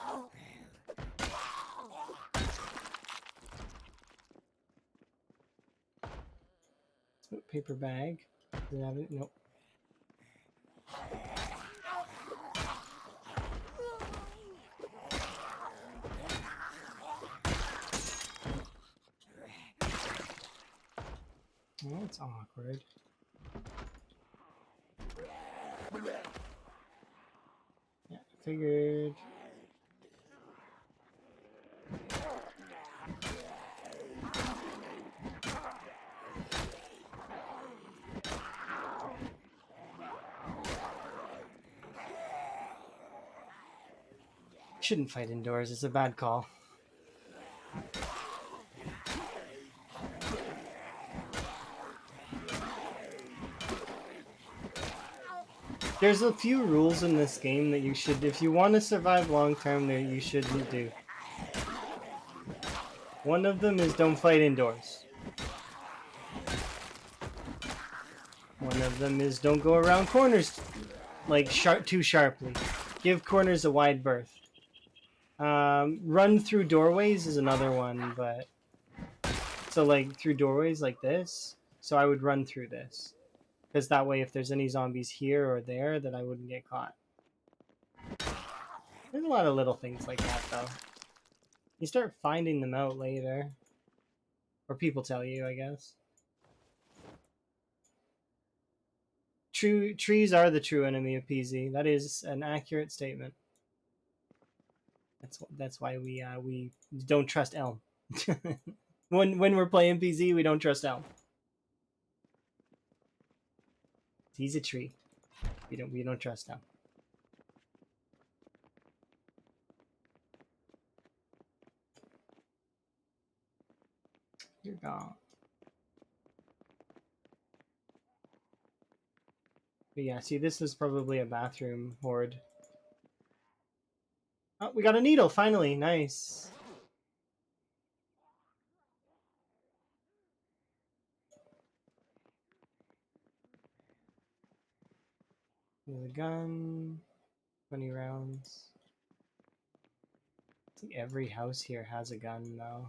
Oh, paper bag. Does it have it? Nope. Oh, that's awkward. Yeah, figured. Shouldn't fight indoors. It's a bad call. There's a few rules in this game that you should, if you want to survive long term, that you shouldn't do. One of them is don't fight indoors. One of them is don't go around corners like too sharply. Give corners a wide berth. Run through doorways is another one, but so like through doorways like this. So I would run through this. Because that way if there's any zombies here or there, that I wouldn't get caught. There's a lot of little things like that though. You start finding them out later. Or people tell you, I guess. Trees are the true enemy of PZ. That is an accurate statement. That's why we don't trust Elm. when we're playing PZ, we don't trust Elm. He's a tree. We don't trust Elm. You're gone. But yeah, see, this is probably a bathroom horde. Oh, we got a needle, finally. Nice. There's a gun. 20 rounds. I think every house here has a gun, though.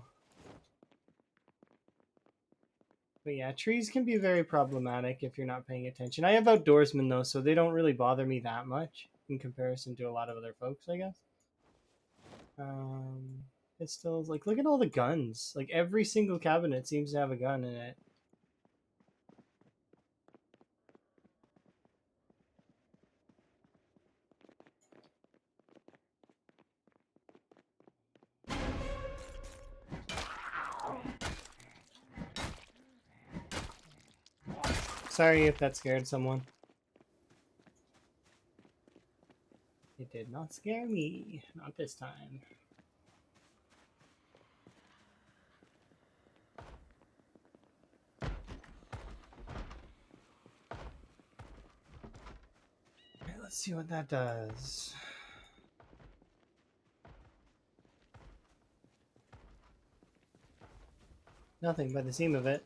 But yeah, trees can be very problematic if you're not paying attention. I have outdoorsmen, though, so they don't really bother me that much in comparison to a lot of other folks, I guess. Pistols. Like, look at all the guns. Like, every single cabinet seems to have a gun in it. Sorry if that scared someone. It did not scare me. Not this time. Alright, let's see what that does. Nothing by the seam of it.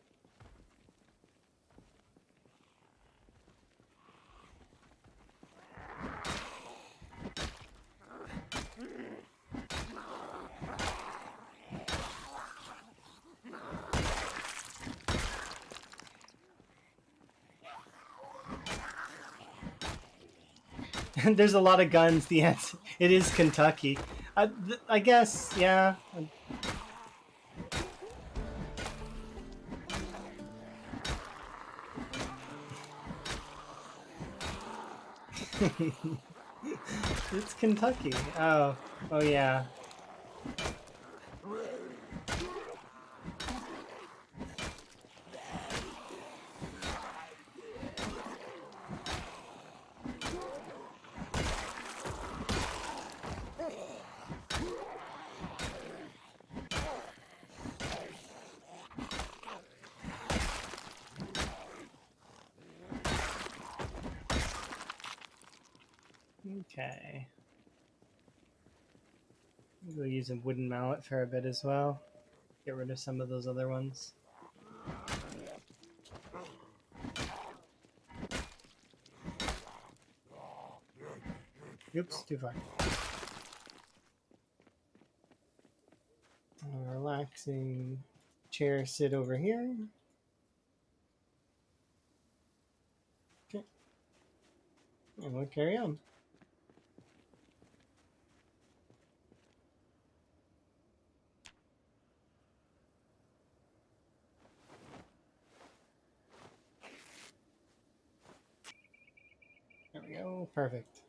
There's a lot of guns. The answer, it is Kentucky. I guess, yeah. It's Kentucky. Oh yeah. Okay. We'll use a wooden mallet for a bit as well. Get rid of some of those other ones. Oops, too far. Relaxing chair, sit over here. Okay. And we'll carry on. There we go. Perfect.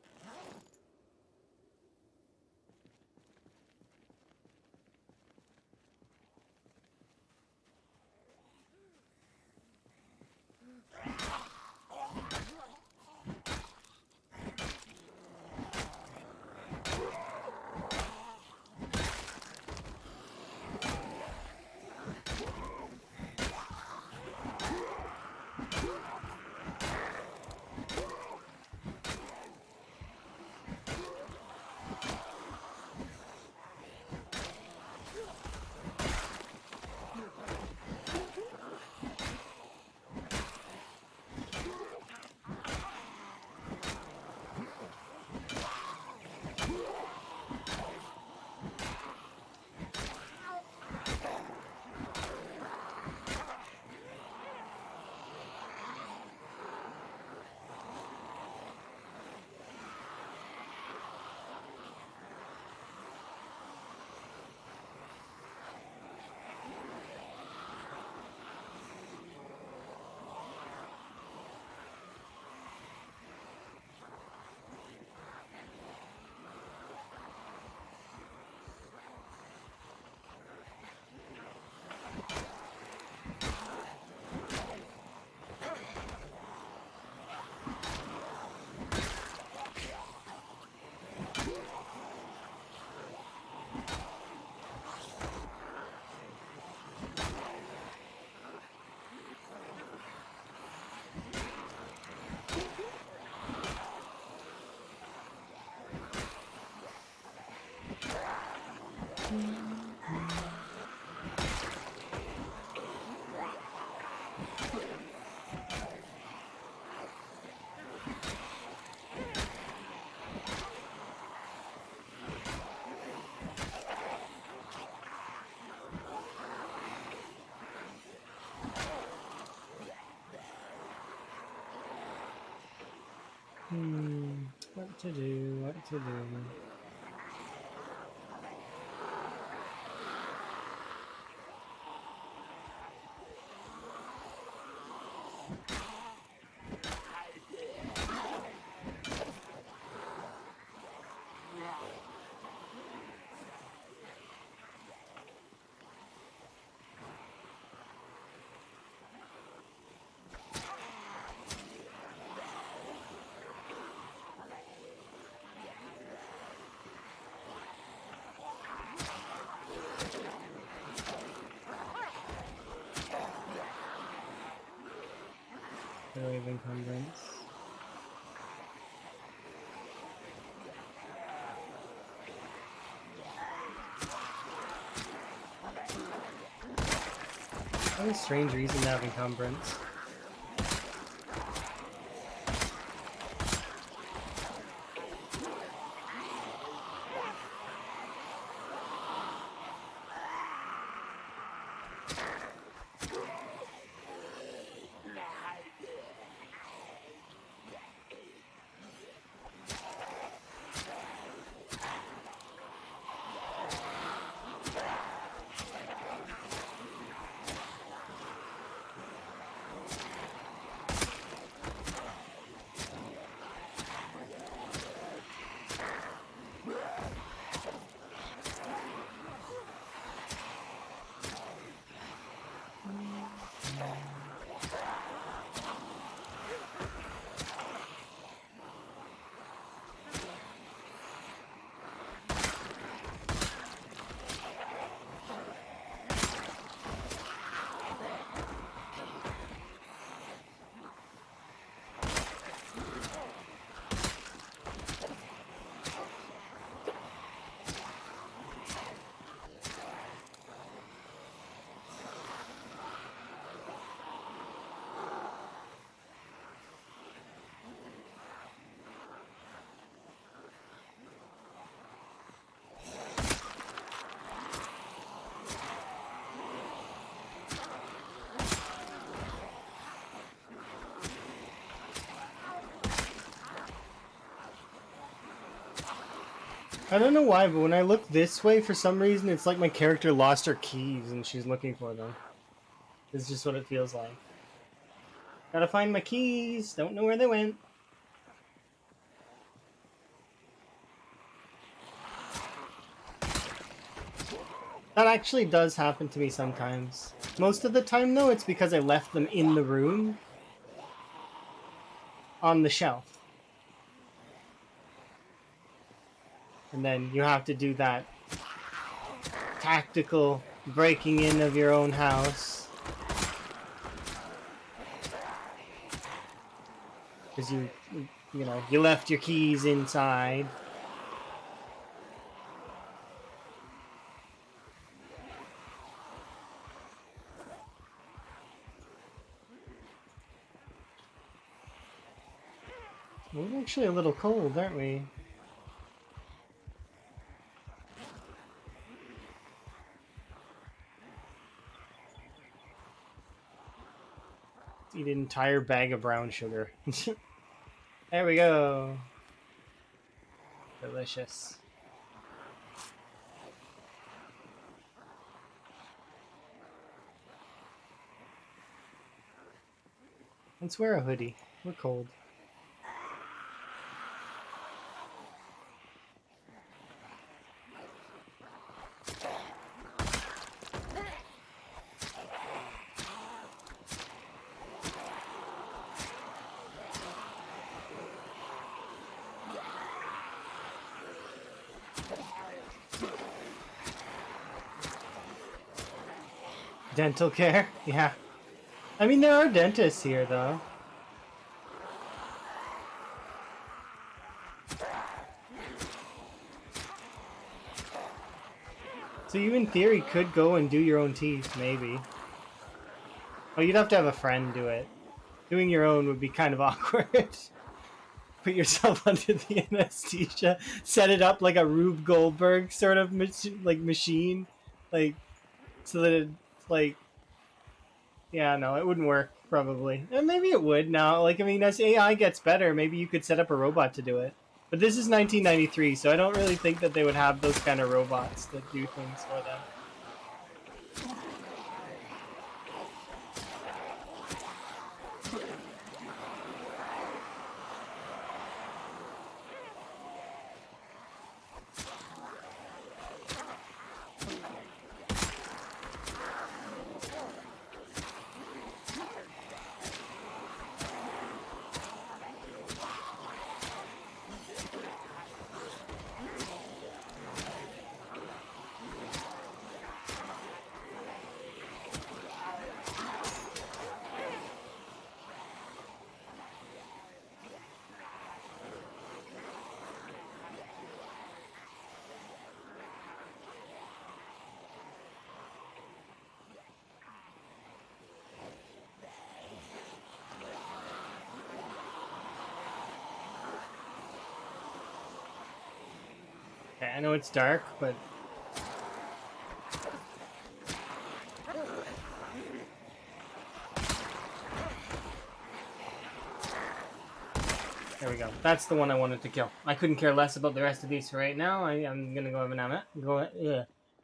What to do? What to do? Wave encumbrance. What a strange reason to have encumbrance. I don't know why, but when I look this way, for some reason, it's like my character lost her keys and she's looking for them. It's just what it feels like. Gotta find my keys. Don't know where they went. That actually does happen to me sometimes. Most of the time, though, it's because I left them in the room on the shelf. And then you have to do that tactical breaking in of your own house. Because you know, you left your keys inside. We're actually a little cold, aren't we? Eat an entire bag of brown sugar. There we go. Delicious. Let's wear a hoodie. We're cold. Dental care? Yeah. I mean, there are dentists here, though. So you, in theory, could go and do your own teeth, maybe. Oh, you'd have to have a friend do it. Doing your own would be kind of awkward. Put yourself under the anesthesia, set it up like a Rube Goldberg sort of machine, like, so that it, like, yeah, no, it wouldn't work, probably. And maybe it would now. Like, I mean, as AI gets better, maybe you could set up a robot to do it. But this is 1993, so I don't really think that they would have those kind of robots that do things for them. Okay, I know it's dark, but there we go. That's the one I wanted to kill. I couldn't care less about the rest of these for right now. I'm gonna go have a nap.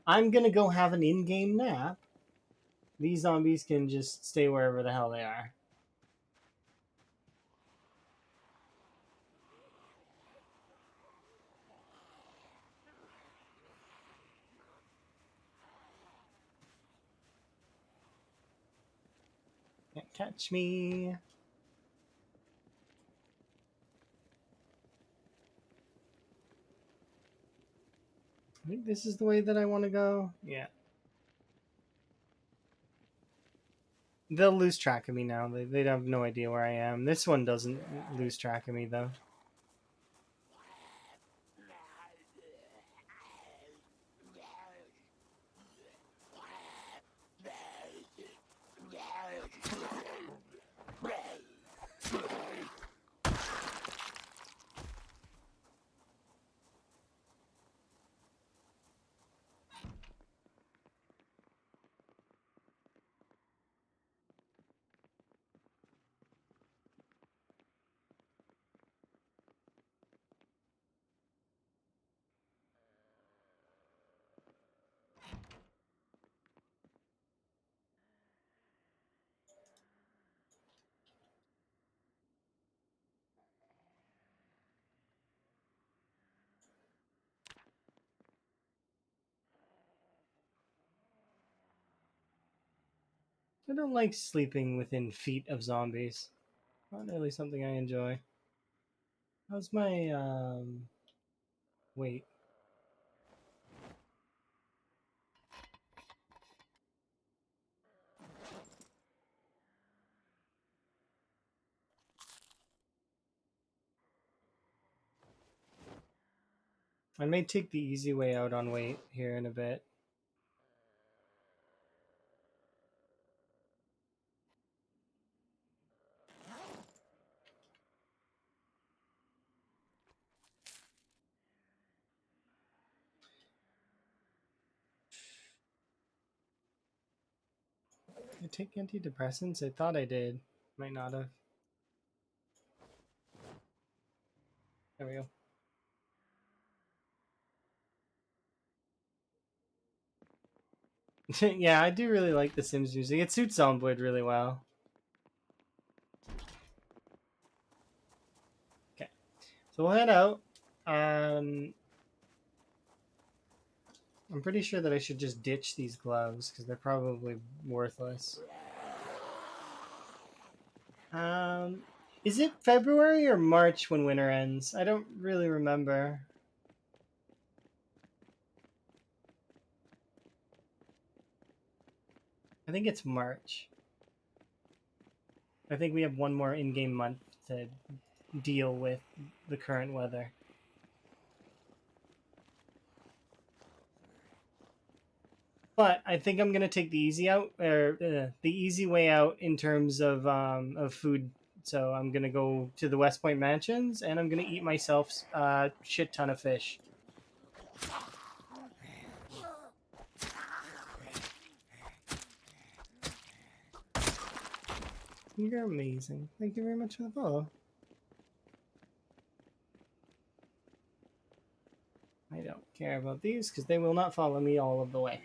I'm gonna go have an in-game nap. These zombies can just stay wherever the hell they are. Can't catch me. I think this is the way that I want to go. Yeah. They'll lose track of me now. They'd have no idea where I am. This one doesn't lose track of me, though. I don't like sleeping within feet of zombies. Not really something I enjoy. How's my weight? I may take the easy way out on weight here in a bit. Did I take antidepressants? I thought I did. Might not have. There we go. Yeah, I do really like the Sims music. It suits Zomboid really well. Okay, so we'll head out. I'm pretty sure that I should just ditch these gloves because they're probably worthless. Um, is it February or March when winter ends? I don't really remember. I think it's March. I think we have one more in-game month to deal with the current weather. But I think I'm gonna take the easy out, or the easy way out in terms of food. So I'm gonna go to the West Point Mansions, and I'm gonna eat myself a shit ton of fish. You're amazing. Thank you very much for the follow. I don't care about these because they will not follow me all of the way.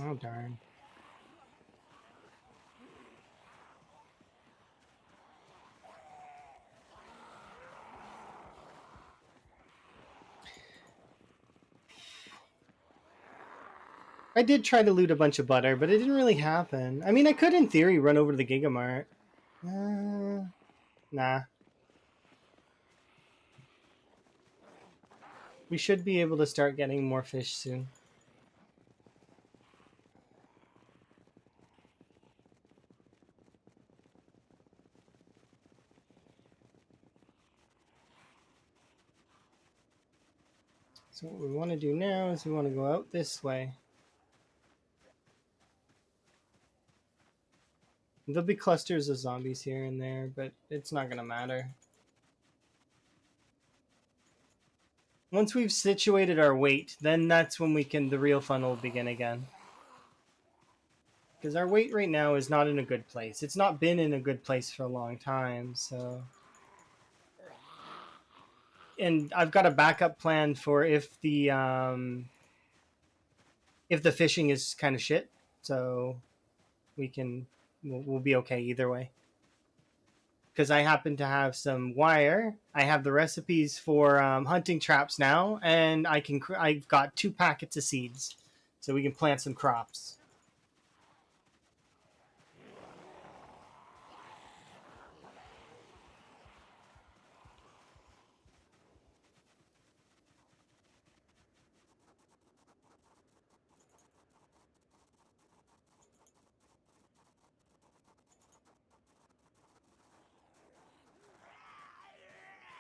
Oh, darn. I did try to loot a bunch of butter, but it didn't really happen. I mean, I could, in theory, run over to the Gigamart. Nah. We should be able to start getting more fish soon. So what we want to do now is we want to go out this way. There'll be clusters of zombies here and there, but it's not going to matter. Once we've situated our weight, then that's when the real fun will begin again. Because our weight right now is not in a good place. It's not been in a good place for a long time, so... And I've got a backup plan for if the fishing is kind of shit, so we'll be okay either way. Because I happen to have some wire. I have the recipes for hunting traps now, and I've got 2 packets of seeds, so we can plant some crops.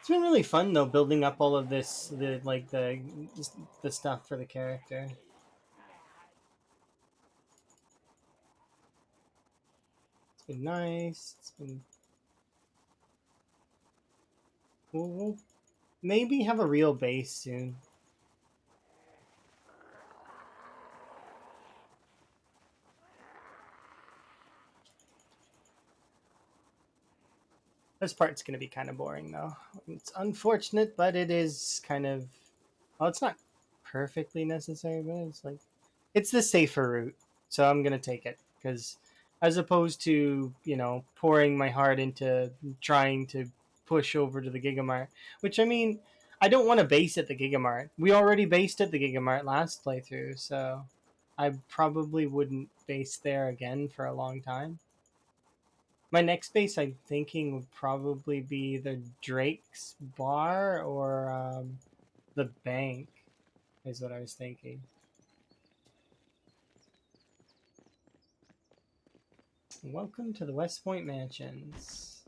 It's been really fun though, building up all of this, the stuff for the character. It's been nice. It's been we'll maybe have a real base soon. This part's going to be kind of boring though. It's unfortunate, but it is kind of, well, it's not perfectly necessary, but it's the safer route, so I'm going to take it. because as opposed to pouring my heart into trying to push over to the Gigamart, which I mean I don't want to base at the Gigamart. We already based at the Gigamart last playthrough, so I probably wouldn't base there again for a long time. My next base, I'm thinking, would probably be the Drake's Bar or the bank, is what I was thinking. Welcome to the West Point Mansions.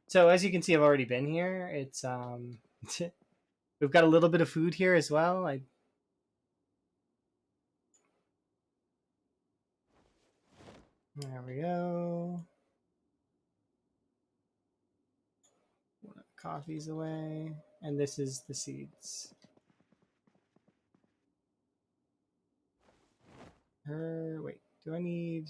So as you can see, I've already been here. It's we've got a little bit of food here as well. There we go. Coffee's away, and this is the seeds. Wait, do I need?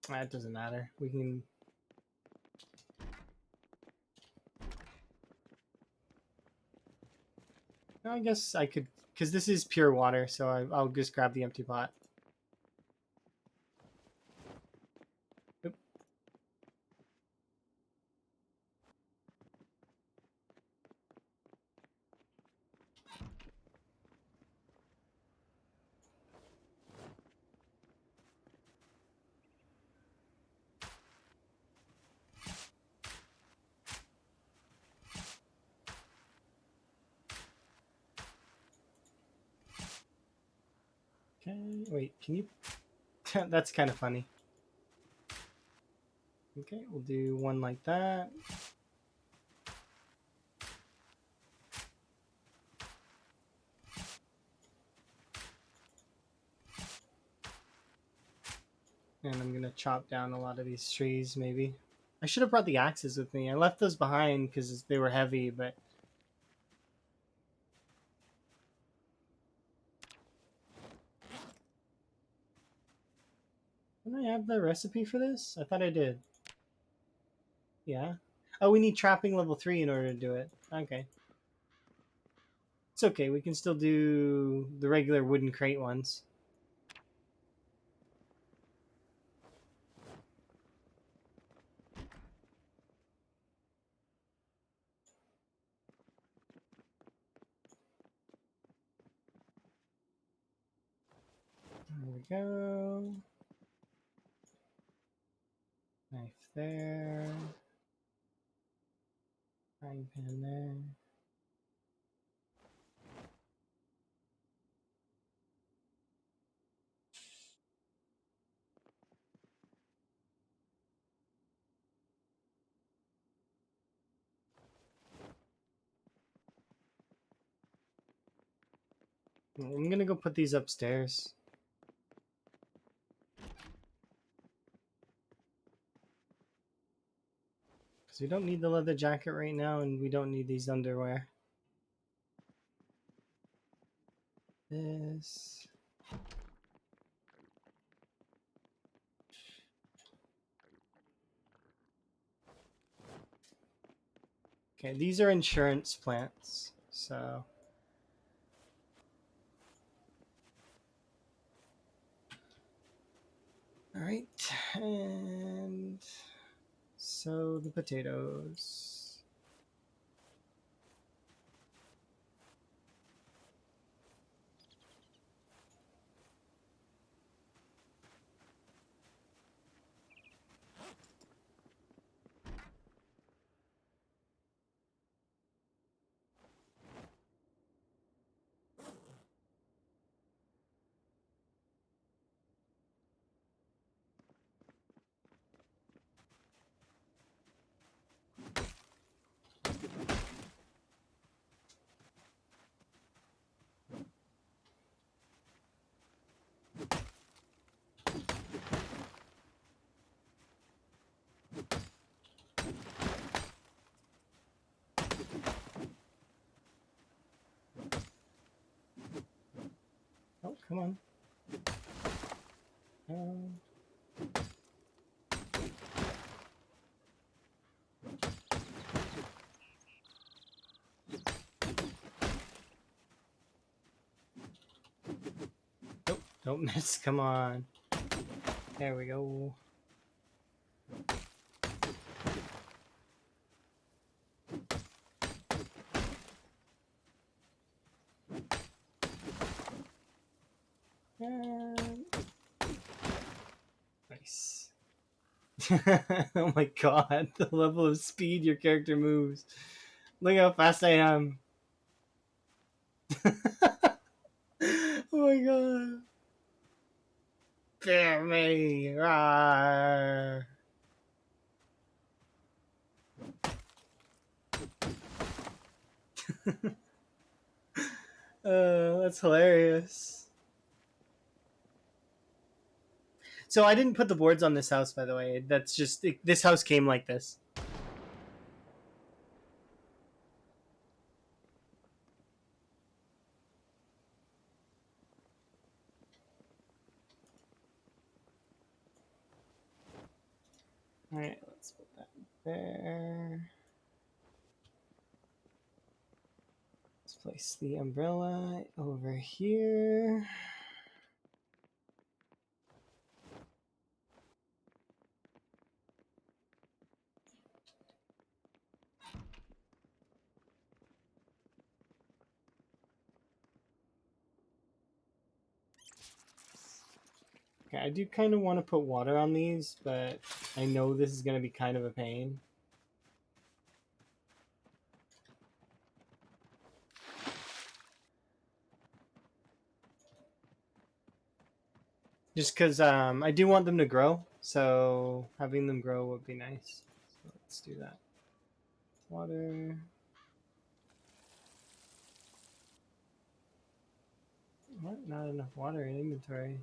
That doesn't matter. We can. I guess I could, because this is pure water, so I'll just grab the empty pot. Oop. Okay, wait, can you? That's kind of funny. Okay, we'll do one like that. And I'm gonna chop down a lot of these trees, maybe. I should have brought the axes with me. I left those behind because they were heavy, but... Didn't I have the recipe for this? I thought I did. Yeah. Oh, we need trapping level 3 in order to do it. Okay. It's okay, we can still do the regular wooden crate ones. There we go. Knife there. Frying pan there. I'm gonna go put these upstairs. Because we don't need the leather jacket right now, and we don't need these underwear. This. Okay, these are insurance plants, so... Alright, and... So, the potatoes... Oh, come on. Don't miss. Come on. There we go. Nice. Oh my god, the level of speed your character moves. Look how fast I am. Oh my god. Fear me. Rawr. That's hilarious. So I didn't put the boards on this house, by the way. That's just this house came like this. All right, let's put that there. Let's place the umbrella over here. Okay, I do kind of want to put water on these, but I know this is going to be kind of a pain. Just because I do want them to grow, so having them grow would be nice. So let's do that. Water. What? Not enough water in inventory.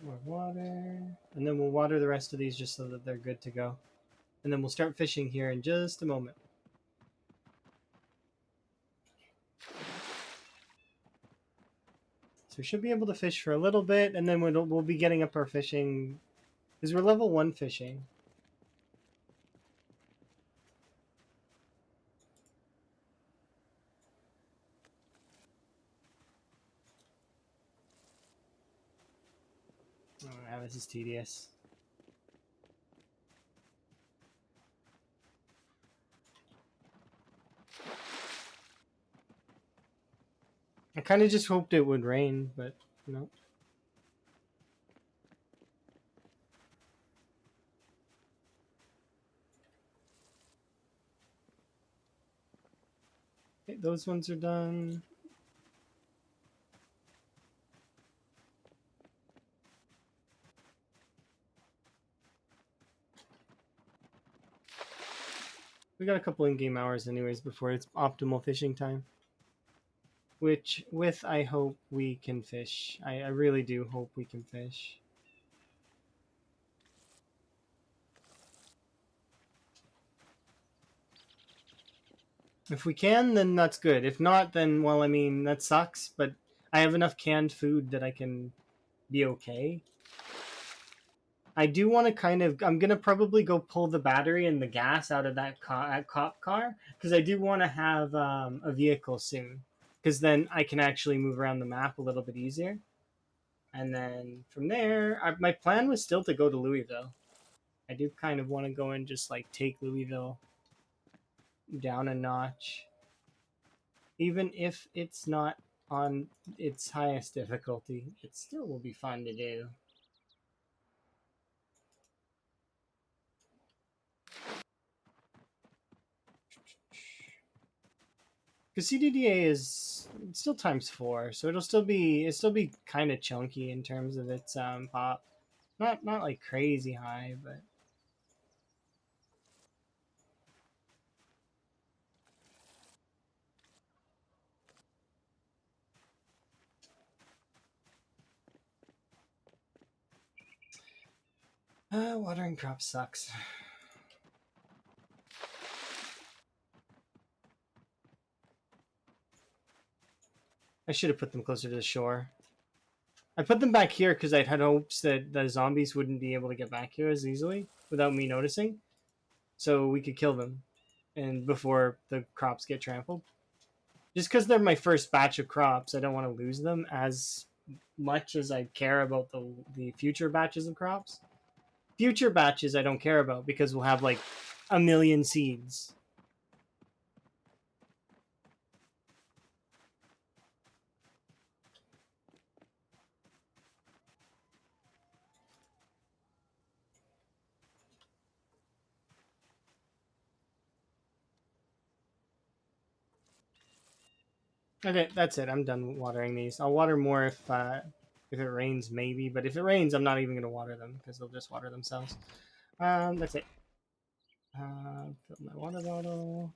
More water. And then we'll water the rest of these just so that they're good to go. And then we'll start fishing here in just a moment. So we should be able to fish for a little bit, and then we'll be getting up our fishing. Because we're level 1 fishing. Oh, this is tedious. I kind of just hoped it would rain, but no. Okay, those ones are done. We got a couple in-game hours anyways before it's optimal fishing time. Which, with I hope we can fish. I really do hope we can fish. If we can, then that's good. If not, then, well, I mean, that sucks, but I have enough canned food that I can be okay. I do want to kind of, I'm going to probably go pull the battery and the gas out of that cop car, because I do want to have a vehicle soon, because then I can actually move around the map a little bit easier. And then from there, my plan was still to go to Louisville. I do kind of want to go and just like take Louisville down a notch. Even if it's not on its highest difficulty, it still will be fun to do. Because CDDA is still ×4, so it'll still be kind of chunky in terms of its pop. Not like crazy high, but watering crops sucks. I should have put them closer to the shore. I put them back here because I had hopes that the zombies wouldn't be able to get back here as easily without me noticing, so we could kill them, and before the crops get trampled. Just because they're my first batch of crops, I don't want to lose them as much as I care about the future batches of crops. Future batches I don't care about because we'll have like a million seeds. Okay, that's it. I'm done watering these. I'll water more if it rains, maybe. But if it rains, I'm not even gonna water them because they'll just water themselves. That's it. Fill my water bottle.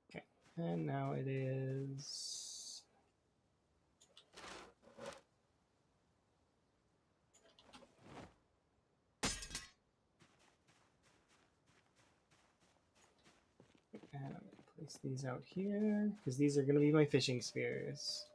Okay, and now it is. And I'm gonna place these out here because these are gonna be my fishing spears.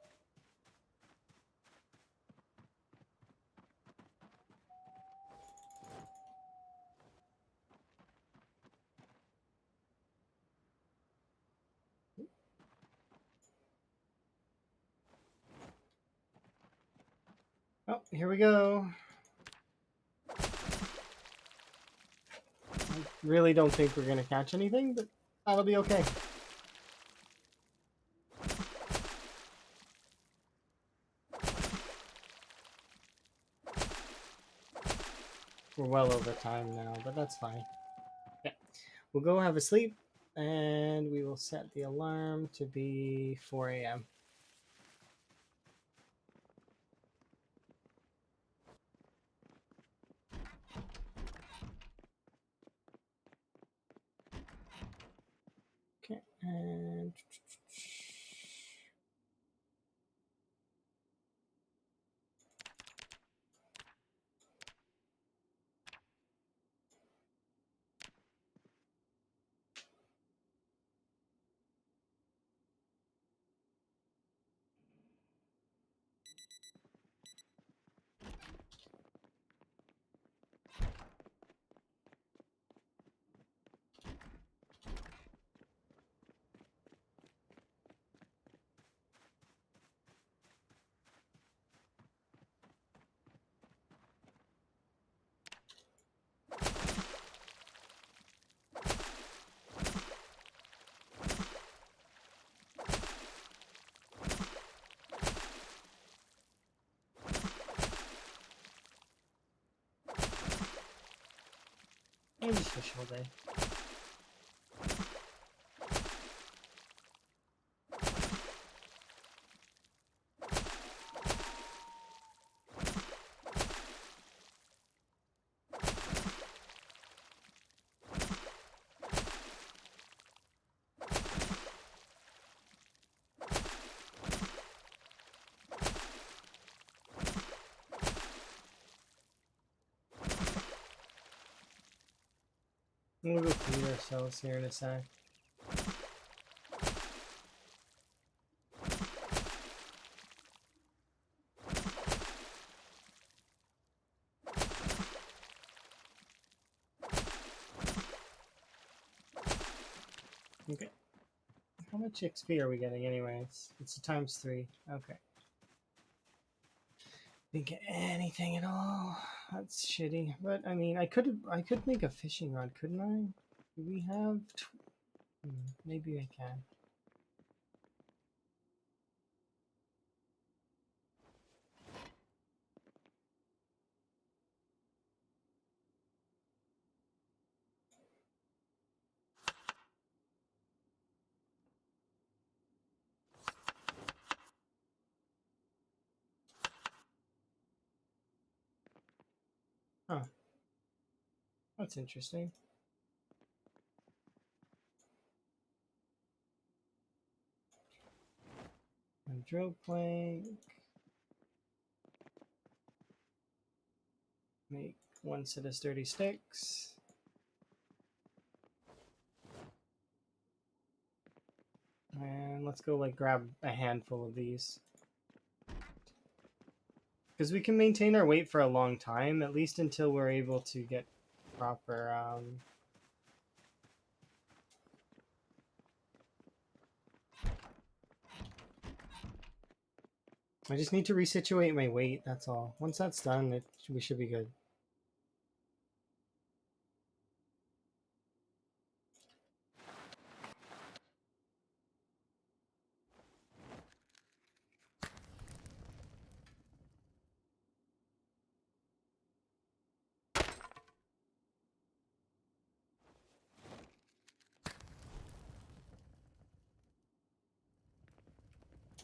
Oh, here we go. I really don't think we're gonna catch anything, but that'll be okay. We're well over time now, but that's fine. Okay, we'll go have a sleep, and we will set the alarm to be 4 a.m. Okay, and I'll just fish all day. We'll go feed ourselves here in a sec. Okay. How much XP are we getting anyways? It's a times 3. Okay. Didn't get anything at all. That's shitty. But I mean, I could make a fishing rod, couldn't I? Do we have? Maybe I can. Huh. That's interesting. A drill plank. Make 1 set of sturdy sticks. And let's go like grab a handful of these. Because we can maintain our weight for a long time, at least until we're able to get proper... I just need to resituate my weight, that's all. Once that's done, we should be good.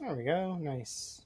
There we go, nice.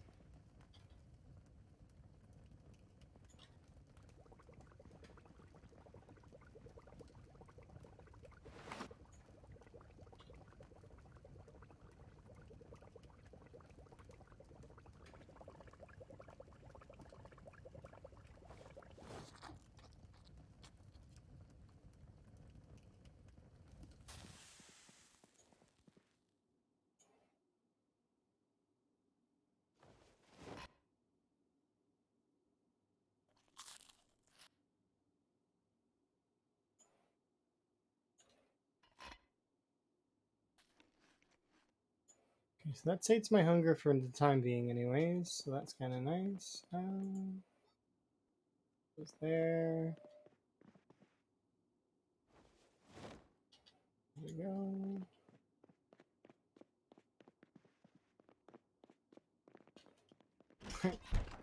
Okay, so that sates my hunger for the time being anyways, so that's kind of nice. Goes there. There we go.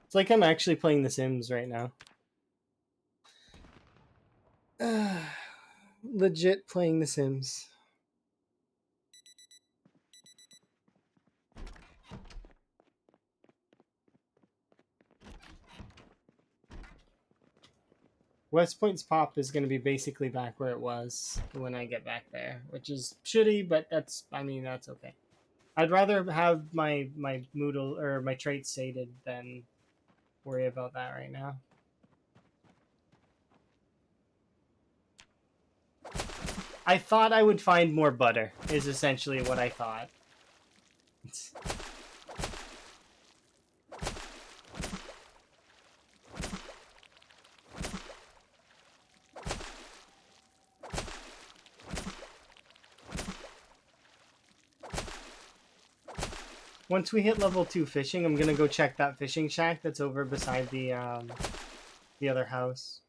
It's like I'm actually playing The Sims right now. Legit playing The Sims. West Point's pop is going to be basically back where it was when I get back there, which is shitty, but that's okay. I'd rather have my Moodle or my traits sated than worry about that right now. I thought I would find more butter, is essentially what I thought. Once we hit level 2 fishing, I'm gonna go check that fishing shack that's over beside the other house.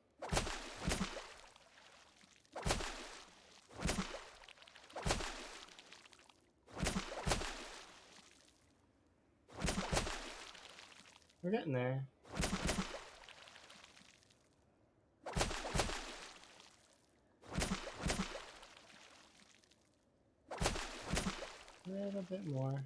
We're getting there. A little bit more.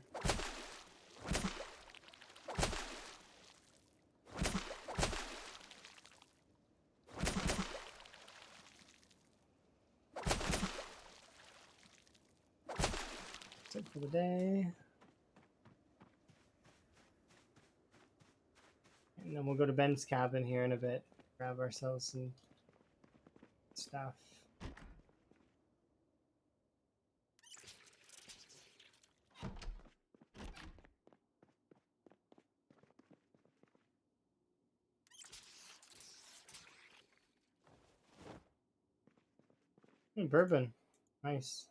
That's it for the day. And then we'll go to Ben's cabin here in a bit. Grab ourselves some stuff. Bourbon. Nice.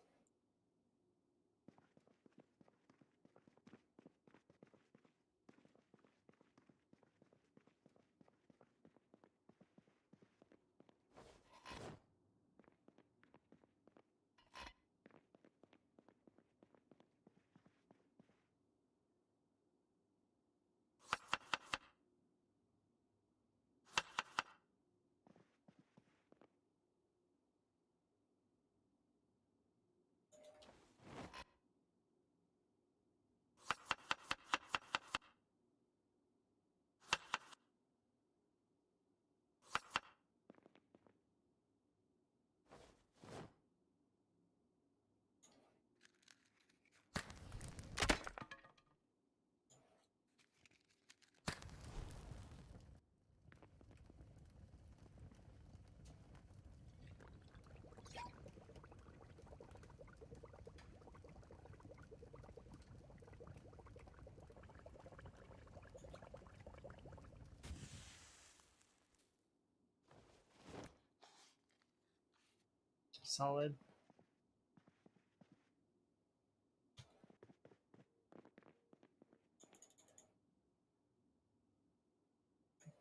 solid.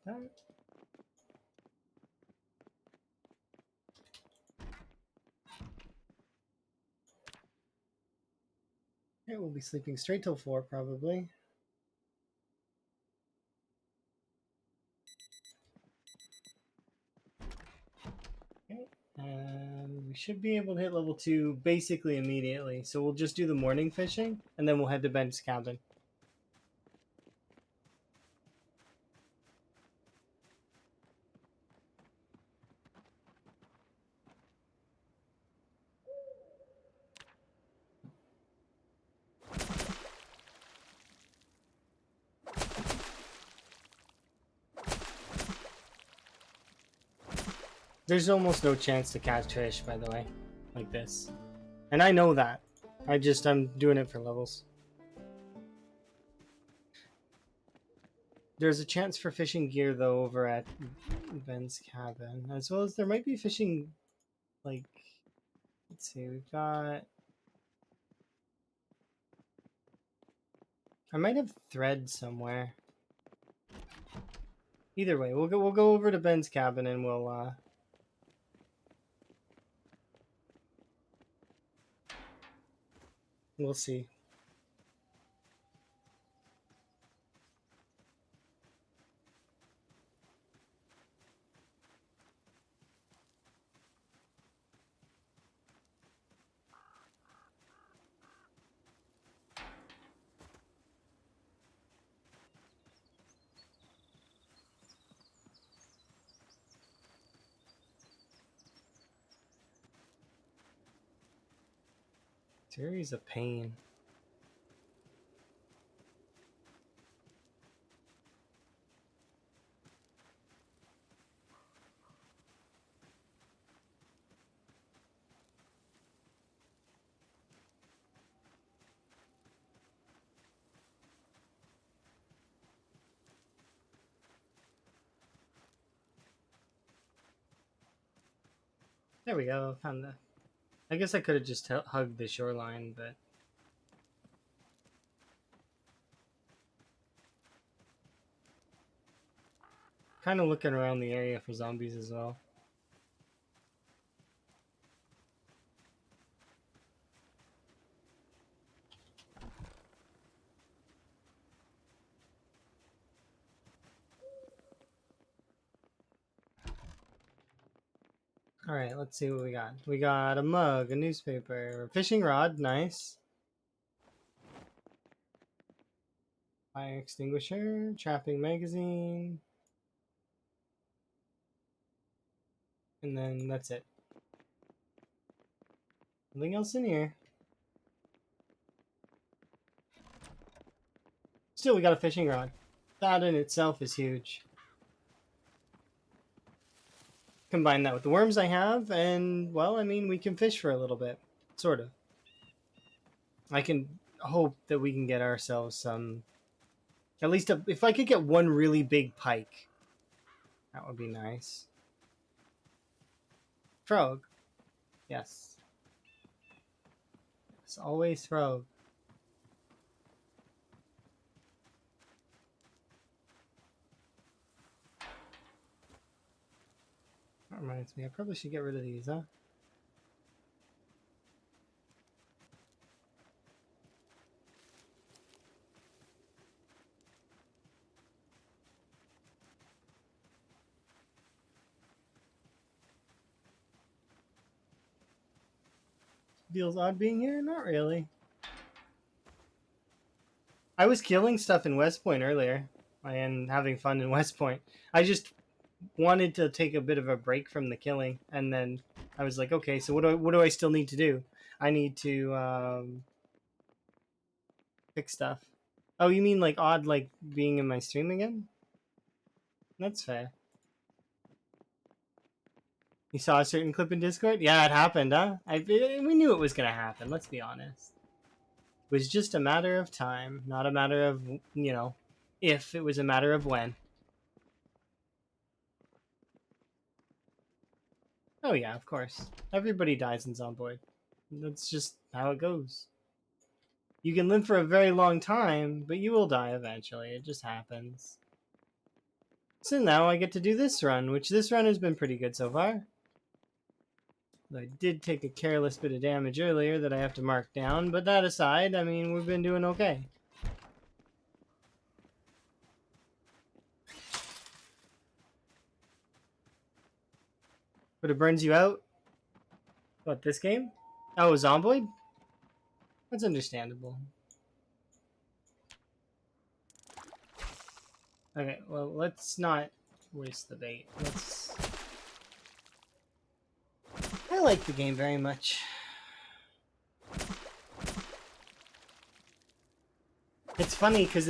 Like that. Okay, we'll be sleeping straight till 4 probably. Okay, and we should be able to hit level 2 basically immediately. So we'll just do the morning fishing, and then we'll head to Ben's cabin. There's almost no chance to catch fish, by the way, like this. And I know that. I'm doing it for levels. There's a chance for fishing gear, though, over at Ben's cabin. As well as there might be fishing, like... Let's see, we've got... I might have thread somewhere. Either way, we'll go over to Ben's cabin and we'll see. Terry's a pain. There we go, found the... I guess I could have just hugged the shoreline, but... Kind of looking around the area for zombies as well. Alright, let's see what we got. We got a mug, a newspaper, a fishing rod, nice. Fire extinguisher, trapping magazine. And then that's it. Nothing else in here. Still, we got a fishing rod. That in itself is huge. Combine that with the worms I have, and, well, I mean, we can fish for a little bit. Sort of. I can hope that we can get ourselves some... At least, if I could get one really big pike, that would be nice. Frog. Yes. It's always frog. That reminds me, I probably should get rid of these, huh? Feels odd being here? Not really. I was killing stuff in West Point earlier and having fun in West Point. I just wanted to take a bit of a break from the killing, and then I was like, okay, so what do I still need to do? I need to pick stuff. Oh, you mean like odd, like being in my stream again? That's fair. You saw a certain clip in Discord? Yeah, it happened, huh? We knew it was gonna happen. Let's be honest. It was just a matter of time, not a matter of, you know, if. It was a matter of when. Oh yeah, of course. Everybody dies in Zomboid. That's just how it goes. You can live for a very long time, but you will die eventually. It just happens. So now I get to do this run, which this run has been pretty good so far. I did take a careless bit of damage earlier that I have to mark down, but that aside, I mean, we've been doing okay. But it burns you out? What, this game? Oh, Zomboid? That's understandable. Okay, well, let's not waste the bait. I like the game very much. It's funny because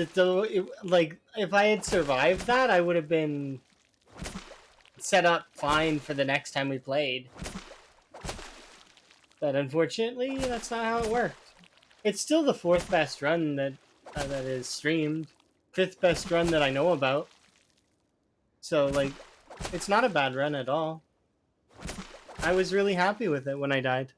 like if I had survived that, I would have been set up fine for the next time we played. But unfortunately, that's not how it worked. It's still the fourth best run that is streamed, fifth best run that I know about. So like, it's not a bad run at all. I was really happy with it when I died.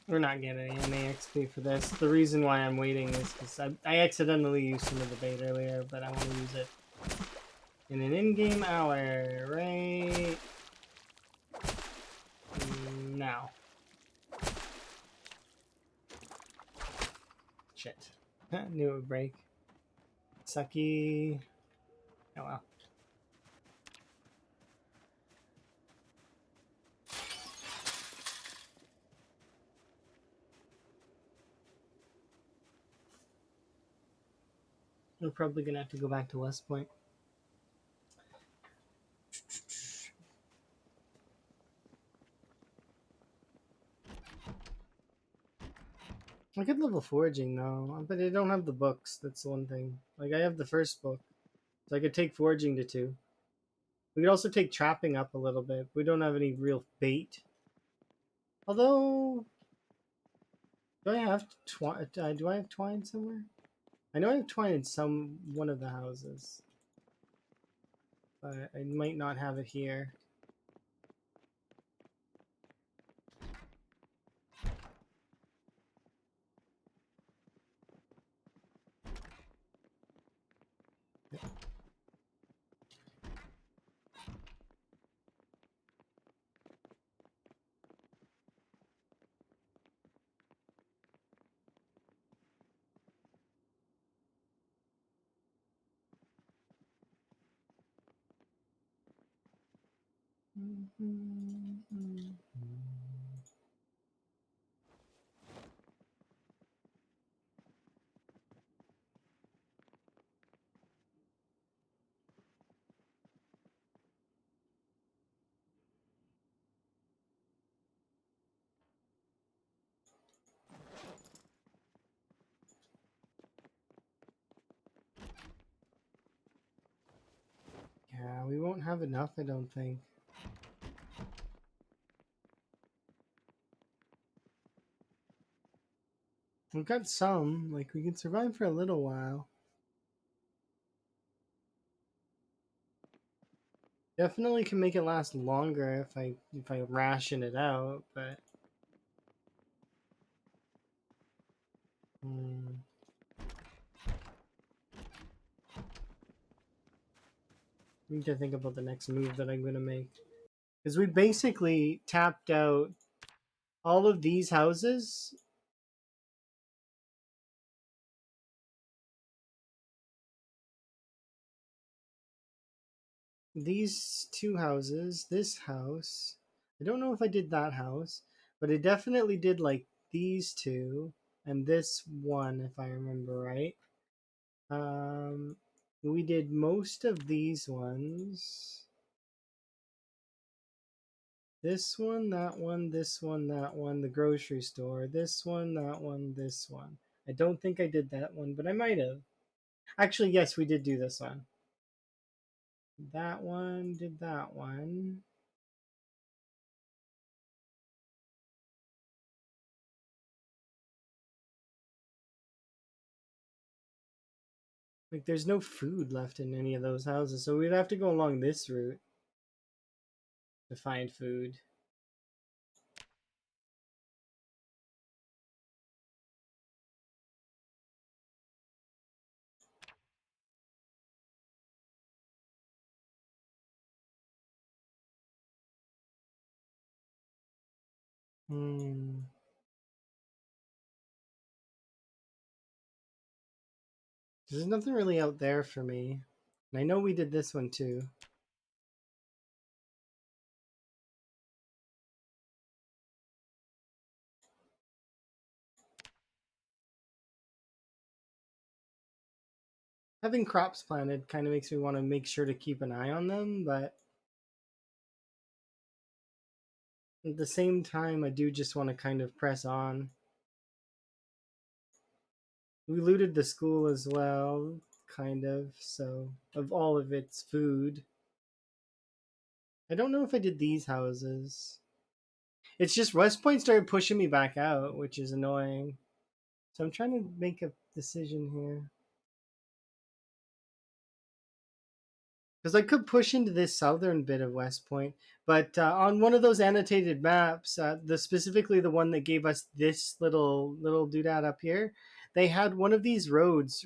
We're not getting any XP for this. The reason why I'm waiting is because I accidentally used some of the bait earlier, but I want to use it in an in-game hour right now. Shit. Knew it would break. Sucky. Oh well. We're probably gonna have to go back to West Point. I could level foraging though, but I don't have the books. That's the one thing. Like I have the first book, so I could take foraging to 2. We could also take trapping up a little bit. We don't have any real bait. Although, do I have twine? Do I have twine somewhere? I know I have twine in one of the houses, but I might not have it here. Yeah, we won't have enough, I don't think. We've got some, like we can survive for a little while. Definitely can make it last longer if I ration it out, but I need to think about the next move that I'm gonna make. Because we basically tapped out all of these houses. These 2 houses, this house. I don't know if I did that house, but I definitely did like these 2 and this one, if I remember right. We did most of these ones. This one, that one, this one, that one, the grocery store, this one, that one, this one. I don't think I did that one, but I might have. Actually, yes, we did do this one. That one, did that one. Like, there's no food left in any of those houses, so we'd have to go along this route to find food. Hmm. There's nothing really out there for me. And I know we did this one too. Having crops planted kind of makes me want to make sure to keep an eye on them, but at the same time, I do just want to kind of press on. We looted the school as well, kind of, so of all of its food. I don't know if I did these houses. It's just West Point started pushing me back out, which is annoying. So I'm trying to make a decision here. Because I could push into this southern bit of West Point, but on one of those annotated maps, the specifically the one that gave us this little doodad up here, they had one of these roads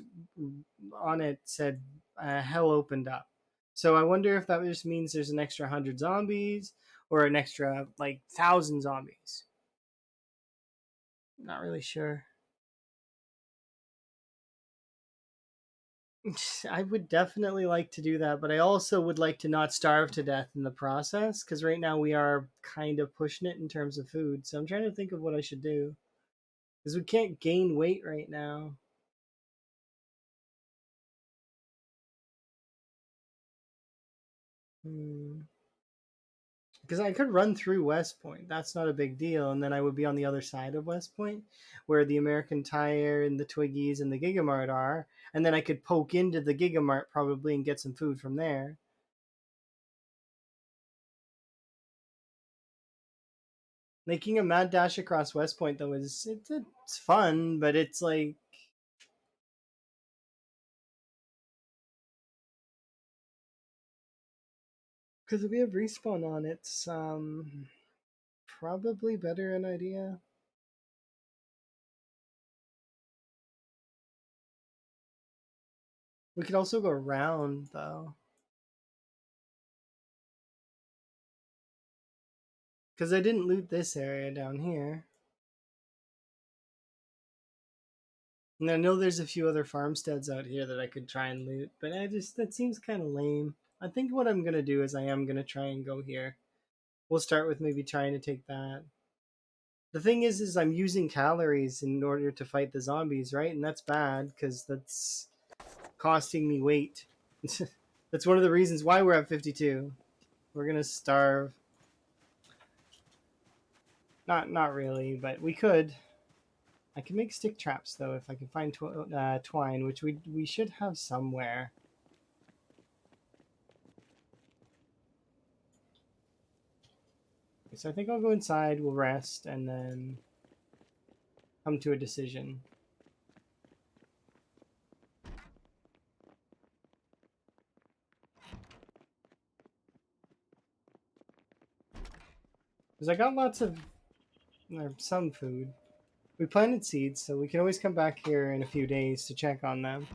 on it said "Hell opened up." So I wonder if that just means there's an extra 100 zombies or an extra like 1,000 zombies. Not really sure. I would definitely like to do that, but I also would like to not starve to death in the process because right now we are kind of pushing it in terms of food. So I'm trying to think of what I should do because we can't gain weight right now. Hmm. Because I could run through West Point. That's not a big deal. And then I would be on the other side of West Point where the American Tire and the Twiggies and the Gigamart are. And then I could poke into the Gigamart probably and get some food from there. Making a mad dash across West Point though it's fun, but it's like because we have respawn on it, it's probably better an idea. We could also go around though, because I didn't loot this area down here. And I know there's a few other farmsteads out here that I could try and loot, but that seems kind of lame. I think what I'm gonna do is I am gonna try and go here. We'll start with maybe trying to take that. The thing is I'm using calories in order to fight the zombies, right? And that's bad because that's costing me weight. That's one of the reasons why we're at 52. We're gonna starve. Not really, but we could. I can make stick traps though if I can find twine, which we should have somewhere. So I think I'll go inside. We'll rest and then come to a decision. Because I got lots of or some food. We planted seeds, so we can always come back here in a few days to check on them.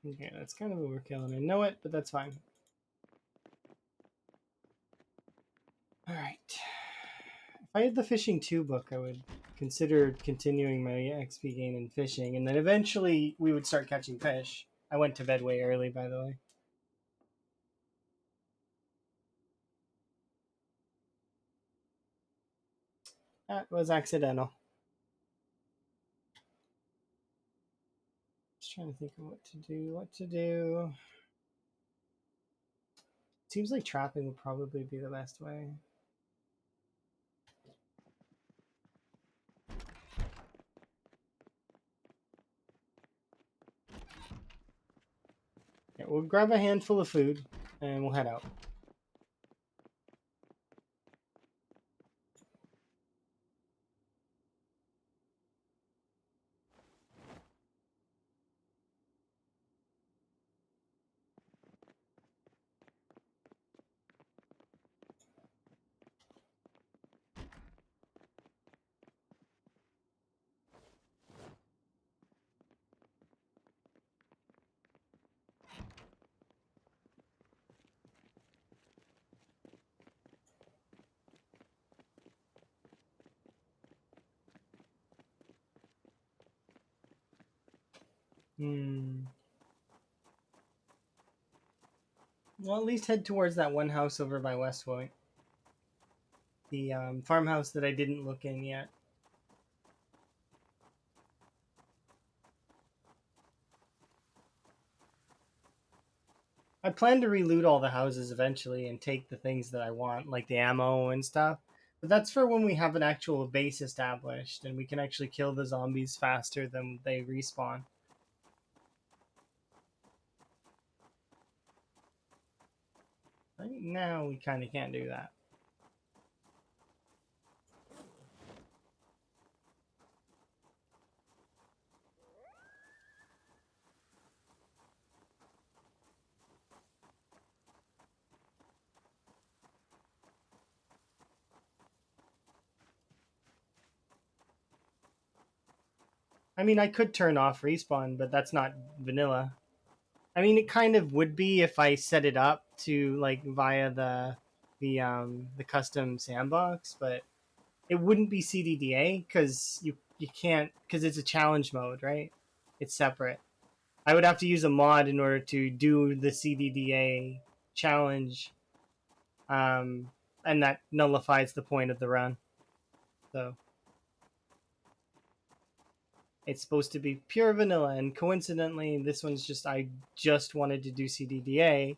Okay, that's kind of overkill, and I know it, but that's fine. All right. If I had the fishing 2 book, I would consider continuing my XP gain in fishing, and then eventually we would start catching fish. I went to bed way early, by the way. That was accidental. Just trying to think of what to do. seems like trapping would probably be the best way. Yeah, we'll grab a handful of food and we'll head out. Well, at least head towards that one house over by West Point. The farmhouse that I didn't look in yet. I plan to reloot all the houses eventually and take the things that I want, like the ammo and stuff. But that's for when we have an actual base established and we can actually kill the zombies faster than they respawn. Right now, we kind of can't do that. I mean, I could turn off respawn, but that's not vanilla. I mean, it kind of would be if I set it up to like via the custom sandbox, but it wouldn't be CDDA because you can't because it's a challenge mode, right? It's separate. I would have to use a mod in order to do the CDDA challenge, um, and that nullifies the point of the run. So it's supposed to be pure vanilla, and coincidentally, this one's just I just wanted to do CDDA.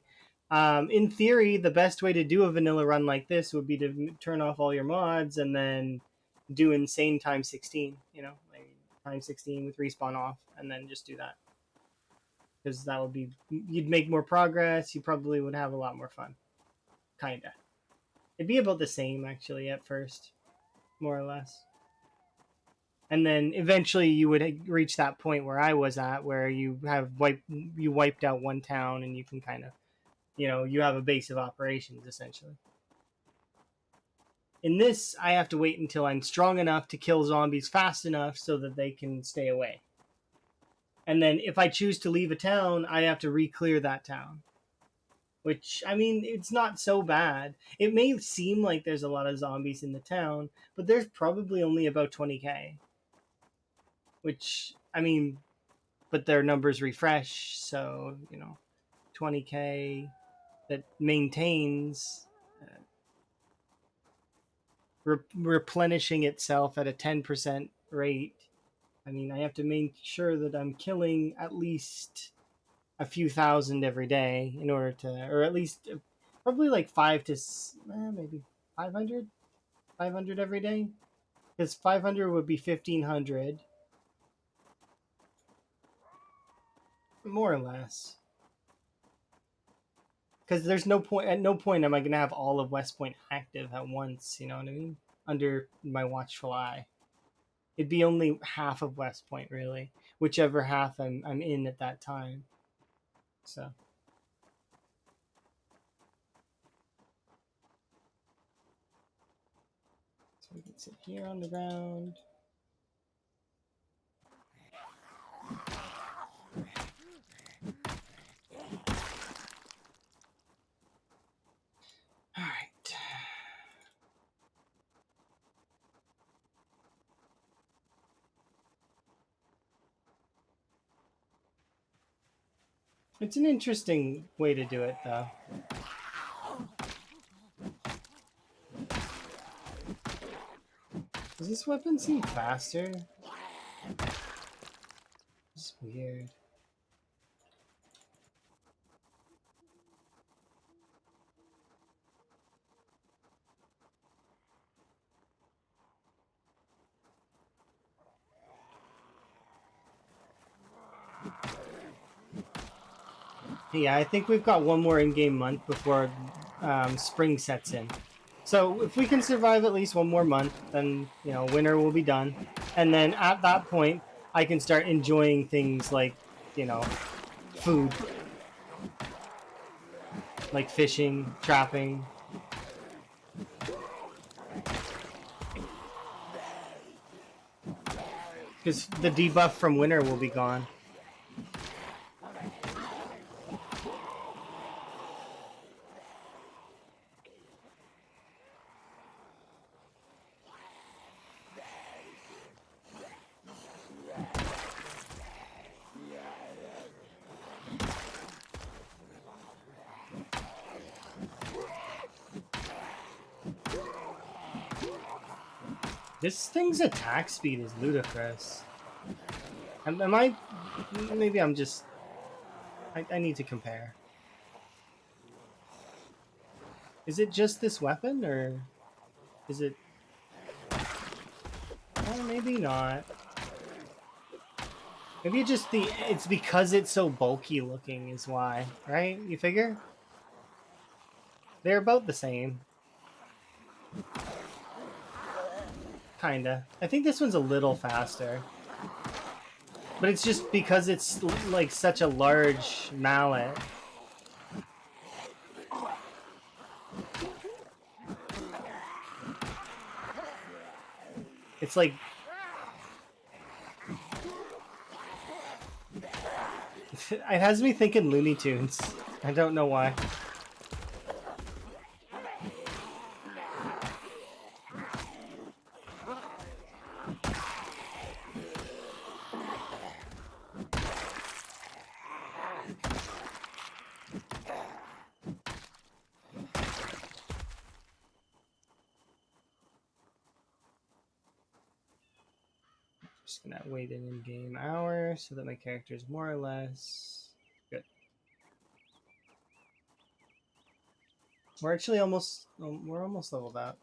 In theory, the best way to do a vanilla run like this would be to turn off all your mods and then do insane times 16. You know, like times 16 with respawn off, and then just do that because that would be you'd make more progress. You probably would have a lot more fun. Kinda. It'd be about the same actually at first, more or less. And then eventually you would reach that point where I was at, where you wiped out one town and you can kind of, you have a base of operations essentially. In this, I have to wait until I'm strong enough to kill zombies fast enough so that they can stay away. And then if I choose to leave a town, I have to re-clear that town. Which, I mean, it's not so bad. It may seem like there's a lot of zombies in the town, but there's probably only about 20k. Which, I mean, but their numbers refresh, so 20k that maintains replenishing itself at a 10% rate. I mean, I have to make sure that I'm killing at least a few thousand every day in order to, or at least probably like maybe 500 every day, because 500 would be 1500 more or less. Because there's no point at no point am I gonna have all of West Point active at once. You know what I mean? Under my watchful eye, it'd be only half of West Point really, whichever half I'm in at that time. So we can sit here on the ground. All right. It's an interesting way to do it, though. Does this weapon seem faster? It's weird. Yeah, I think we've got one more in-game month before spring sets in. So if we can survive at least one more month, then winter will be done, and then at that point, I can start enjoying things like food, like fishing, trapping, because the debuff from winter will be gone. This thing's attack speed is ludicrous. Am I? Maybe I'm just. I need to compare. Is it just this weapon, or is it? Well, maybe not. Maybe it's because it's so bulky looking is why, right? You figure? They're about the same. Kinda. I think this one's a little faster. But it's just because it's like such a large mallet. It's like it has me thinking Looney Tunes. I don't know why. Just gonna wait an in-game hour so that my character's more or less good. We're actually almost leveled out.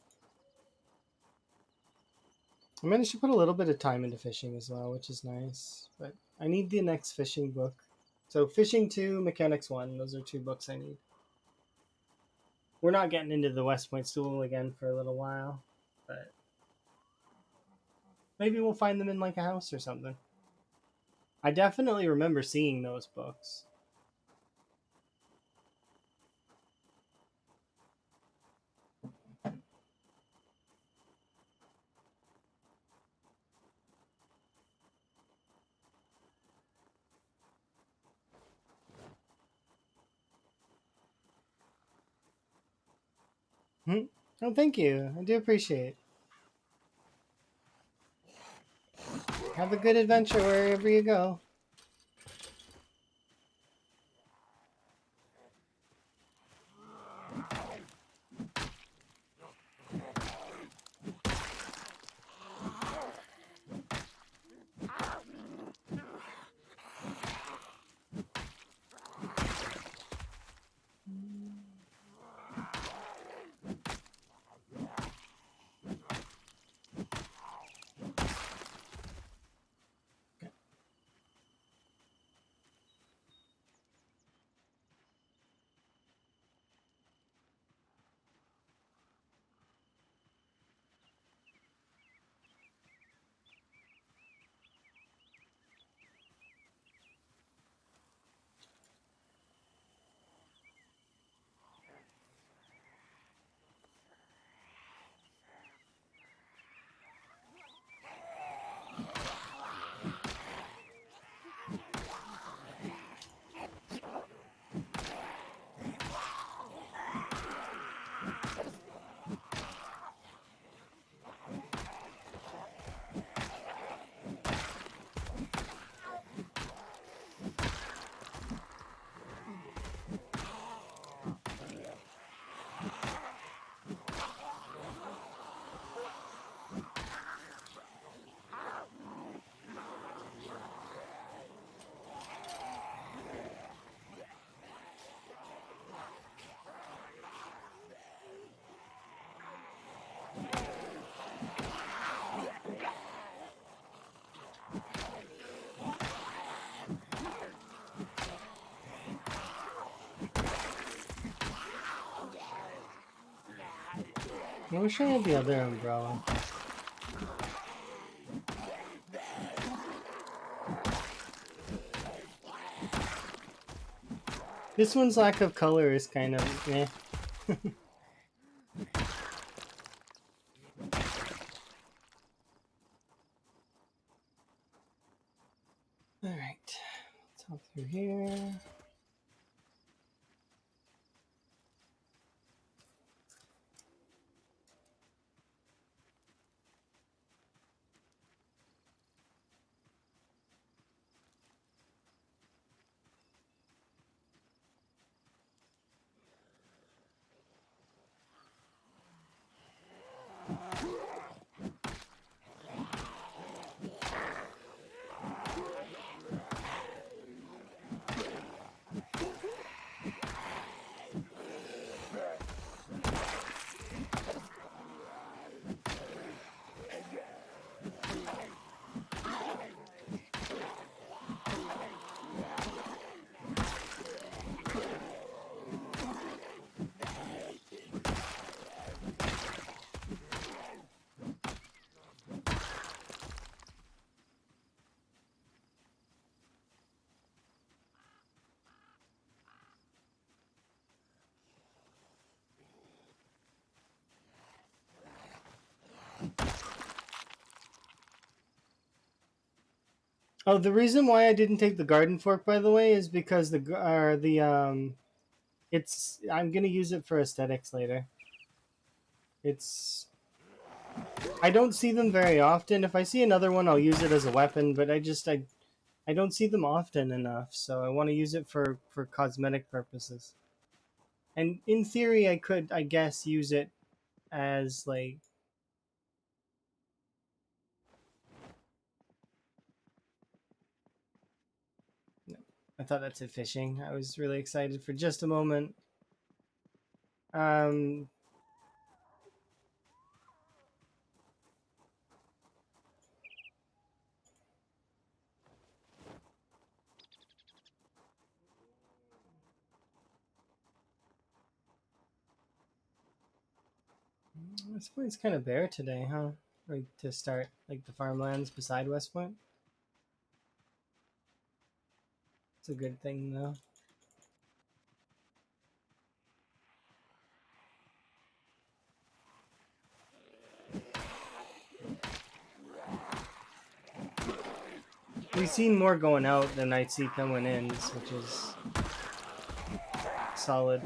I managed to put a little bit of time into fishing as well, which is nice. But I need the next fishing book. So Fishing 2, Mechanics 1, those are 2 books I need. We're not getting into the West Point School again for a little while, but maybe we'll find them in like a house or something. I definitely remember seeing those books. Oh, thank you. I do appreciate it. Have a good adventure wherever you go. I wish I had the other umbrella. This one's lack of color is kind of eh. Alright, let's hop through here. Oh, the reason why I didn't take the garden fork, by the way, is because it's I'm gonna use it for aesthetics later. It's I don't see them very often. If I see another one, I'll use it as a weapon, but I don't see them often enough, so I want to use it for cosmetic purposes. And in theory, I could, I guess, use it as like. No, I thought that's it fishing. I was really excited for just a moment. Um, West Point's kind of bare today, huh? Like to start like the farmlands beside West Point. It's a good thing though. We've seen more going out than I see coming in, which is solid.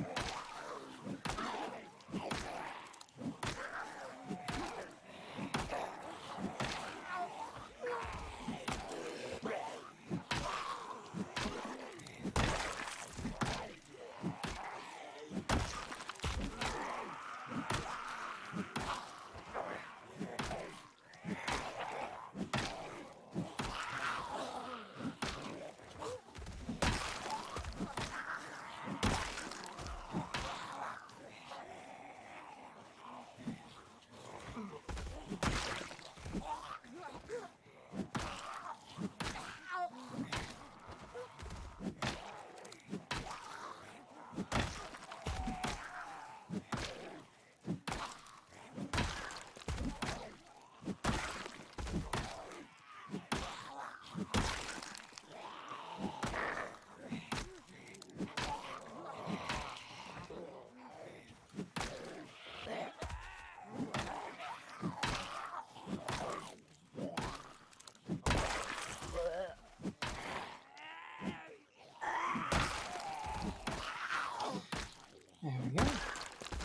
There we go.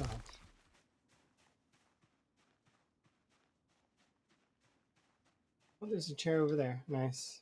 Oh. Oh, there's a chair over there. Nice.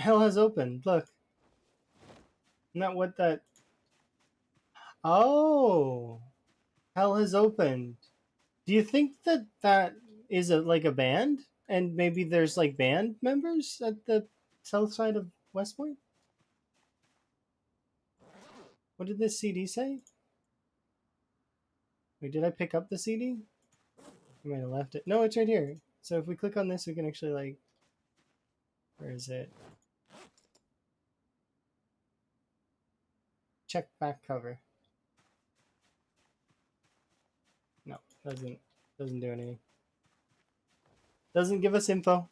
Hell has opened. Look. Isn't that what that... Oh! Hell has opened. Do you think that that is like a band? And maybe there's like band members at the south side of West Point? What did this CD say? Wait, did I pick up the CD? I might have left it. No, it's right here. So if we click on this, we can actually like... Where is it? Check back cover. No, doesn't do anything. Doesn't give us info.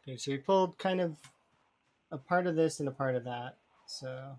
Okay, so we pulled kind of a part of this and a part of that. So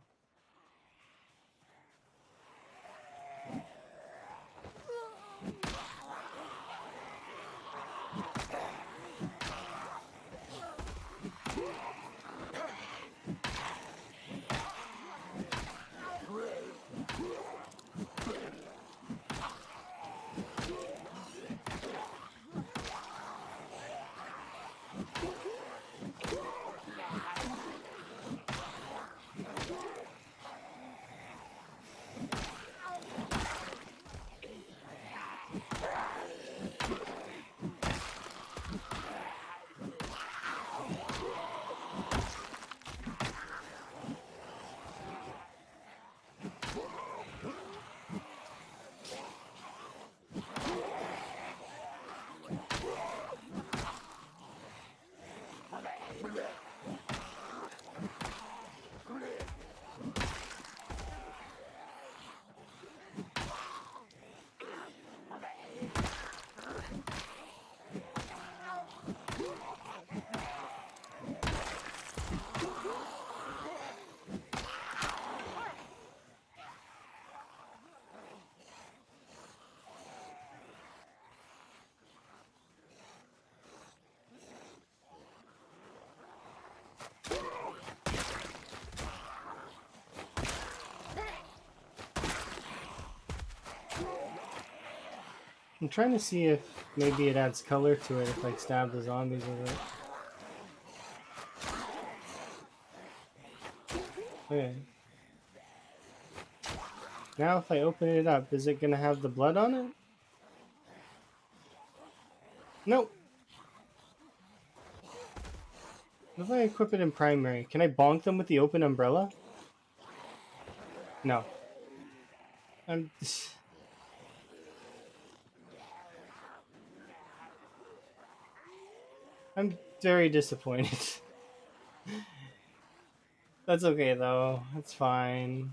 I'm trying to see if maybe it adds color to it if I stab the zombies with it. Okay. Now if I open it up, is it gonna have the blood on it? Nope. What if I equip it in primary? Can I bonk them with the open umbrella? No. I'm very disappointed. That's okay though. It's fine.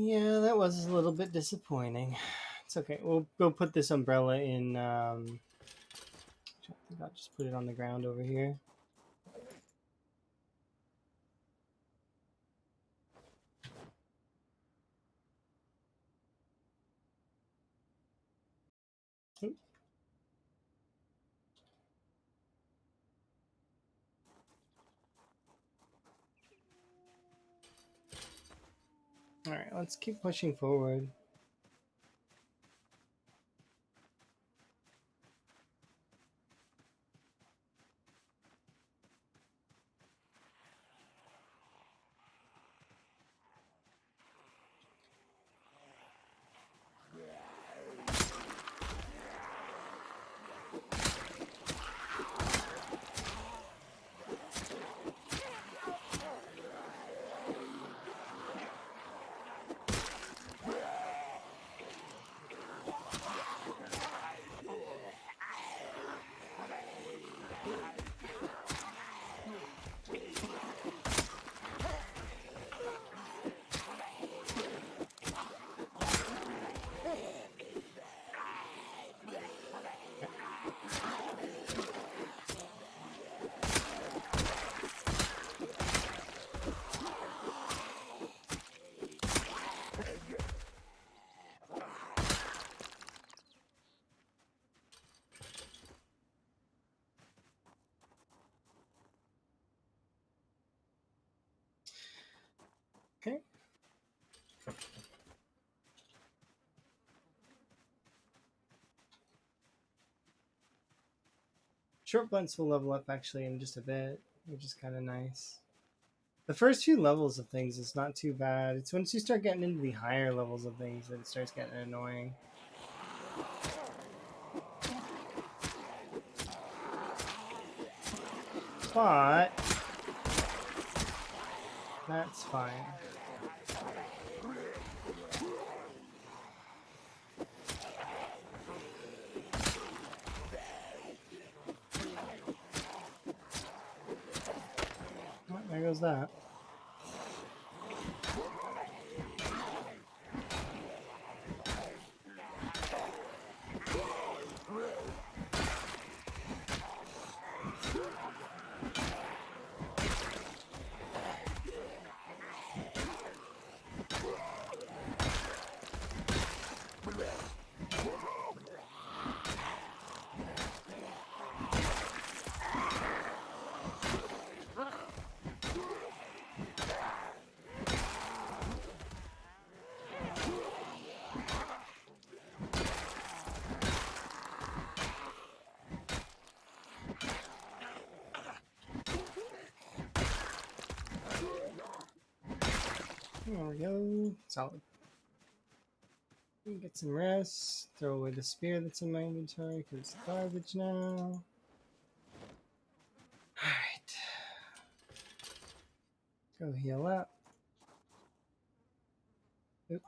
Yeah, that was a little bit disappointing. It's okay. We'll go put this umbrella in. I think I'll just put it on the ground over here. Oop. All right, let's keep pushing forward. Short blunts will level up actually in just a bit, which is kind of nice. The first few levels of things is not too bad. It's once you start getting into the higher levels of things that it starts getting annoying. But that's fine. Oh, there goes that. There we go. Solid. Get some rest. Throw away the spear that's in my inventory because it's garbage now. Alright. Go heal up. Oop.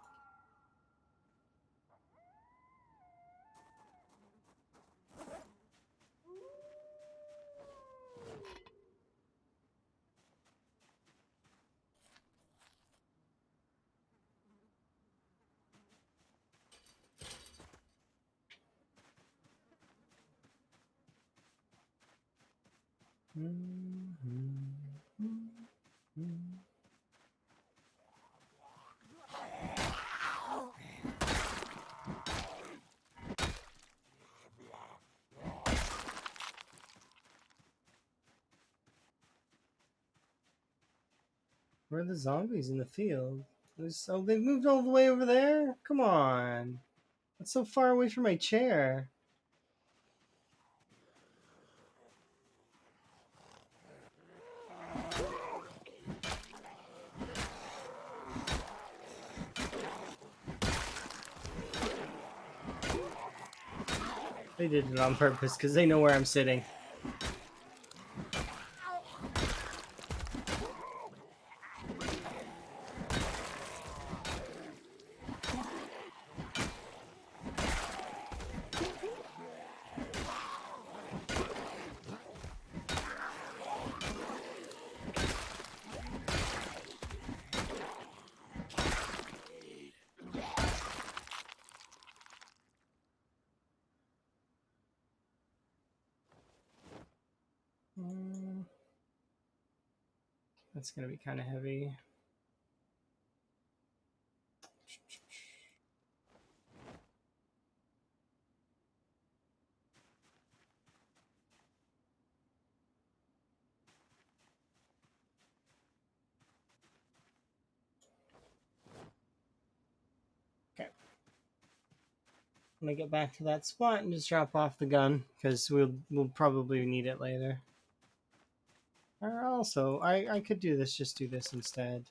Where are the zombies in the field? Oh, they've moved all the way over there? Come on. That's so far away from my chair. They did it on purpose because they know where I'm sitting. That's gonna be kind of heavy. Okay. I'm gonna get back to that spot and just drop off the gun because we'll probably need it later. Or also, I could do this. Just do this instead.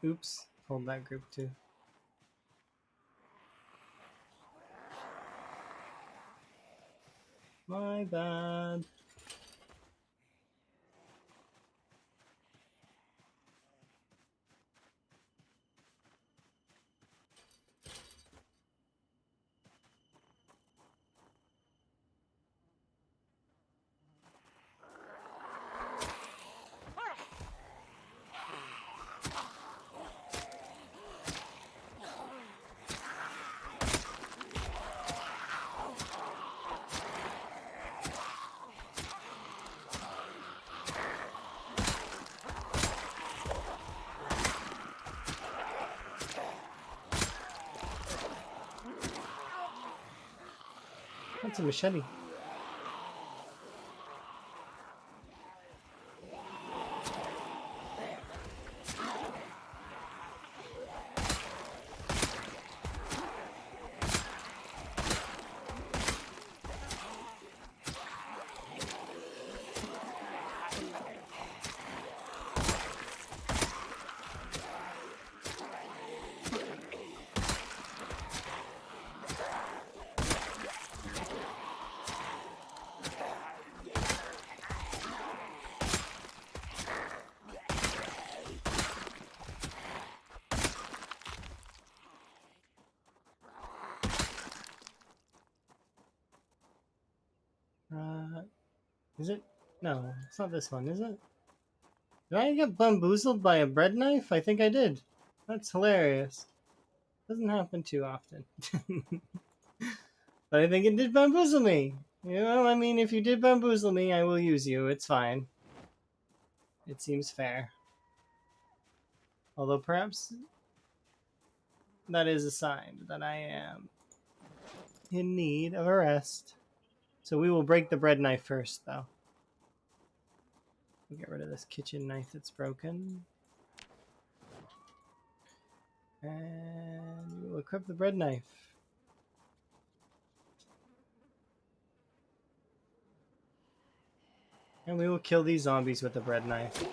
Oops, pulled that group too. My bad. That's a machete. Is it? No, it's not this one, is it? Did I get bamboozled by a bread knife? I think I did. That's hilarious. Doesn't happen too often. But I think it did bamboozle me. You know, I mean, if you did bamboozle me, I will use you. It's fine. It seems fair. Although perhaps that is a sign that I am in need of a rest. So we will break the bread knife first, though. We'll get rid of this kitchen knife that's broken. And we will equip the bread knife. And we will kill these zombies with the bread knife.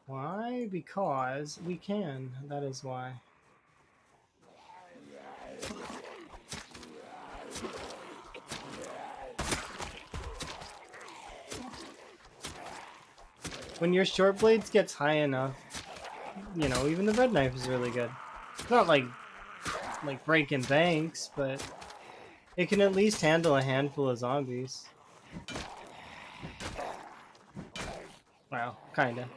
Why? Because we can. That is why. When your short blades gets high enough, you know, even the bread knife is really good. It's not like breaking banks, but it can at least handle a handful of zombies. Wow, kinda.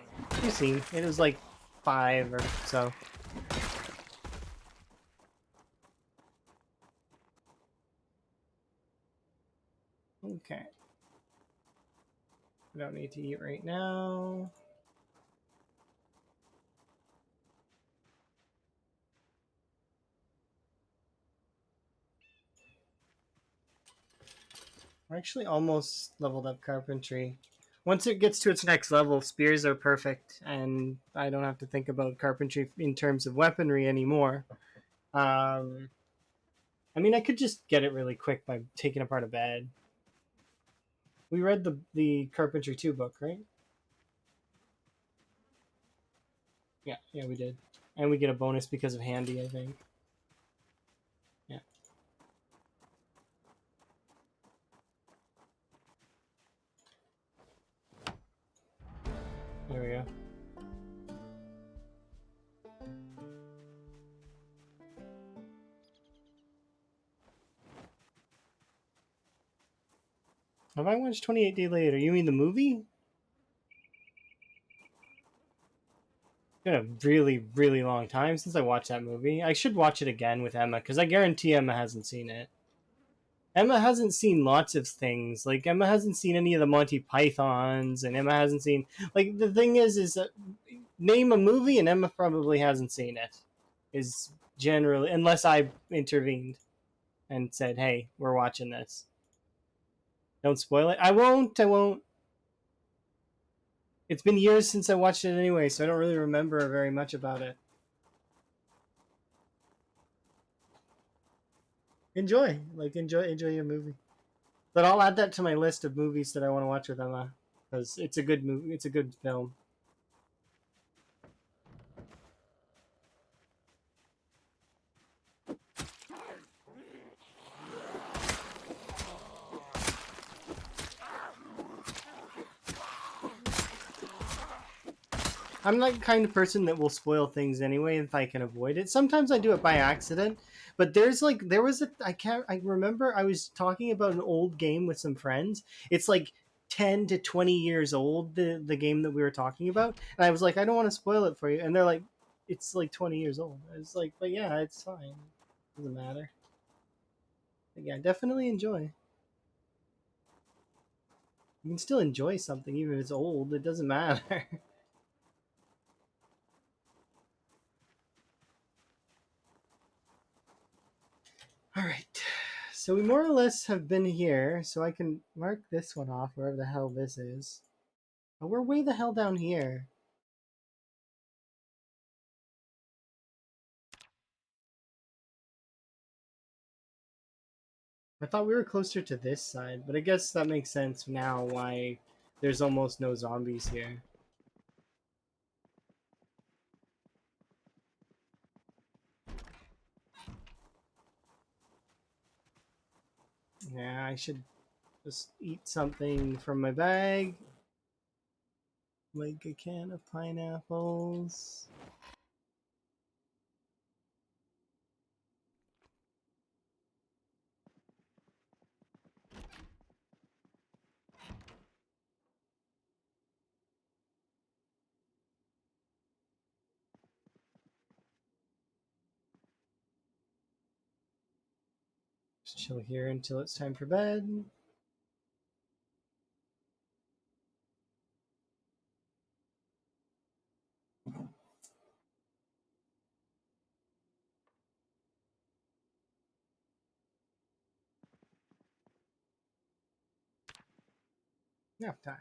You see, it was like 5 or so. Okay. We don't need to eat right now. We're actually almost leveled up carpentry. Once it gets to its next level, spears are perfect, and I don't have to think about carpentry in terms of weaponry anymore. I mean, I could just get it really quick by taking apart a bed. We read the Carpentry 2 book, right? Yeah, we did. And we get a bonus because of Handy, I think. Yeah. There we go. Have I watched 28 Days Later? You mean the movie? It's been a really, really long time since I watched that movie. I should watch it again with Emma, because I guarantee Emma hasn't seen it. Emma hasn't seen lots of things. Like, Emma hasn't seen any of the Monty Pythons, and Emma hasn't seen... Like, the thing is name a movie, and Emma probably hasn't seen it. Is generally... Unless I intervened and said, hey, we're watching this. Don't spoil it. I won't. It's been years since I watched it anyway, so I don't really remember very much about it. Enjoy your movie. But I'll add that to my list of movies that I want to watch with Emma because it's a good movie. It's a good film. I'm like the kind of person that will spoil things anyway if I can avoid it. Sometimes I do it by accident, but there was a I remember I was talking about an old game with some friends. It's like 10 to 20 years old, the game that we were talking about, and I was like, I don't want to spoil it for you, and they're like, it's like 20 years old. I was like, but yeah, it's fine, doesn't matter. But yeah, definitely enjoy. You can still enjoy something even if it's old. It doesn't matter. All right. So we more or less have been here, so I can mark this one off wherever the hell this is. But we're way the hell down here. I thought we were closer to this side, but I guess that makes sense now why there's almost no zombies here. Yeah, I should just eat something from my bag. Like a can of pineapples. Just chill here until it's time for bed. Nap time.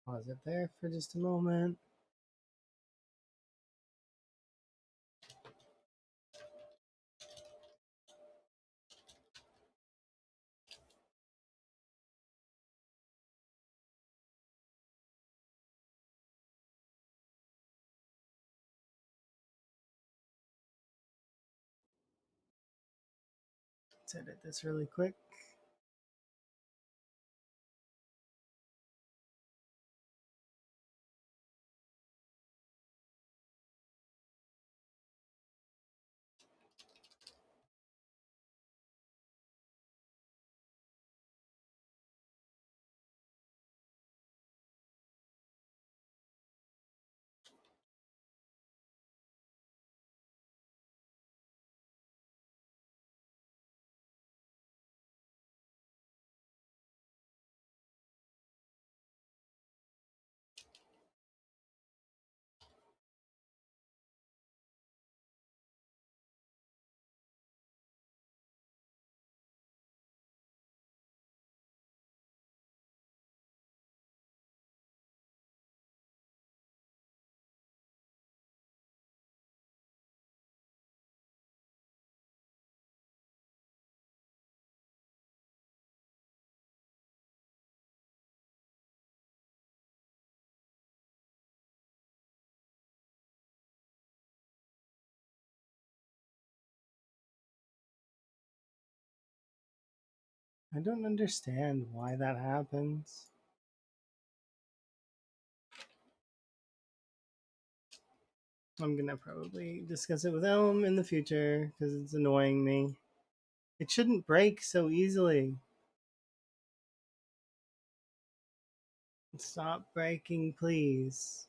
Pause it there for just a moment. Let's edit this really quick. I don't understand why that happens. I'm gonna probably discuss it with Elm in the future because it's annoying me. It shouldn't break so easily. Stop breaking, please.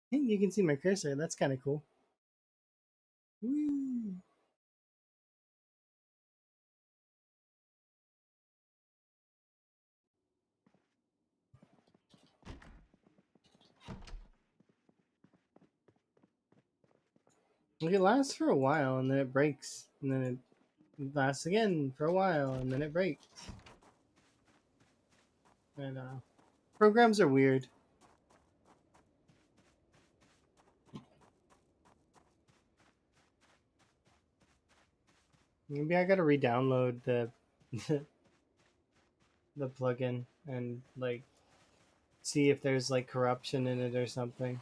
Hey, you can see my cursor. That's kind of cool. Woo. Like it lasts for a while and then it breaks, and then it lasts again for a while and then it breaks. I know. Programs are weird. Maybe I gotta re-download the the plugin and like see if there's like corruption in it or something.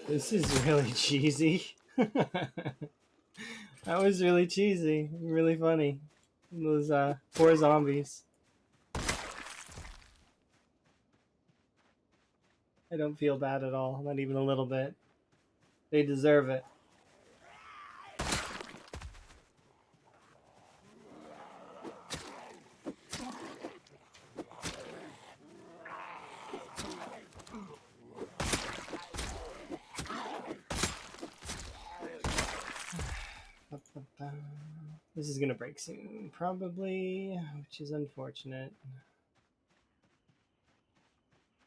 This is really cheesy. That was really cheesy. Really funny. Those poor zombies. I don't feel bad at all. Not even a little bit. They deserve it. This is gonna break soon, probably, which is unfortunate.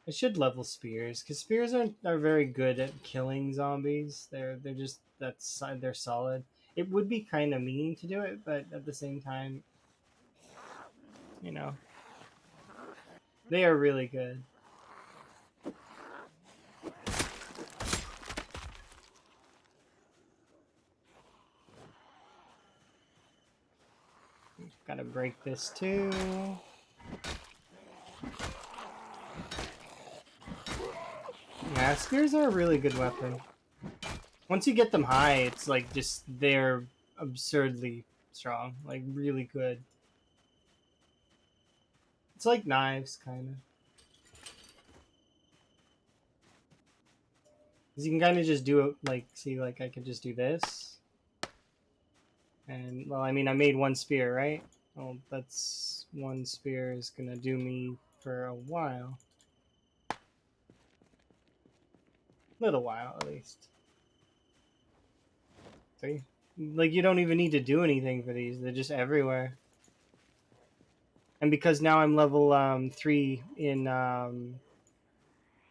I should level spears because spears are very good at killing zombies. They're just they're solid. It would be kind of mean to do it, but at the same time, you know, they are really good. Gotta break this too. Yeah, spears are a really good weapon. Once you get them high, it's like just they're absurdly strong, like really good. It's like knives, kind of. Because you can kind of just do it, like, see, like, I could just do this. And, well, I mean, I made one spear, right? Well, that's one spear is gonna do me for a while. Little while, at least. See? Like, you don't even need to do anything for these. They're just everywhere. And because now I'm level 3 in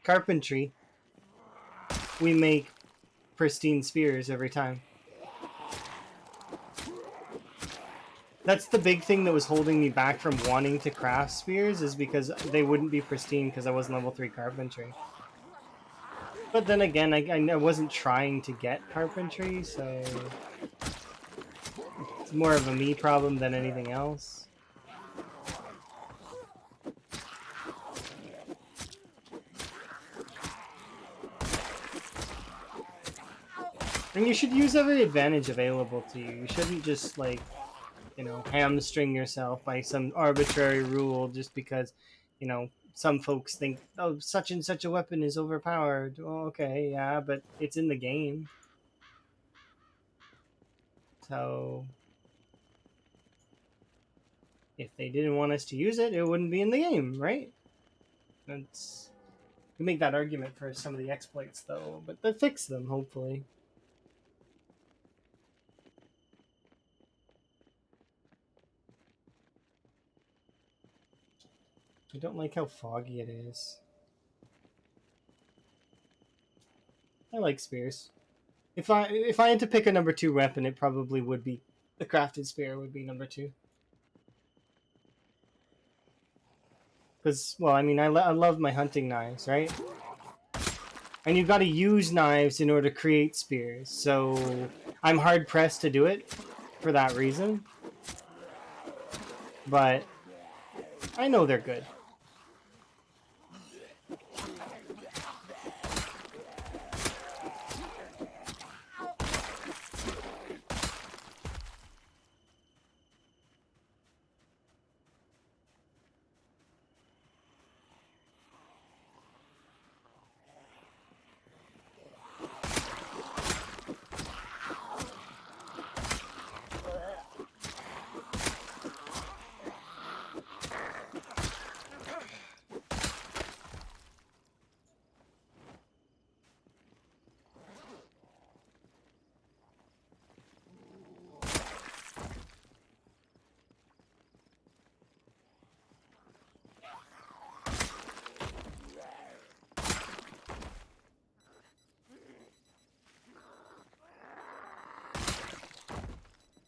carpentry, we make pristine spears every time. That's the big thing that was holding me back from wanting to craft spears, is because they wouldn't be pristine because I wasn't level 3 carpentry. But then again, I wasn't trying to get carpentry, so it's more of a me problem than anything else. And you should use every advantage available to you. You shouldn't just, like, you know, hamstring yourself by some arbitrary rule just because, you know, some folks think, oh, such and such a weapon is overpowered. Well, okay, yeah, but it's in the game. So if they didn't want us to use it, it wouldn't be in the game, right? That's, you make that argument for some of the exploits, though, but they fix them, hopefully. I don't like how foggy it is. I like spears. If I had to pick a number 2 weapon, it probably would be the crafted spear would be number 2. Because, well, I mean, I love my hunting knives, right? And you've got to use knives in order to create spears, so I'm hard pressed to do it for that reason. But I know they're good.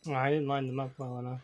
Oh, I didn't line them up well enough.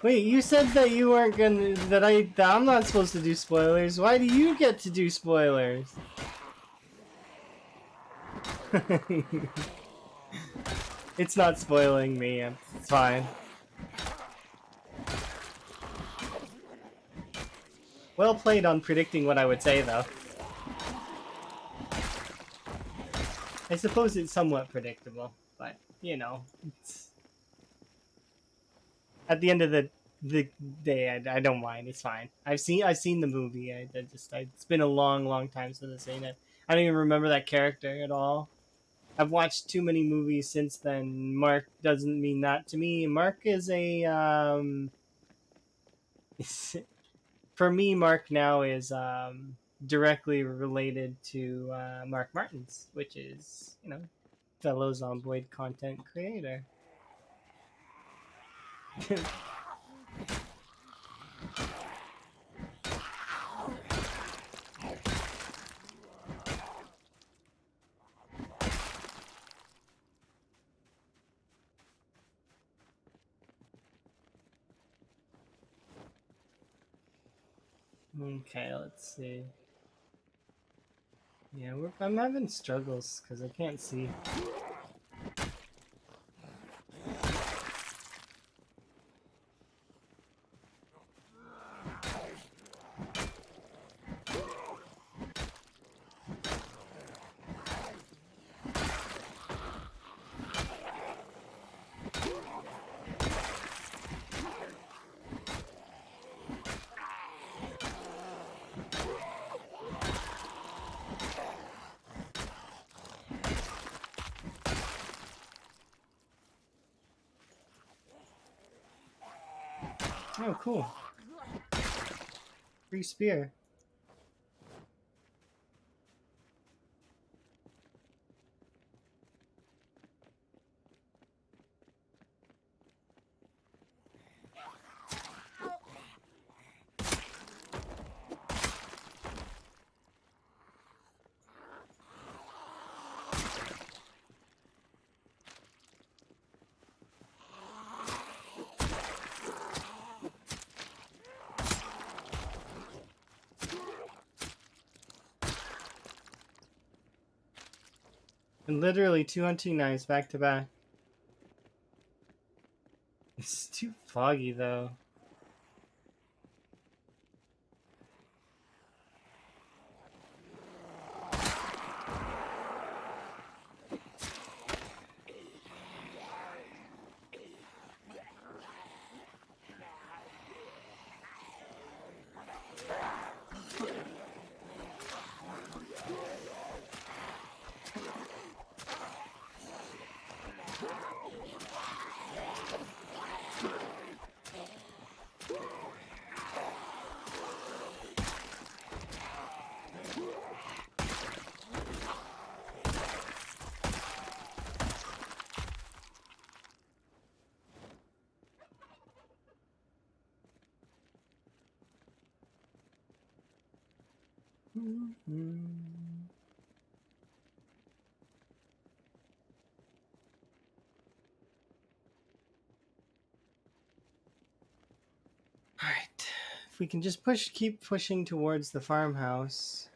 Wait, you said that you weren't gonna that I'm not supposed to do spoilers. Why do you get to do spoilers? It's not spoiling me. It's fine. Well played on predicting what I would say, though. I suppose it's somewhat predictable, but you know, it's, at the end of the day, I don't mind. It's fine. I've seen the movie. It's been a long time since I've seen it. I don't even remember that character at all. I've watched too many movies since then. Mark doesn't mean that to me. Mark is a for me. Mark now is directly related to Mark Martins, which is fellow Zomboid content creator. Okay, let's see. Yeah, I'm having struggles because I can't see. Oh, cool. Free spear. And literally 2 hunting knives back to back. It's too foggy though. Alright. If we can just keep pushing towards the farmhouse.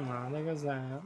Oh, there goes that.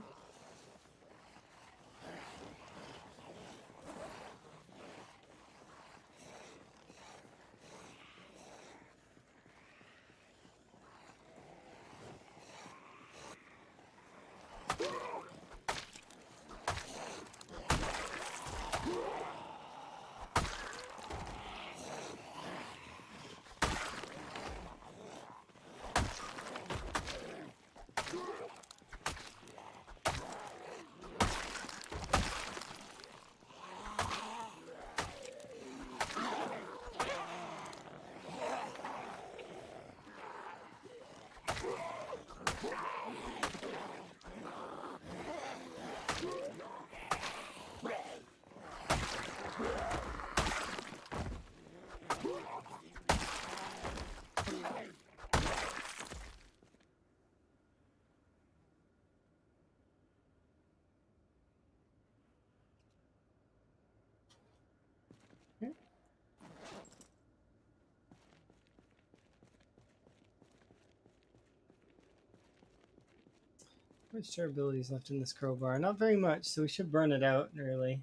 How much durability is left in this crowbar? Not very much, so we should burn it out early.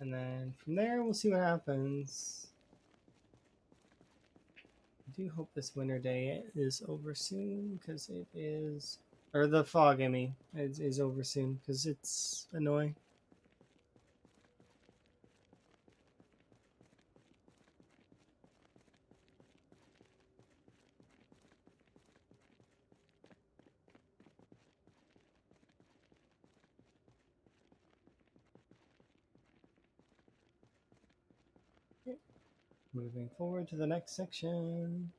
And then from there, we'll see what happens. I do hope this winter day is over soon, because it is... Or the fog, I mean, is over soon, because it's annoying. Okay. Moving forward to the next section.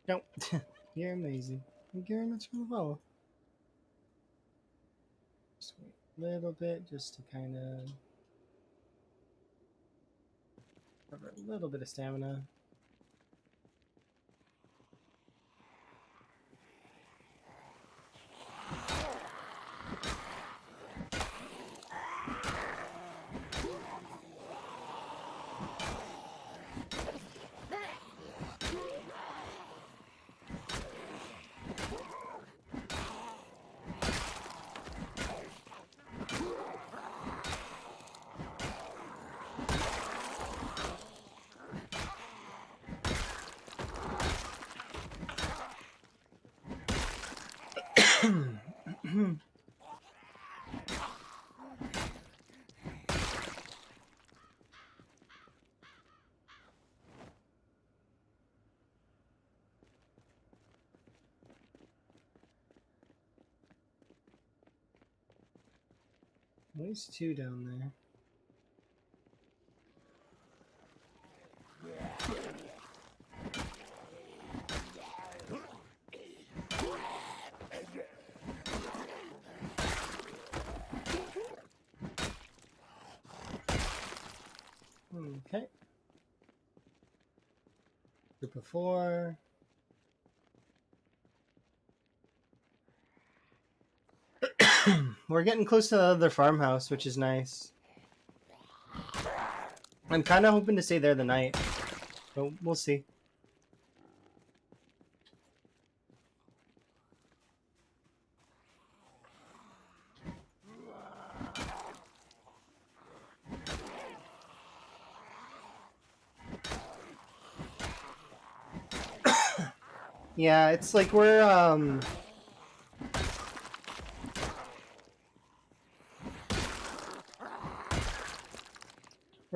Nope. You're amazing. Thank you very much for the follow. Just wait a little bit just to kind of cover a little bit of stamina. There's two down there. Okay. Group of four. We're getting close to the other farmhouse, which is nice. I'm kind of hoping to stay there the night, but we'll see. Yeah, it's like we're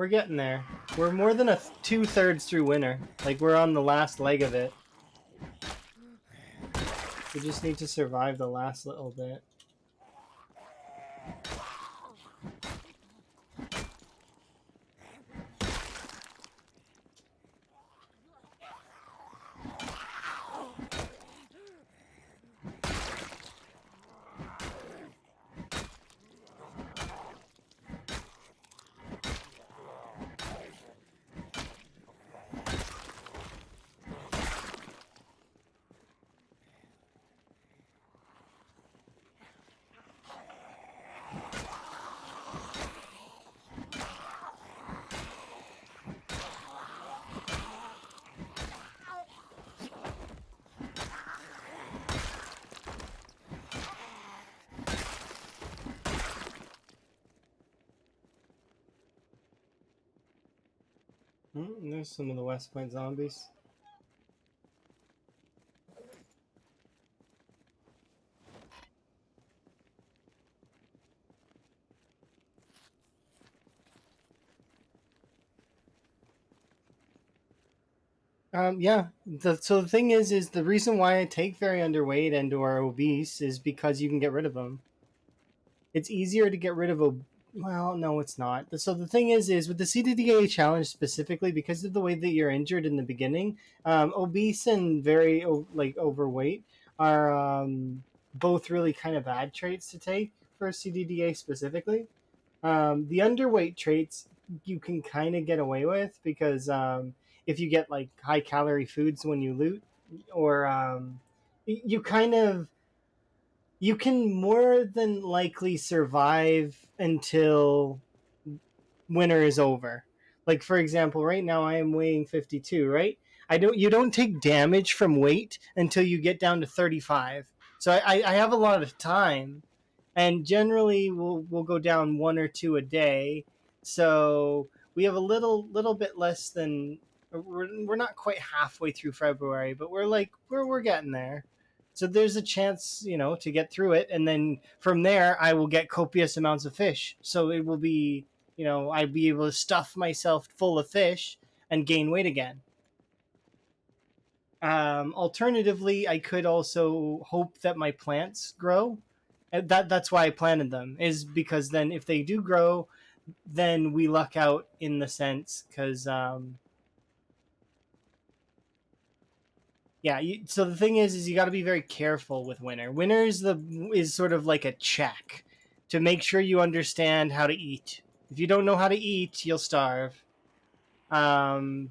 getting there. We're more than 2/3 through winter. Like, we're on the last leg of it. We just need to survive the last little bit. There's some of the West Point zombies. Yeah. So the thing is the reason why I take very underweight and or obese is because you can get rid of them. It's easier to get rid of a. Well, no, it's not. So the thing is with the CDDA challenge specifically, because of the way that you're injured in the beginning, obese and very like overweight are both really kind of bad traits to take for CDDA specifically. The underweight traits you can kind of get away with because if you get like high calorie foods when you loot, or you kind of you can more than likely survive until winter is over. Like for example, right now I am weighing 52, right? I don't You don't take damage from weight until you get down to 35. So I have a lot of time, and generally we'll go down one or two a day. So we have a little bit less than we're not quite halfway through February, but we're getting there. So there's a chance, to get through it, and then from there I will get copious amounts of fish. So it will be, I'd be able to stuff myself full of fish and gain weight again. Alternatively, I could also hope that my plants grow. That's why I planted them, is because then if they do grow, then we luck out in the sense because yeah. So the thing is you got to be very careful with winter. Winter is sort of like a check to make sure you understand how to eat. If you don't know how to eat, you'll starve, and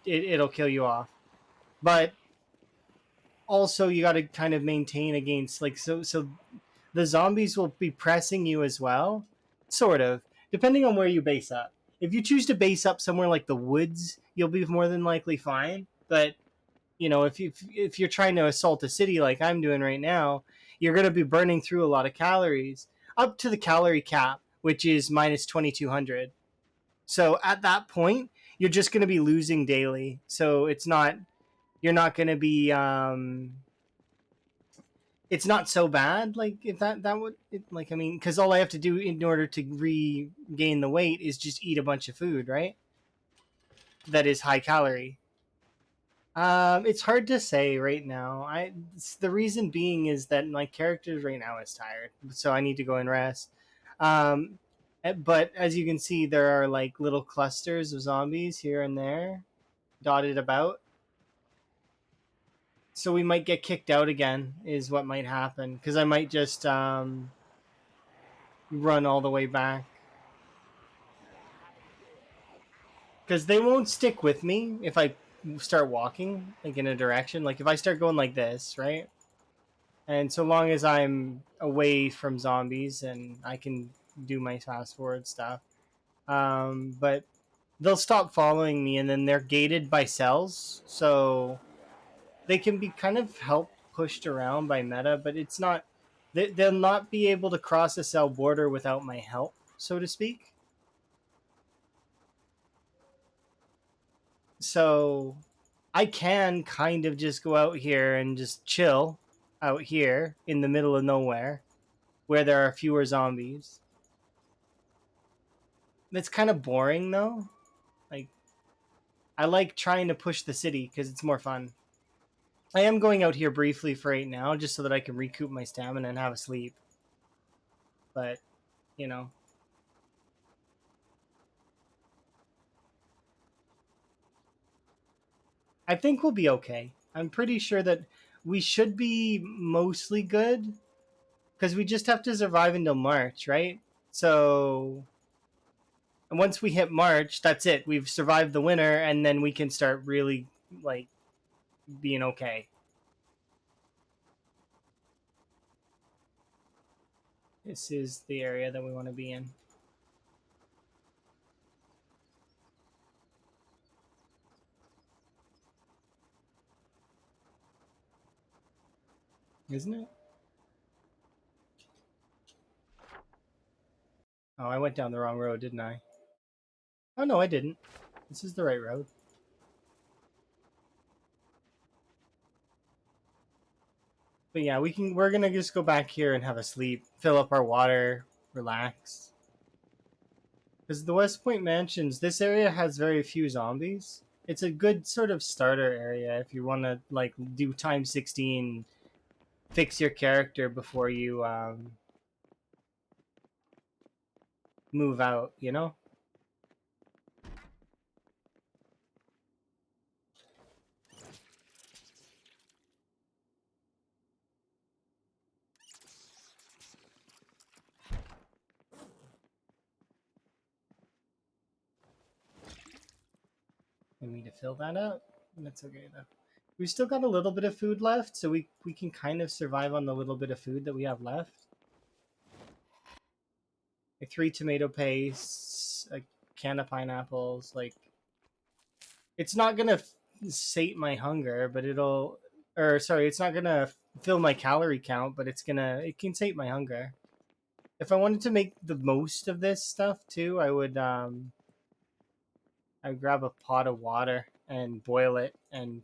it'll kill you off. But also you got to kind of maintain against like so the zombies will be pressing you as well, sort of, depending on where you base up. If you choose to base up somewhere like the woods, you'll be more than likely fine. But if you're trying to assault a city like I'm doing right now, you're going to be burning through a lot of calories up to the calorie cap, which is minus 2,200. So at that point, you're just going to be losing daily. So you're not going to be it's not so bad. Like if that would like I mean, because all I have to do in order to regain the weight is just eat a bunch of food, right? That is high calorie. It's hard to say right now. The reason being is that my character right now is tired, so I need to go and rest. Um, but as you can see, there are like little clusters of zombies here and there dotted about. So we might get kicked out again, is what might happen. Because I might just run all the way back. Because they won't stick with me if I start walking like in a direction. Like if I start going like this, right? And so long as I'm away from zombies and I can do my fast forward stuff, but they'll stop following me, and then they're gated by cells, so they can be kind of helped pushed around by meta, but it's not. They'll not be able to cross a cell border without my help, so to speak. So I can kind of just go out here and just chill out here in the middle of nowhere where there are fewer zombies. It's kind of boring though. Like I like trying to push the city because it's more fun. I am going out here briefly for right now just so that I can recoup my stamina and have a sleep. But, you know, I think we'll be okay. I'm pretty sure that we should be mostly good because we just have to survive until March, right? So and once we hit March, that's it. We've survived the winter, and then we can start really like being okay. This is the area that we want to be in, isn't it? Oh, I went down the wrong road, didn't I? Oh no, I didn't. This is the right road. But yeah, we're gonna just go back here and have a sleep, fill up our water, relax. Because the West Point Mansions, this area has very few zombies. It's a good sort of starter area if you want to like do time 16, fix your character before you move out. You know. We need to fill that up. That's okay though. We've still got a little bit of food left, so we can kind of survive on the little bit of food that we have left. Like 3 tomato pastes, a can of pineapples. Like it's not gonna sate my hunger, but it'll, or sorry, it's not gonna fill my calorie count, but it can sate my hunger. If I wanted to make the most of this stuff too, I'd grab a pot of water and boil it, and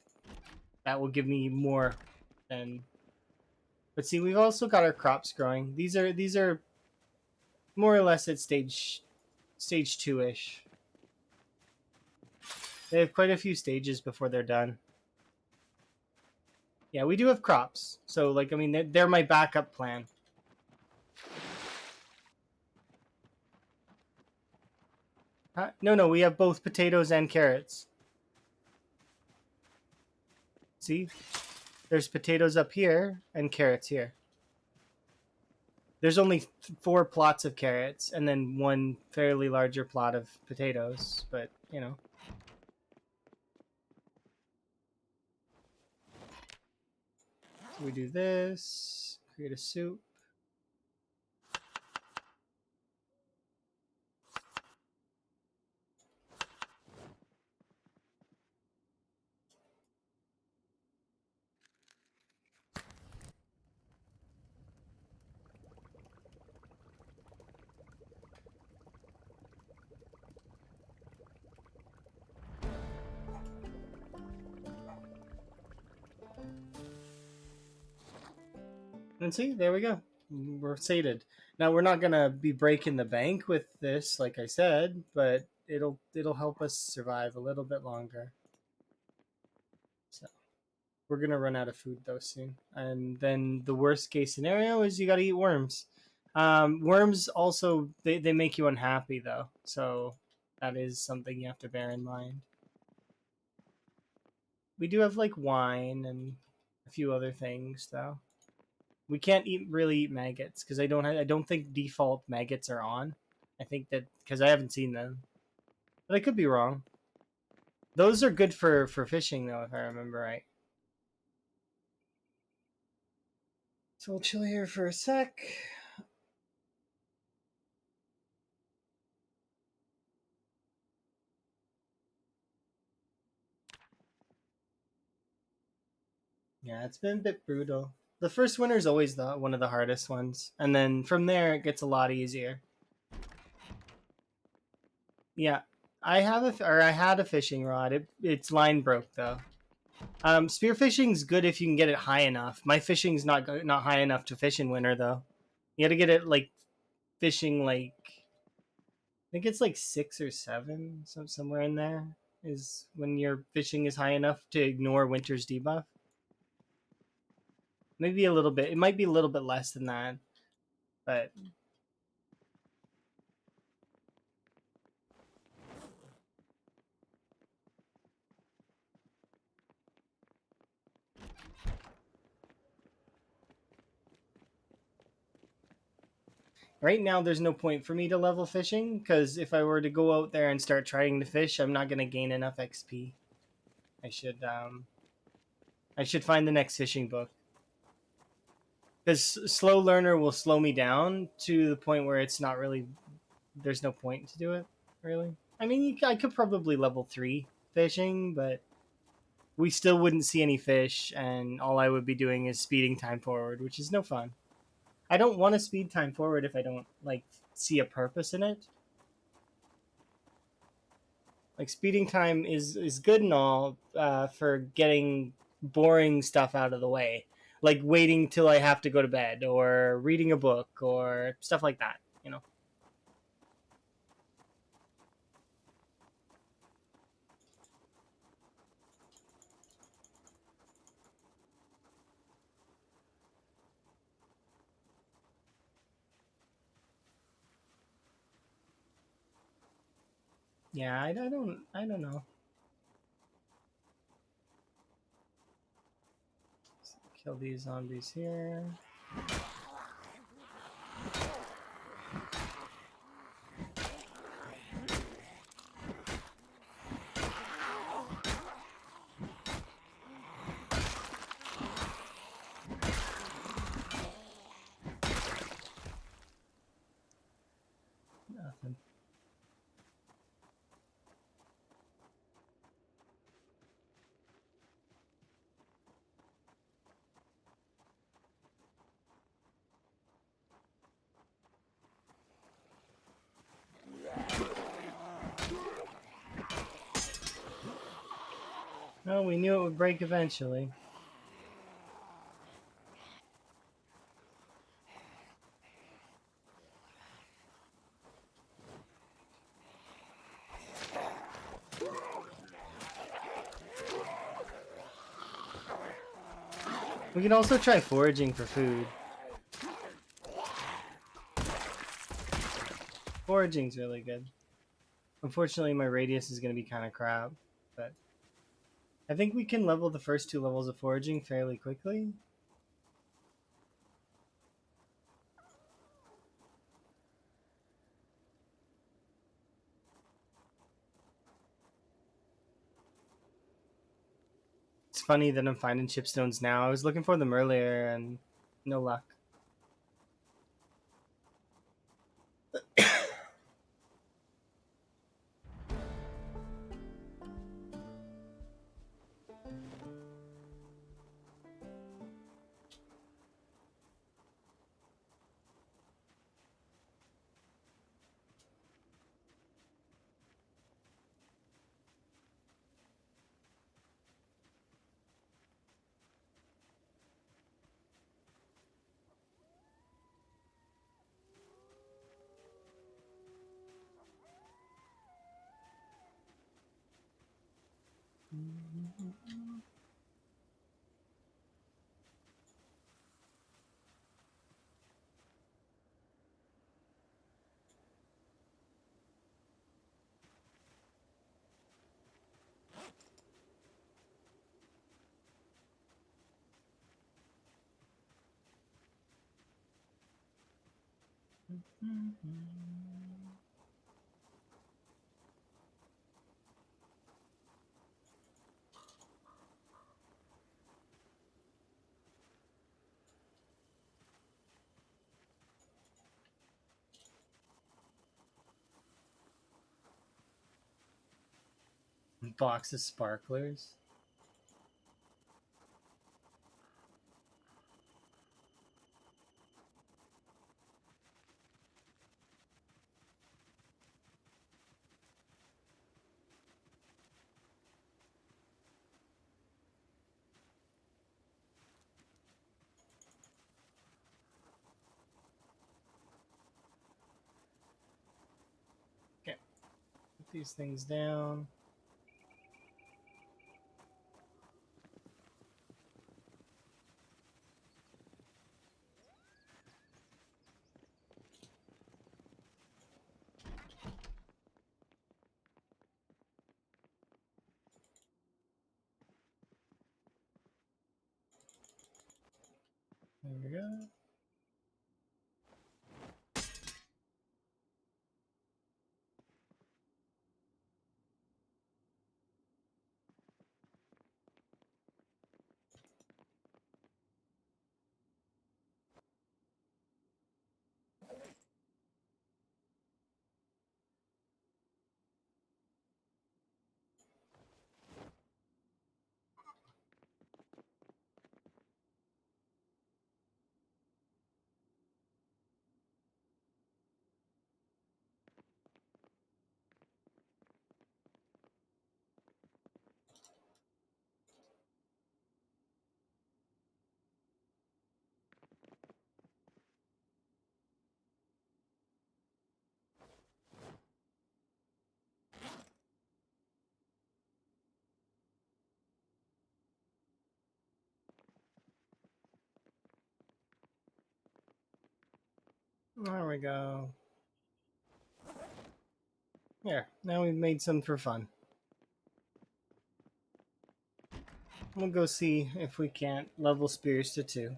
that will give me more than. But see, we've also got our crops growing. These are more or less at stage 2-ish. They have quite a few stages before they're done. Yeah, we do have crops. So, like, I mean, they're my backup plan. Huh? No, we have both potatoes and carrots. See? There's potatoes up here and carrots here. There's only 4 plots of carrots and then one fairly larger plot of potatoes, but, you know. So we do this, create a soup. And see, there we go. We're sated. Now we're not gonna be breaking the bank with this, like I said, but it'll help us survive a little bit longer. So we're gonna run out of food though soon, and then the worst case scenario is you gotta eat worms. Worms also they make you unhappy though, so that is something you have to bear in mind. We do have like wine and a few other things though. We can't really eat maggots because I don't think default maggots are on. I think that because I haven't seen them, but I could be wrong. Those are good for fishing though, if I remember right. So we'll chill here for a sec. Yeah, it's been a bit brutal. The first winter is always the one of the hardest ones, and then from there it gets a lot easier. Yeah, I had a fishing rod. Its line broke though. Spearfishing's good if you can get it high enough. My fishing's not high enough to fish in winter though. You got to get it like fishing like I think it's like 6 or 7, somewhere in there is when your fishing is high enough to ignore winter's debuff. Maybe a little bit. It might be a little bit less than that, but right now there's no point for me to level fishing because if I were to go out there and start trying to fish, I'm not going to gain enough XP. I should I should find the next fishing book because slow learner will slow me down to the point where it's not really there's no point to do it really. I mean, I could probably level 3 fishing, but we still wouldn't see any fish, and all I would be doing is speeding time forward, which is no fun. I don't want to speed time forward if I don't like see a purpose in it. Like speeding time is good and all for getting boring stuff out of the way, like waiting till I have to go to bed or reading a book or stuff like that. You know. Yeah, I don't know. Kill these zombies here. Nothing. Well, we knew it would break eventually. We can also try foraging for food. Foraging's really good. Unfortunately, my radius is going to be kind of crap, but I think we can level the first two levels of foraging fairly quickly. It's funny that I'm finding chipstones now. I was looking for them earlier and no luck. Box of sparklers. Okay, put these things down. There we go. There we go. There, now we've made some for fun. We'll go see if we can't level spears to 2.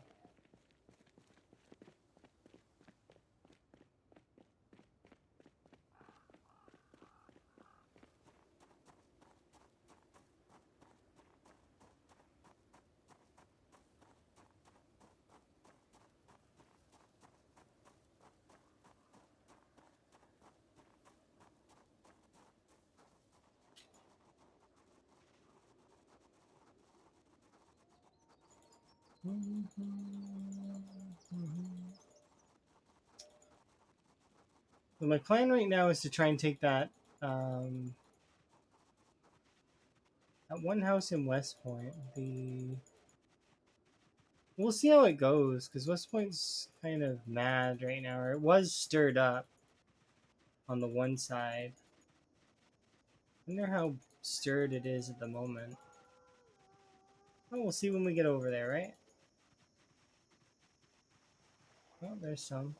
So my plan right now is to try and take that that one house in West Point. We'll see how it goes because West Point's kind of mad right now, or it was stirred up on the one side. I wonder how stirred it is at the moment. Oh, we'll see when we get over there, right? Oh, there's some.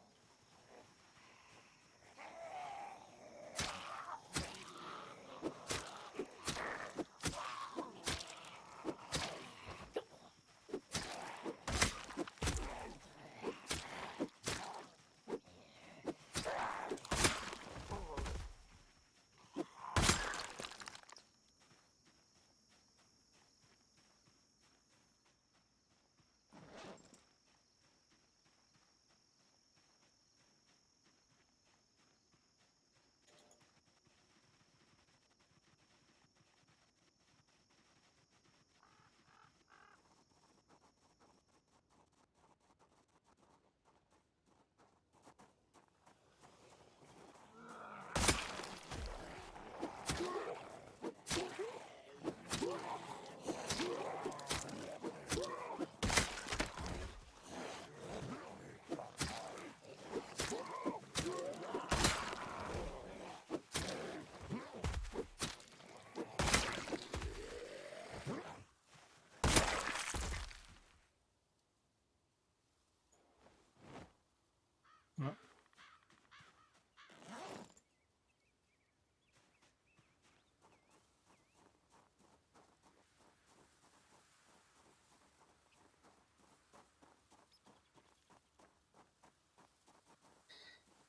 Oh.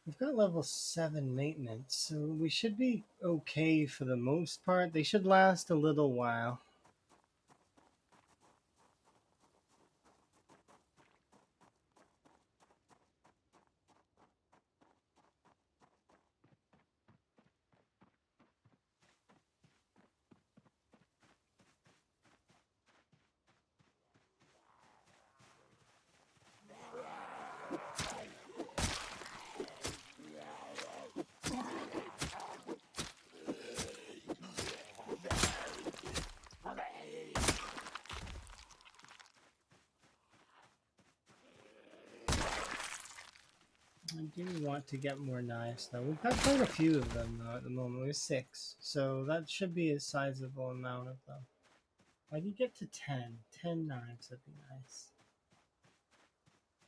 We've got level 7 maintenance, so we should be okay for the most part. They should last a little while. I do want to get more knives though. We've got quite a few of them though at the moment. We have 6, so that should be a sizable amount of them. I can get to 10. 10 knives would be nice.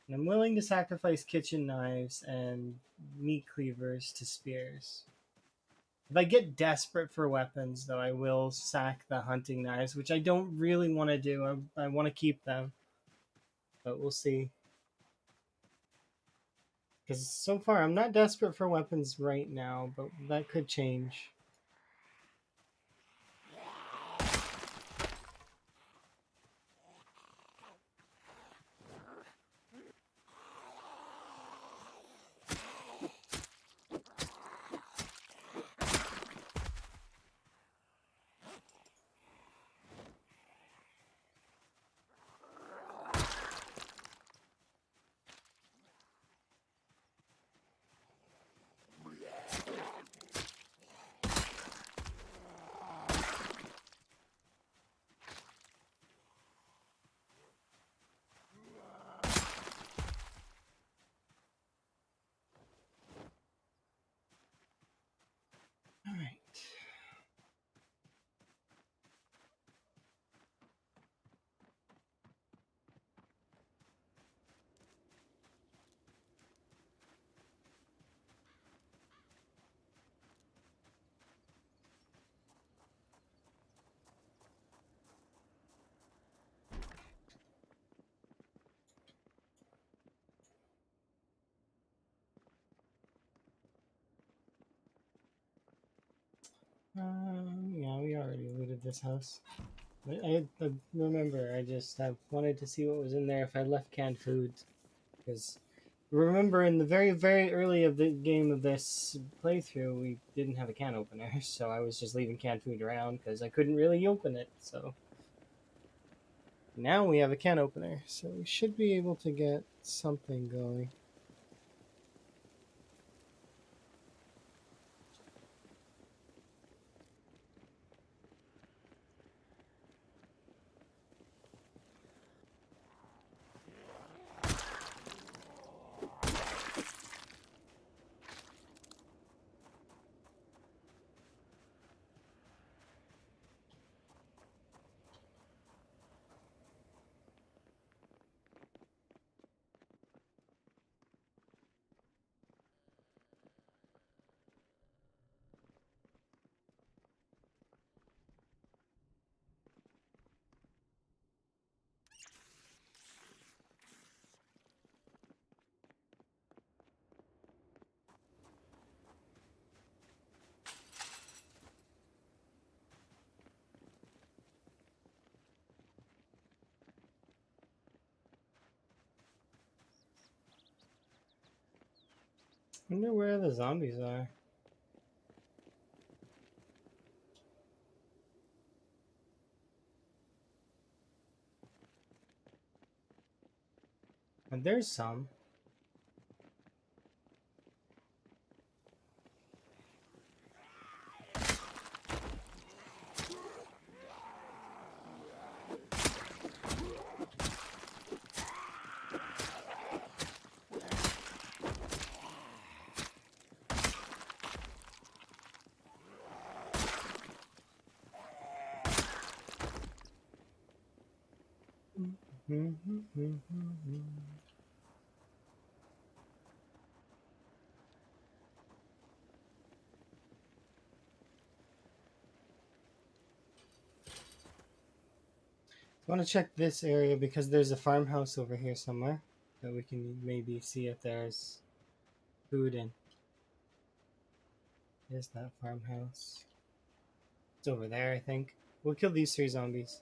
And I'm willing to sacrifice kitchen knives and meat cleavers to spears. If I get desperate for weapons, though, I will sack the hunting knives, which I don't really want to do. I want to keep them, but we'll see. Because so far, I'm not desperate for weapons right now, but that could change. Yeah, we already looted this house. I remember, I just wanted to see what was in there if I left canned foods. Because remember, in the very, very early of the game of this playthrough, we didn't have a can opener, so I was just leaving canned food around because I couldn't really open it. So now we have a can opener, so we should be able to get something going. I wonder where the zombies are. And there's some. I want to check this area because there's a farmhouse over here somewhere that we can maybe see if there's food in. There's that farmhouse. It's over there, I think. We'll kill these 3 zombies.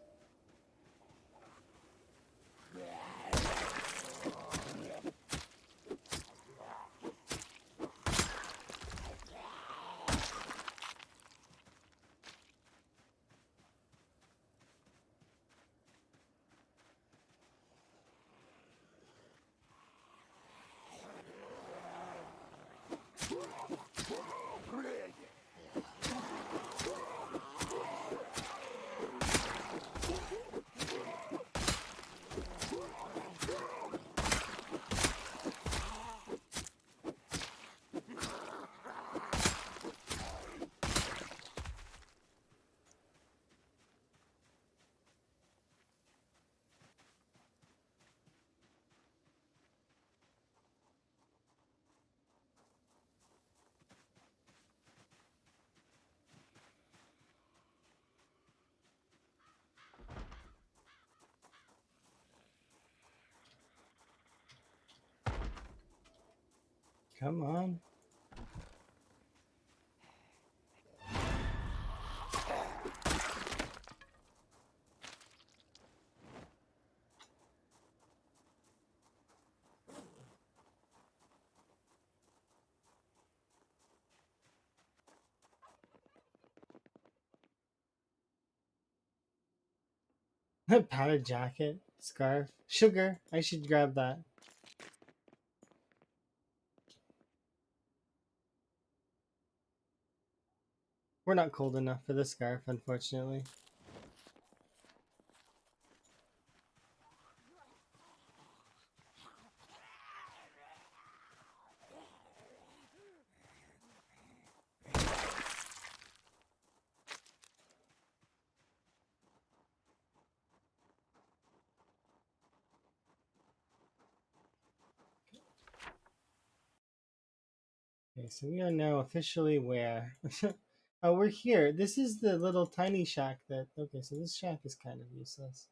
Come on. Padded jacket, scarf, sugar. I should grab that. We're not cold enough for the scarf, unfortunately. Okay, so we are now officially where? Oh, we're here. This is the little tiny shack that... Okay, so this shack is kind of useless.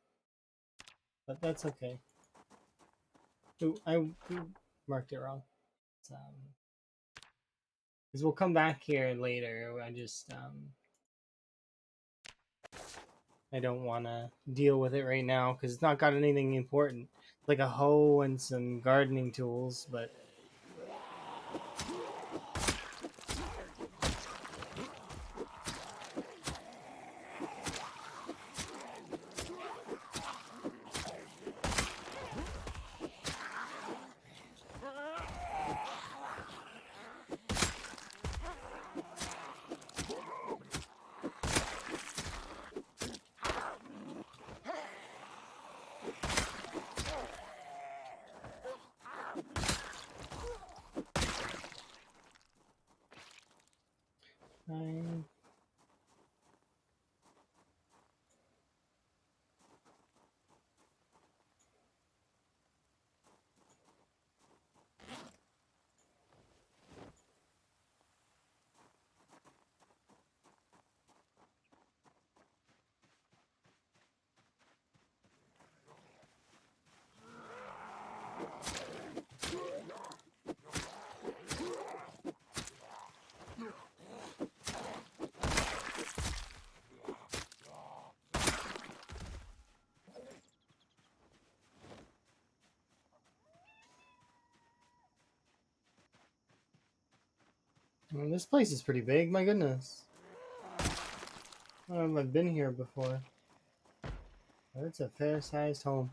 But that's okay. Ooh, I marked it wrong. Because we'll come back here later. I just I don't want to deal with it right now because it's not got anything important. Like a hoe and some gardening tools, but fine. Well, this place is pretty big, my goodness. I don't know if I've been here before, but it's a fair-sized home.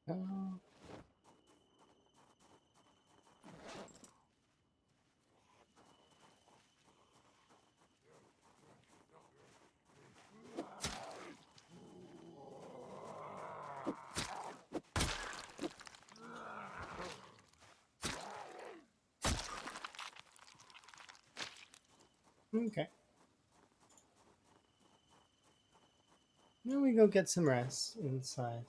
Oh. Okay. Now we go get some rest inside.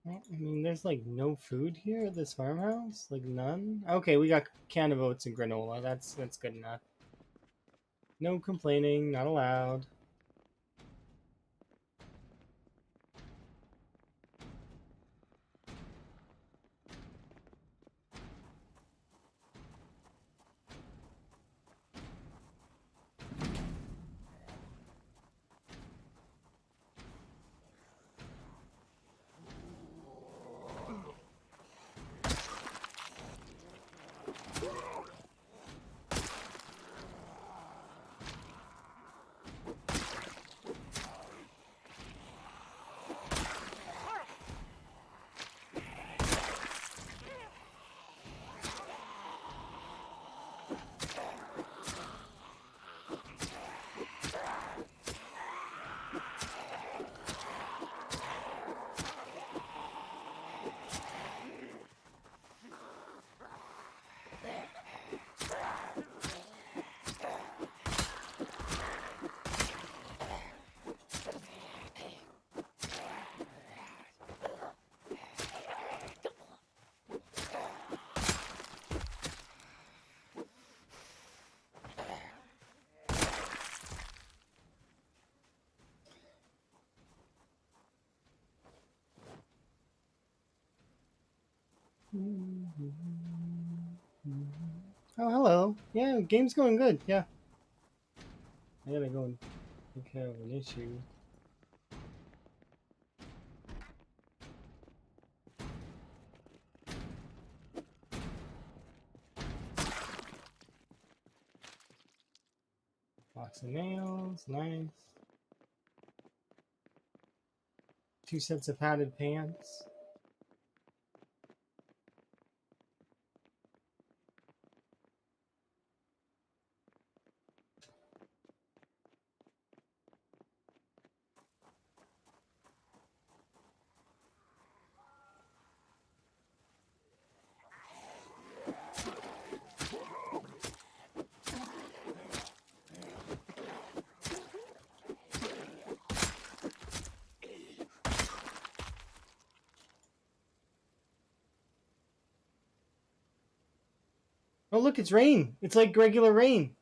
I mean, there's like no food here at this farmhouse, like none. Okay, we got canned of oats and granola. That's good enough. No complaining, not allowed. Oh, hello. Yeah, game's going good. Yeah. I gotta go and take care of an issue. Box of nails, nice. 2 sets of padded pants. Oh, look, it's rain. It's like regular rain.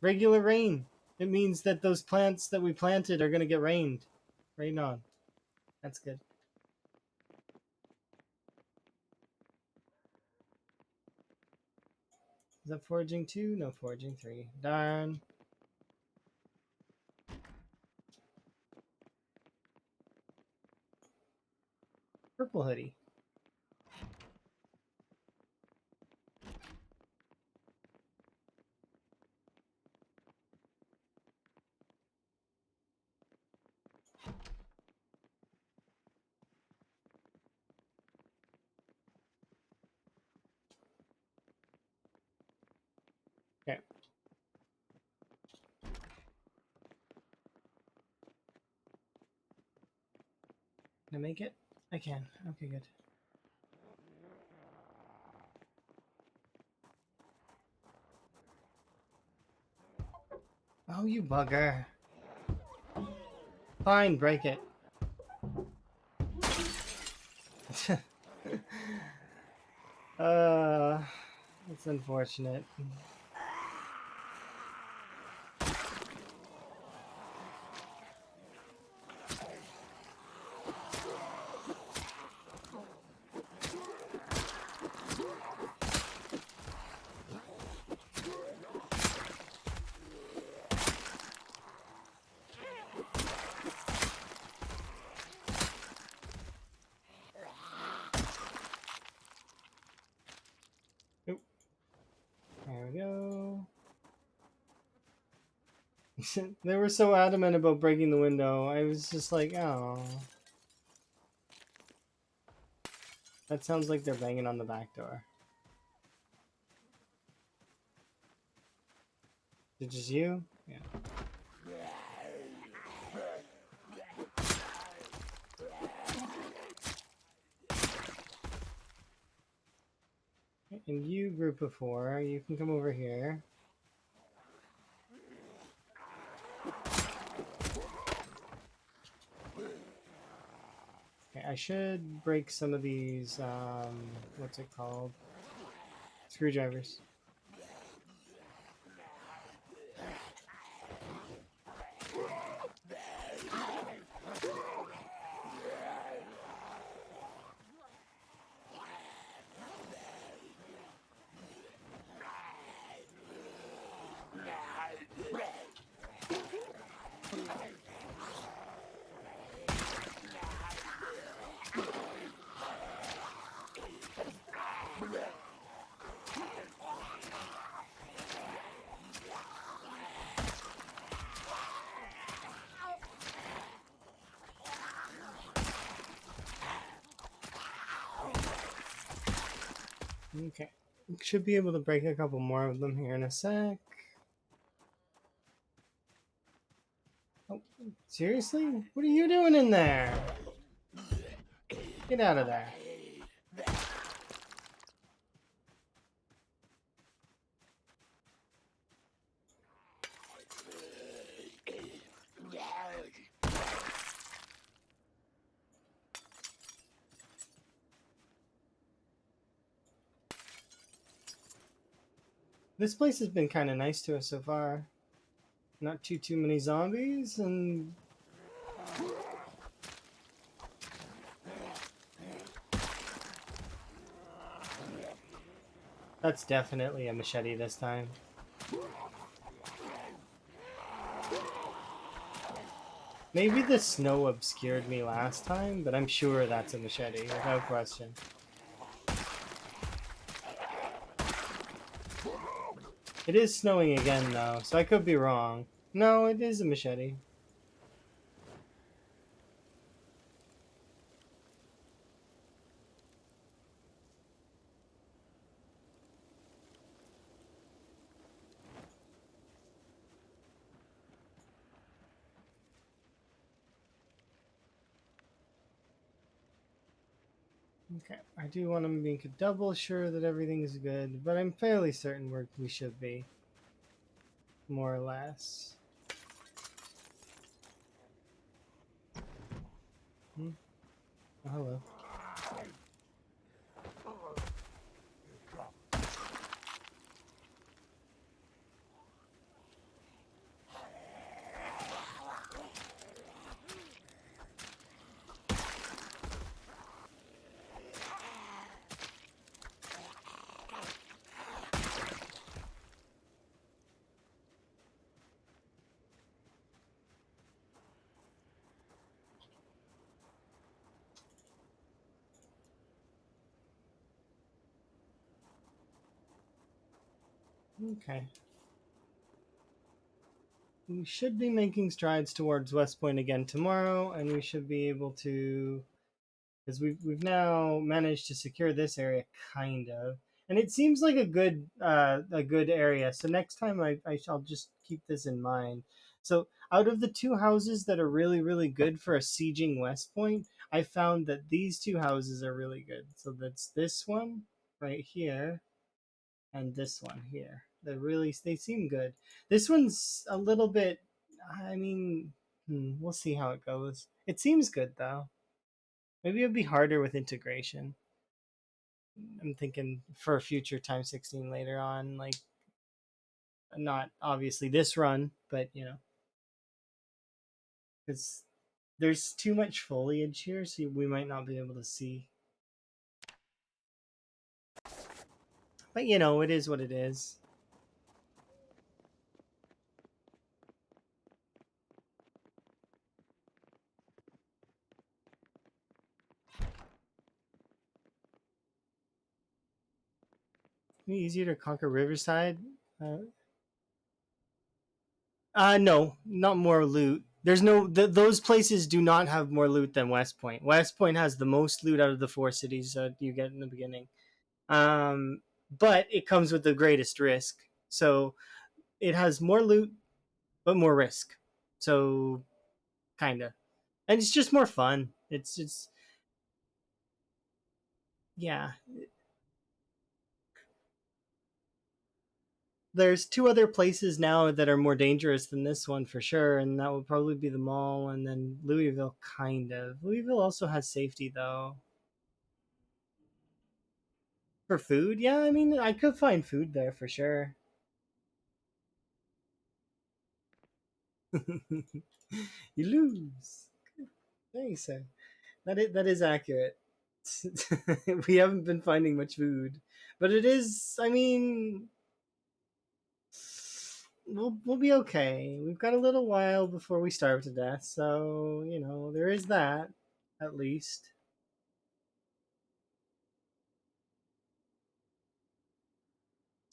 Regular rain. It means that those plants that we planted are going to get rained on. That's good. Is that foraging 2? No, foraging 3. Darn. Purple hoodie. Okay. Can I make it? I can. Okay, good. Oh, you bugger. Fine, break it. That's unfortunate. Oop. There we go. They were so adamant about breaking the window. I was just like, oh. That sounds like they're banging on the back door. Is it just you? Yeah. And you, group of 4, you can come over here. Okay, I should break some of these. What's it called? Screwdrivers. Okay. Should be able to break a couple more of them here in a sec. Oh, seriously? What are you doing in there? Get out of there. This place has been kind of nice to us so far. Not too many zombies, and that's definitely a machete this time. Maybe the snow obscured me last time, but I'm sure that's a machete, without question. It is snowing again, though, so I could be wrong. No, it is a machete. Okay, I do want to make double sure that everything's good, but I'm fairly certain we should be. More or less. Hmm? Oh, hello. Okay. We should be making strides towards West Point again tomorrow, and we should be able to, because we've now managed to secure this area kind of, and it seems like a good area. So next time I shall just keep this in mind. So out of the two houses that are really good for a sieging West Point, I found that these two houses are really good. So that's this one right here and this one here. They seem good. This one's a little bit. I mean, we'll see how it goes. It seems good though. Maybe it'd be harder with integration. I'm thinking for a future time 16 later on, like not obviously this run, but you know, because there's too much foliage here, so we might not be able to see. But you know, it is what it is. It'd be easier to conquer Riverside. Uh, no, not more loot. There's no those places do not have more loot than West Point. West Point has the most loot out of the four cities that you get in the beginning. Um, but it comes with the greatest risk. So it has more loot but more risk. So kinda. And it's just more fun. It's yeah. There's two other places now that are more dangerous than this one for sure, and that would probably be the mall and then Louisville, kind of. Louisville also has safety though. For food, yeah, I mean, I could find food there for sure. You lose. Thanks, sir. That is accurate. We haven't been finding much food, but it is. I mean, we'll be okay. We've got a little while before we starve to death, so there is that, at least.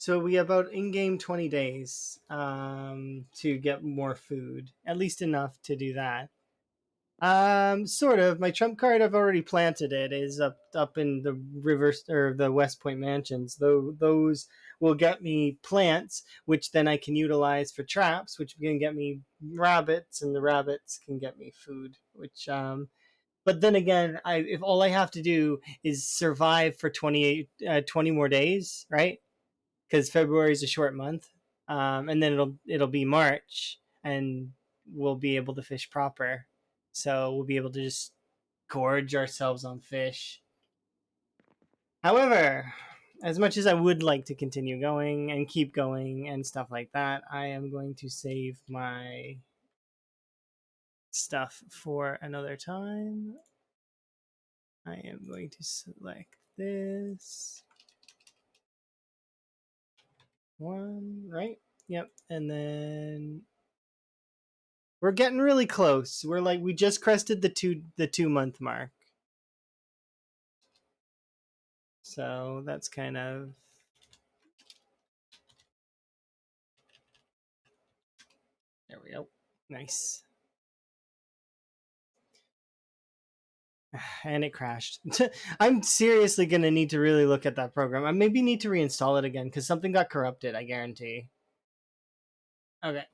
So we have about in-game 20 days to get more food, at least enough to do that. Sort of. My trump card, I've already planted it, is up in the river or the West Point mansions. Though those will get me plants, which then I can utilize for traps, which can get me rabbits, and the rabbits can get me food. But then again, if all I have to do is survive for 20 more days, right? Because February is a short month, and then it'll be March, and we'll be able to fish proper. So we'll be able to just gorge ourselves on fish. However, as much as I would like to continue going and keep going and stuff like that, I am going to save my stuff for another time. I am going to select this one, right? Yep. And then we're getting really close. We just crested the 2 month mark. So that's kind of there we go. Nice. And it crashed. I'm seriously gonna need to really look at that program. I maybe need to reinstall it again because something got corrupted, I guarantee. Okay.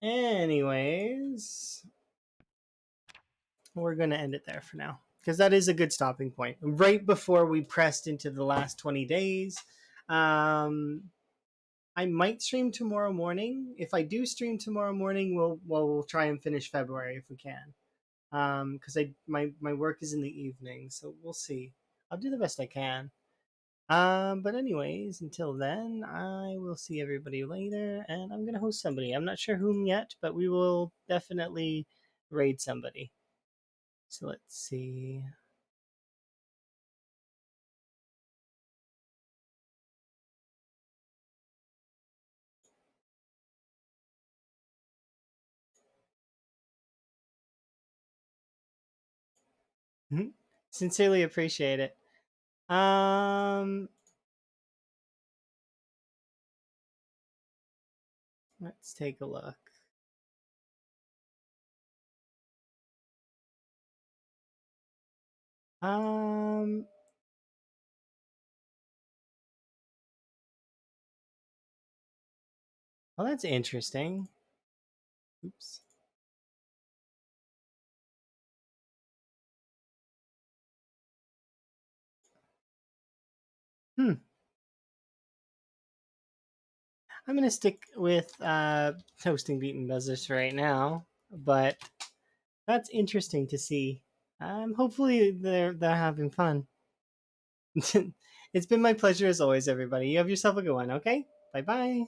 Anyways, we're gonna end it there for now. Because that is a good stopping point. Right before we pressed into the last 20 days. I might stream tomorrow morning. If I do stream tomorrow morning, we'll try and finish February if we can. Because my work is in the evening, so we'll see. I'll do the best I can. But anyways, until then, I will see everybody later, and I'm gonna host somebody. I'm not sure whom yet, but we will definitely raid somebody. So let's see. Sincerely appreciate it. Um, let's take a look. Um, well, that's interesting. Oops. Hmm. I'm gonna stick with toasting beaten buzzers right now, but that's interesting to see. Hopefully they're having fun. It's been my pleasure as always, everybody. You have yourself a good one. Okay, bye bye.